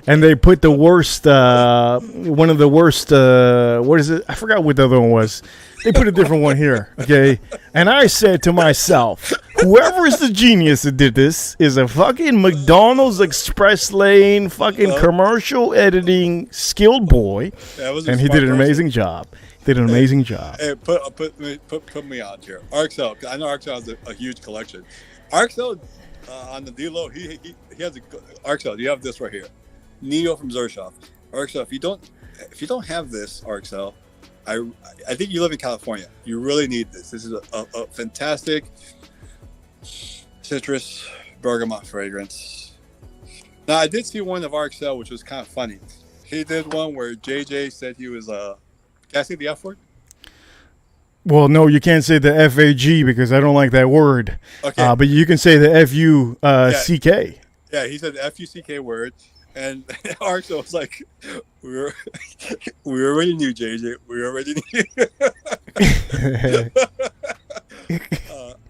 And they put the worst, one of the worst, what is it? I forgot what the other one was. They put a different one here, okay? And I said to myself, whoever is the genius that did this is a fucking McDonald's Express Lane fucking commercial editing skilled boy. And he did an amazing job. Hey, put me on here. Arxel, I know Arxel has a huge collection. Arxel, on the D-Lo, he has a, Arxel, you have this right here. Neo from Zershoff. Arxel, if you don't have this, Arxel, I think you live in California. You really need this. This is a fantastic citrus bergamot fragrance. Now, I did see one of Arxel, which was kind of funny. He did one where JJ said he was can I say the F word? Well, no, you can't say the FAG because I don't like that word. Okay. But you can say the FUCK. Yeah, he said the FUCK word. And Arxel was like, we already knew JJ. We already knew.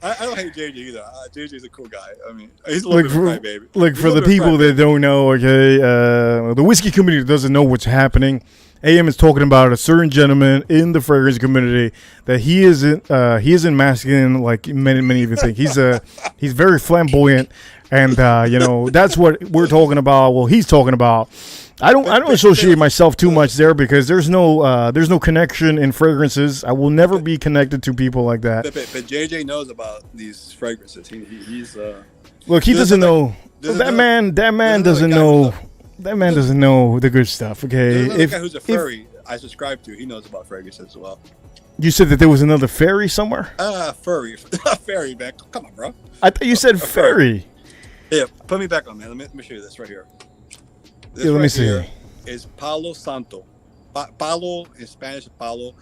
I don't hate JJ either. JJ's a cool guy. I mean, he's a little bit of a crybaby. Look, for the people that don't know, okay, the whiskey community doesn't know what's happening. AM is talking about a certain gentleman in the fragrance community that he isn't masculine like many of you think. He's very flamboyant. And that's what we're talking about. Well, he's talking about. I don't associate myself too much there because there's no connection in fragrances. I will never be connected to people like that. But JJ knows about these fragrances. He's look. He doesn't know. That man doesn't know. That man doesn't know the good stuff. Okay, there's another guy who's a furry I subscribe to. He knows about fragrances as well. You said that there was another fairy somewhere. Furry, fairy, man. Come on, bro. I thought you said fairy. Yeah, put me back on, man. Let me show you this right here. This let me see. Is Palo Santo. Palo in Spanish, Palo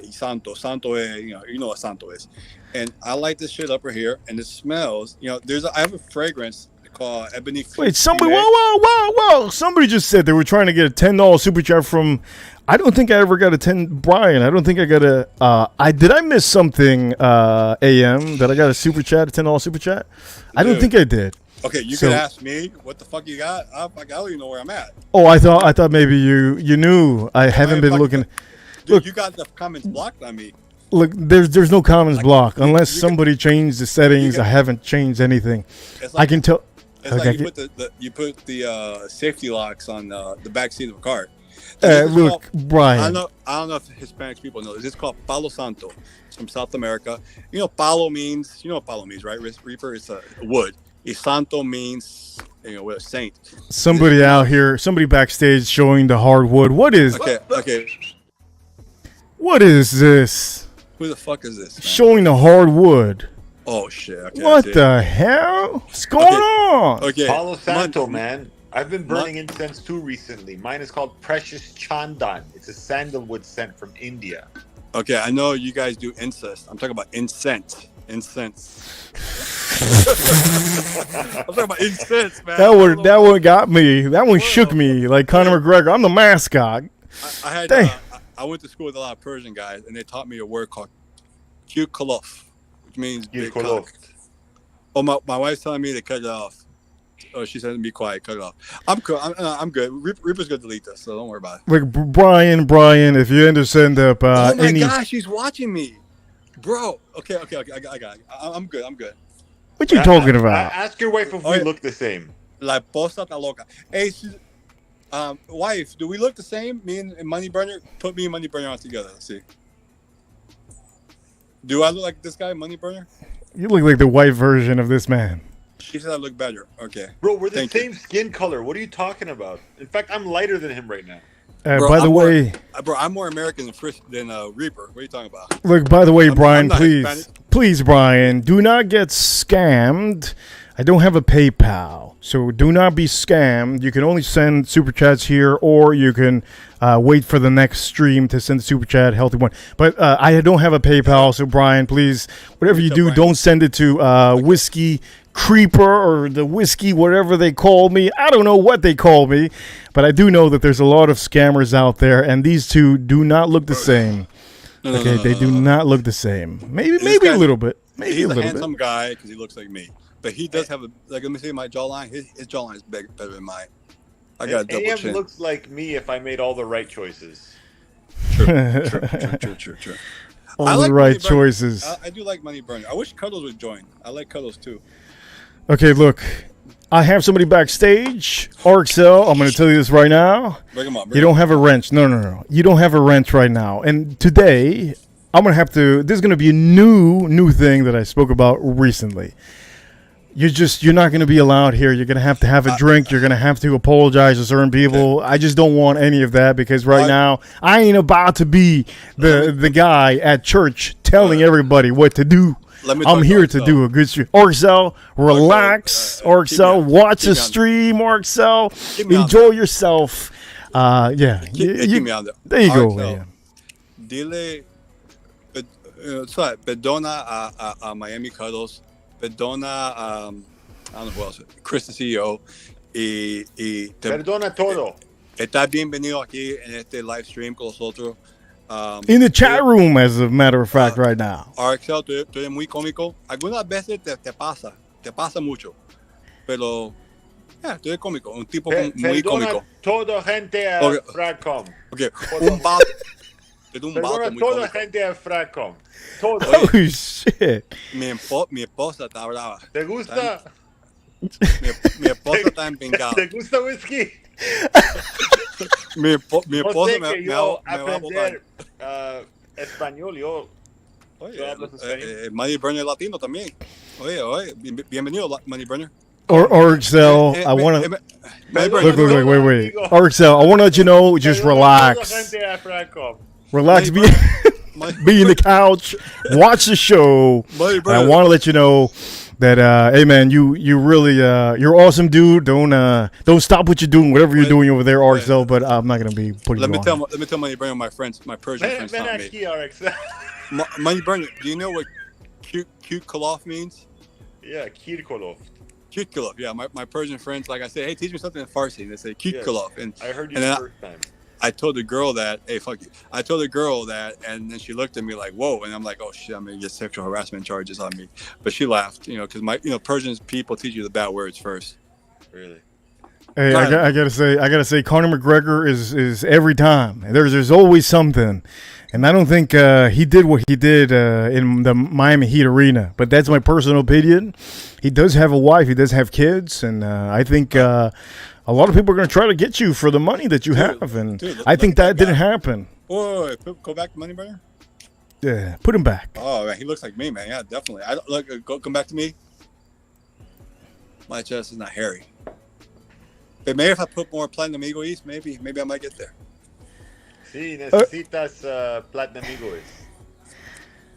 Santo. Santo is, you know what Santo is. And I like this shit up right here, and it smells. I have a fragrance called Ebony. Wait, somebody, whoa! Somebody just said they were trying to get a $10 super chat from. I don't think I ever got a 10. Brian, I don't think I got a. Did I miss something? AM that I got a super chat, a $10 super chat. I don't think I did. Okay, you can ask me what the fuck you got. I don't even know where I'm at. Oh, I thought maybe you knew. I haven't been looking. Dude, look, you got the comments blocked on me. Look, there's no comments block unless somebody changed the settings. I haven't changed anything. Like, I can tell. It's like you put the safety locks on the back seat of a car. Look, Brian. I don't know if Hispanic people know this. It's called Palo Santo. It's from South America. Palo means. You know what Palo means, right? Reaper. It's a wood. Santo means a saint. Somebody out here, somebody backstage showing the hardwood. What is? Okay. What is this? Who the fuck is this? Man? Showing the hardwood. Oh shit! Okay, What I see. the hell? What's going on? Okay. Palo Santo, man. I've been burning incense too recently. Mine is called Precious Chandan. It's a sandalwood scent from India. Okay, I know you guys do incest. I'm talking about incense. Incense. I'm talking about incense, man. That one got me. That one shook me like Conor McGregor. I'm the mascot. I had I went to school with a lot of Persian guys, and they taught me a word called "kyukolof," which means big cock. Oh, my wife's telling me to cut it off. Oh, she said to be quiet, cut it off. I'm cool. I'm good. Reaper's gonna delete this, so don't worry about it. Like Brian, if you understand up Oh my any. gosh, she's watching me, bro. Okay. I got it. I'm good. What you talking about? Ask your wife if we look the same. La esposa está loca. Hey, wife, do we look the same? Me and Money Burner? Put me and Money Burner on together. Let's see. Do I look like this guy, Money Burner? You look like the white version of this man. She said I look better. Okay. Bro, we're the same skin color. What are you talking about? In fact, I'm lighter than him right now. Bro, by the way, I'm more American than Reaper. What are you talking about? Look, by the way, Brian, I'm please, Brian, do not get scammed. I don't have a PayPal, so do not be scammed. You can only send super chats here, or you can wait for the next stream to send the super chat, healthy one. But I don't have a PayPal, so Brian, please, whatever you do, don't send it to Whiskey Creeper or the Whiskey, whatever they call me. I don't know what they call me, but I do know that there's a lot of scammers out there, and these two do not look the same. Okay, they do not look the same. Maybe a little bit. Maybe he's a little handsome bit. guy because he looks like me. But he does have let me see my jawline. His jawline is better than mine. I got a double chin. Looks like me if I made all the right choices. True. All the right choices. I do like Money Burner. I wish Cuddles would join. I like Cuddles too. Okay, look. I have somebody backstage. RXL, I'm going to tell you this right now. Bring him up. You don't have a wrench. No. You don't have a wrench right now. And today, I'm going to have to... This is going to be a new thing that I spoke about recently. You're not going to be allowed here. You're going to have a drink. You're going to have to apologize to certain people. I just don't want any of that because right now I ain't about to be the guy at church telling everybody what to do. I'm here to do a good stream. RXL, relax. RXL, watch the stream. RXL, enjoy yourself. Yeah. Keep me on there. There you go, RXL, man. Dile, perdona a Miami Cuddles. Perdona, I don't know who else. Chris, the CEO. Perdona todo. Estás bienvenido aquí en este live stream con nosotros. In the chat room, as a matter of fact, right now. RXL, tú eres muy cómico. Algunas veces te pasa mucho. Pero, tú eres cómico. Un tipo muy cómico. Todo gente a Fracom. Okay, un vato. Perdona toda gente a Fracom. Todo. Oh, shit. Mi esposa está brava. ¿Te gusta? Mi esposa está empingada. ¿Te gusta whisky? Mi esposa me va a aprender español. Yo hablo español. Money Burner latino también. Oye, bienvenido, Money Burner. RXL, I want to... Look, wait. RXL, I want to let you know, just relax. Relax, be in the couch, watch the show. And I want to let you know that, hey man, you really, you're awesome, dude. Don't stop what you're doing, whatever you're doing over there, RXL. But I'm not gonna be putting you on. Let me tell Money Burner, my Persian friends taught me. Money Burner, do you know what cute kolof means? Yeah, cute kolof. Cute kolof. Yeah, my Persian friends, like I say, hey, teach me something in Farsi. And they say cute kolof. And I heard you the first time. I told the girl that, hey, fuck you. I told the girl that, and then she looked at me like, whoa. And I'm like, oh, shit, I'm going to get sexual harassment charges on me. But she laughed, because Persian people teach you the bad words first. Really? Hey, I gotta say, Conor McGregor is every time. There's always something. And I don't think he did what he did in the Miami Heat arena. But that's my personal opinion. He does have a wife. He does have kids. And I think... a lot of people are going to try to get you for the money that you have, and I think that didn't happen. Whoa, go back to Money Burner? Yeah, put him back. Oh, man, he looks like me, man. Yeah, definitely. Come back to me. My chest is not hairy. But maybe if I put more Platinum Eagle East, maybe I might get there. Sí, necesitas Platinum Eagle East.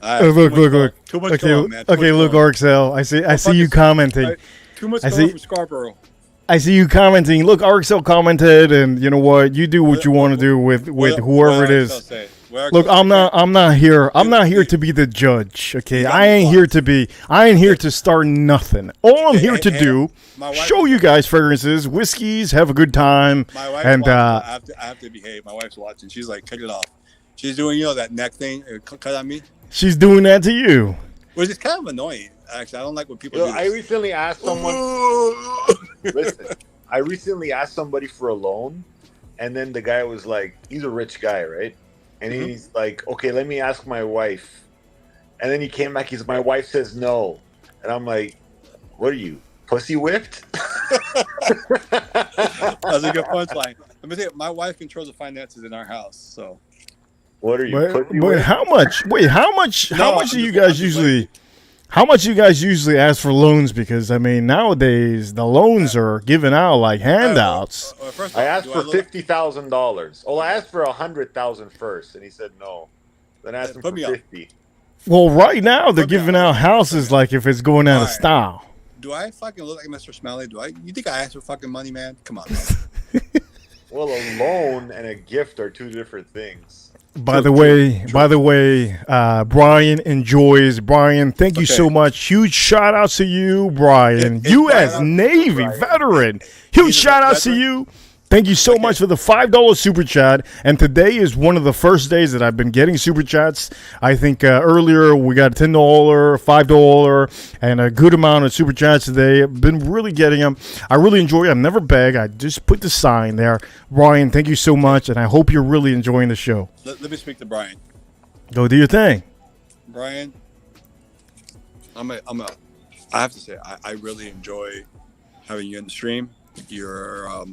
Look. Too much Okay, going on, man. Too okay. much Look, going on. Arxel. I see you commenting. Too much I going on see- from Scarborough. I see you commenting. Look, Arxel commented, and you know what? You do what you want to do with whoever it is. Look, I'm not here. I'm not here to be the judge. Okay, I ain't here to start nothing. All I'm here to do, show you guys fragrances, whiskeys, have a good time, My wife's and watching. I have to behave. My wife's watching. She's like, cut it off. She's doing, that neck thing, cut on me. she's doing that to you. Which is kind of annoying, actually. I don't like when people Yo, do I this. recently asked someone. Listen, I recently asked somebody for a loan, and then the guy was like, he's a rich guy, right? And he's like, okay, let me ask my wife. And then he came back, my wife says no. And I'm like, what are you, pussy whipped? That's a good punchline. Let me tell you, my wife controls the finances in our house, so. What are you, pussy But whipped? how much? Wait, how much? How No, much I'm do you just- I'm guys just usually? How much you guys usually ask for loans? Because I mean, nowadays the loans are given out like handouts. First I off, asked do for look- $50,000. Well, I asked for $100,000 first, and he said no. Then I asked him Put for me up. 50. Well, right now they're Put me giving on. out houses like if it's going out of Alright. style. Do I fucking look like Mr. Smelly? You think I asked for fucking money, man? Come on, man. Well, a loan and a gift are two different things. By the way, Brian enjoys. Brian, thank you Okay. so much. Huge shout out to you, Brian. It's U.S. Brian. Navy Brian. veteran. Huge He's a shout out to veteran? you. Thank you so much for the $5 super chat. And today is one of the first days that I've been getting super chats. I think earlier we got $10, $5, and a good amount of super chats today. I've been really getting them. I really enjoy it. I never beg. I just put the sign there. Brian, thank you so much, and I hope you're really enjoying the show. Let me speak to Brian. Go do your thing. Brian, I have to say, I really enjoy having you in the stream. You're a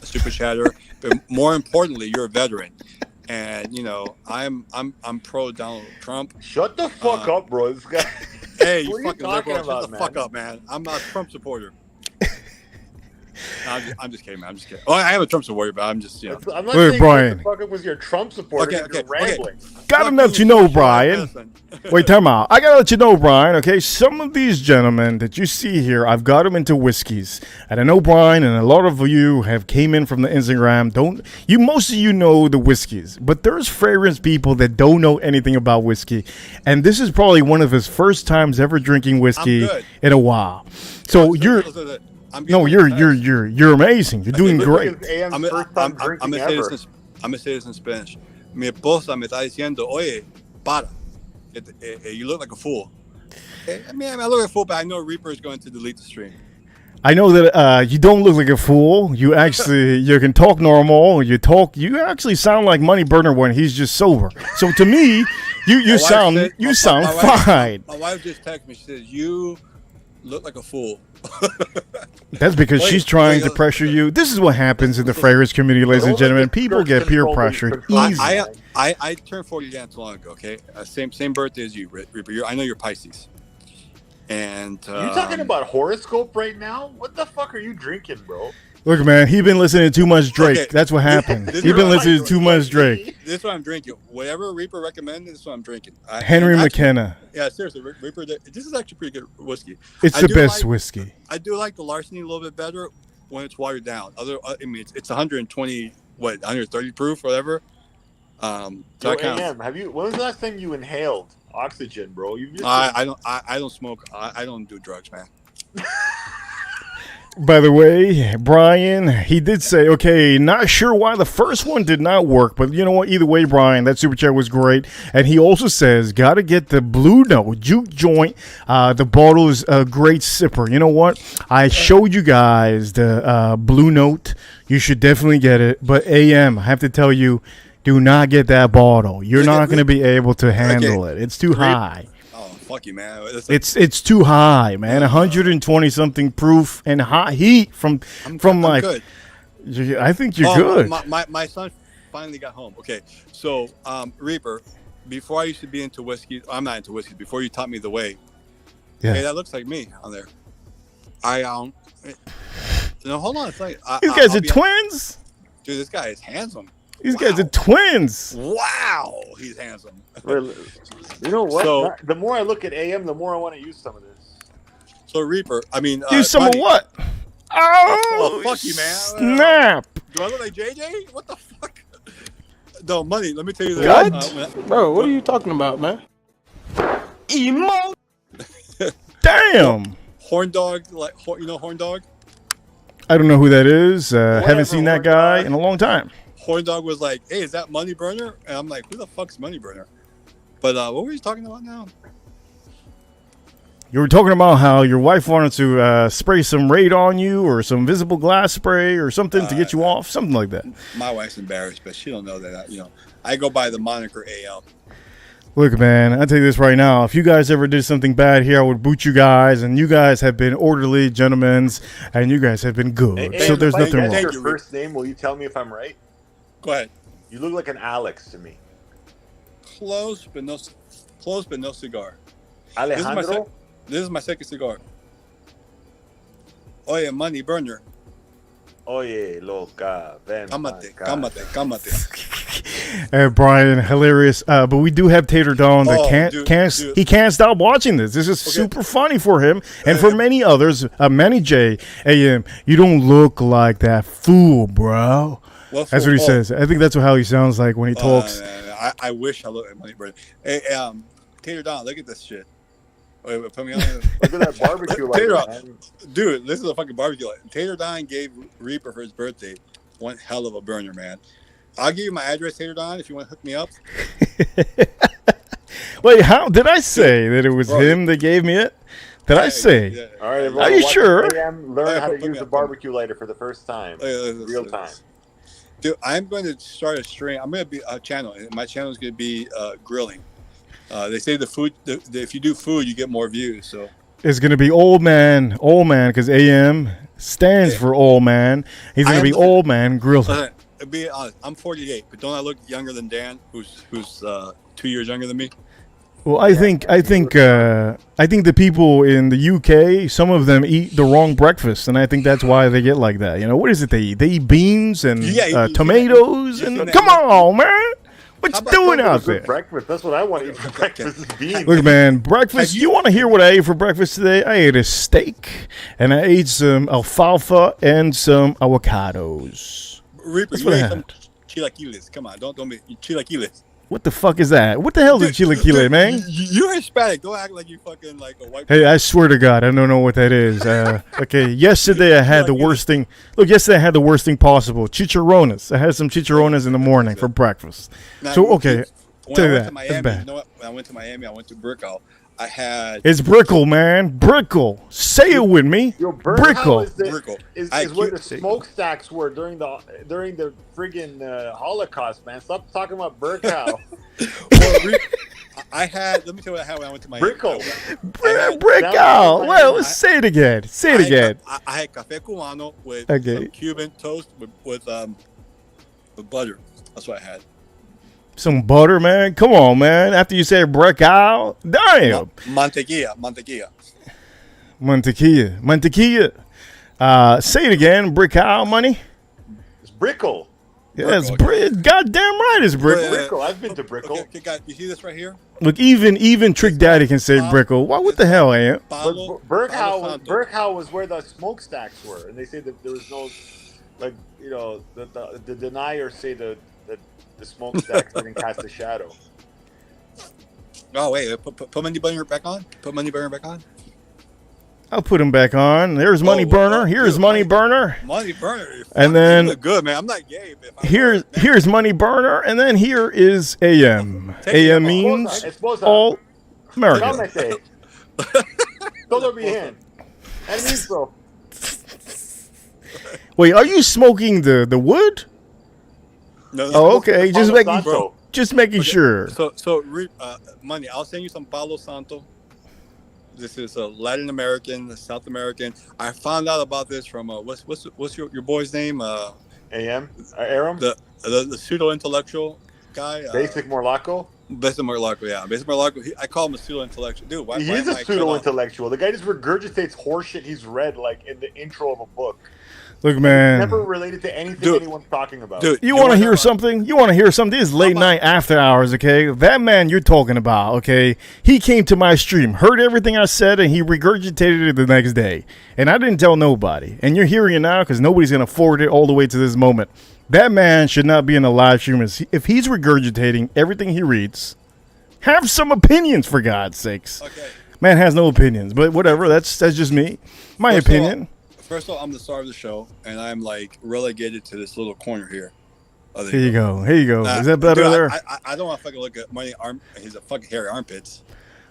super chatter, but more importantly, you're a veteran. And I'm pro Donald Trump. Shut the fuck up, bro. This guy. Hey, you What are you fucking talking liberal! about, Shut the man? fuck up, man. I'm not a Trump supporter. No, I'm just kidding, man. I'm just kidding. Oh, I am a Trump supporter, but I'm just I'm not Wait, saying Brian. shut the fuck up with your Trump supporter. Okay, You're okay. rambling. Gotta let you know, Brian. Wait, time out. I gotta let you know, Brian, okay? Some of these gentlemen that you see here, I've got them into whiskeys. And I know Brian and a lot of you have came in from the Instagram. Most of you know the whiskeys, but there's fragrance people that don't know anything about whiskey. And this is probably one of his first times ever drinking whiskey good. in a while. So you're amazing. You're doing Look great. at AM's I'm first time drinking ever. gonna say this in Spanish. Mi esposa me está diciendo, oye, para. You look like a fool. I mean, I look like a fool, but I know Reaper is going to delete the stream. I know that you don't look like a fool. You actually, you can talk normal. You actually sound like Money Burner when he's just sober. So to me, you sound fine. My wife just texted me. She says, you look like a fool. That's because she's trying to pressure you. This is what happens in the fragrance community, ladies and gentlemen. People get peer pressured easy. I turned 40 not too long ago, okay? Same birthday as you, Reaper. I know you're Pisces. And You talking about horoscope right now? What the fuck are you drinking, bro? Look, man, he been listening to too much Drake. Okay. That's what happened. This He is been what- listening to too much Drake. This is what I'm drinking. Whatever Reaper recommended, this is what I'm drinking. Henry actually- McKenna. Yeah, seriously, Reaper. This is actually pretty good whiskey. It's I the do best like- whiskey. I do like the Larceny a little bit better when it's watered down. It's 120, 130 proof, whatever. So Yo, I kind of. AM, when was the last time you inhaled oxygen, bro? I don't smoke. I don't do drugs, man. By the way, Brian, he did say, okay, not sure why the first one did not work, but you know what? Either way, Brian, that super chat was great. And he also says, got to get the Blue Note Juke Joint. The bottle is a great sipper. You know what? I showed you guys the Blue Note. You should definitely get it. But AM, I have to tell you, do not get that bottle. You're not going to be able to handle it. It's too high. Oh, fuck you, man. It's too high, man. 120 something proof and hot heat from I'm like. good. I think you're good. My son finally got home. Okay, so Reaper, before I used to be into whiskey, I'm not into whiskey. Before you taught me the way, Yeah. hey, that looks like me on there. No, hold on a second. These guys are twins. Dude, this guy is handsome. These guys are twins. Wow, he's handsome. You know what? So- the more I look at AM, the more I want to use some of this. So Reaper, I mean, Use some of Money, what? Oh, fuck you, man. Snap. Do I look like JJ? What the fuck? No, Money. Let me tell you this. What? Bro, what are you talking about, man? Emo. Damn. Horn Dog, you know Horn Dog? I don't know who that is. Haven't Whatever, seen that Horn guy Dog. in a long time. Horn Dog was like, "Hey, is that Money Burner?" And I'm like, "Who the fuck's Money Burner?" But what were you talking about now? You were talking about how your wife wanted to spray some Raid on you or some visible glass spray or something to get you off, something like that. My wife's embarrassed, but she don't know that. I go by the moniker AL. Look, man, I'll tell you this right now. If you guys ever did something bad here, I would boot you guys, and you guys have been orderly gentlemen, and you guys have been good. Hey, So there's if I nothing guess wrong. your you. first name, will you tell me if I'm right? Go ahead. You look like an Alex to me. Close, but no cigar. Alejandro? This is my second cigar. Oye, Money Burner. Oye, loca, ven. Cámate, pa' acá. cámate. Brian, hilarious. But we do have Tater Dawn that Dude. he can't stop watching this. This is super funny for him and for many others. Manny J, AM, you don't look like that fool, bro. That's what he says. I think that's how he sounds like when he talks. I wish I looked like Money Burner. Hey, Tater Dawn, look at this shit. Wait, put me on. Look at that barbecue light, Tater, man. dude, this is a fucking barbecue light. Tater Don gave Reaper for his birthday one hell of a burner, man. I'll give you my address, Tater Don, if you want to hook me up. Wait, how did I say that it was him that gave me it? Did I say? Yeah. All right, everyone. Are you watch sure? AM, learn how to put me use a up. barbecue lighter for the first time. Real time. Dude, I'm going to start a stream. I'm going to be a channel. My channel is going to be grilling. They say the food. If you do food, you get more views. So It's gonna be old man, because AM stands for old man. He's gonna be old man grilling. To be honest, I'm 48, but don't I look younger than Dan, who's 2 years younger than me? Well, I think the people in the UK, some of them eat the wrong breakfast, and I think that's why they get like that. You know, what is it they eat? They eat beans and tomatoes, and come on, man. What you doing out there? Breakfast. That's what I want to eat for breakfast. Is beans. Look, man, breakfast. You want to hear what I ate for breakfast today? I ate a steak, and I ate some alfalfa and some avocados. Reaper, That's you what I ate had. some chilaquiles. Come on, don't be chilaquiles. What the fuck is that? What the hell is chilaquile, man? You're Hispanic. Don't act like you fucking like a white. Hey, I swear to God, I don't know what that is. Okay, yesterday I had the worst thing. Look, yesterday I had the worst thing possible. Chicharrones. I had some chicharrones in the morning for breakfast. Now, So, okay, when tell I you went that. to Miami, That's bad. you know what? When I went to Miami, I went to Brickell. I had It's Brickell, man. Brickell. Say it with me. Yo, Brickell. Brickell. Is I where the cute- smokestacks were during the friggin' Holocaust, man. Stop talking about Burkow. Well, I had. Let me tell you what I had when I went to Miami. Brickell. Brickell. Well, say it again. Say it again. I had cafe cubano with Okay. some Cuban toast with butter. That's what I had. Some butter, man. Come on, man. After you say Brickell, damn. Mantequilla. Mantequilla. Say it again. Brickell money. It's Brickell. Yeah, it's goddamn right. It's Brickell. Brickell. I've been to Brickell. Okay, guys, you see this right here? Look, even Trick Daddy can say Brickell. What the hell, Aunt? Palo Burkow Santo. was where the smokestacks were, and they say that there was no, like, you know, the deniers say the smokestacks didn't cast a shadow. Oh wait, put Money Burner back on. Put Money Burner back on. I'll put him back on. There's Money Burner. Here's dude, Money Burner. Money Burner. And then you look good, man. I'm not gay. But here's Money Burner, and then here is AM. AM means all American. Cálmate. Todo bien. Permiso. Wait, are you smoking the wood? No, Oh, okay. Just Palo making Santo. sure. So Money. I'll send you some Palo Santo. This is a Latin American, South American. I found out about this from what's your boy's name? AM? Aram? The pseudo intellectual guy. Basic Morlaco? Basic Morlaco, yeah. Basic Morlaco. I call him a pseudo intellectual. Dude, why? He's a pseudo intellectual. The guy just regurgitates horseshit he's read like in the intro of a book. Look, man. Never related to anything Dude. anyone's talking about. Dude, You want to wanna hear know- something? You want to hear something? This is late night after hours, okay? That man you're talking about, okay? He came to my stream, heard everything I said, and he regurgitated it the next day. And I didn't tell nobody. And you're hearing it now because nobody's going to forward it all the way to this moment. That man should not be in the live stream. If he's regurgitating everything he reads, have some opinions, for God's sakes. Okay. Man has no opinions, but whatever. That's just me. My First of all- opinion. First of all, I'm the star of the show, and I'm like relegated to this little corner here. Oh, there Here you go. Here you go. Is that better dude, there? I don't want to fucking look at my arm. He's a fucking hairy armpits.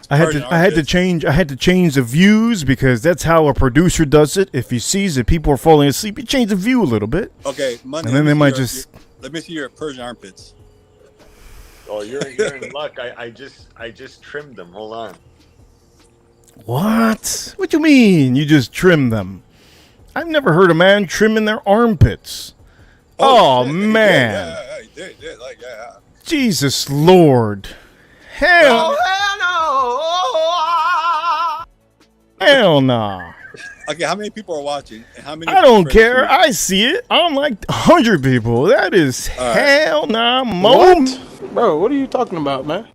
I had Persian to armpits. change the views because that's how a producer does it. If he sees that people are falling asleep, he change the view a little bit. Okay, Monday. And then they might just. Let me see your Persian armpits. Oh, you're in luck. I just trimmed them. Hold on. What? What you mean? You just trim them? I've never heard a man trimming their armpits. Oh, shit, he did. man. Yeah, he did. Like, yeah. Jesus Lord. Hell. Hell nah. Okay, how many people are watching? And how many? I don't friends care. do you- I see it. I'm like 100 people. That is All right. hell nah. What? Bro, what are you talking about, man?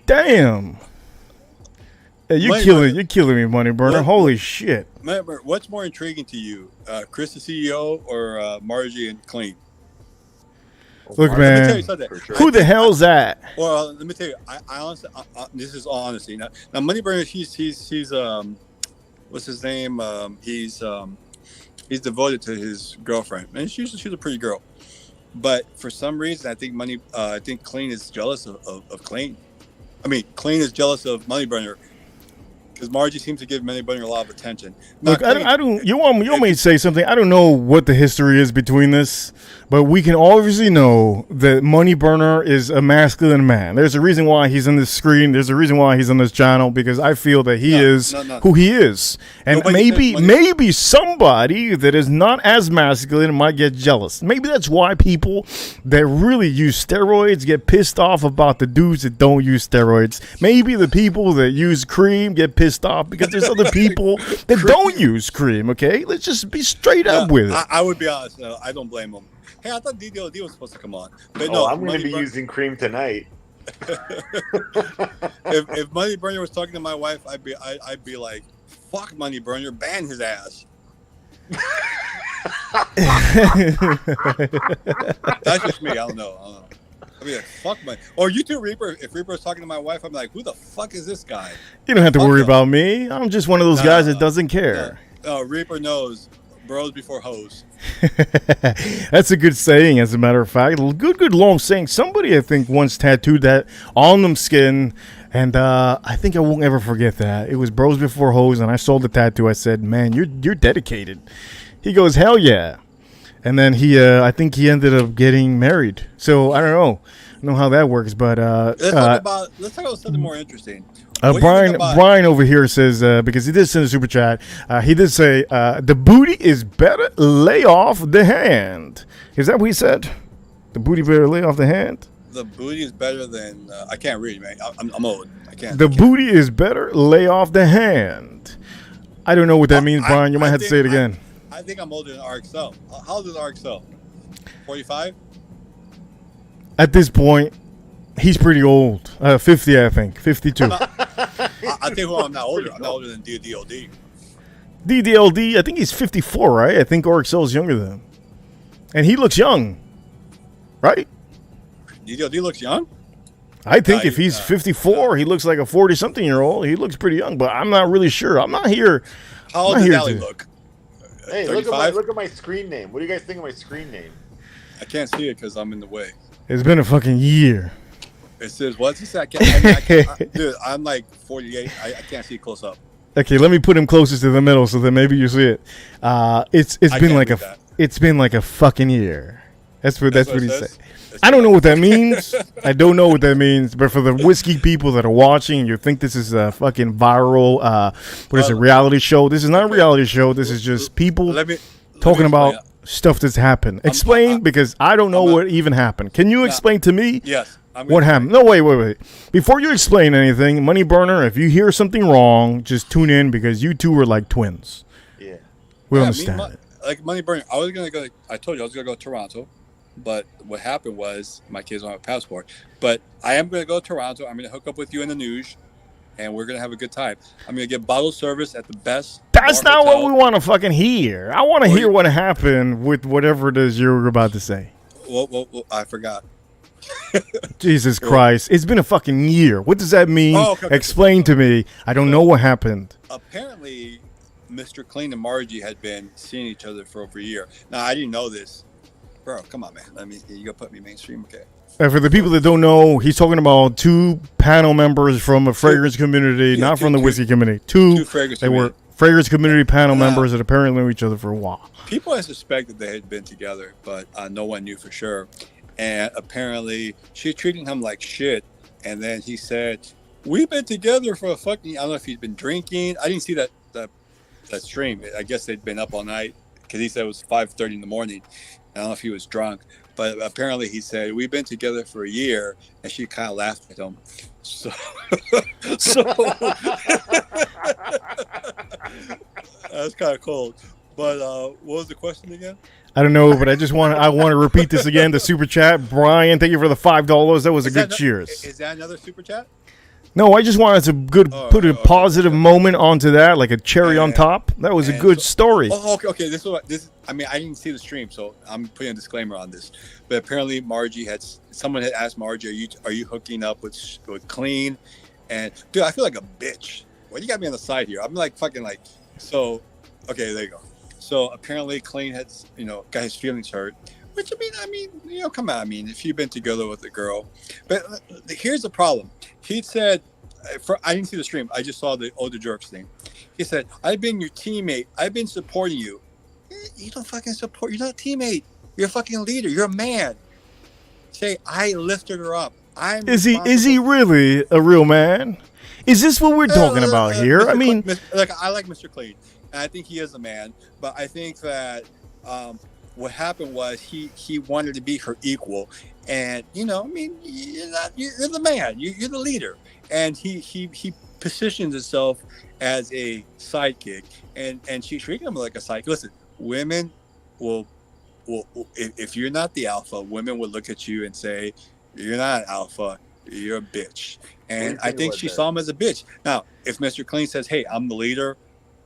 Damn. Hey, Money you're killing me, Money Burner. What? Holy shit. Remember, what's more intriguing to you, Chris the CEO or Margie and Clean? Look, Let me tell you man. something. For sure. Who the hell's that? Well, let me tell you. I honestly, this is all honesty. Now Moneyburner, he's what's his name? He's devoted to his girlfriend, and she's a pretty girl. But for some reason, I think Clean is jealous of Clean. I mean, Clean is jealous of Moneyburner because Margie seems to give Moneyburner a lot of attention. Now, Look, Clean- I don't. You want me to say something? I don't know what the history is between this, but we can obviously know that Money Burner is a masculine man. There's a reason why he's on this screen. There's a reason why he's on this channel because I feel that he is no. who he is, and Nobody says Money- maybe somebody that is not as masculine might get jealous. Maybe that's why people that really use steroids get pissed off about the dudes that don't use steroids. Maybe the people that use cream get pissed off because there's other people that don't use cream. Okay, let's just be straight up with it. I would be honest. No, I don't blame him. Hey, I thought DDOD was supposed to come on, but Oh, no. I'm going to be Moneyburner- using cream tonight. if Moneyburner was talking to my wife, I'd be like, "Fuck Moneyburner, ban his ass." That's just me. I don't know. I'd be like, "Fuck my." Or you too, Reaper. If Reaper was talking to my wife, I'm like, "Who the fuck is this guy?" You don't have to Fuck worry him. about me. I'm just one of those No, guys no, that doesn't care. Reaper knows bros before hoes. That's a good saying, as a matter of fact. Good long saying. Somebody, I think, once tattooed that on them skin, and I think I won't ever forget that. It was bros before hoes, and I saw the tattoo. I said, "Man, you're dedicated." He goes, "Hell yeah!" And then I think he ended up getting married. So I don't know how that works, but Let's talk about something more interesting. What do you think about- Brian over here says, because he did send a super chat, he did say, the booty is better lay off the hand. Is that what he said? The booty better lay off the hand? The booty is better than I can't read, man. I'm old. I can't. The booty is better lay off the hand. I don't know what that means, Brian. You might have to say it again. I think I'm older than RXL. How old is RXL? 45? At this point, he's pretty old. 50, I think. 52. I think I'm not older. I'm not older than DDLD. DDLD, I think he's 54, right? I think RXL is younger than him. And he looks young, right? DDLD looks young. I think No, if he's 54, he looks like a 40-something-year-old. He looks pretty young, but I'm not really sure. I'm not here. How old I'm does here Allie to- look? Hey, 35? look at my screen name. What do you guys think of my screen name? I can't see it because I'm in the way. It's been a fucking year. It says, what's this? I can't, dude, I'm like 48. I can't see close up. Okay, let me put him closest to the middle so that maybe you see it. It's I been can't like read that. it's been like a fucking year. That's what what he it said. says? I don't know what that means. I don't know what that means. But for the whiskey people that are watching, you think this is a fucking viral, what is it, reality show? This is not a reality show. This is just people Let me talking about explain. stuff that's happened. Explain, because I don't know I'm a- what even happened. Can you explain to me Yes. I'm what gonna- happened? No, wait. Before you explain anything, Money Burner, if you hear something wrong, just tune in because you two are like twins. Yeah. We Yeah, understand me, it. like money burning. I was gonna go. I told you I was gonna go to Toronto, but what happened was my kids don't have a passport. But I am gonna go to Toronto. I'm gonna hook up with you in the news, and we're gonna have a good time. I'm gonna get bottle service at the best. That's bar not hotel. what we want to fucking hear. I want to Or hear you- what happened with whatever it is you were about to say. Well, I forgot. Jesus Christ. It's been a fucking year. What does that mean? Oh, okay. Explain to me. I don't know what happened. Apparently, Mr. Clean and Margie had been seeing each other for over a year. Now I didn't know this, bro. Come on, man. You gotta put me mainstream, okay? For the people that don't know, he's talking about two panel members from a fragrance community, Yeah, not from the two- whiskey community. two fragrance They were community. fragrance community panel Yeah. members that apparently knew each other for a while. People had suspected they had been together, but no one knew for sure. And apparently, she treated him like shit. And then he said, "We've been together for a fucking." I don't know if he's been drinking. I didn't see that stream. I guess they'd been up all night because he said it was 5:30 in the morning. I don't know if he was drunk, but apparently he said, "We've been together for a year," and she kind of laughed at him. So, that's kind of cold. But what was the question again? I don't know, but I want to repeat this again. The super chat, Brian. Thank you for the $5. That was a good cheers. Is that another super chat? No, I just wanted to put a okay, positive okay. moment onto that, like a cherry on top. That was a And good story. Oh, okay. I mean, I didn't see the stream, so I'm putting a disclaimer on this. But apparently, someone had asked Margie, "Are you hooking up with Clean?" And dude, I feel like a bitch. Well, you got me on the side here. I'm like fucking like so. Okay, there you go. So apparently, Clean had got his feelings hurt. Which I mean, come on. I mean, if you've been together with a girl, but here's the problem. He said, I didn't see the stream. I just saw the older jerks thing. He said, "I've been your teammate. I've been supporting you." You don't fucking support. You're not a teammate. You're a fucking leader. You're a man. Say, "I lifted her up." Is he really a real man? Is this what we're talking about here? I mean, I like Mr. Clean, and I think he is a man. But I think that what happened was he wanted to be her equal, and I mean, you're the man. You're the leader, and he positions himself as a sidekick, and she's treating him like a sidekick. Listen, women will if you're not the alpha, women will look at you and say, "You're not an alpha. You're a bitch." And I think she saw him as a bitch. Now, if Mr. Clean says, "Hey, I'm the leader.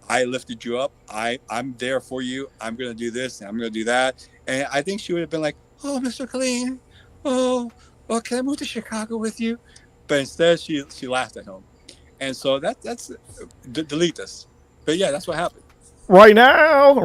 I lifted you up. I'm there for you. I'm going to do this and I'm going to do that." And I think she would have been like, "Oh, Mr. Clean. Oh, can I move to Chicago with you?" But instead, she laughed at him. And so that's delete this. But yeah, that's what happened. Right now,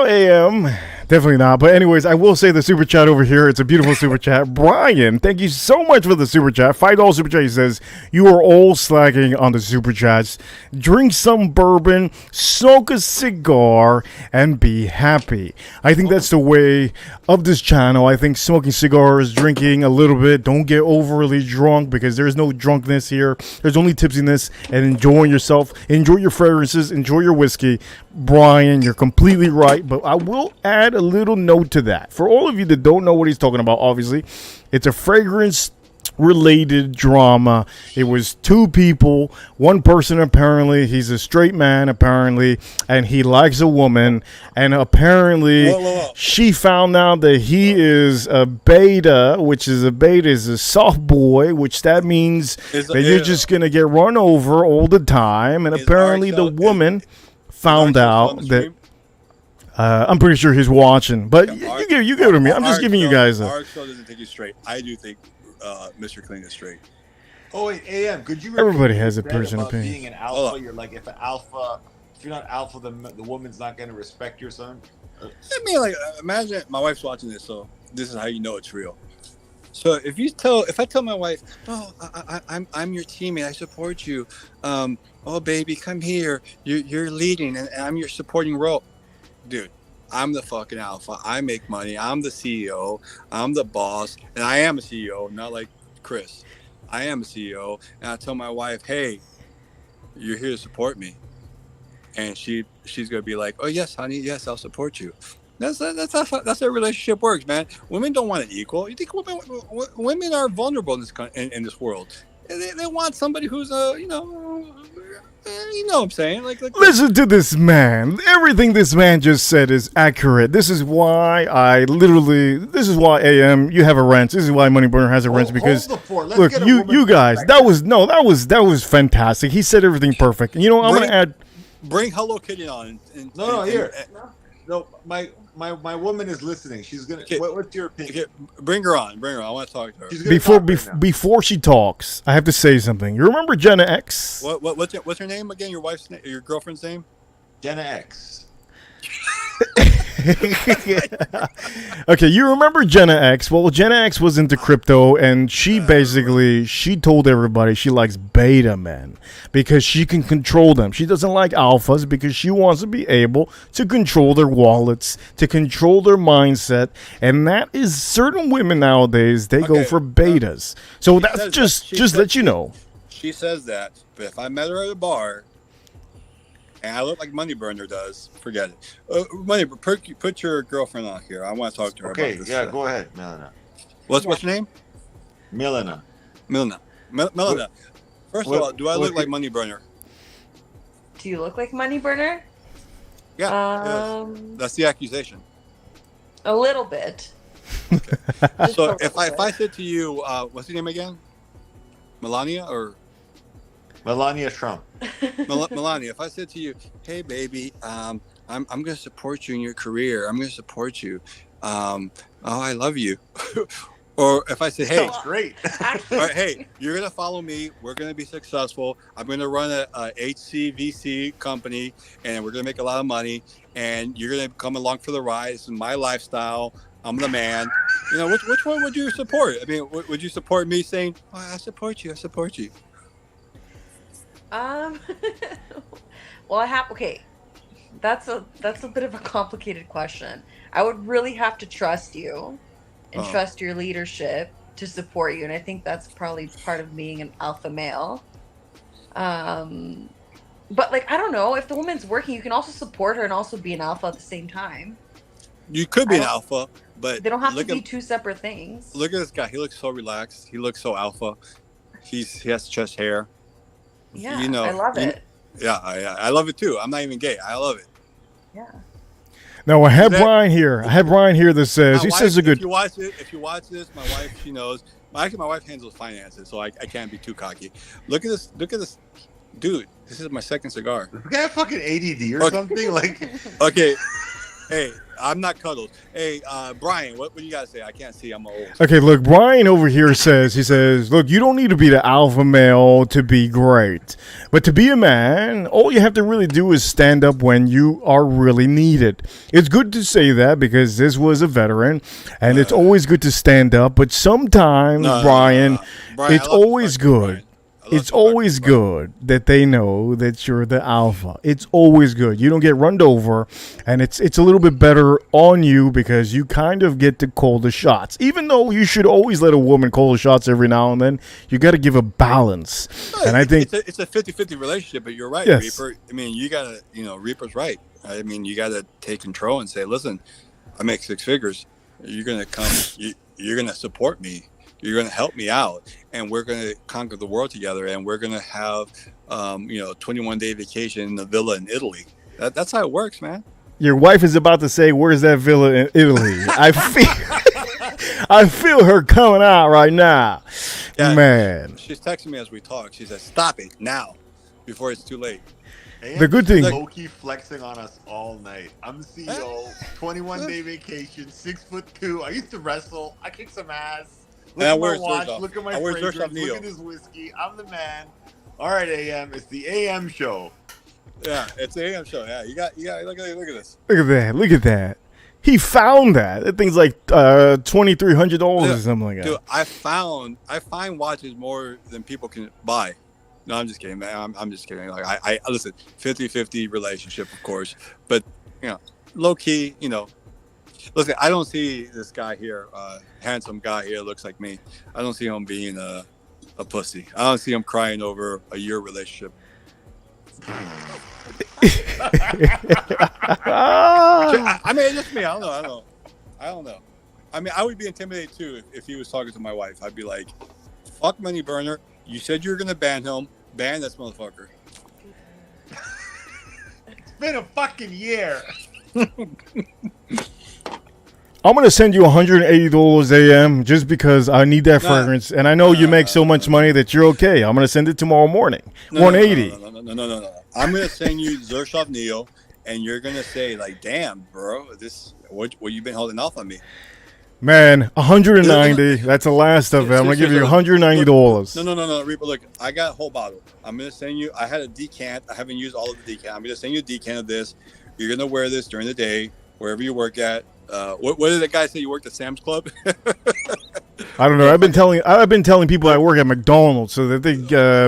AM. Definitely not. But anyways, I will say the super chat over here. It's a beautiful super chat. Brian, thank you so much for the super chat. $5 super chat. He says, "You are all slacking on the super chats. Drink some bourbon, smoke a cigar, and be happy." I think that's the way of this channel. I think smoking cigars, drinking a little bit, don't get overly drunk because there's no drunkenness here. There's only tipsiness and enjoying yourself. Enjoy your fragrances, enjoy your whiskey. Brian, you're completely right, but I will add a little note to that. For all of you that don't know what he's talking about, obviously, it's a fragrance related drama. It was two people, one person apparently, he's a straight man apparently, and he likes a woman, and apparently Whoa. she found out that he is a beta, which is a soft boy, which that means that you're just gonna get run over all the time, and apparently the woman found out that I'm pretty sure he's watching, but you give it to me. I'm just giving you guys Our show doesn't take you straight. I do think Mr. Clean is straight. Oh wait, AM, could you? Everybody has a personal about opinion. being an alpha, you're like, if you're not alpha, then the woman's not going to respect your son. I mean, like, imagine my wife's watching this, so this is how you know it's real. So if I tell my wife, "Oh, I'm your teammate, I support you. Oh baby, come here. You're leading, and I'm your supporting role." Dude, I'm the fucking alpha. I make money. I'm the CEO. I'm the boss, and I am a CEO, not like Chris. I am a CEO, and I tell my wife, "Hey, you're here to support me," and she's gonna be like, "Oh yes, honey, yes, I'll support you." That's how relationship works, man. Women don't want it equal. You think women are vulnerable in this world? They want somebody who's You know what I'm saying? Like Listen to this man. Everything this man just said is accurate. This is why this is why AM, you have a wrench. This is why Moneyburner has a wrench, because hold the fort. Let's look, get a you woman guys, perspective. that was fantastic. He said everything perfect. And you know, I'm going to add. bring Hello Kitty on. Here. No, my woman is listening. She's gonna. Okay. What's your opinion? Okay, bring her on. I want to talk to her. She's gonna talk right now. Before she talks, I have to say something. You remember Jenna X? What's her name again? Your wife's name? Your girlfriend's name? Jenna X. Okay, you remember Jenna X? Well, Jenna X was into crypto, and she told everybody she likes beta men because she can control them. She doesn't like alphas because she wants to be able to control their wallets, to control their mindset, and that is certain women nowadays, they go for betas. So that's just let you know. She says that, but if I met her at a bar and I look like Moneyburner does, forget it. Put your girlfriend on here. I want to talk to her about this. Yeah, go ahead, Milena. What's your name? Milena. Milena. First of all, do I look like Moneyburner? Do you look like Moneyburner? Yeah. That's the accusation. A little bit. Okay. So if I said to you, what's your name again? Melania or Melania Trump. Melania, if I said to you, "Hey, baby, I'm going to support you in your career. I'm going to support you. Oh, I love you." Or if I said, "Hey, that's great. All right, hey, you're going to follow me. We're going to be successful. I'm going to run a HCVC company, and we're going to make a lot of money. And you're going to come along for the ride. This is my lifestyle. I'm the man." You know, which one would you support? I mean, would you support me saying, "Oh, I support you. I support you"? Well, that's a bit of a complicated question. I would really have to trust you and trust your leadership to support you, and I think that's probably part of being an alpha male. But like, I don't know, if the woman's working, you can also support her and also be an alpha at the same time. You could be an alpha, but they don't have to be two separate things. Look at this guy. He looks so relaxed. He looks so alpha. He has chest hair. Yeah, you know, I love it. Yeah, I love it too. I'm not even gay. I love it. Yeah. Now I have Brian here. That says he says a good. If you watch this, my wife, she knows. My wife handles finances, so I can't be too cocky. Look at this, dude. This is my second cigar. This guy have fucking ADD or something like. Okay. Hey, I'm not Cuddles. Hey, Brian, what do you got to say? I can't see. I'm old. Okay, look, Brian over here says, look, you don't need to be the alpha male to be great. But to be a man, all you have to really do is stand up when you are really needed. It's good to say that because this was a veteran, and it's always good to stand up. But sometimes, Brian, it's always good. It's always good that they know that you're the alpha. It's always good. You don't get run over, and it's a little bit better on you because you kind of get to call the shots. Even though you should always let a woman call the shots every now and then, you got to give a balance. And I think it's a 50-50 relationship, but you're right, yes. Reaper. I mean, you got to, Reaper's right. I mean, you got to take control and say, listen, I make 6 figures. You're going to come, you're going to support me. You're going to help me out, and we're going to conquer the world together, and we're going to have, 21-day vacation in the villa in Italy. That's how it works, man. Your wife is about to say, "Where's that villa in Italy?" I feel her coming out right now, man. She's texting me as we talk. She says, "Stop it now, before it's too late." The good thing, low-key flexing on us all night. I'm the CEO. 21-day vacation. 6'2". I used to wrestle. I kick some ass. Look at my watch, look at my fragrance, look at this whiskey. I'm the man. All right, AM. It's the AM show. Yeah, it's the AM show. Yeah, you got. Look at this. Look at that. He found that. That thing's like $2,300 or something like that. Dude, I find watches more than people can buy. No, I'm just kidding, man. I'm just kidding. Like I listen, 50-50 relationship, of course, but low key, Listen, I don't see this guy here, handsome guy here, looks like me. I don't see him being a pussy. I don't see him crying over a year relationship. I mean, it's just me. I don't know. I mean, I would be intimidated too if he was talking to my wife. I'd be like, "Fuck Money Burner. You said you were gonna ban him. Ban this motherfucker." been a fucking year. I'm gonna send you $180 AM just because I need that fragrance, and I know you make so much money that you're okay. I'm gonna send it tomorrow morning. $180. No. I'm gonna send you Xershov Neo, and you're gonna say like, "Damn, bro, what you been holding off on me?" Man, $190. That's the last of it. I'm gonna give you $190. No, Reaper. Look, I got a whole bottle. I'm gonna send you. I had a decant. I haven't used all of the decant. I'm gonna send you a decant of this. You're gonna wear this during the day, wherever you work at. What did that guy say? You worked at Sam's Club? I don't know. I've been telling people I work at McDonald's so that they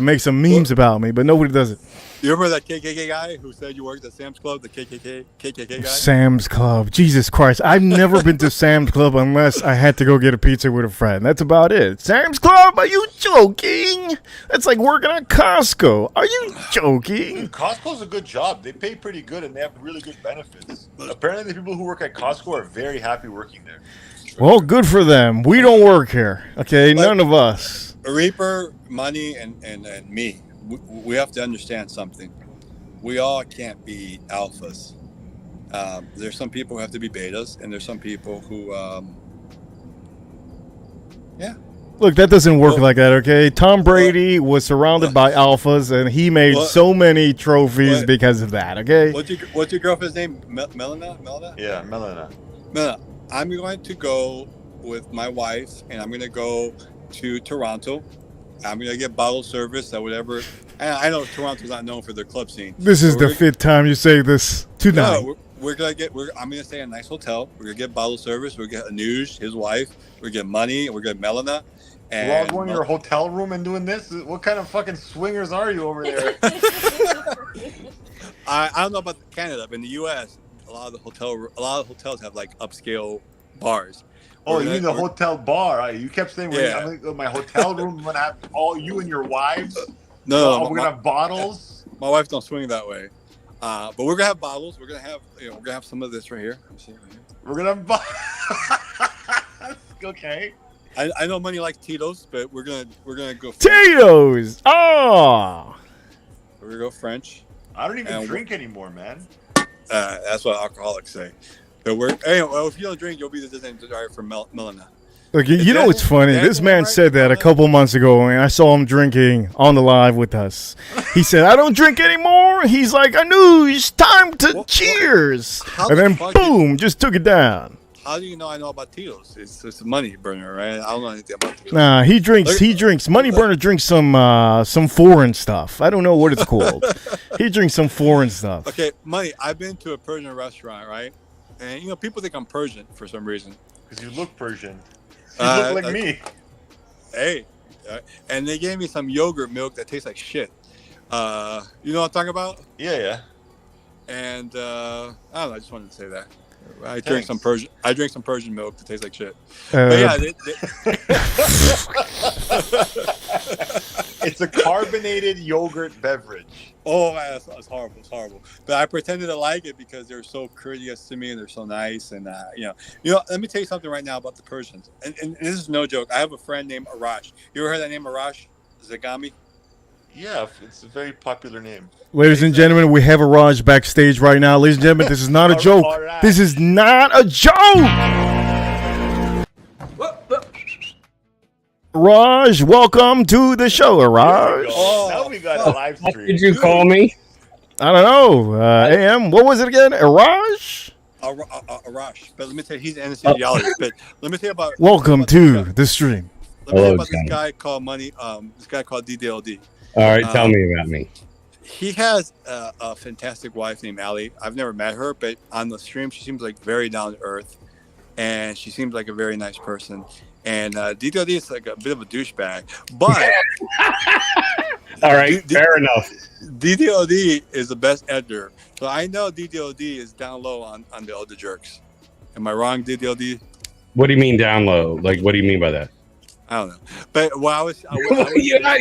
make some memes about me, but nobody does it. You remember that KKK guy who said you worked at Sam's Club? The KKK guy? Sam's Club. Jesus Christ. I've never been to Sam's Club unless I had to go get a pizza with a friend. That's about it. Sam's Club? Are you joking? That's like working at Costco. Are you joking? Dude, Costco's a good job. They pay pretty good and they have really good benefits. Apparently the people who work at Costco are very happy working there. Well, good for them. We don't work here. Okay, none of us. Reaper, Money, and me. We have to understand something. We all can't be alphas. There's some people who have to be betas, and there's some people who, Look, that doesn't work like that, okay? Tom Brady was surrounded by alphas, and he made so many trophies because of that, okay? What's your girlfriend's name? Melina? Yeah, Melina. Melina, I'm going to go with my wife, and I'm going to go to Toronto. I'm going to get bottle service at whatever. I know Toronto's not known for their club scene. This is the 5th time you say this tonight. No, we're going to get, I'm going to stay in a nice hotel. We're going to get bottle service. We're going to get Anuj, his wife. We're going to get Money. We're going to get Melina. And we're all going to your hotel room and doing this? What kind of fucking swingers are you over there? I don't know about Canada, but in the U.S., a lot of hotels have like upscale bars. Oh, you mean the hotel bar? You kept saying, I'm going to my hotel room. I'm going to have all you and your wives. No, we're going to have bottles. My wife don't swing that way. But we're gonna have bottles. We're gonna have, we're gonna have some of this right here. Let me see right here. We're gonna have bottles. Okay. I know Money likes Tito's, but we're gonna go French. Tito's. Oh. We're gonna go French. I don't even drink anymore, man. That's what alcoholics say. But if you don't drink, you'll be the designated driver for Melina. Look, you know what's funny? This man said that a couple months ago, and I saw him drinking on the live with us. He said, I don't drink anymore. He's like, I knew it's time to cheers. And then, boom, just took it down. How do you know I know about Tito's? It's a money burner, right? I don't know anything about Tito's. Nah, he drinks. Money burner drinks some foreign stuff. I don't know what it's called. He drinks some foreign stuff. Okay, Money, I've been to a Persian restaurant, right? And, people think I'm Persian for some reason. Because you look Persian. You look like me. Hey, and they gave me some yogurt milk that tastes like shit. You know what I'm talking about? Yeah. And I don't know. I just wanted to say that. I drink some Persian milk that tastes like shit. But yeah, it's a carbonated yogurt beverage. Oh, that's horrible. It's horrible. But I pretended to like it because they're so courteous to me and they're so nice. And let me tell you something right now about the Persians. And this is no joke. I have a friend named Arash. You ever heard that name, Arash Zagami? Yeah, it's a very popular name. Ladies and gentlemen, we have Raj backstage right now. Ladies and gentlemen, this is not a joke. Right. This is not a joke. Raj, welcome to the show, Raj. Now we got a live stream. Did you call me? I don't know. AM, what was it again? Raj? Arash. But let me tell you, he's an anesthesiologist. But let me tell you about. Welcome to the stream. Let me tell you about this guy called Money. This guy called DDLD. All right, tell me about me. He has a fantastic wife named Allie. I've never met her, but on the stream, she seems like very down to earth, and she seems like a very nice person. And DDLD is like a bit of a douchebag, but all right, fair enough. DDLD is the best editor, so I know DDLD is down low on the other jerks. Am I wrong, DDLD? What do you mean down low? Like, what do you mean by that? I don't know. But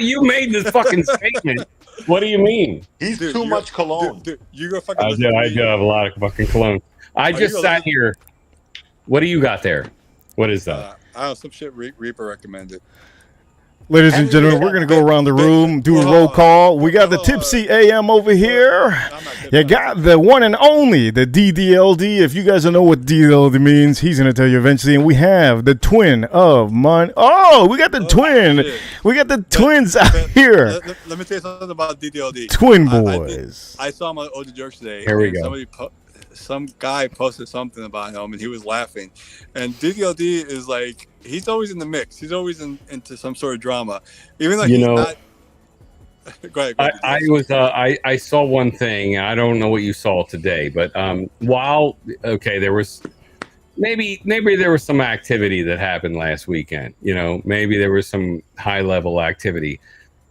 you made this fucking statement. What do you mean? He's too much cologne. Dude, you go fucking. I do have a lot of fucking cologne. I just sat here. What do you got there? What is that? I don't know, some shit Reaper recommended. Ladies and gentlemen, we're going to go around the room, do a roll call. We got the Tipsy AM over here. You got the one and only, the DDLD. If you guys don't know what DDLD means, he's going to tell you eventually. And we have the twin of Mon. Oh, we got the twin. Shit. We got the twins out here. Let me tell you something about DDLD. Twin boys. I saw him on Ode to Jerks today. Here we go. Some guy posted something about him, and he was laughing. And DDLD is like, he's always in the mix. He's always into some sort of drama, even though he's not. Go ahead. I saw one thing. I don't know what you saw today, but there was maybe there was some activity that happened last weekend. You know, maybe there was some high level activity.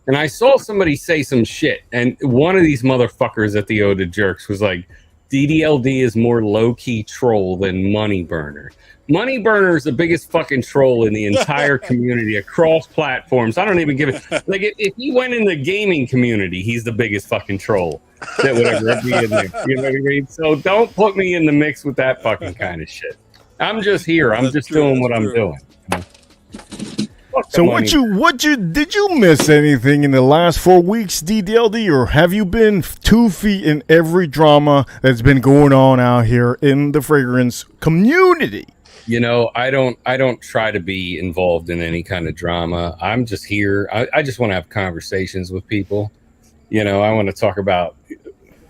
And I saw somebody say some shit, and one of these motherfuckers at the Ode to Jerks was like, DDLD is more low-key troll than Money Burner. Money Burner is the biggest fucking troll in the entire community across platforms. I don't even give it. Like, if he went in the gaming community, he's the biggest fucking troll that would ever be in there. You know what I mean? So don't put me in the mix with that fucking kind of shit. I'm just here. I'm just doing what I'm doing. So did you miss anything in the last 4 weeks, DDLD, or have you been 2 feet in every drama that's been going on out here in the fragrance community? You know, I don't try to be involved in any kind of drama. I'm just here. I just want to have conversations with people. You know, I want to talk about,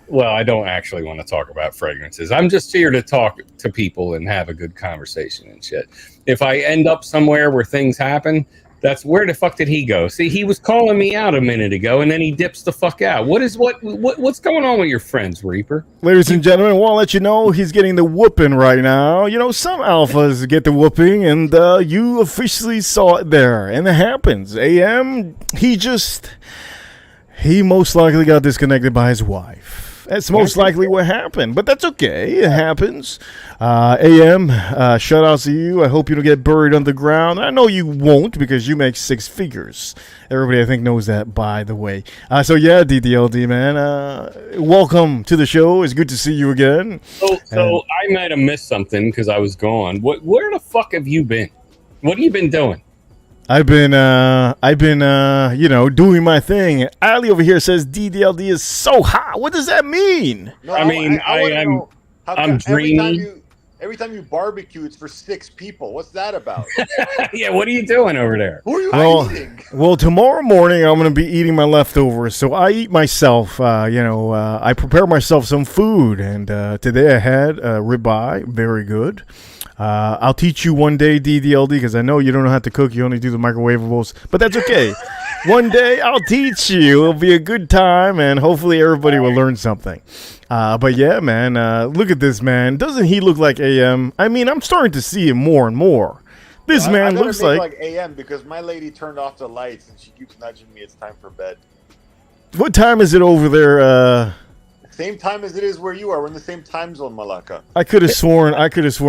well, I don't actually want to talk about fragrances. I'm just here to talk to people and have a good conversation and shit. If I end up somewhere where things happen, that's where the fuck did he go? See, he was calling me out a minute ago, and then he dips the fuck out. What's going on with your friends, Reaper? Ladies and gentlemen, I want to let you know he's getting the whooping right now. You know, some alphas get the whooping, and you officially saw it there, and it happens. AM, he most likely got disconnected by his wife. That's most likely what happened, but that's okay. It happens. AM, shout out to you. I hope you don't get buried underground. I know you won't because you make 6 figures. Everybody, I think, knows that, by the way. So, yeah, DDLD, man. Welcome to the show. It's good to see you again. So I might have missed something because I was gone. Where the fuck have you been? What have you been doing? I've been, doing my thing. Ali over here says DDLD is so hot. What does that mean? No, I'm dreaming. Every time you barbecue, it's for 6 people. What's that about? Yeah, what are you doing over there? Who are you eating? Well, tomorrow morning I'm going to be eating my leftovers. So I eat myself. I prepare myself some food, and today I had ribeye, very good. I'll teach you one day, DDLD, because I know you don't know how to cook. You only do the microwavables, but that's okay. One day I'll teach you. It'll be a good time, and hopefully everybody will learn something. But yeah, man, look at this man. Doesn't he look like AM? I mean, I'm starting to see him more and more. This man looks like AM because my lady turned off the lights and she keeps nudging me. It's time for bed. What time is it over there? Same time as it is where you are. We're in the same time zone, Malaka. I could have sworn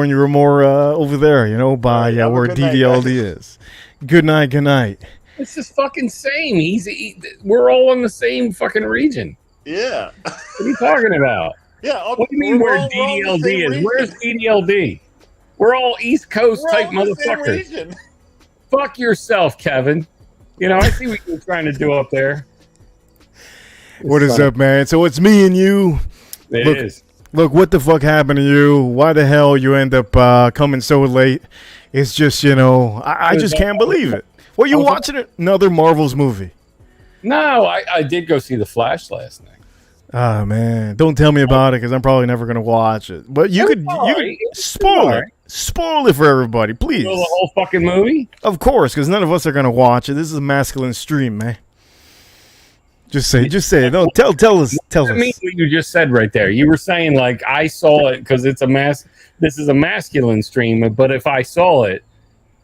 you were more over there, by where DDLD is. Good night, good night. It's just fucking same. We're all in the same fucking region. Yeah. What are you talking about? Yeah. What do you mean where DDLD is? Where's DDLD? We're all East Coast type motherfuckers. Fuck yourself, Kevin. I see what you're trying to do up there. What is up, man? So it's me and you. It is. Look, what the fuck happened to you? Why the hell you end up coming so late? It's just, I just can't believe it. Were you watching another Marvel's movie? No, I did go see The Flash last night. Oh, man. Don't tell me about it because I'm probably never going to watch it. But you could spoil it. Spoil it for everybody, please. Spoil the whole fucking movie? Of course, because none of us are going to watch it. This is a masculine stream, man. Just say it. No, tell us. I mean what you just said right there. You were saying like I saw it because it's this is a masculine stream, but if I saw it,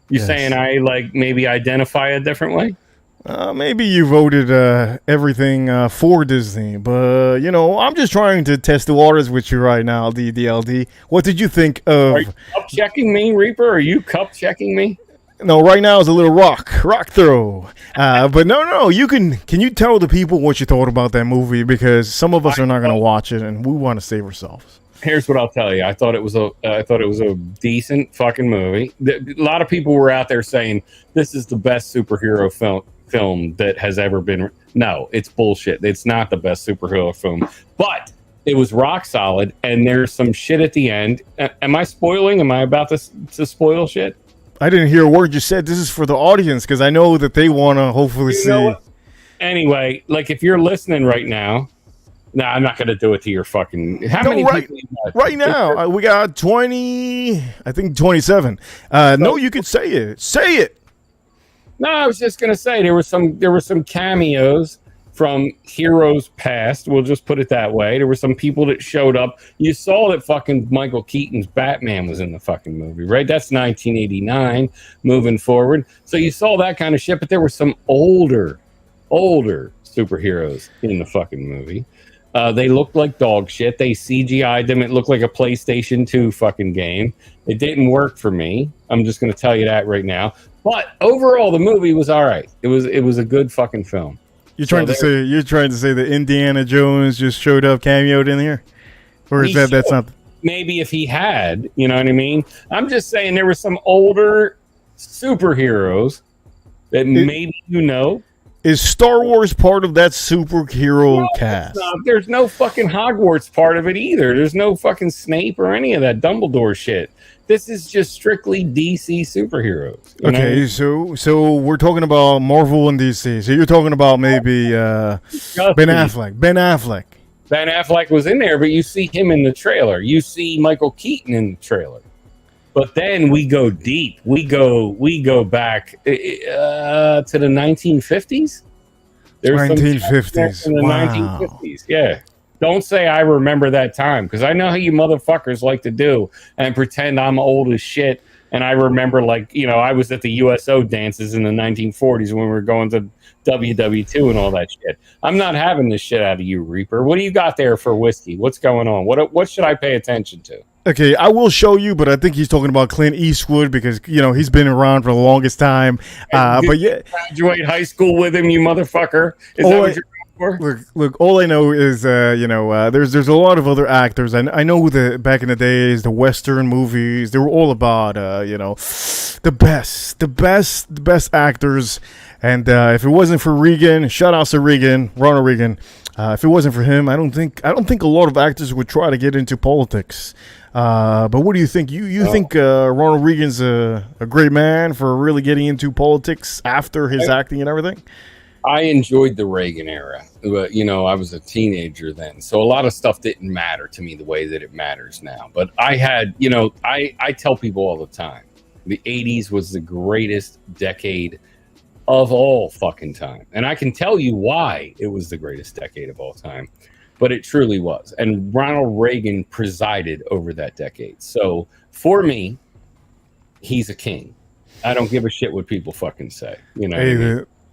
you're saying I maybe identify a different way? Maybe you voted everything for Disney, but I'm just trying to test the waters with you right now, DDLD. What did you think of? Are you cup checking me, Reaper? Are you cup checking me? No, right now is a little rock throw. But no, can you tell the people what you thought about that movie? Because some of us are not going to watch it, and we want to save ourselves. Here's what I'll tell you. I thought it was a decent fucking movie. A lot of people were out there saying this is the best superhero film that has ever been. No, it's bullshit. It's not the best superhero film, but it was rock solid. And there's some shit at the end. Am I spoiling? Am I about to spoil shit? I didn't hear a word you said. This is for the audience because I know that they want to hopefully see. Anyway, like if you're listening right now, I'm not going to do it to your fucking. How many people? Right now, we got 20. I think 27. No, you could say it. Say it. No, I was just going to say there were some cameos from heroes past. We'll just put it that way. There were some people that showed up. You saw that fucking Michael Keaton's Batman was in the fucking movie, right? That's 1989 moving forward. So you saw that kind of shit, but there were some older superheroes in the fucking movie. They looked like dog shit. They CGI'd them. It looked like a PlayStation 2 fucking game. It didn't work for me. I'm just going to tell you that right now. But overall, the movie was all right. It was a good fucking film. You're trying to say that Indiana Jones just showed up, cameoed in here, or is that's not? Maybe if he had, you know what I mean. I'm just saying there were some older superheroes that maybe you know. Is Star Wars part of that superhero cast? There's no fucking Hogwarts part of it either. There's no fucking Snape or any of that Dumbledore shit. This is just strictly DC superheroes. Okay, so we're talking about Marvel and DC. So you're talking about maybe Ben Affleck. Ben Affleck was in there, but you see him in the trailer. You see Michael Keaton in the trailer. But then we go deep. We go back to the 1950s. There's 1950s. In the 1950s, yeah. Don't say I remember that time, because I know how you motherfuckers like to do and pretend I'm old as shit. And I remember, I was at the USO dances in the 1940s when we were going to WW2 and all that shit. I'm not having this shit out of you, Reaper. What do you got there for whiskey? What's going on? What should I pay attention to? Okay, I will show you, but I think he's talking about Clint Eastwood because, he's been around for the longest time. But yeah, graduate high school with him, you motherfucker. Is that what you're Look, all I know is, there's a lot of other actors. I know that back in the days, the Western movies, they were all about, the best actors. And if it wasn't for Reagan, shout out to Reagan, Ronald Reagan. If it wasn't for him, I don't think a lot of actors would try to get into politics. But what do you think? You think Ronald Reagan's a great man for really getting into politics after his acting and everything? I enjoyed the Reagan era, but I was a teenager then, so a lot of stuff didn't matter to me the way that it matters now. But I had, I tell people all the time, the 80s was the greatest decade of all fucking time, and I can tell you why it was the greatest decade of all time. But it truly was, and Ronald Reagan presided over that decade. So for me, he's a king. I don't give a shit what people fucking say.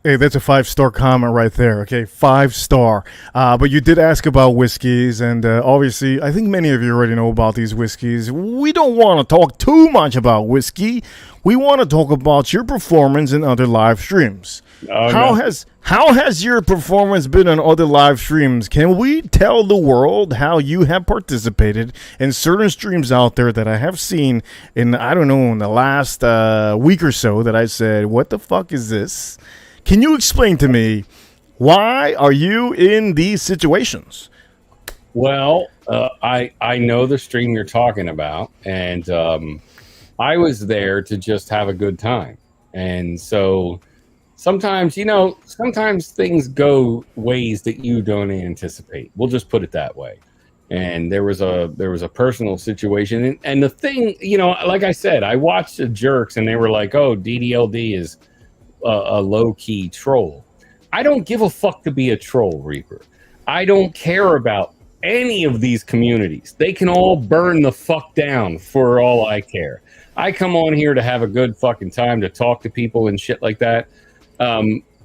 Hey, that's a 5-star comment right there. Okay, 5-star. But you did ask about whiskeys, and obviously, I think many of you already know about these whiskeys. We don't want to talk too much about whiskey. We want to talk about your performance in other live streams. How has your performance been on other live streams? Can we tell the world how you have participated in certain streams out there that I have seen in the last week or so that I said, what the fuck is this? Can you explain to me, why are you in these situations? Well, I know the stream you're talking about, and I was there to just have a good time. And so sometimes things go ways that you don't anticipate. We'll just put it that way. And there was a personal situation. And the thing, like I said, I watched the jerks and they were like, oh, DDLD is a low-key troll. I don't give a fuck to be a troll, Reaper. I don't care about any of these communities. They can all burn the fuck down for all I care. I come on here to have a good fucking time, to talk to people and shit like that.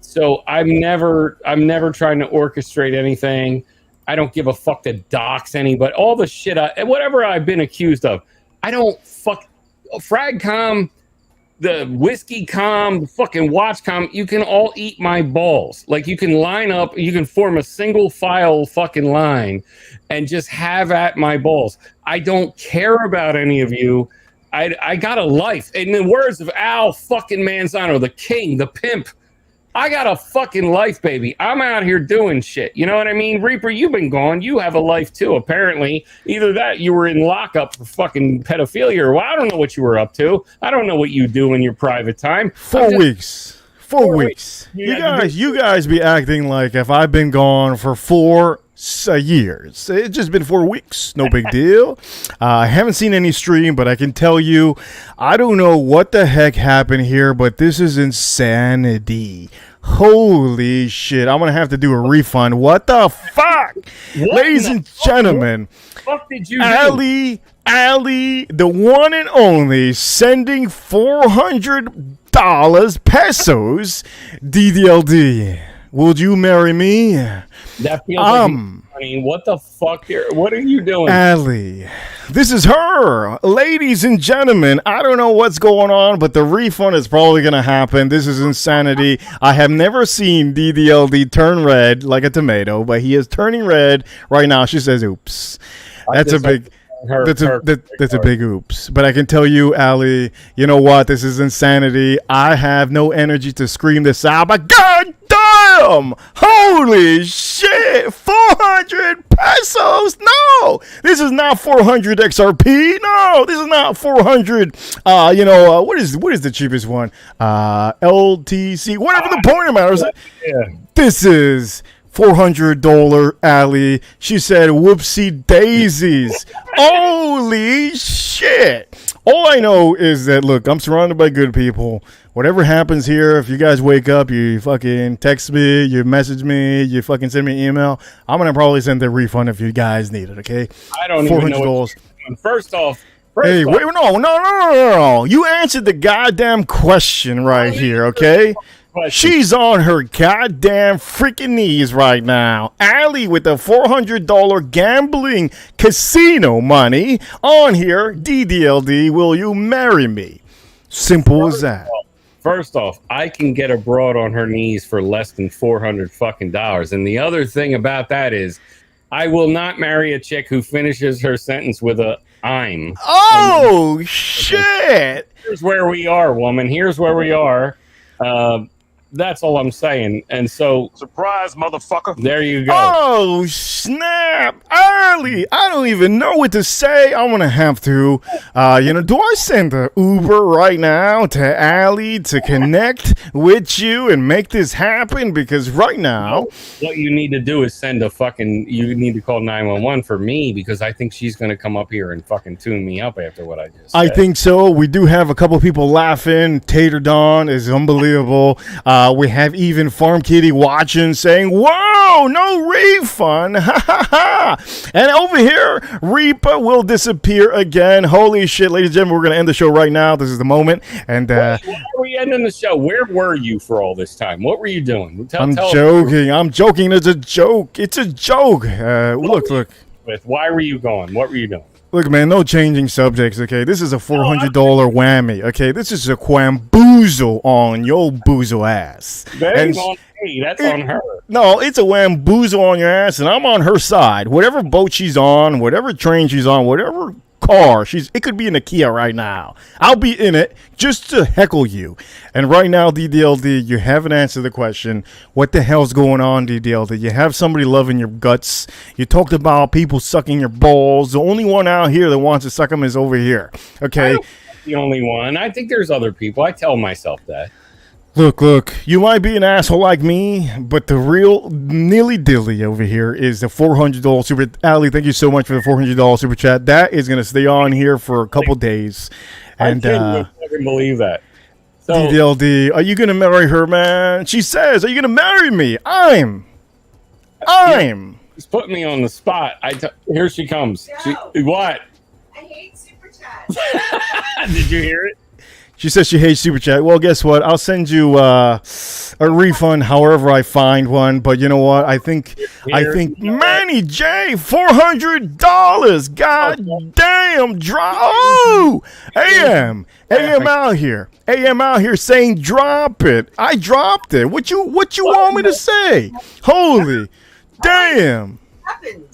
So I'm never trying to orchestrate anything. I don't give a fuck to dox anybody. All the shit, whatever I've been accused of, I don't fuck. Fragcom, the whiskey com, fucking watchcom, you can all eat my balls. Like, you can line up, you can form a single file fucking line and just have at my balls. I don't care about any of you. I got a life. In the words of Al fucking Manzano, the king, the pimp, I got a fucking life, baby. I'm out here doing shit. You know what I mean? Reaper, you've been gone. You have a life too, apparently. Either that, you were in lockup for fucking pedophilia, or I don't know what you were up to. I don't know what you do in your private time. 4 weeks. 4 weeks. You guys be acting like if I've been gone for 4 years. It's just been 4 weeks. No big deal. I haven't seen any stream, but I can tell you, I don't know what the heck happened here, but this is insanity. Holy shit. I'm going to have to do a refund. What the fuck? Ladies and gentlemen, what the fuck did you do? Ali, the one and only, sending $400 pesos. DDLD, would you marry me? That feels like, I mean, what the fuck here? What are you doing? Ali, this is her. Ladies and gentlemen, I don't know what's going on, but the refund is probably going to happen. This is insanity. I have never seen DDLD turn red like a tomato, but he is turning red right now. She says, oops. That's a big... That's a big oops. But I can tell you, Ali, you know what? This is insanity. I have no energy to scream this out, but god damn! Holy shit! 400 pesos? No! This is not 400 XRP. No, this is not 400. What is the cheapest one? LTC. Whatever the point matters. Yeah. This is $400 Ali. She said, whoopsie daisies. Holy shit. All I know is that, look, I'm surrounded by good people. Whatever happens here, if you guys wake up, you fucking text me, you message me, you fucking send me an email, I'm going to probably send the refund if you guys need it, okay? I don't even know what First off, wait, no. You answered the goddamn question right here, okay? She's on her goddamn freaking knees right now. Ali with the $400 gambling casino money on here. DDLD, will you marry me? Simple as that. First off, I can get a broad on her knees for less than $400 fucking dollars. And the other thing about that is, I will not marry a chick who finishes her sentence with a I'm. Oh, shit. Here's where we are, woman. Here's where we are. That's all I'm saying. And so, surprise, motherfucker. There you go. Oh, snap. Ali, I don't even know what to say. I'm going to have to, do I send the Uber right now to Ali to connect with you and make this happen? Because right now, what you need to do is you need to call 911 for me, because I think she's going to come up here and fucking tune me up after what I just said. I think so. We do have a couple people laughing. Tater Dawn is unbelievable. We have even Farm Kitty watching, saying, whoa, no refund. Ha ha ha. And over here, Reaper will disappear again. Holy shit, ladies and gentlemen, we're going to end the show right now. This is the moment. And why are we ending the show? Where were you for all this time? What were you doing? I'm joking. It's a joke. It's a joke. Look. Why were you going? What were you doing? Look, man, no changing subjects, okay? This is a $400 whammy, okay? This is a quamboozle on your boozle ass. That ain't on me. That's on her. No, it's a whamboozle on your ass, and I'm on her side. Whatever boat she's on, whatever train she's on, whatever car it could be in a Kia right now. I'll be in it just to heckle you. And right now, DDLD, you haven't answered the question. What the hell's going on, DDLD? You have somebody loving your guts. You talked about people sucking your balls. The only one out here that wants to suck them is over here. Okay? The only one. I think there's other people. I tell myself that. Look, you might be an asshole like me, but the real nilly-dilly over here is the $400 super. Ali, thank you so much for the $400 super chat. That is going to stay on here for a couple days. And I can't believe that. So, DDLD, are you going to marry her, man? She says, are you going to marry me? I'm. She's putting me on the spot. Here she comes. No. What? I hate super chat. Did you hear it? She says she hates Super Chat. Well, guess what? I'll send you a refund however I find one. But you know what? I think Manny J, $400. God damn, AM out here. AM out here saying drop it. I dropped it. What you want me to say? Holy damn.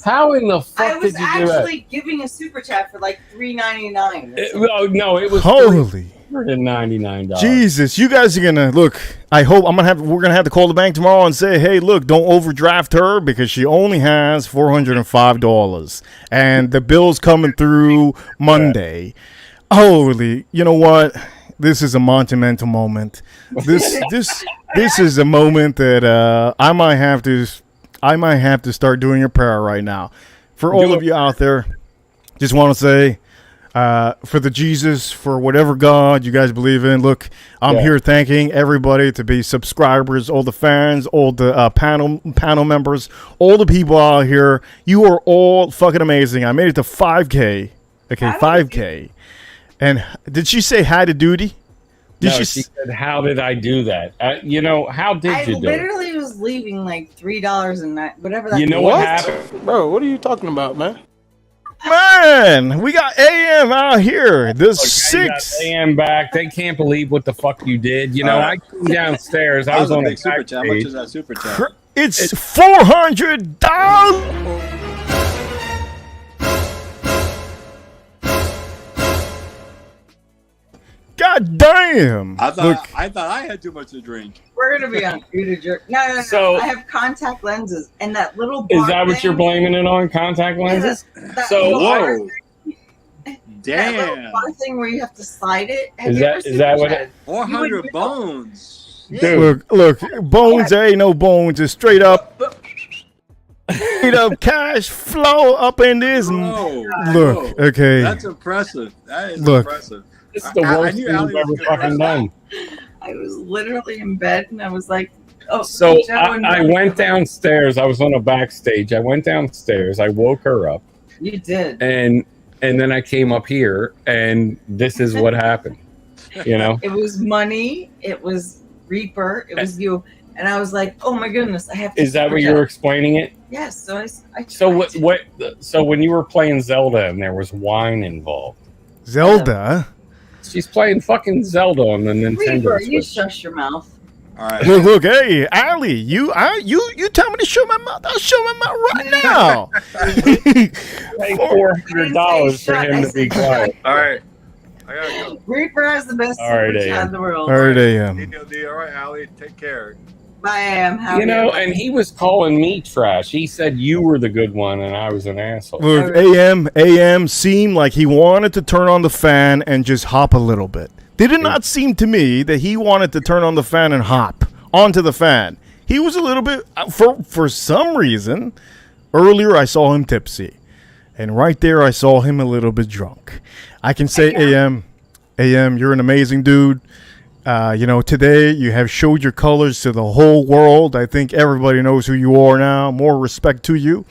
How in the fuck did you do that? I was actually giving a super chat for like $3.99. No, it was holy. $199. Jesus, you guys are gonna look. I hope we're gonna have to call the bank tomorrow and say, hey, look, don't overdraft her because she only has $405, and the bill's coming through Monday. Holy, you know what? This is a monumental moment. This is a moment that I might have to start doing a prayer right now. For all of you out there, just want to say, for the Jesus, for whatever God you guys believe in. Look, I'm here thanking everybody to be subscribers, all the fans, all the panel members, all the people out here. You are all fucking amazing. I made it to 5K. Okay, 5K. And did she say hi to Duty? No, she said, how did I do that? How did you do it? I literally was leaving like $3 and whatever that. You know what happened? Bro, what are you talking about, man? Man, we got AM out here. The 6 AM back. They can't believe what the fuck you did. I came downstairs. I was on a super chat. How much is that super chat? It's $400. God damn! I thought I had too much to drink. We're gonna be on food jerk. No. So, I have contact lenses, and that little. Is that what you're blaming it on? Contact lenses? Whoa! That Damn! little bar thing where you have to slide it. Is that what? 400 bones. Dude. Look, bones. There ain't no bones. It's straight up cash flow up in this. Look, okay. That's impressive. That is impressive. This is the worst thing you've ever fucking done. I was literally in bed, and I was like, "Oh." So I went downstairs. I was on a backstage. I went downstairs. I woke her up. You did. And then I came up here, and this is what happened. It was money. It was Reaper. It was you. And I was like, "Oh my goodness, I have to." Is that what you were explaining it? Yes. So I So So when you were playing Zelda and there was wine involved. Zelda. She's playing fucking Zelda on the Nintendo Reaper, Switch. you shush your mouth. All right. Look, hey, Allie, you tell me to shut my mouth. I'll shut my mouth right now. Pay $400 for him to be quiet. All right. I gotta go. Reaper has the best All right, super chat in the world. All right, AM. All right, Allie, take care. Bye, AM. And he was calling me trash. He said you were the good one and I was an asshole. Look, AM seemed like he wanted to turn on the fan and just hop a little bit. Did it not seem to me that he wanted to turn on the fan and hop onto the fan? He was a little bit, for some reason, earlier I saw him tipsy. And right there I saw him a little bit drunk. I can say, AM, you're an amazing dude. Today you have showed your colors to the whole world. I think everybody knows who you are now. More respect to you.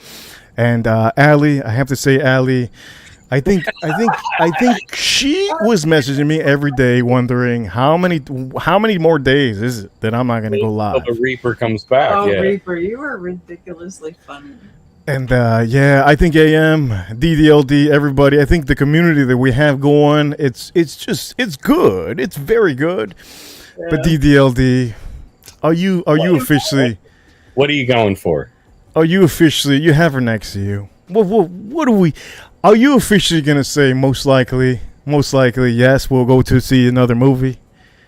And Allie, I have to say, Allie, I think she was messaging me every day, wondering how many more days is it that I'm not going to go live. Until the Reaper comes back. Oh, yeah. Reaper, you are ridiculously funny. And I think AM, DDLD, everybody, I think the community that we have going, it's good. It's very good. Yeah. But DDLD, are you officially? What are you going for? Are you officially? You have her next to you. What are we? Are you officially gonna say most likely? Yes, we'll go to see another movie.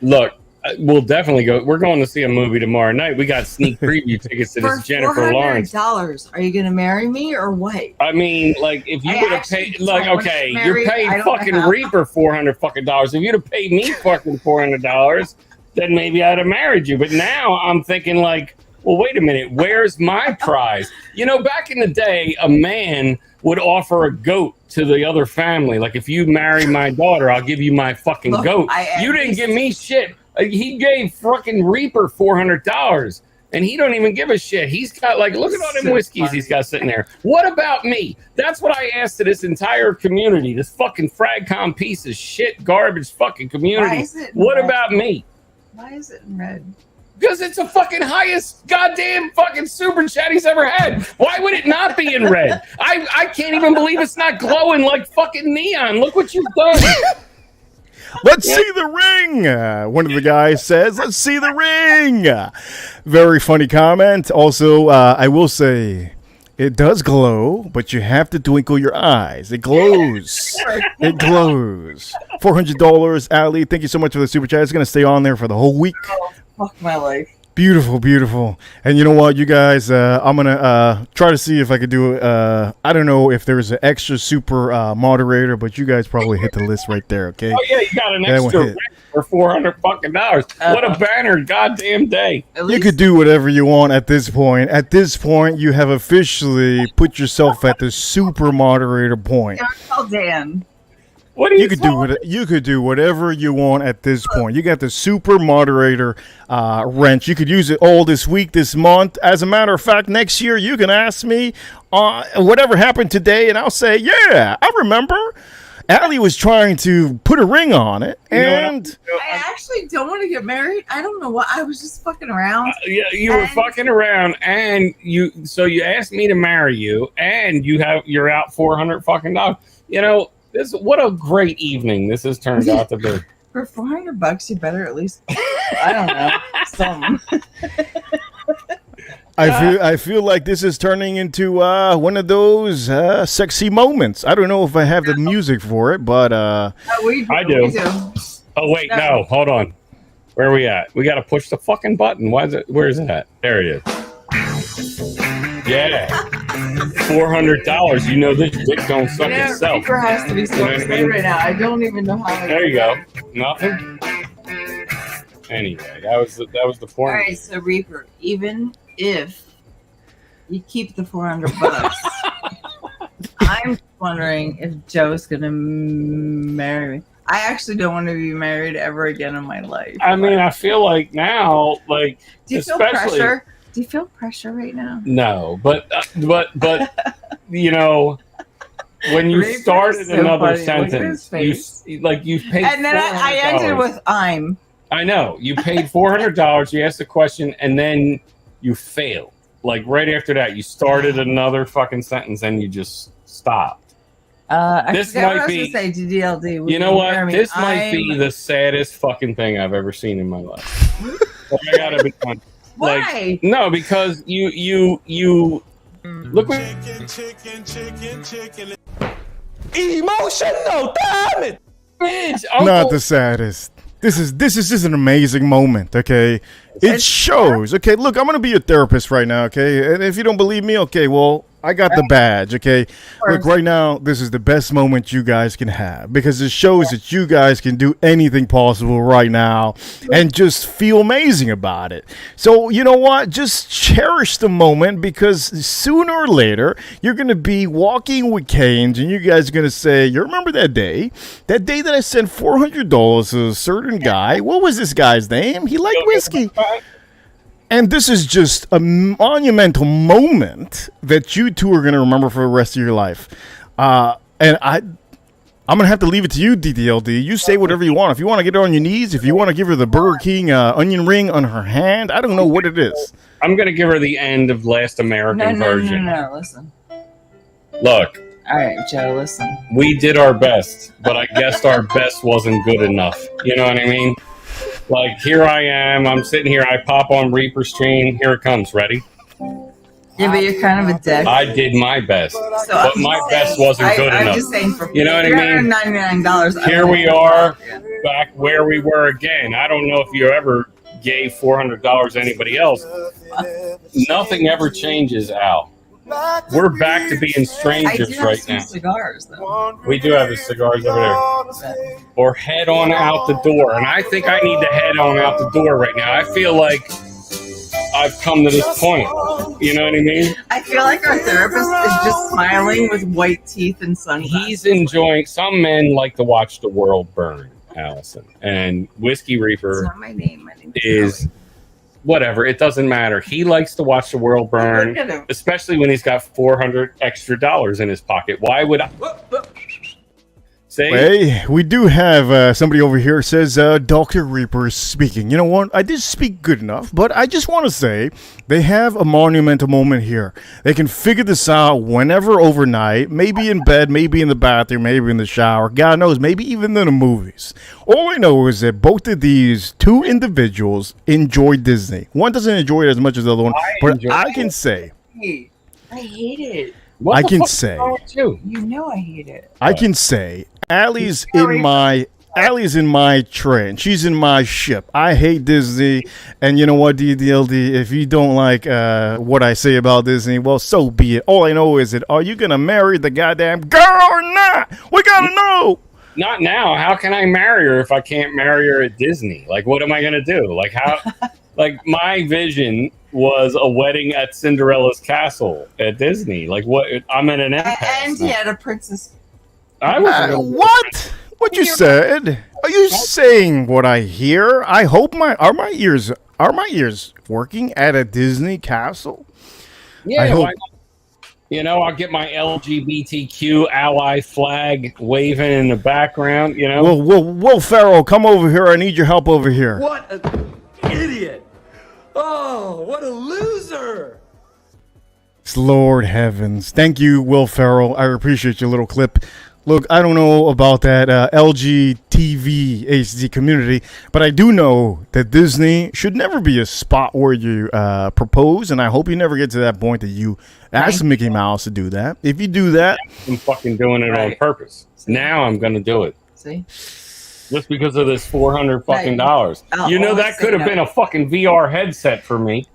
Look, we'll definitely go. We're going to see a movie tomorrow night. We got sneak preview tickets to this Jennifer Lawrence. $400. Are you going to marry me or what? I mean, like, if you would have paid, like, okay, you're paying fucking Reaper $400 fucking dollars. If you'd have paid me fucking $400, then maybe I'd have married you. But now I'm thinking, like, well, wait a minute. Where's my prize? Back in the day, a man would offer a goat to the other family. Like, if you marry my daughter, I'll give you my fucking goat. You didn't give me shit. He gave fucking Reaper $400, and he don't even give a shit. He's got, like, look at all them whiskeys he's got sitting there. What about me? That's what I asked to this entire community, this fucking fragcom piece of shit, garbage fucking community. What about me? Why is it in red? Because it's the fucking highest goddamn fucking super chat he's ever had. Why would it not be in red? I can't even believe it's not glowing like fucking neon. Look what you've done. Let's see the ring. One of the guys says, let's see the ring. Very funny comment. Also, I will say, It does glow, but you have to twinkle your eyes. It glows. It glows. $400, Ali. Thank you so much for the super chat. It's gonna stay on there for the whole week. Oh, fuck my life. Beautiful, beautiful. And you know what, you guys, I'm going to try to see if I could do, I don't know if there's an extra super moderator, but you guys probably hit the list right there, okay? Oh, yeah, you got an extra for $400 fucking dollars. What a banner goddamn day. You could do whatever you want at this point. At this point, you have officially put yourself at the super moderator point. Tell Dan. What are you could do whatever you want at this point. You got the super moderator wrench. You could use it all this week, this month. As a matter of fact, next year you can ask me whatever happened today, and I'll say, yeah, I remember. Allie was trying to put a ring on it, and I actually don't want to get married. I don't know what. I was just fucking around. You were fucking around, and you asked me to marry you, and you're out $400 fucking dollars. You know. What a great evening this has turned out to be. For $400, you better at least, I don't know, something. I feel like this is turning into one of those sexy moments. I don't know if I have the music for it, but I do. Oh wait, no, hold on. Where are we at? We got to push the fucking button. Why is it? Where is it at? There it is. Yeah. $400. You know this dick don't suck itself. Reaper has to be so excited right now. I don't even know how. There you go. Nothing. Anyway, that was the point. All right, so Reaper, even if you keep the $400, I'm wondering if Joe's gonna marry me. I actually don't want to be married ever again in my life. I mean, I feel like now, like, do you feel pressure? Do you feel pressure right now? No, but you know, when you started another sentence, you paid. And then I ended with "I'm." I know you paid $400. You asked the question, and then you failed. Like right after that, you started another fucking sentence, and you just stopped. This might be. Say DDLD. You know what? This might be the saddest fucking thing I've ever seen in my life. I gotta be honest. Why? Like, no, because you look what emotional, damn it! Bitch, not the saddest. This is just an amazing moment, okay? It shows. Okay, look, I'm gonna be your therapist right now, okay? And if you don't believe me, okay, well, I got the badge, okay? Look, right now, this is the best moment you guys can have because it shows that you guys can do anything possible right now and just feel amazing about it. So, you know what? Just cherish the moment because sooner or later, you're going to be walking with canes and you guys are going to say, you remember that day? That day that I sent $400 to a certain guy? What was this guy's name? He liked whiskey. And this is just a monumental moment that you two are going to remember for the rest of your life. And I'm going to have to leave it to you, DDLD. You say whatever you want. If you want to get her on your knees, if you want to give her the Burger King onion ring on her hand, I don't know what it is. I'm going to give her the end of Last American Virgin. No, listen. Look. All right, Joe, listen. We did our best, but I guess our best wasn't good enough. You know what I mean? Like, here I am. I'm sitting here. I pop on Reaper stream. Here it comes. Ready? Yeah, but you're kind of a dick. I did my best, but my best wasn't good enough. I'm just saying, for you know what I mean? $99. Here we are, back where we were again. I don't know if you ever gave $400 to anybody else. Nothing ever changes, Al. We're back to being strangers right now. Cigars, though. We do have the cigars over there. Or head on out the door. And I think I need to head on out the door right now. I feel like I've come to this point. You know what I mean? I feel like our therapist is just smiling with white teeth and sunglasses. He's enjoying. Some men like to watch the world burn, Allison. And Whiskey Reaper It's not my name. My name is... Whatever, it doesn't matter. He likes to watch the world burn, especially when he's got $400 extra in his pocket. Why would I? Say, hey, we do have somebody over here says Dr. Reaper is speaking. You know what? I did speak good enough, but I just want to say they have a monumental moment here. They can figure this out whenever overnight, maybe in bed, maybe in the bathroom, maybe in the shower. God knows, maybe even in the movies. All I know is that both of these two individuals enjoy Disney. One doesn't enjoy it as much as the other one, but I can say... Hey, I hate it. What I the can fuck is say- wrong with you? You know I hate it. I can say Allie's in my train. She's in my ship. I hate Disney, and you know what, DDLD? If you don't like what I say about Disney, well, so be it. All I know is that are you gonna marry the goddamn girl or not? We gotta know. Not now. How can I marry her if I can't marry her at Disney? Like, what am I gonna do? Like, how? Like, my vision was a wedding at Cinderella's castle at Disney. Like, what? I'm in an impasse. And he had a princess. I was What? What you said? Are you saying what I hear? I hope are my ears working at a Disney castle? Yeah, I hope. why not? You know, I'll get my LGBTQ ally flag waving in the background. You know, Will Ferrell, come over here. I need your help over here. What an idiot! Oh, what a loser! Lord heavens. Thank you, Will Ferrell. I appreciate your little clip. Look, I don't know about that LGTV HD community, but I do know that Disney should never be a spot where you propose, and I hope you never get to that point that you ask Mickey Mouse to do that. If you do that, I'm fucking doing it on purpose. Now I'm gonna do it. See? Just because of this $400 fucking dollars. You know, that could have been a fucking VR headset for me.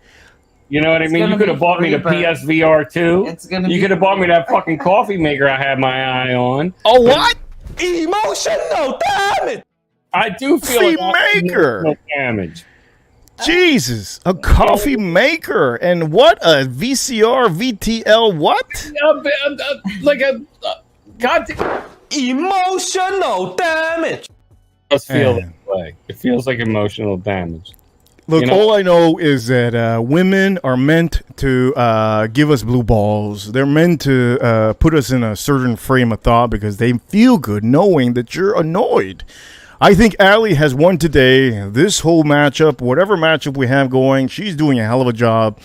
You know what I mean? You could have bought me the PSVR 2. You could have bought me that fucking coffee maker I had my eye on. Oh, what? Emotional damage! I do feel like maker damage. Jesus, a coffee maker. And what? A VCR, VTL, what? Like a goddamn emotional damage. It does feel that way. It feels like emotional damage. Look, You know? all I know is that women are meant to give us blue balls. They're meant to put us in a certain frame of thought because they feel good knowing that you're annoyed. I think Allie has won today. This whole matchup, whatever matchup we have going, she's doing a hell of a job.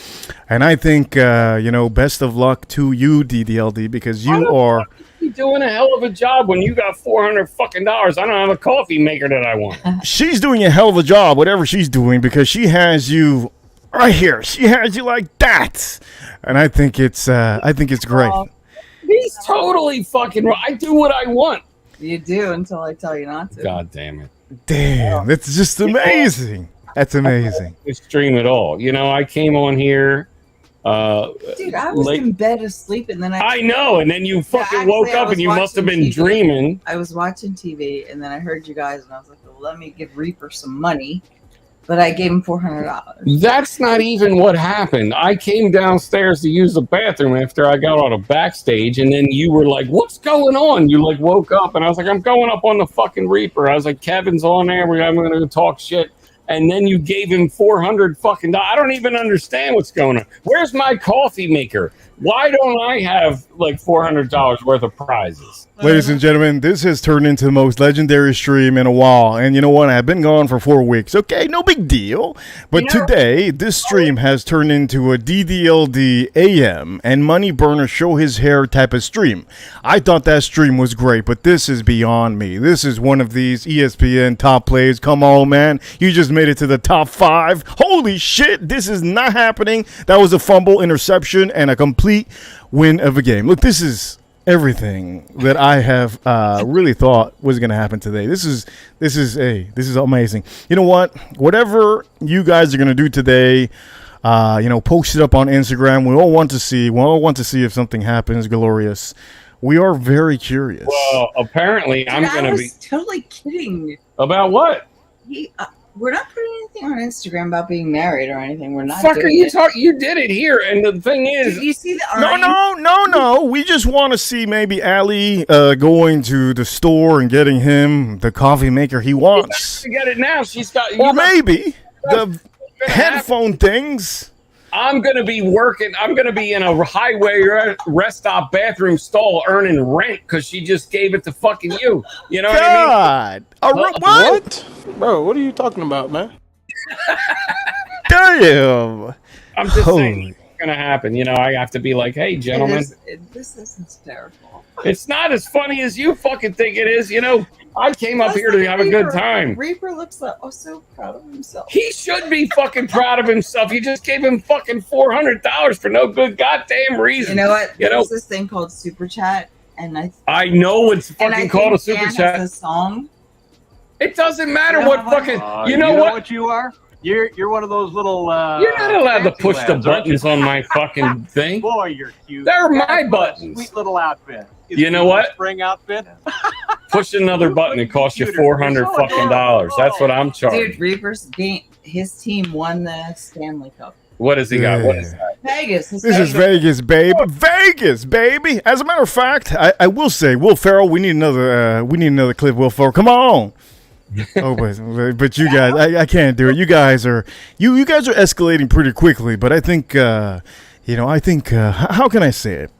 And I think, best of luck to you, DDLD, because you are... You're doing a hell of a job when you got $400 fucking dollars. I don't have a coffee maker that I want. She's doing a hell of a job, whatever she's doing, because she has you right here. She has you like that, and I think it's great. He's totally fucking right. I do what I want. You do until I tell you not to. God damn it! Damn, that's just amazing. That's amazing. Stream it all. You know, I came on here. Dude, I was in bed asleep, and then I know, and then you fucking woke up, and you must have been dreaming. I was watching TV, and then I heard you guys, and I was like, well, let me give Reaper some money. But I gave him $400. That's not even what happened. I came downstairs to use the bathroom after I got out of backstage, and then you were like, what's going on? You like woke up, and I was like, I'm going up on the fucking Reaper. I was like, Kevin's on there. I'm going to talk shit. And then you gave him $400 fucking dollars. I don't even understand what's going on. Where's my coffee maker? Why don't I have like $400 worth of prizes? Ladies and gentlemen, this has turned into the most legendary stream in a while. And you know what? I've been gone for 4 weeks. Okay, no big deal. But today, this stream has turned into a DDLD AM and Money Burner show his hair type of stream. I thought that stream was great, but this is beyond me. This is one of these ESPN top plays. Come on, man. You just made it to the top 5. Holy shit, this is not happening. That was a fumble, interception, and a complete win of a game. Look, this is everything that I have really thought was going to happen today. This is amazing. You know what? Whatever you guys are going to do today, post it up on Instagram. We all want to see if something happens glorious. We are very curious. Well, apparently I'm going to be totally kidding. About what? We're not putting anything on Instagram about being married or anything. We're not. Fucker, you did it here, and the thing is, did you see the no. We just want to see maybe Allie going to the store and getting him the coffee maker he wants. To get it now, she's got. Or maybe the headphone things. I'm gonna be working. I'm gonna be in a highway rest stop bathroom stall earning rent because she just gave it to fucking you. You know what I mean? What? Bro, what are you talking about, man? Damn. I'm just saying, going to happen. You know, I have to be like, hey, gentlemen. This is hysterical. It's not as funny as you fucking think it is. You know, I came up here to have a good time. Reaper looks like, so proud of himself. He should be fucking proud of himself. You just gave him fucking $400 for no good goddamn reason. You know what? There's this thing called Super Chat, and I know it's fucking called a Super Chat. Has a song. It doesn't matter what fucking. You know what you are? You're one of those little. You're not allowed to push the buttons on my fucking thing. Boy, you're cute. They're my buttons. Sweet little outfit. You know what? Spring outfit. Push another button. It costs you $400 fucking dollars. That's what I'm charging. Dude, Reaper's game. His team won the Stanley Cup. What has he got? What is that? Vegas. This is Vegas, babe. Vegas, baby. As a matter of fact, I will say, Will Ferrell. We need another clip. Will Ferrell, come on. Oh, but you guys, I can't do it. You guys are escalating pretty quickly. But I think, how can I say it?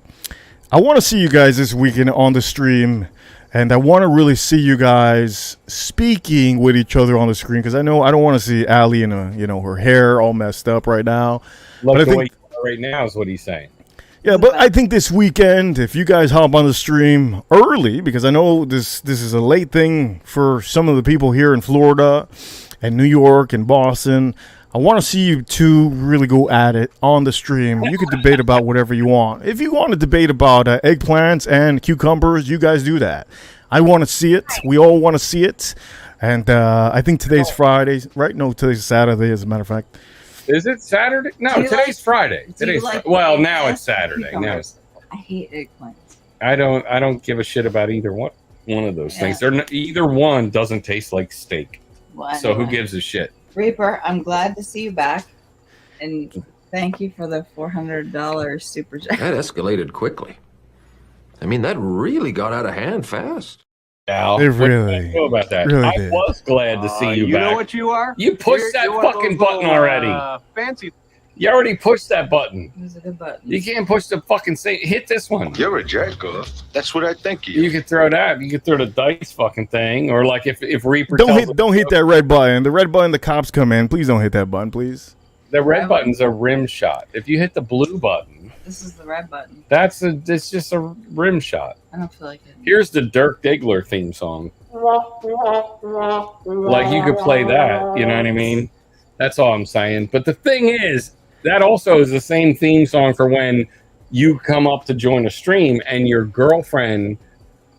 I want to see you guys this weekend on the stream, and I want to really see you guys speaking with each other on the screen because I don't want to see Allie in her hair all messed up right now. Like the way you are right now is what he's saying. Yeah, but I think this weekend, if you guys hop on the stream early, because I know this is a late thing for some of the people here in Florida and New York and Boston, I want to see you two really go at it on the stream. You can debate about whatever you want. If you want to debate about eggplants and cucumbers, you guys do that. I want to see it. We all want to see it. And I think today's Friday, right? No, today's Saturday, as a matter of fact. Is it Saturday? No, today's Friday. Now it's Saturday. Now I hate eggplants. I don't give a shit about either one of those things. Either one doesn't taste like steak. Well, so who gives a shit? Reaper, I'm glad to see you back, and thank you for the $400 super chat. That escalated quickly. I mean, that really got out of hand fast. Al, It what really do you know about that? really I did. was glad to see you You back. know what you are? You pushed that You're one of fucking those button little, already. Fancy. You already pushed that button. It was a good button. You can't push the fucking hit this one. You're a jerk, that's what I think You could throw that. You could throw the dice fucking thing, or like if Reaper Don't hit that red button. The red button, the cops come in. Please don't hit that button, please. The red button's a rim shot. If you hit the blue button, This is the red button. it's just a rim shot. I don't feel like it. Here's the Dirk Diggler theme song. Like you could play that, you know what I mean? That's all I'm saying. But the thing is, that also is the same theme song for when you come up to join a stream and your girlfriend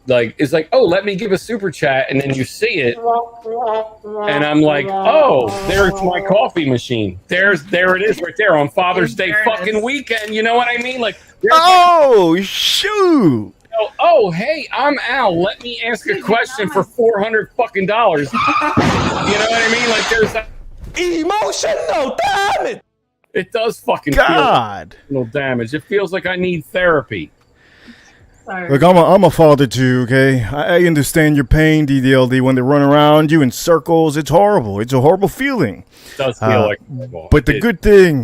is like, oh, let me give a super chat, and then you see it, and I'm like, oh, there's my coffee machine. There it is right there on Father's Day fucking weekend. You know what I mean? Like, shoot. Oh, hey, I'm Al. Let me ask a question for $400 fucking dollars. You know what I mean? Like, there's emotional damage. It does fucking feel emotional damage. It feels like I need therapy. Sorry. Look, I'm a father too, okay? I understand your pain, DDLD, when they run around you in circles. It's horrible. It's a horrible feeling. It does feel like horrible. But the good thing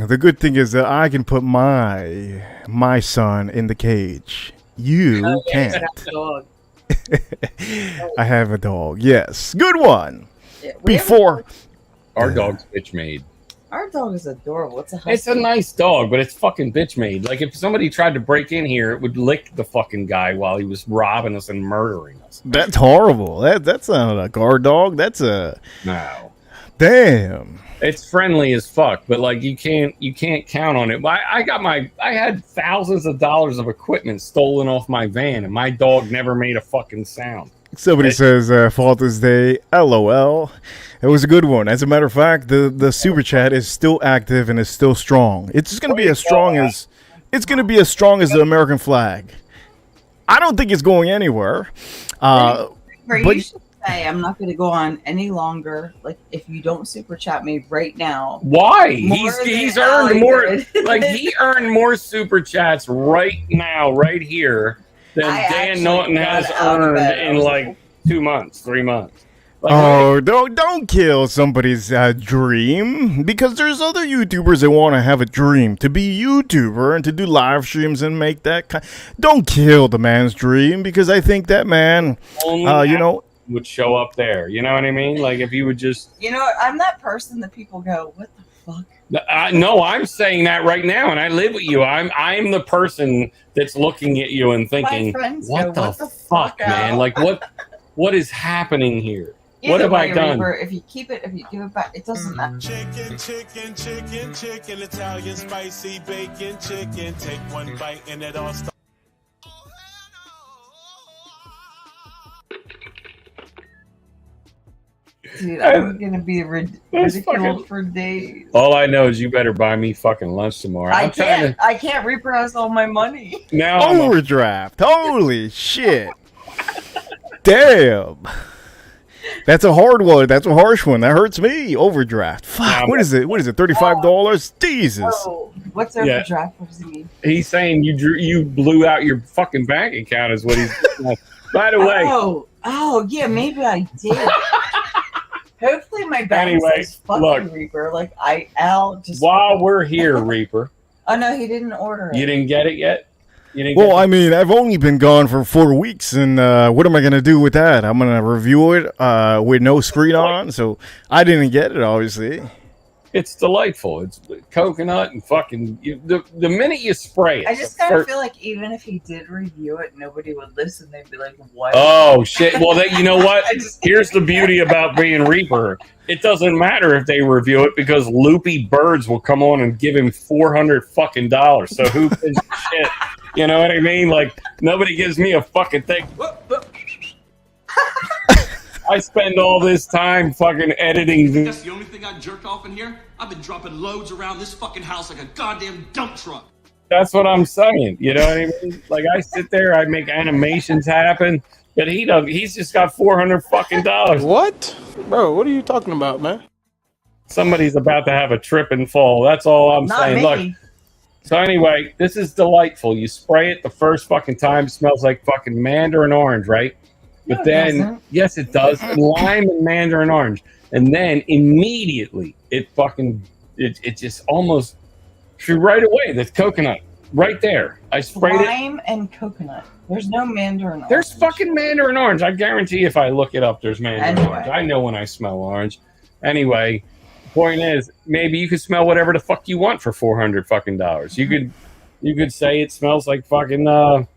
is that I can put my son in the cage. You can't. I have a dog. Yes. Good one. Before our dog's bitch made. Our dog is adorable. It's a husky. It's a nice dog, but it's fucking bitch made. Like if somebody tried to break in here, it would lick the fucking guy while he was robbing us and murdering us. That's horrible. That's not a guard dog. That's a no. Damn. It's friendly as fuck, but like you can't count on it. I had thousands of dollars of equipment stolen off my van, and my dog never made a fucking sound. Somebody says Father's Day, LOL. It was a good one. As a matter of fact, the super chat is still active and is still strong. It's just going to be as strong as the American flag. I don't think it's going anywhere. But you should say I'm not going to go on any longer. Like if you don't super chat me right now. Why? He's earned more. Like he earned more super chats right now, right here, than Dan Norton has earned in like 2 months, 3 months. Like, don't kill somebody's dream, because there's other YouTubers that want to have a dream to be a YouTuber and to do live streams and make that don't kill the man's dream, because I think that man, would show up there. You know what I mean? Like if you would just, I'm that person that people go, what the fuck? No, I'm saying that right now, and I live with you. I'm the person that's looking at you and thinking, what the fuck, man? Like, what is happening here? What have I done? Reaper, if you keep it, if you give it back, it doesn't matter. Chicken, chicken, chicken, chicken, Italian spicy bacon chicken. Take one bite and it all starts. Dude, I'm gonna be ridiculed for days. All I know is you better buy me fucking lunch tomorrow. I can't. Reaper has all my money. Now overdraft. Holy shit. Damn. That's a hard one. That's a harsh one. That hurts me. Overdraft. Fuck. What is it? What is it? $35? Jesus. Oh, what's overdraft? What does he mean? He's saying you blew out your fucking bank account is what he's. By the way. Oh yeah, maybe I did. Hopefully my bank says fucking Reaper. Like I'll just. While we're here, Reaper. Oh no, he didn't order it. You didn't get it yet? Well, I mean, I've only been gone for 4 weeks, and what am I going to do with that? I'm going to review it with no screen on, so I didn't get it, obviously. It's delightful. It's coconut and fucking... the minute you spray it... I just kind of feel like even if he did review it, nobody would listen. They'd be like, what? Oh, shit. Well, you know what? Here's the beauty about being Reaper. It doesn't matter if they review it because loopy birds will come on and give him $400 fucking dollars. So who gives a shit? You know what I mean? Like, nobody gives me a fucking thing. I spend all this time fucking editing. That's the only thing I jerked off in here? I've been dropping loads around this fucking house like a goddamn dump truck. That's what I'm saying. You know what I mean? Like, I sit there, I make animations happen, but he doesn't. He's just got $400 fucking dollars. What? Bro, what are you talking about, man? Somebody's about to have a trip and fall. That's all I'm saying. Me. Look. So anyway, this is delightful. You spray it the first fucking time, it smells like fucking mandarin orange, right? But No, then, yes, it does. Lime and mandarin orange. And then immediately, it just almost, right away, the coconut, right there. I sprayed Lime and coconut. There's no mandarin orange. There's fucking mandarin orange. I guarantee if I look it up, there's mandarin orange. I know when I smell orange. Anyway, point is, maybe you could smell whatever the fuck you want for $400 fucking dollars. You could say it smells like fucking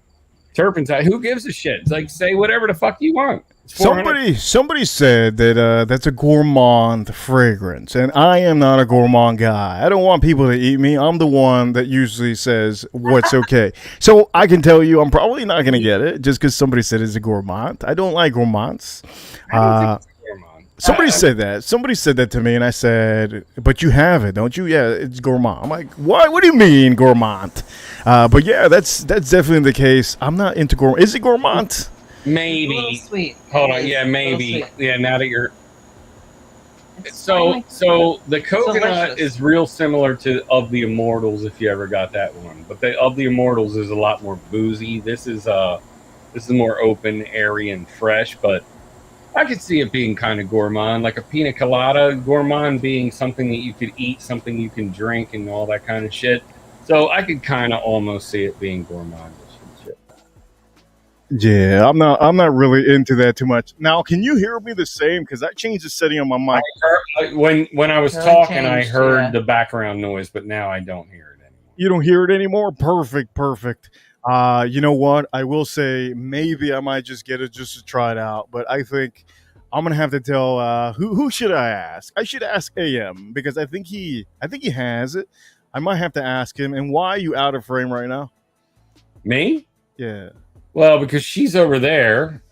turpentine. Who gives a shit? It's like, say whatever the fuck you want. Somebody said that that's a gourmand fragrance, and I am not a gourmand guy. I don't want people to eat me. I'm the one that usually says what's okay. So I can tell you I'm probably not going to get it just because somebody said it's a gourmand. I don't like gourmands. Somebody said that. Somebody said that to me, and I said, "But you have it, don't you?" Yeah, it's gourmand. I'm like, "What? What do you mean gourmand?" But yeah, that's definitely the case. I'm not into gourmand. Is it gourmand? Maybe. Sweet. Hold on. Yeah, maybe. Yeah, now that you're. So the coconut is real similar to Of the Immortals, if you ever got that one. But Of the Immortals is a lot more boozy. This is more open, airy, and fresh. But I could see it being kind of gourmand, like a pina colada. Gourmand being something that you could eat, something you can drink, and all that kind of shit. So I could kind of almost see it being gourmand. Yeah, I'm not really into that too much. Now, can you hear me the same? Because I changed the setting on my mic. When I was talking, I heard the background noise, but now I don't hear it anymore. You don't hear it anymore? Perfect. You know what? I will say maybe I might just get it just to try it out. But I think I'm gonna have to tell who should I ask? I should ask AM because I think he has it. I might have to ask him. And why are you out of frame right now? Me? Yeah. Well, because she's over there,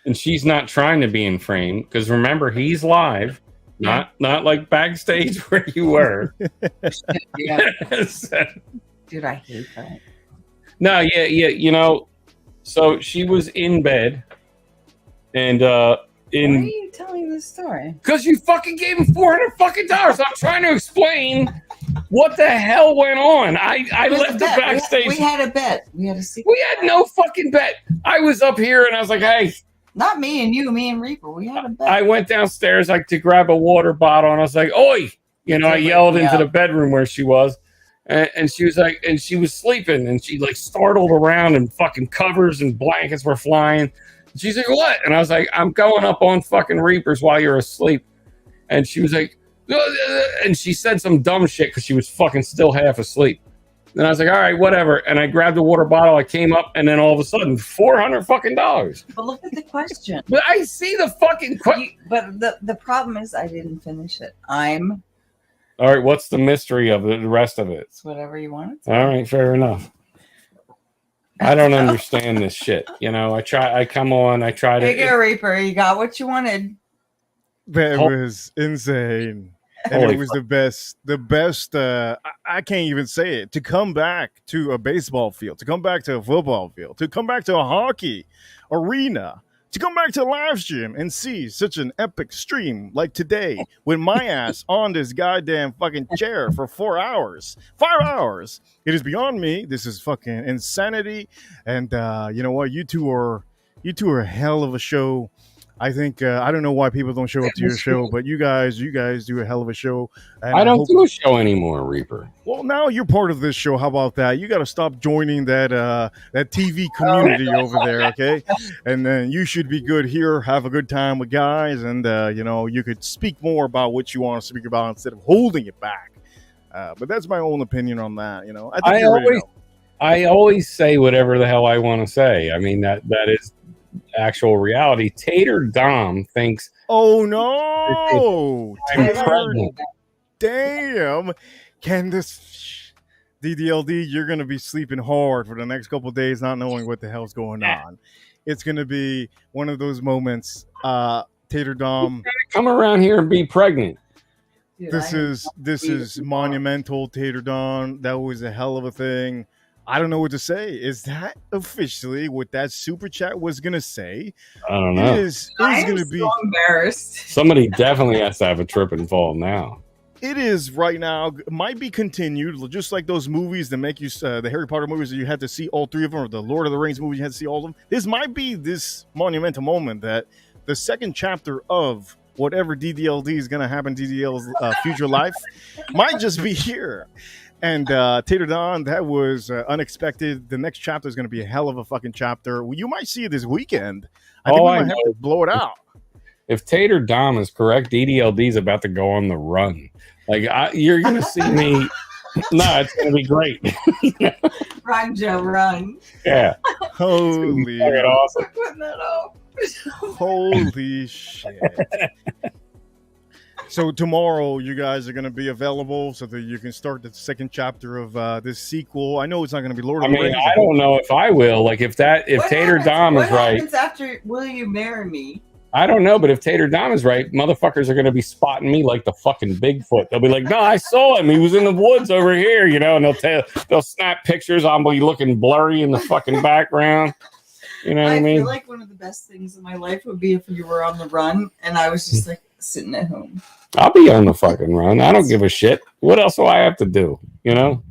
and she's not trying to be in frame. Because remember, he's live, not like backstage where you were. Yeah. Dude, I hate that. No, yeah. You know, so she was in bed, and Why are you telling this story? Because you fucking gave him $400 fucking dollars. I'm trying to explain what the hell went on. I left the backstage. We had a bet. We had a secret. We had no fucking bet. I was up here and I was like, hey. Not me and you, me and Reaper. We had a bet. I went downstairs like to grab a water bottle and I was like, oi. You know, I yelled into the bedroom where she was. And she was like, and she was sleeping and she like startled around and fucking covers and blankets were flying. She's like, what? And I was like, I'm going up on fucking Reapers while you're asleep. And she was like, And she said some dumb shit because she was fucking still half asleep. And I was like, all right, whatever. And I grabbed the water bottle. I came up, and then all of a sudden, $400 fucking dollars. But look at the question. But I see the fucking question. But the problem is I didn't finish it. All right, what's the mystery of the rest of it? It's whatever you want. All right, fair enough. I don't understand this shit. You know, I try to. Hey, go Reaper, you got what you wanted. That was insane. And it was the best. I can't even say it. To come back to a baseball field, to come back to a football field, to come back to a hockey arena, to come back to a live stream and see such an epic stream like today with my ass on this goddamn fucking chair for 4 hours, 5 hours. It is beyond me. This is fucking insanity. And you know what? You two are a hell of a show. I think I don't know why people don't show up to your show, but you guys do a hell of a show. And I don't do a show anymore, Reaper. Well, now you're part of this show. How about that? You got to stop joining that TV community over there, okay? And then you should be good here. Have a good time with guys, and you know, you could speak more about what you want to speak about instead of holding it back. But that's my own opinion on that. You know, I always say whatever the hell I want to say. I mean that is actual reality. Tater Dom thinks, oh no, I'm pregnant. Damn, can this DDLD, you're gonna be sleeping hard for the next couple of days not knowing what the hell's going on. It's gonna be one of those moments. Tater Dom, come around here and be pregnant. This is monumental, Tater Dom. That was a hell of a thing. I don't know what to say. Is that officially what that super chat was gonna say? I don't know. It is gonna be so embarrassed. Somebody definitely has to have a trip and fall now. It is right now. Might be continued, just like those movies that make you the Harry Potter movies that you had to see all three of them, or the Lord of the Rings movies you had to see all of them. This might be this monumental moment that the second chapter of whatever DDLD is going to happen, DDL's future life, might just be here. And Tater Don, that was unexpected. The next chapter is going to be a hell of a fucking chapter. You might see it this weekend. I think we might have to blow it out. If Tater Dom is correct, DDLD is about to go on the run. Like you're going to see me. No, it's going to be great. Run, Joe, run. Yeah. Holy. Awesome. Putting that up. Holy shit. So tomorrow you guys are going to be available so that you can start the second chapter of this sequel. I know it's not going to be Lord of the Rings. I don't know if I will. Like if Tater Dom is right. What happens after Will You Marry Me? I don't know, but if Tater Dom is right, motherfuckers are going to be spotting me like the fucking Bigfoot. They'll be like, no, I saw him. He was in the woods over here, you know, and they'll snap pictures. I'll be looking blurry in the fucking background. You know what I mean? I feel like one of the best things in my life would be if you were on the run and I was just like sitting at home. I'll be on the fucking run. I don't give a shit. What else do I have to do? You know?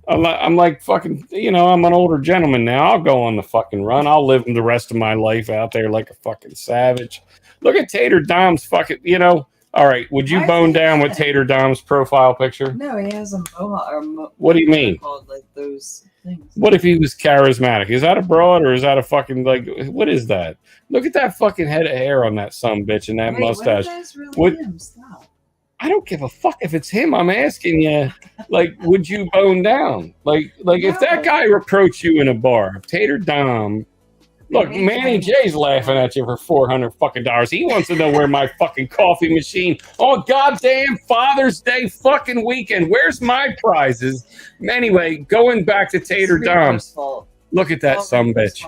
I'm like fucking, you know, I'm an older gentleman now. I'll go on the fucking run. I'll live the rest of my life out there like a fucking savage. Look at Tater Dom's fucking, you know. All right, would you bone down with Tater Dom's profile picture? No, he has a mohawk. What do you mean? Called like those things. What if he was charismatic? Is that a broad or is that a fucking like? What is that? Look at that fucking head of hair on that sumbitch and that mustache. What? Stop. I don't give a fuck if it's him. I'm asking you, like, would you bone down? Like if that guy approached you in a bar, Tater Dom. Look, Manny J's laughing at you for $400 fucking dollars. He wants to know where my fucking coffee machine. Oh, goddamn Father's Day fucking weekend. Where's my prizes? Anyway, going back to Tater Dom. Look at that sumbitch.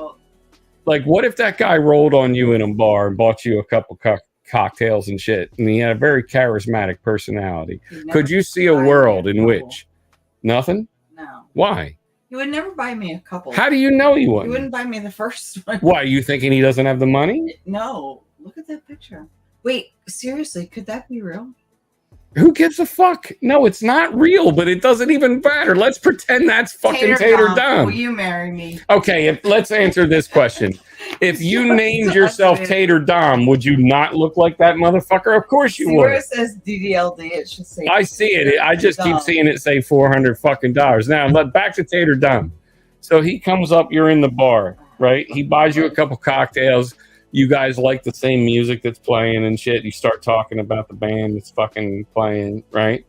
Like, what if that guy rolled on you in a bar and bought you a couple cocktails and shit, and he had a very charismatic personality? Could you see a world in which nothing? No. Why? He would never buy me a couple. How do you know he wouldn't? He wouldn't buy me the first one. Why? You thinking he doesn't have the money? No. Look at that picture. Wait, seriously, could that be real? Who gives a fuck? No, it's not real, but it doesn't even matter. Let's pretend that's fucking Tater Dom. Will you marry me? Okay, let's answer this question. If you named yourself Tater Dom, would you not look like that motherfucker? Of course you would. Where it says DDLD, it should say. I see it. I just keep seeing it say $400 fucking dollars. Now, back to Tater Dom. So he comes up. You're in the bar, right? He buys you a couple cocktails. you guys like the same music that's playing and shit. You start talking about the band that's fucking playing, right?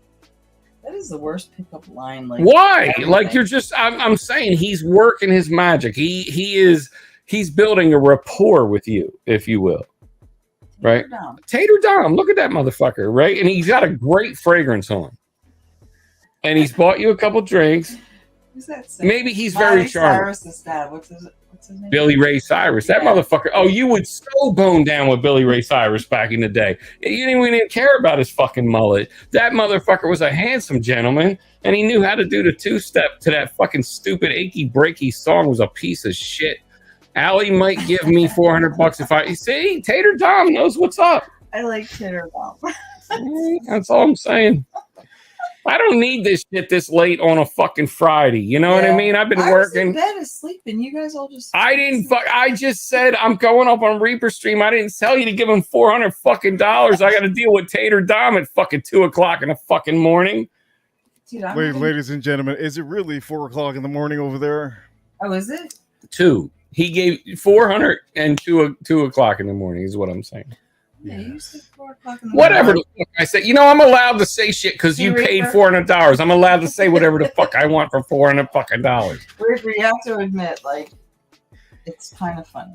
That is the worst pickup line. Like, Why? Like, you're just, I'm saying he's working his magic. He's building a rapport with you, if you will. Right? Tater Dom. Look at that motherfucker, right? And he's got a great fragrance on. And he's bought you a couple drinks. Who's that? Maybe he's very charming. Cyrus's dad. What's his name? Billy Ray Cyrus. That motherfucker. Oh, you would so bone down with Billy Ray Cyrus back in the day. You didn't even care about his fucking mullet. That motherfucker was a handsome gentleman, and he knew how to do the two-step to that fucking stupid achy breaky song. Was a piece of shit. Allie might give me $400 if I see. Tater Dom knows what's up. I like Tater Dom. That's all I'm saying. I don't need this shit this late on a fucking Friday. You know what I mean? I've been working. I was in bed asleep, and you guys all just. I didn't. I just said I'm going up on Reaper Stream. I didn't tell you to give him $400 fucking dollars. I got to deal with Tater Dom at fucking 2:00 in the fucking morning. Dude, Ladies and gentlemen, is it really 4:00 in the morning over there? Oh, is it? 2. He gave $400 and 2:00 in the morning is what I'm saying. Yeah, you said 4:00 in the Whatever morning. the fuck I said. You know, I'm allowed to say shit because you paid $400. I'm allowed to say whatever the fuck I want for $400 fucking dollars. We have to admit, like, it's kind of funny.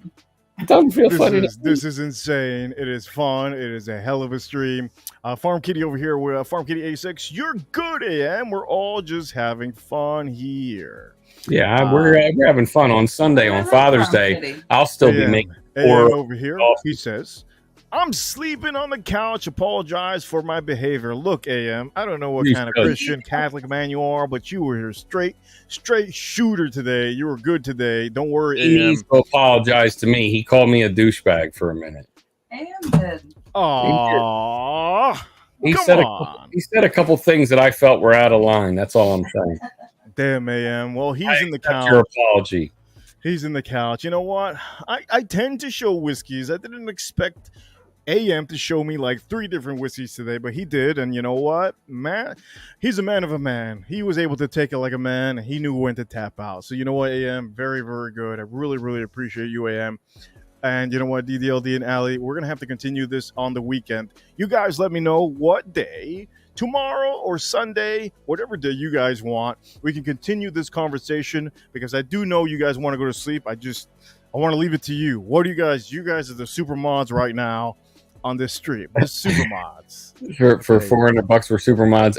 It doesn't feel funny. This is insane. It is fun. It is a hell of a stream. Farm Kitty over here with Farm Kitty 86. You're good, AM. We're all just having fun here. Yeah, we're having fun on Sunday on Father's Day. I'll still be making over here. He says, I'm sleeping on the couch. Apologize for my behavior. Look, AM, I don't know what kind of Christian Catholic man you are, but you were here straight shooter today. You were good today. Don't worry, He AM. needs to apologize to me. He called me a douchebag for a minute. AM did. Aww. He said a couple things that I felt were out of line. That's all I'm saying. Damn, AM. Well, he's in the couch. Your apology. He's in the couch. You know what? I tend to show whiskeys. I didn't expect AM to show me like 3 different whiskeys today, but he did. And you know what, man? He's a man of a man. He was able to take it like a man. He knew when to tap out. So you know what, AM? Very, very good. I really, really appreciate you, AM. And you know what, DDLD and Allie, we're going to have to continue this on the weekend. You guys let me know what day, tomorrow or Sunday, whatever day you guys want, we can continue this conversation because I do know you guys want to go to sleep. I want to leave it to you. What do you guys are the super mods right now on this stream. The super mods. For $400 for super mods.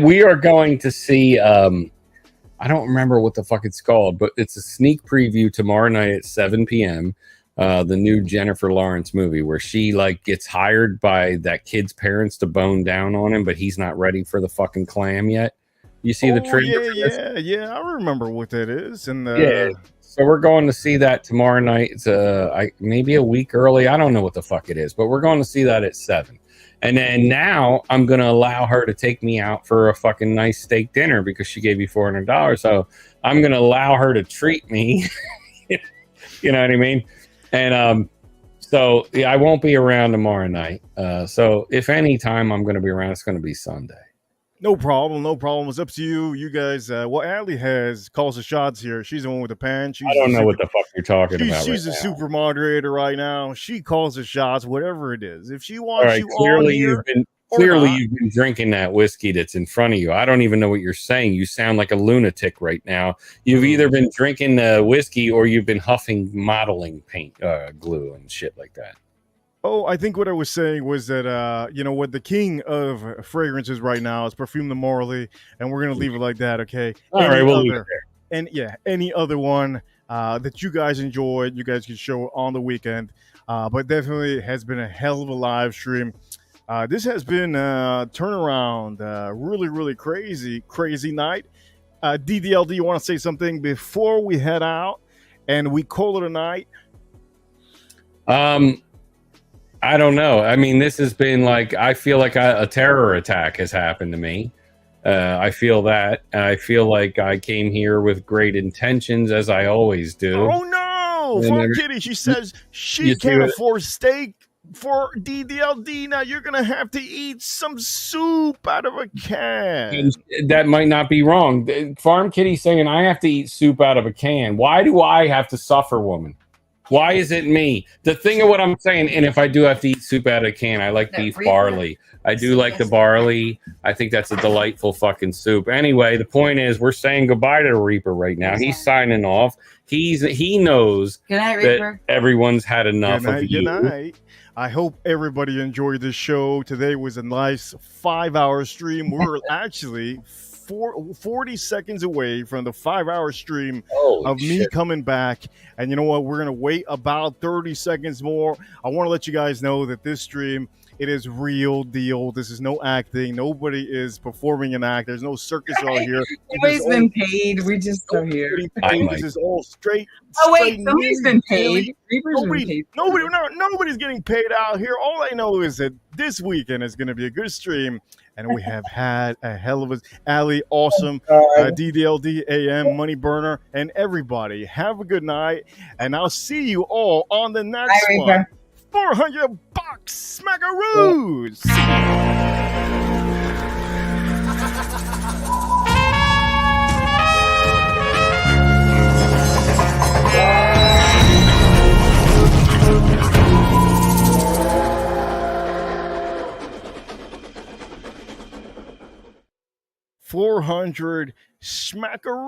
We are going to see I don't remember what the fuck it's called, but it's a sneak preview tomorrow night at 7 p.m. The new Jennifer Lawrence movie where she like gets hired by that kid's parents to bone down on him, but he's not ready for the fucking clam yet. You see the trailer? Yeah, I remember what that is. And so we're going to see that tomorrow night. It's maybe a week early. I don't know what the fuck it is, but we're going to see that at 7. And then now I'm going to allow her to take me out for a fucking nice steak dinner because she gave me $400. So I'm going to allow her to treat me. You know what I mean? And so I won't be around tomorrow night. So if any time I'm going to be around, it's going to be Sunday. No problem. It's up to you. You guys, Allie calls the shots here. She's the one with the pan. I don't know what the fuck you're talking about. She's a super moderator right now. She calls the shots, whatever it is. If she wants right, you on here, you've been drinking that whiskey that's in front of you. I don't even know what you're saying. You sound like a lunatic right now. You've either been drinking whiskey or you've been huffing modeling paint glue and shit like that. Oh, I think what I was saying was that, you know what, the king of fragrances right now is Perfume the Morally, and we're going to leave it like that, okay? All right, we'll leave it there. And yeah, any other one that you guys enjoyed, you guys can show on the weekend. But definitely has been a hell of a live stream. This has been turnaround, really, really crazy night. DDLD, you want to say something before we head out and we call it a night? I don't know. I mean, this has been like, I feel like a terror attack has happened to me. I feel that. I feel like I came here with great intentions, as I always do. Oh, no! Farm Kitty, she says she can't afford steak for DDLD. Now you're going to have to eat some soup out of a can. That might not be wrong. Farm Kitty saying I have to eat soup out of a can. Why do I have to suffer, woman? Why is it me? The thing of what I'm saying, and if I do have to eat soup out of a can, I like beef barley. I do like the barley. I think that's a delightful fucking soup. Anyway, the point is we're saying goodbye to the Reaper right now. He's signing off. He knows that everyone's had enough of you. Good night. I hope everybody enjoyed this show. Today was a nice 5-hour stream. We're actually 40 seconds away from the 5-hour stream of me coming back. And you know what? We're going to wait about 30 seconds more. I want to let you guys know that this stream, it is real deal. This is no acting. Nobody is performing an act. There's no circus out here. Nobody's been paid. We just are here. This is all straight. Oh wait, somebody's been paid. Reaper's been paid. Nobody's getting paid out here. All I know is that this weekend is going to be a good stream, and we have had a hell of a Ali, awesome, DDLD, AM, Money Burner, and everybody. Have a good night, and I'll see you all on the next one. $400 smackaroos. $400 smackaroos.